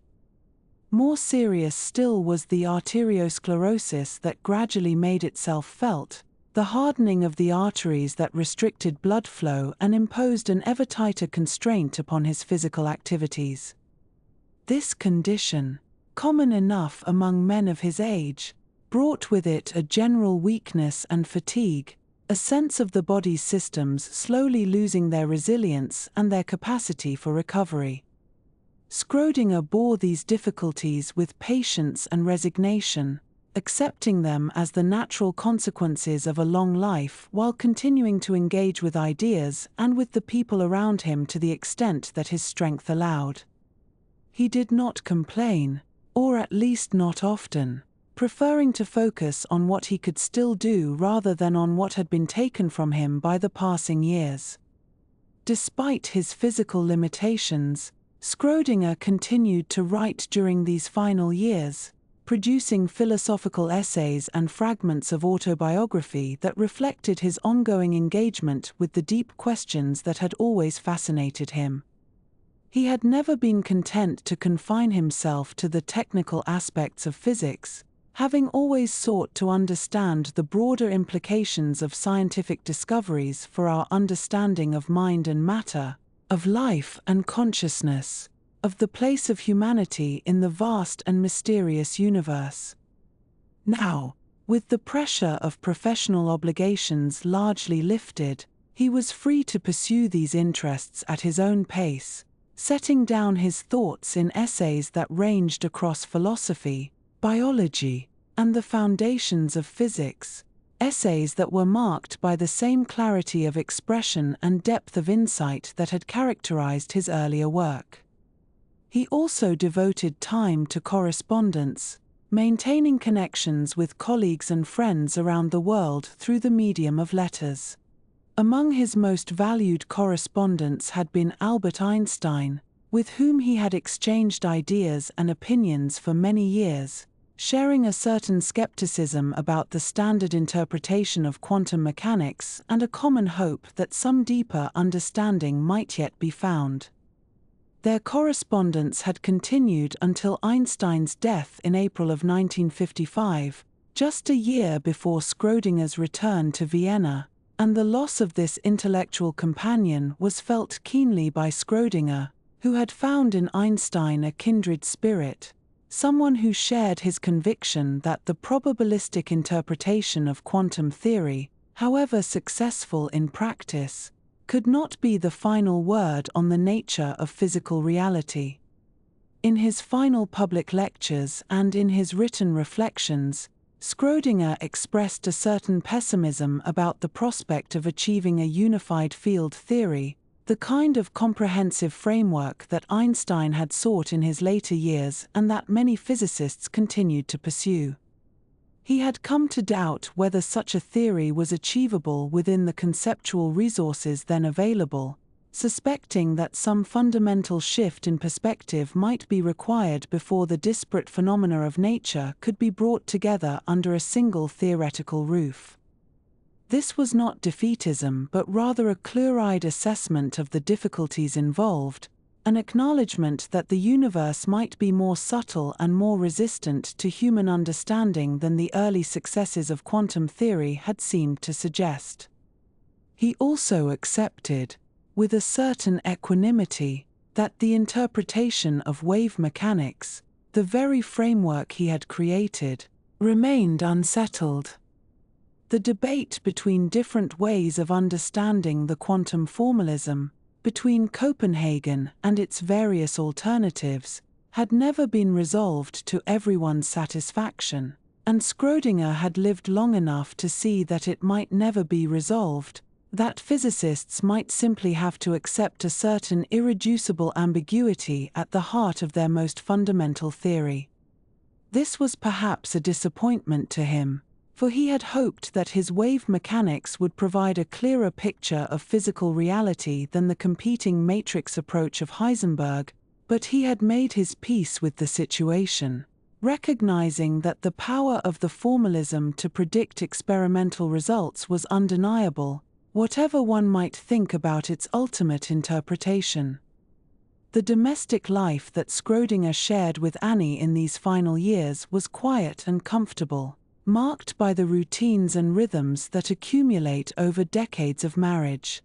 More serious still was the arteriosclerosis that gradually made itself felt, the hardening of the arteries that restricted blood flow and imposed an ever tighter constraint upon his physical activities. This condition, common enough among men of his age, brought with it a general weakness and fatigue, a sense of the body's systems slowly losing their resilience and their capacity for recovery. Schrödinger bore these difficulties with patience and resignation, accepting them as the natural consequences of a long life while continuing to engage with ideas and with the people around him to the extent that his strength allowed. He did not complain, or at least not often, preferring to focus on what he could still do rather than on what had been taken from him by the passing years. Despite his physical limitations, Schrödinger continued to write during these final years, producing philosophical essays and fragments of autobiography that reflected his ongoing engagement with the deep questions that had always fascinated him. He had never been content to confine himself to the technical aspects of physics, having always sought to understand the broader implications of scientific discoveries for our understanding of mind and matter, of life and consciousness, of the place of humanity in the vast and mysterious universe. Now, with the pressure of professional obligations largely lifted, he was free to pursue these interests at his own pace, setting down his thoughts in essays that ranged across philosophy, biology, and the foundations of physics, essays that were marked by the same clarity of expression and depth of insight that had characterized his earlier work. He also devoted time to correspondence, maintaining connections with colleagues and friends around the world through the medium of letters. Among his most valued correspondents had been Albert Einstein, with whom he had exchanged ideas and opinions for many years, sharing a certain skepticism about the standard interpretation of quantum mechanics and a common hope that some deeper understanding might yet be found. Their correspondence had continued until Einstein's death in April of 1955, just a year before Schrödinger's return to Vienna, and the loss of this intellectual companion was felt keenly by Schrödinger, who had found in Einstein a kindred spirit, someone who shared his conviction that the probabilistic interpretation of quantum theory, however successful in practice, could not be the final word on the nature of physical reality. In his final public lectures and in his written reflections, Schrödinger expressed a certain pessimism about the prospect of achieving a unified field theory, the kind of comprehensive framework that Einstein had sought in his later years and that many physicists continued to pursue. He had come to doubt whether such a theory was achievable within the conceptual resources then available, suspecting that some fundamental shift in perspective might be required before the disparate phenomena of nature could be brought together under a single theoretical roof. This was not defeatism but rather a clear-eyed assessment of the difficulties involved, an acknowledgement that the universe might be more subtle and more resistant to human understanding than the early successes of quantum theory had seemed to suggest. He also accepted, with a certain equanimity, that the interpretation of wave mechanics, the very framework he had created, remained unsettled. The debate between different ways of understanding the quantum formalism, between Copenhagen and its various alternatives, had never been resolved to everyone's satisfaction, and Schrödinger had lived long enough to see that it might never be resolved, that physicists might simply have to accept a certain irreducible ambiguity at the heart of their most fundamental theory. This was perhaps a disappointment to him, for he had hoped that his wave mechanics would provide a clearer picture of physical reality than the competing matrix approach of Heisenberg, but he had made his peace with the situation, recognizing that the power of the formalism to predict experimental results was undeniable, whatever one might think about its ultimate interpretation. The domestic life that Schrödinger shared with Annie in these final years was quiet and comfortable, marked by the routines and rhythms that accumulate over decades of marriage.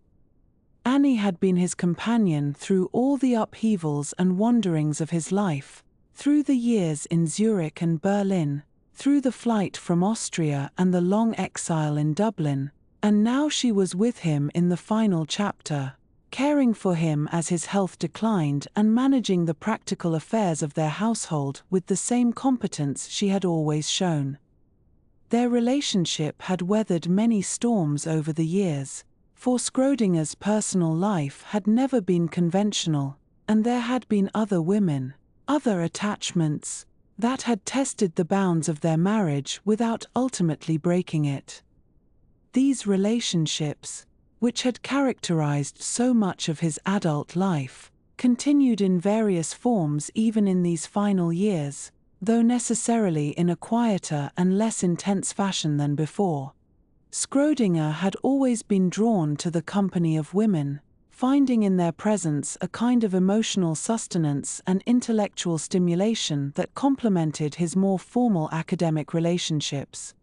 Annie had been his companion through all the upheavals and wanderings of his life, through the years in Zurich and Berlin, through the flight from Austria and the long exile in Dublin, and now she was with him in the final chapter, caring for him as his health declined and managing the practical affairs of their household with the same competence she had always shown. Their relationship had weathered many storms over the years, for Schrödinger's personal life had never been conventional, and there had been other women, other attachments, that had tested the bounds of their marriage without ultimately breaking it. These relationships, which had characterized so much of his adult life, continued in various forms even in these final years, though necessarily in a quieter and less intense fashion than before. Schrödinger had always been drawn to the company of women, finding in their presence a kind of emotional sustenance and intellectual stimulation that complemented his more formal academic relationships.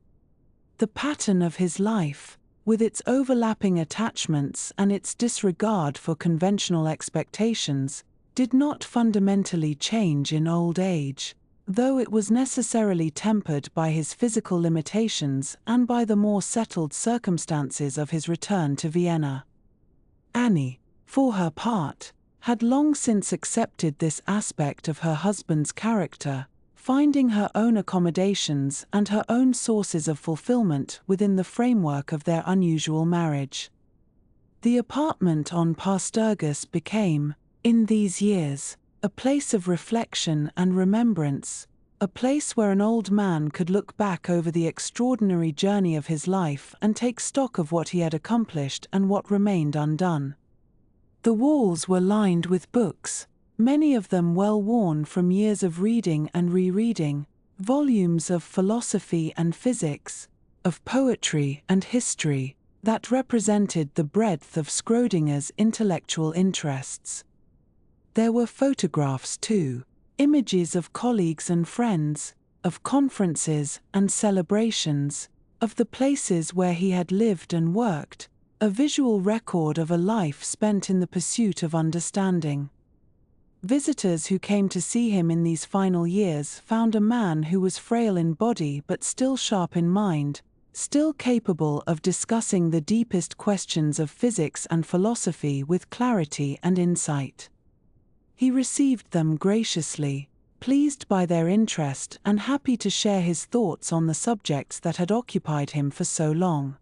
The pattern of his life, with its overlapping attachments and its disregard for conventional expectations, did not fundamentally change in old age, though it was necessarily tempered by his physical limitations and by the more settled circumstances of his return to Vienna. Annie, for her part, had long since accepted this aspect of her husband's character, finding her own accommodations and her own sources of fulfillment within the framework of their unusual marriage. The apartment on Pasturgus became, in these years, a place of reflection and remembrance, a place where an old man could look back over the extraordinary journey of his life and take stock of what he had accomplished and what remained undone. The walls were lined with books, many of them well worn from years of reading and rereading, volumes of philosophy and physics, of poetry and history, that represented the breadth of Schrödinger's intellectual interests. There were photographs too, images of colleagues and friends, of conferences and celebrations, of the places where he had lived and worked, a visual record of a life spent in the pursuit of understanding. Visitors who came to see him in these final years found a man who was frail in body but still sharp in mind, still capable of discussing the deepest questions of physics and philosophy with clarity and insight. He received them graciously, pleased by their interest and happy to share his thoughts on the subjects that had occupied him for so long.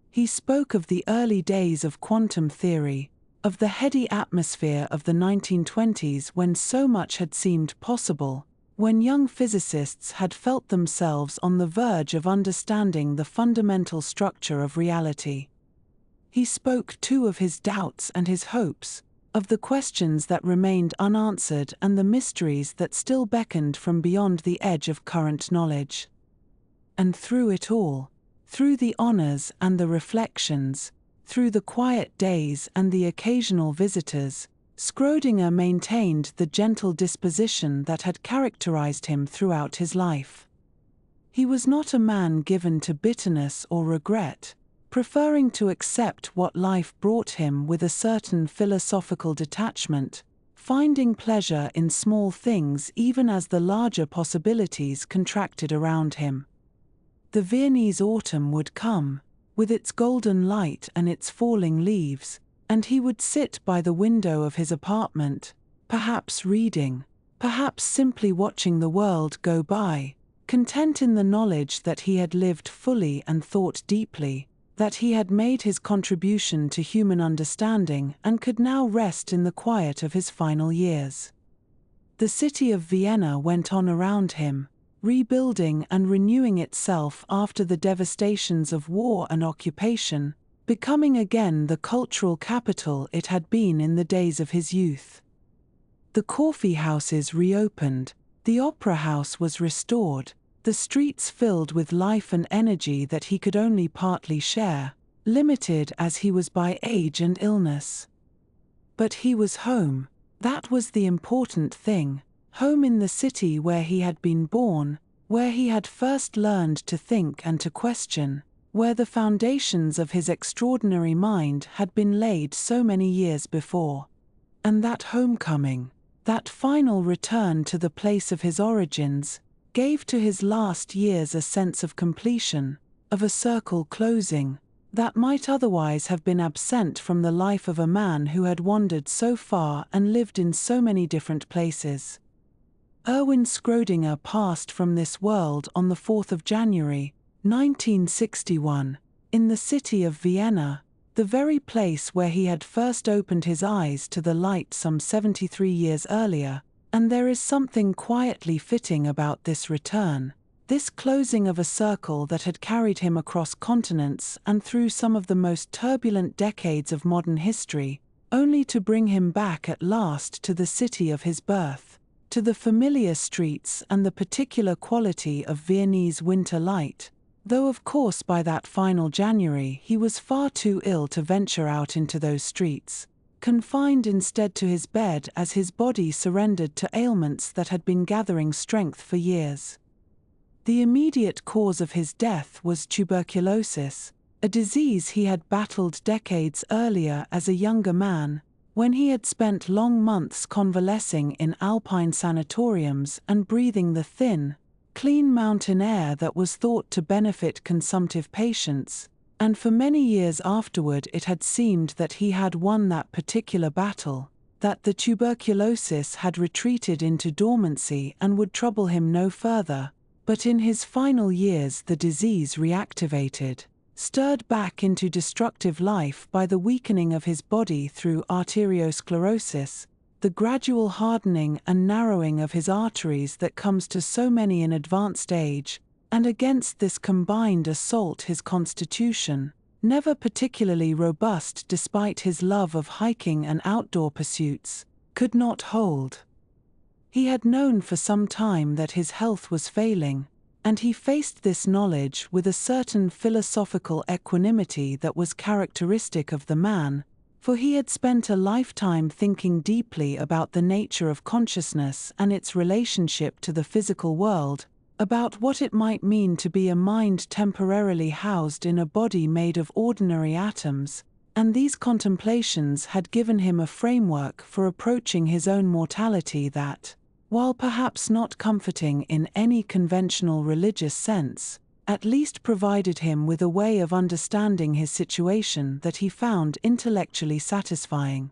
He spoke of the early days of quantum theory, of the heady atmosphere of the 1920s when so much had seemed possible, when young physicists had felt themselves on the verge of understanding the fundamental structure of reality. He spoke too of his doubts and his hopes, of the questions that remained unanswered and the mysteries that still beckoned from beyond the edge of current knowledge. And through it all, through the honors and the reflections, through the quiet days and the occasional visitors, Schrödinger maintained the gentle disposition that had characterized him throughout his life. He was not a man given to bitterness or regret, preferring to accept what life brought him with a certain philosophical detachment, finding pleasure in small things even as the larger possibilities contracted around him. The Viennese autumn would come, with its golden light and its falling leaves, and he would sit by the window of his apartment, perhaps reading, perhaps simply watching the world go by, content in the knowledge that he had lived fully and thought deeply, that he had made his contribution to human understanding and could now rest in the quiet of his final years. The city of Vienna went on around him, rebuilding and renewing itself after the devastations of war and occupation, becoming again the cultural capital it had been in the days of his youth. The coffee houses reopened, the opera house was restored, the streets filled with life and energy that he could only partly share, limited as he was by age and illness. But he was home, that was the important thing, home in the city where he had been born, where he had first learned to think and to question, where the foundations of his extraordinary mind had been laid so many years before. And that homecoming, that final return to the place of his origins, gave to his last years a sense of completion, of a circle closing, that might otherwise have been absent from the life of a man who had wandered so far and lived in so many different places. Erwin Schrödinger passed from this world on the 4th of January, 1961, in the city of Vienna, the very place where he had first opened his eyes to the light some 73 years earlier, and there is something quietly fitting about this return, this closing of a circle that had carried him across continents and through some of the most turbulent decades of modern history, only to bring him back at last to the city of his birth, to the familiar streets and the particular quality of Viennese winter light, though of course by that final January he was far too ill to venture out into those streets, confined instead to his bed as his body surrendered to ailments that had been gathering strength for years. The immediate cause of his death was tuberculosis, a disease he had battled decades earlier as a younger man, when he had spent long months convalescing in alpine sanatoriums and breathing the thin, clean mountain air that was thought to benefit consumptive patients, and for many years afterward it had seemed that he had won that particular battle, that the tuberculosis had retreated into dormancy and would trouble him no further, but in his final years the disease reactivated, stirred back into destructive life by the weakening of his body through arteriosclerosis, the gradual hardening and narrowing of his arteries that comes to so many in advanced age, and against this combined assault his constitution, never particularly robust despite his love of hiking and outdoor pursuits, could not hold. He had known for some time that his health was failing, and he faced this knowledge with a certain philosophical equanimity that was characteristic of the man, for he had spent a lifetime thinking deeply about the nature of consciousness and its relationship to the physical world, about what it might mean to be a mind temporarily housed in a body made of ordinary atoms, and these contemplations had given him a framework for approaching his own mortality that, while perhaps not comforting in any conventional religious sense, at least provided him with a way of understanding his situation that he found intellectually satisfying.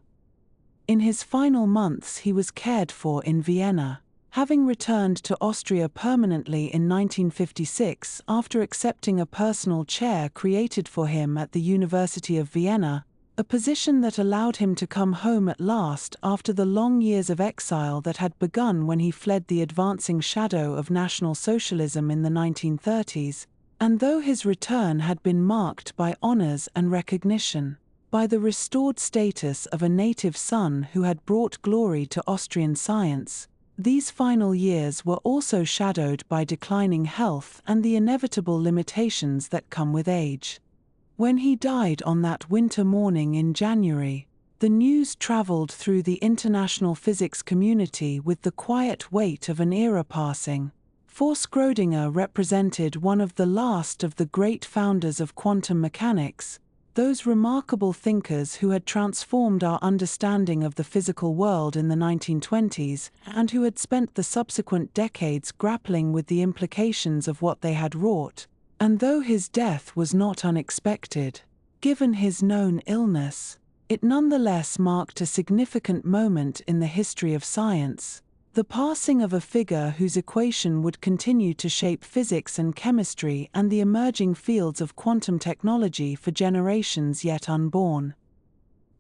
In his final months he was cared for in Vienna, having returned to Austria permanently in 1956 after accepting a personal chair created for him at the University of Vienna, a position that allowed him to come home at last after the long years of exile that had begun when he fled the advancing shadow of National Socialism in the 1930s, and though his return had been marked by honors and recognition, by the restored status of a native son who had brought glory to Austrian science, these final years were also shadowed by declining health and the inevitable limitations that come with age. When he died on that winter morning in January, the news traveled through the international physics community with the quiet weight of an era passing, for Schrödinger represented one of the last of the great founders of quantum mechanics, those remarkable thinkers who had transformed our understanding of the physical world in the 1920s and who had spent the subsequent decades grappling with the implications of what they had wrought. And though his death was not unexpected, given his known illness, it nonetheless marked a significant moment in the history of science, the passing of a figure whose equation would continue to shape physics and chemistry and the emerging fields of quantum technology for generations yet unborn.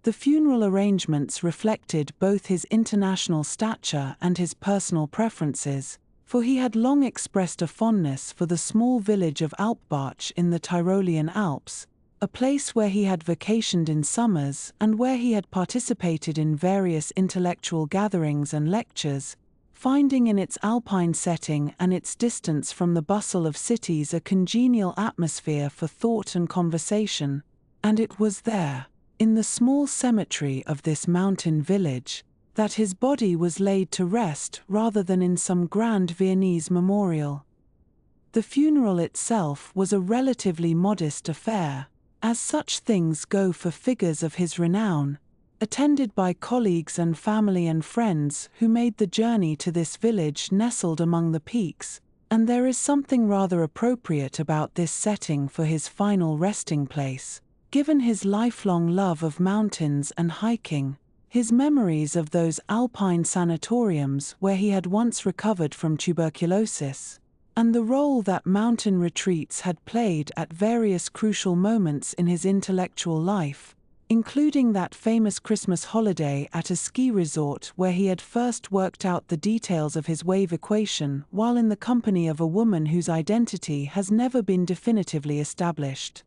The funeral arrangements reflected both his international stature and his personal preferences, for he had long expressed a fondness for the small village of Alpbach in the Tyrolean Alps, a place where he had vacationed in summers and where he had participated in various intellectual gatherings and lectures, finding in its alpine setting and its distance from the bustle of cities a congenial atmosphere for thought and conversation, and it was there, in the small cemetery of this mountain village, that his body was laid to rest rather than in some grand Viennese memorial. The funeral itself was a relatively modest affair, as such things go for figures of his renown, attended by colleagues and family and friends who made the journey to this village nestled among the peaks, and there is something rather appropriate about this setting for his final resting place, given his lifelong love of mountains and hiking, his memories of those alpine sanatoriums where he had once recovered from tuberculosis, and the role that mountain retreats had played at various crucial moments in his intellectual life, including that famous Christmas holiday at a ski resort where he had first worked out the details of his wave equation while in the company of a woman whose identity has never been definitively established.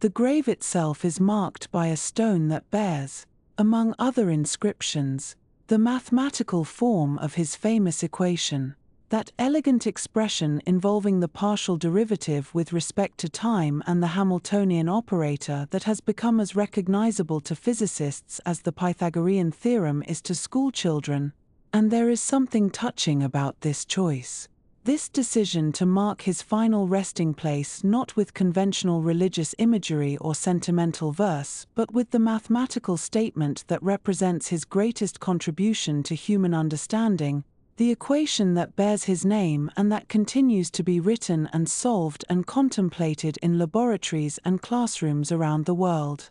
The grave itself is marked by a stone that bears, among other inscriptions, the mathematical form of his famous equation, that elegant expression involving the partial derivative with respect to time and the Hamiltonian operator that has become as recognizable to physicists as the Pythagorean theorem is to schoolchildren, and there is something touching about this choice. This decision to mark his final resting place not with conventional religious imagery or sentimental verse but with the mathematical statement that represents his greatest contribution to human understanding, the equation that bears his name and that continues to be written and solved and contemplated in laboratories and classrooms around the world.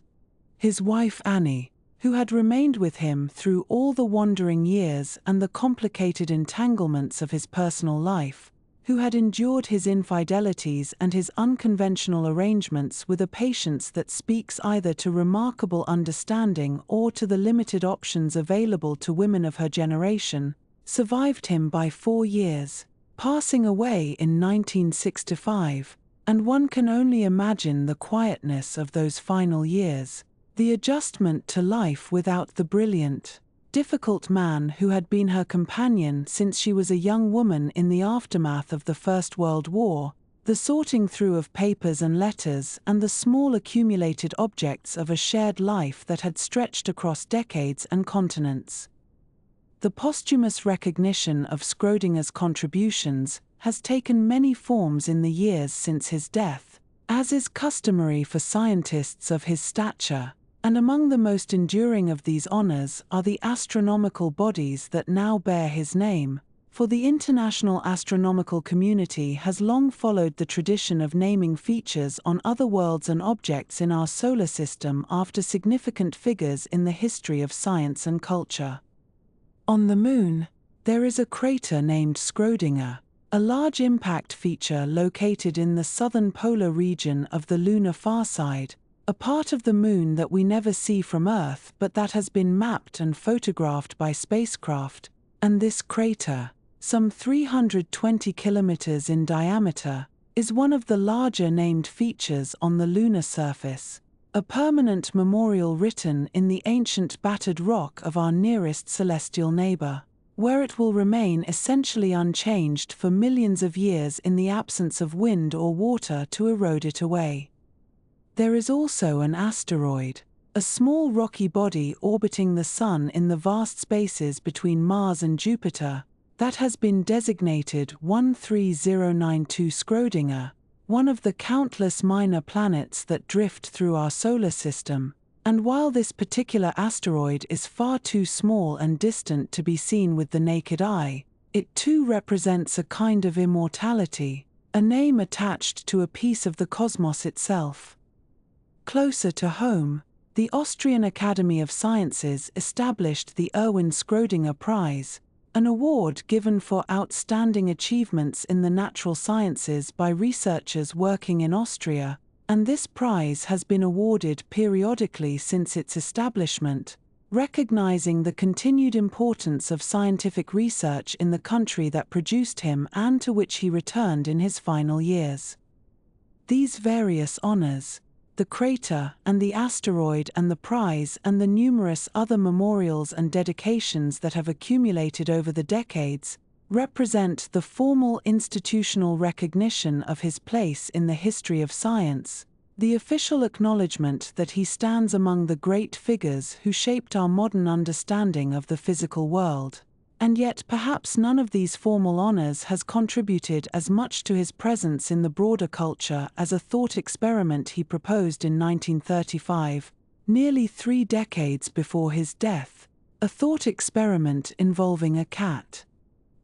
His wife Annie, who had remained with him through all the wandering years and the complicated entanglements of his personal life, who had endured his infidelities and his unconventional arrangements with a patience that speaks either to remarkable understanding or to the limited options available to women of her generation, survived him by 4 years, passing away in 1965, and one can only imagine the quietness of those final years, the adjustment to life without the brilliant, difficult man who had been her companion since she was a young woman in the aftermath of the First World War, the sorting through of papers and letters and the small accumulated objects of a shared life that had stretched across decades and continents. The posthumous recognition of Schrödinger's contributions has taken many forms in the years since his death, as is customary for scientists of his stature, and among the most enduring of these honors are the astronomical bodies that now bear his name, for the international astronomical community has long followed the tradition of naming features on other worlds and objects in our solar system after significant figures in the history of science and culture. On the Moon, there is a crater named Schrödinger, a large impact feature located in the southern polar region of the lunar far side, a part of the Moon that we never see from Earth but that has been mapped and photographed by spacecraft, and this crater, some 320 kilometers in diameter, is one of the larger named features on the lunar surface, a permanent memorial written in the ancient battered rock of our nearest celestial neighbor, where it will remain essentially unchanged for millions of years in the absence of wind or water to erode it away. There is also an asteroid, a small rocky body orbiting the Sun in the vast spaces between Mars and Jupiter, that has been designated 13092 Schrödinger, one of the countless minor planets that drift through our solar system, and while this particular asteroid is far too small and distant to be seen with the naked eye, it too represents a kind of immortality, a name attached to a piece of the cosmos itself. Closer to home, the The Austrian Academy of Sciences established the Erwin Schrödinger Prize, an award given for outstanding achievements in the natural sciences by researchers working in Austria, and this prize has been awarded periodically since its establishment, recognizing the continued importance of scientific research in the country that produced him and to which he returned in his final years. These various honors, the crater and the asteroid and the prize and the numerous other memorials and dedications that have accumulated over the decades, represent the formal institutional recognition of his place in the history of science, the official acknowledgement that he stands among the great figures who shaped our modern understanding of the physical world. And yet perhaps none of these formal honors has contributed as much to his presence in the broader culture as a thought experiment he proposed in 1935, nearly 3 decades before his death, a thought experiment involving a cat.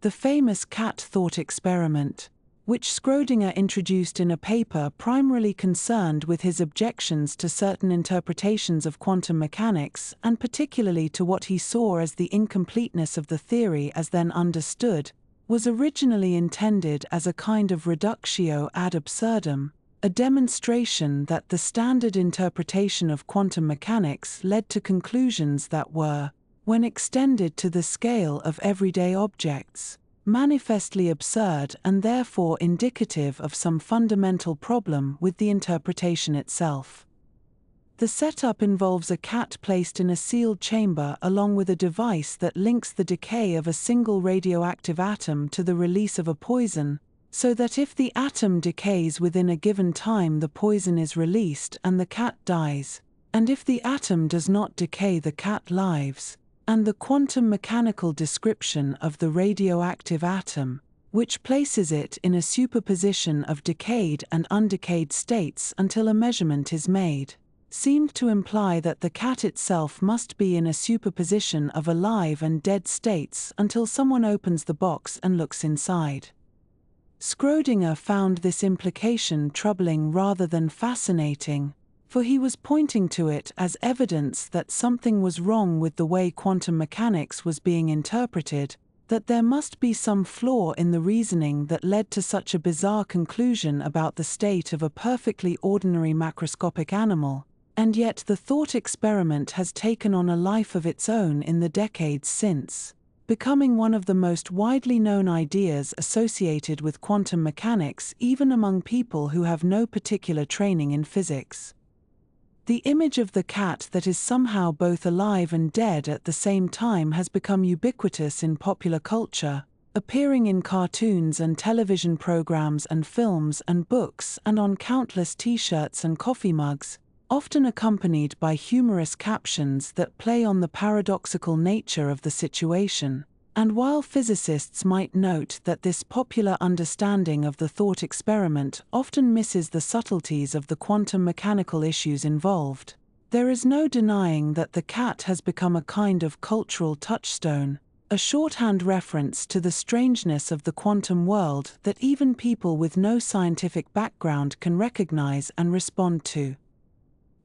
The famous cat thought experiment, which Schrödinger introduced in a paper primarily concerned with his objections to certain interpretations of quantum mechanics and particularly to what he saw as the incompleteness of the theory as then understood, was originally intended as a kind of reductio ad absurdum, a demonstration that the standard interpretation of quantum mechanics led to conclusions that were, when extended to the scale of everyday objects, manifestly absurd and therefore indicative of some fundamental problem with the interpretation itself. The setup involves a cat placed in a sealed chamber along with a device that links the decay of a single radioactive atom to the release of a poison, so that if the atom decays within a given time the poison is released and the cat dies, and if the atom does not decay the cat lives. And the quantum mechanical description of the radioactive atom, which places it in a superposition of decayed and undecayed states until a measurement is made, seemed to imply that the cat itself must be in a superposition of alive and dead states until someone opens the box and looks inside. Schrödinger found this implication troubling rather than fascinating, for he was pointing to it as evidence that something was wrong with the way quantum mechanics was being interpreted, that there must be some flaw in the reasoning that led to such a bizarre conclusion about the state of a perfectly ordinary macroscopic animal, and yet the thought experiment has taken on a life of its own in the decades since, becoming one of the most widely known ideas associated with quantum mechanics even among people who have no particular training in physics. The image of the cat that is somehow both alive and dead at the same time has become ubiquitous in popular culture, appearing in cartoons and television programs and films and books and on countless t-shirts and coffee mugs, often accompanied by humorous captions that play on the paradoxical nature of the situation. And while physicists might note that this popular understanding of the thought experiment often misses the subtleties of the quantum mechanical issues involved, there is no denying that the cat has become a kind of cultural touchstone, a shorthand reference to the strangeness of the quantum world that even people with no scientific background can recognize and respond to.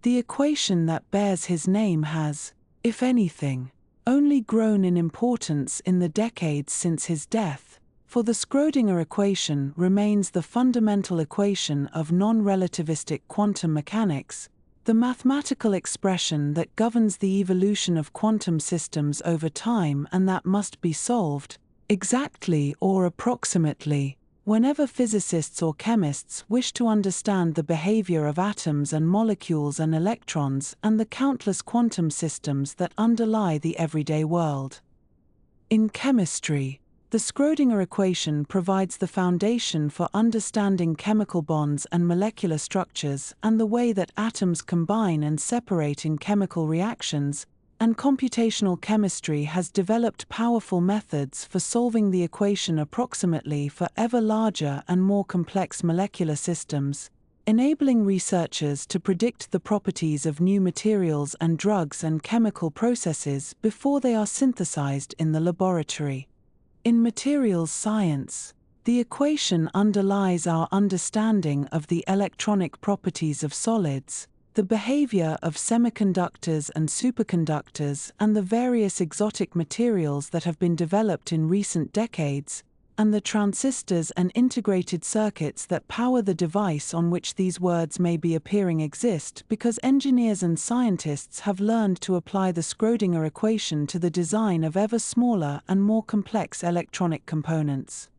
The equation that bears his name has, if anything, only grown in importance in the decades since his death, for the Schrödinger equation remains the fundamental equation of non-relativistic quantum mechanics, the mathematical expression that governs the evolution of quantum systems over time and that must be solved, exactly or approximately, whenever physicists or chemists wish to understand the behavior of atoms and molecules and electrons and the countless quantum systems that underlie the everyday world. In chemistry, the Schrödinger equation provides the foundation for understanding chemical bonds and molecular structures and the way that atoms combine and separate in chemical reactions, and computational chemistry has developed powerful methods for solving the equation approximately for ever larger and more complex molecular systems, enabling researchers to predict the properties of new materials and drugs and chemical processes before they are synthesized in the laboratory. In materials science, the equation underlies our understanding of the electronic properties of solids, The behavior of semiconductors and superconductors and the various exotic materials that have been developed in recent decades, and the transistors and integrated circuits that power the device on which these words may be appearing exist because engineers and scientists have learned to apply the Schrödinger equation to the design of ever smaller and more complex electronic components.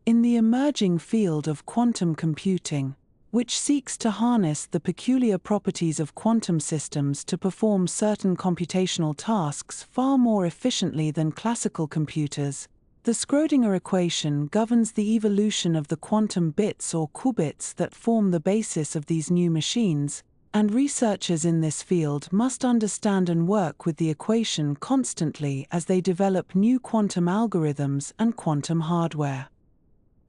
In the emerging field of quantum computing, which seeks to harness the peculiar properties of quantum systems to perform certain computational tasks far more efficiently than classical computers, the Schrödinger equation governs the evolution of the quantum bits or qubits that form the basis of these new machines, and researchers in this field must understand and work with the equation constantly as they develop new quantum algorithms and quantum hardware.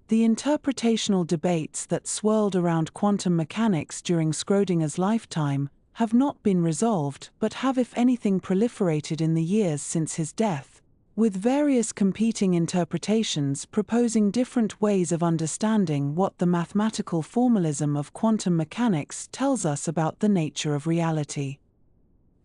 The interpretational debates that swirled around quantum mechanics during Schrödinger's lifetime have not been resolved but have, if anything, proliferated in the years since his death, with various competing interpretations proposing different ways of understanding what the mathematical formalism of quantum mechanics tells us about the nature of reality.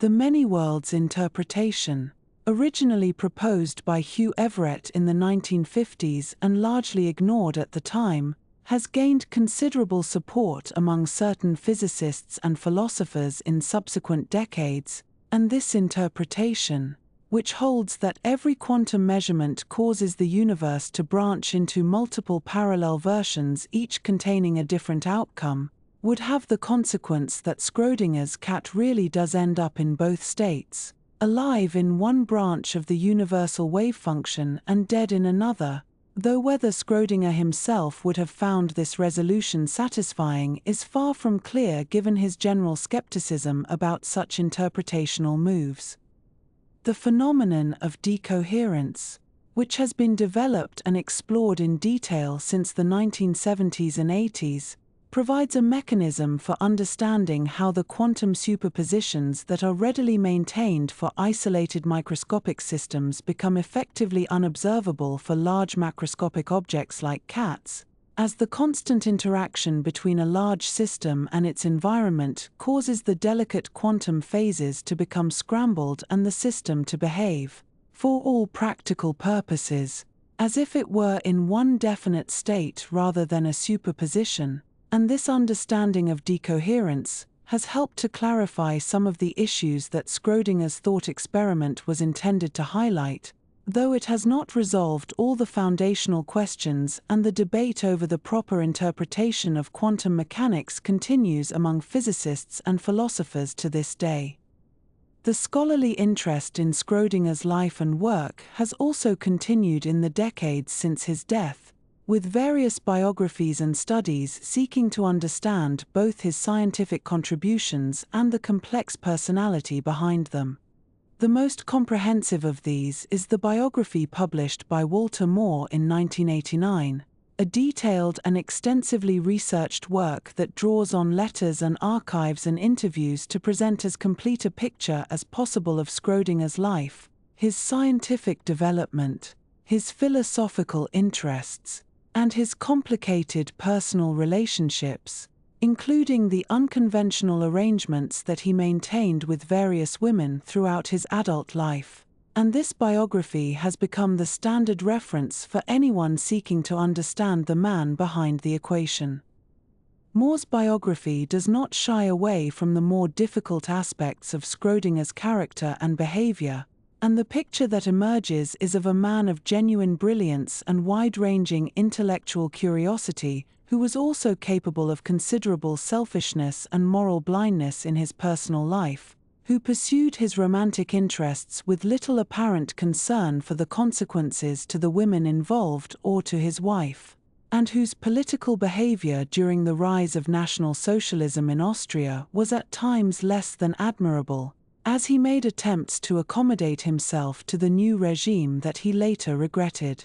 The many-worlds interpretation, originally proposed by Hugh Everett in the 1950s and largely ignored at the time, has gained considerable support among certain physicists and philosophers in subsequent decades, and this interpretation, which holds that every quantum measurement causes the universe to branch into multiple parallel versions each containing a different outcome, would have the consequence that Schrödinger's cat really does end up in both states, alive in one branch of the universal wave function and dead in another, though whether Schrödinger himself would have found this resolution satisfying is far from clear given his general skepticism about such interpretational moves. The phenomenon of decoherence, which has been developed and explored in detail since the 1970s and 80s, provides a mechanism for understanding how the quantum superpositions that are readily maintained for isolated microscopic systems become effectively unobservable for large macroscopic objects like cats, as the constant interaction between a large system and its environment causes the delicate quantum phases to become scrambled and the system to behave, for all practical purposes, as if it were in one definite state rather than a superposition. And this understanding of decoherence has helped to clarify some of the issues that Schrödinger's thought experiment was intended to highlight, though it has not resolved all the foundational questions, and the debate over the proper interpretation of quantum mechanics continues among physicists and philosophers to this day. The scholarly interest in Schrödinger's life and work has also continued in the decades since his death, with various biographies and studies seeking to understand both his scientific contributions and the complex personality behind them. The most comprehensive of these is the biography published by Walter Moore in 1989, a detailed and extensively researched work that draws on letters and archives and interviews to present as complete a picture as possible of Schrödinger's life, his scientific development, his philosophical interests, and his complicated personal relationships, including the unconventional arrangements that he maintained with various women throughout his adult life. And this biography has become the standard reference for anyone seeking to understand the man behind the equation. Moore's biography does not shy away from the more difficult aspects of Schrödinger's character and behavior, and the picture that emerges is of a man of genuine brilliance and wide-ranging intellectual curiosity, who was also capable of considerable selfishness and moral blindness in his personal life, who pursued his romantic interests with little apparent concern for the consequences to the women involved or to his wife, and whose political behavior during the rise of National Socialism in Austria was at times less than admirable, as he made attempts to accommodate himself to the new regime that he later regretted.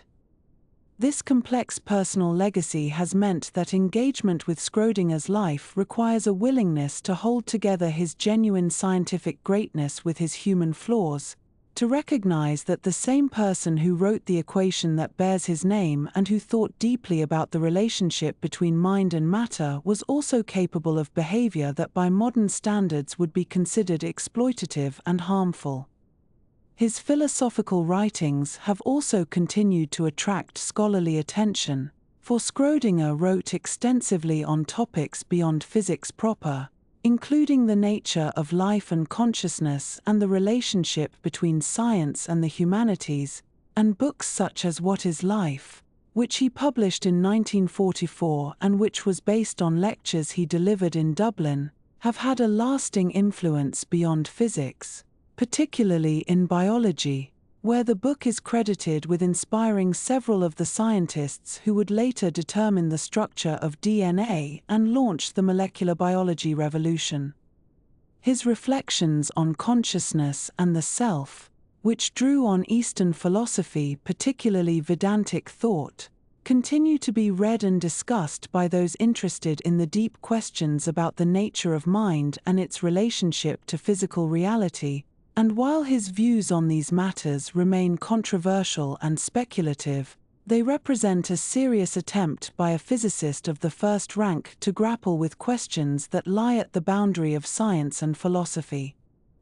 This complex personal legacy has meant that engagement with Schrödinger's life requires a willingness to hold together his genuine scientific greatness with his human flaws, to recognize that the same person who wrote the equation that bears his name and who thought deeply about the relationship between mind and matter was also capable of behavior that by modern standards would be considered exploitative and harmful. His philosophical writings have also continued to attract scholarly attention, for Schrödinger wrote extensively on topics beyond physics proper, including the nature of life and consciousness and the relationship between science and the humanities, and books such as What is Life?, which he published in 1944 and which was based on lectures he delivered in Dublin, have had a lasting influence beyond physics, particularly in biology, where the book is credited with inspiring several of the scientists who would later determine the structure of DNA and launch the molecular biology revolution. His reflections on consciousness and the self, which drew on Eastern philosophy, particularly Vedantic thought, continue to be read and discussed by those interested in the deep questions about the nature of mind and its relationship to physical reality. And while his views on these matters remain controversial and speculative, they represent a serious attempt by a physicist of the first rank to grapple with questions that lie at the boundary of science and philosophy.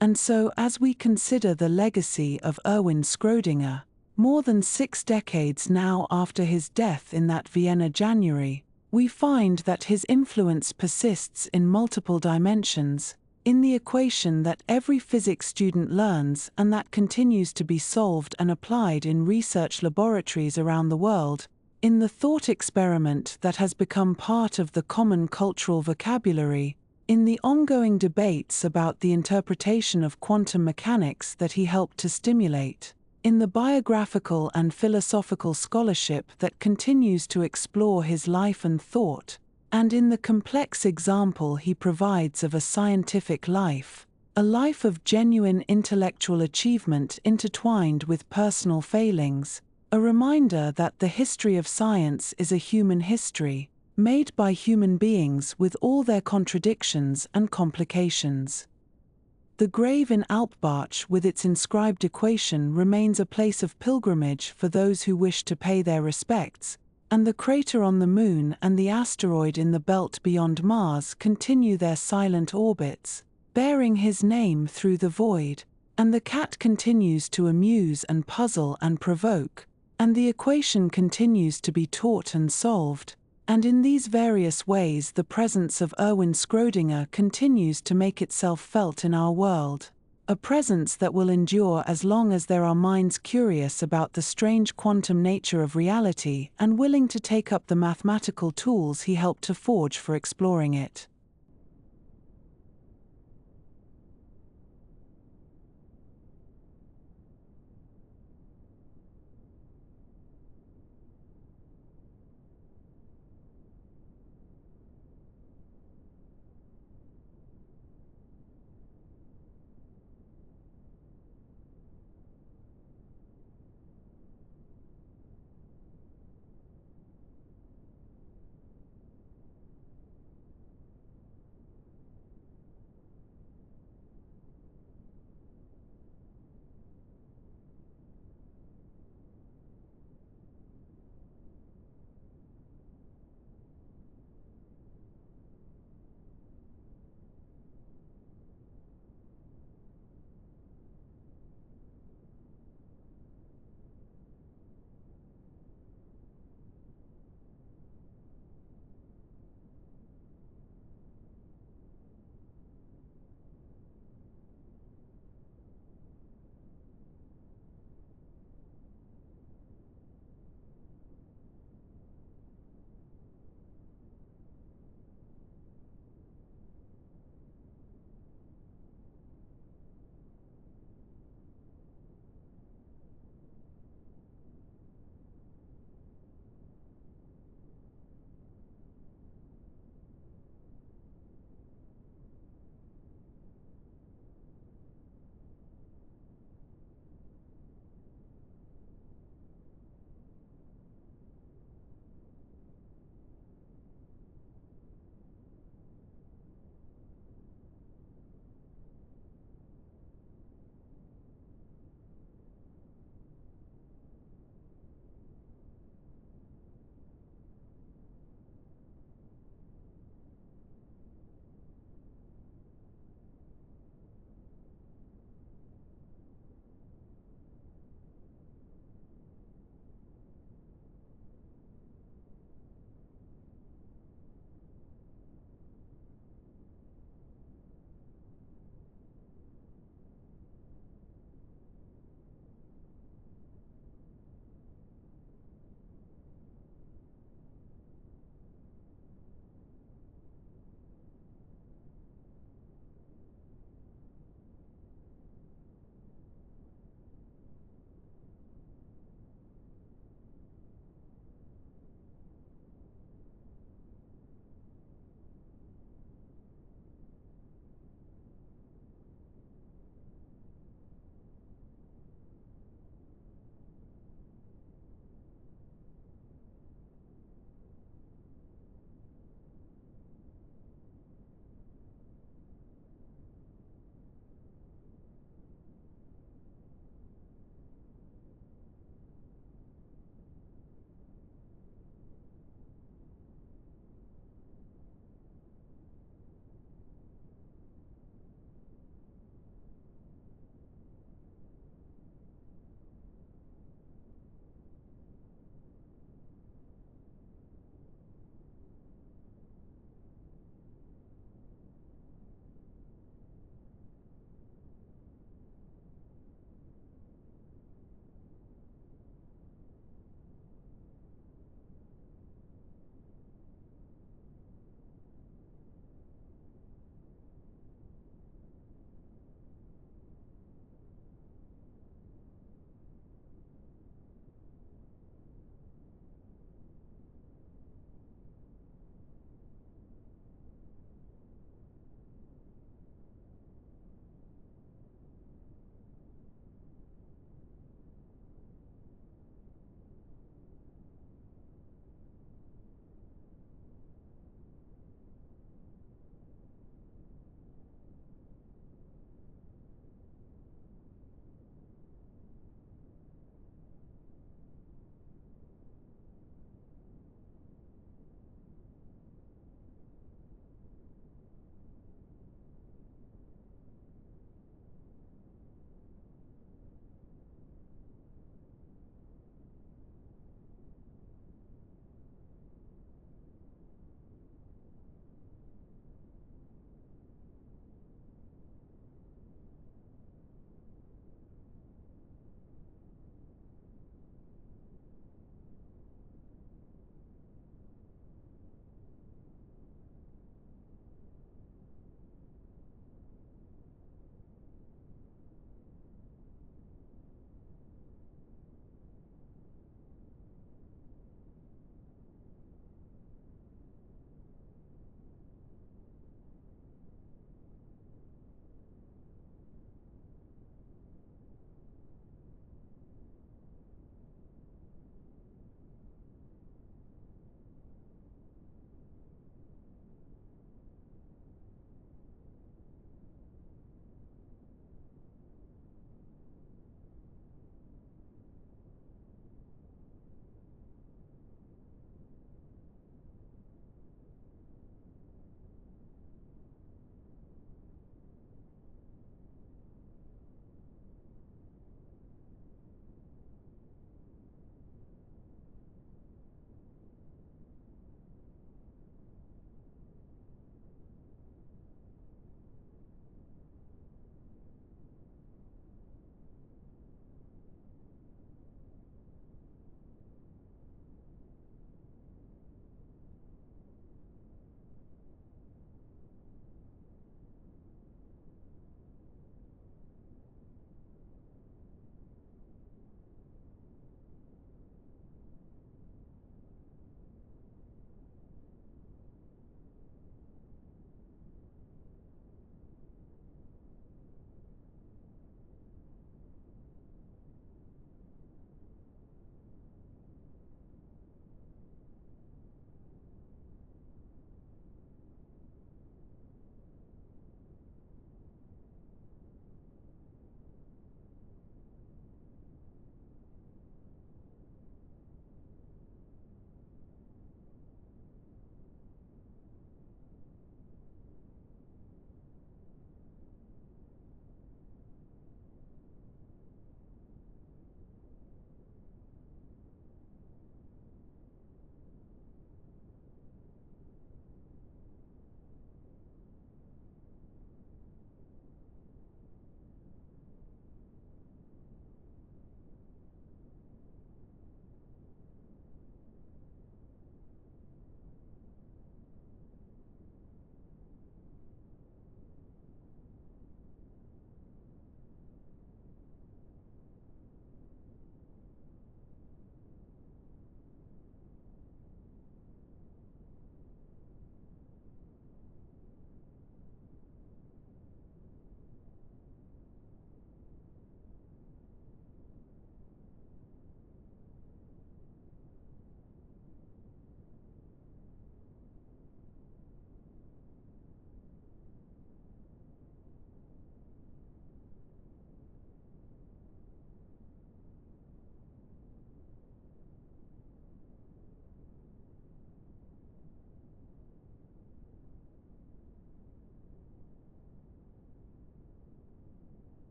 And so, as we consider the legacy of Erwin Schrödinger, more than 6 decades now after his death in that Vienna January, we find that his influence persists in multiple dimensions, in the equation that every physics student learns and that continues to be solved and applied in research laboratories around the world, in the thought experiment that has become part of the common cultural vocabulary, in the ongoing debates about the interpretation of quantum mechanics that he helped to stimulate, in the biographical and philosophical scholarship that continues to explore his life and thought, and in the complex example he provides of a scientific life, a life of genuine intellectual achievement intertwined with personal failings, a reminder that the history of science is a human history, made by human beings with all their contradictions and complications. The grave in Alpbach with its inscribed equation remains a place of pilgrimage for those who wish to pay their respects, and the crater on the Moon and the asteroid in the belt beyond Mars continue their silent orbits, bearing his name through the void, and the cat continues to amuse and puzzle and provoke, and the equation continues to be taught and solved, and in these various ways the presence of Erwin Schrödinger continues to make itself felt in our world. A presence that will endure as long as there are minds curious about the strange quantum nature of reality and willing to take up the mathematical tools he helped to forge for exploring it.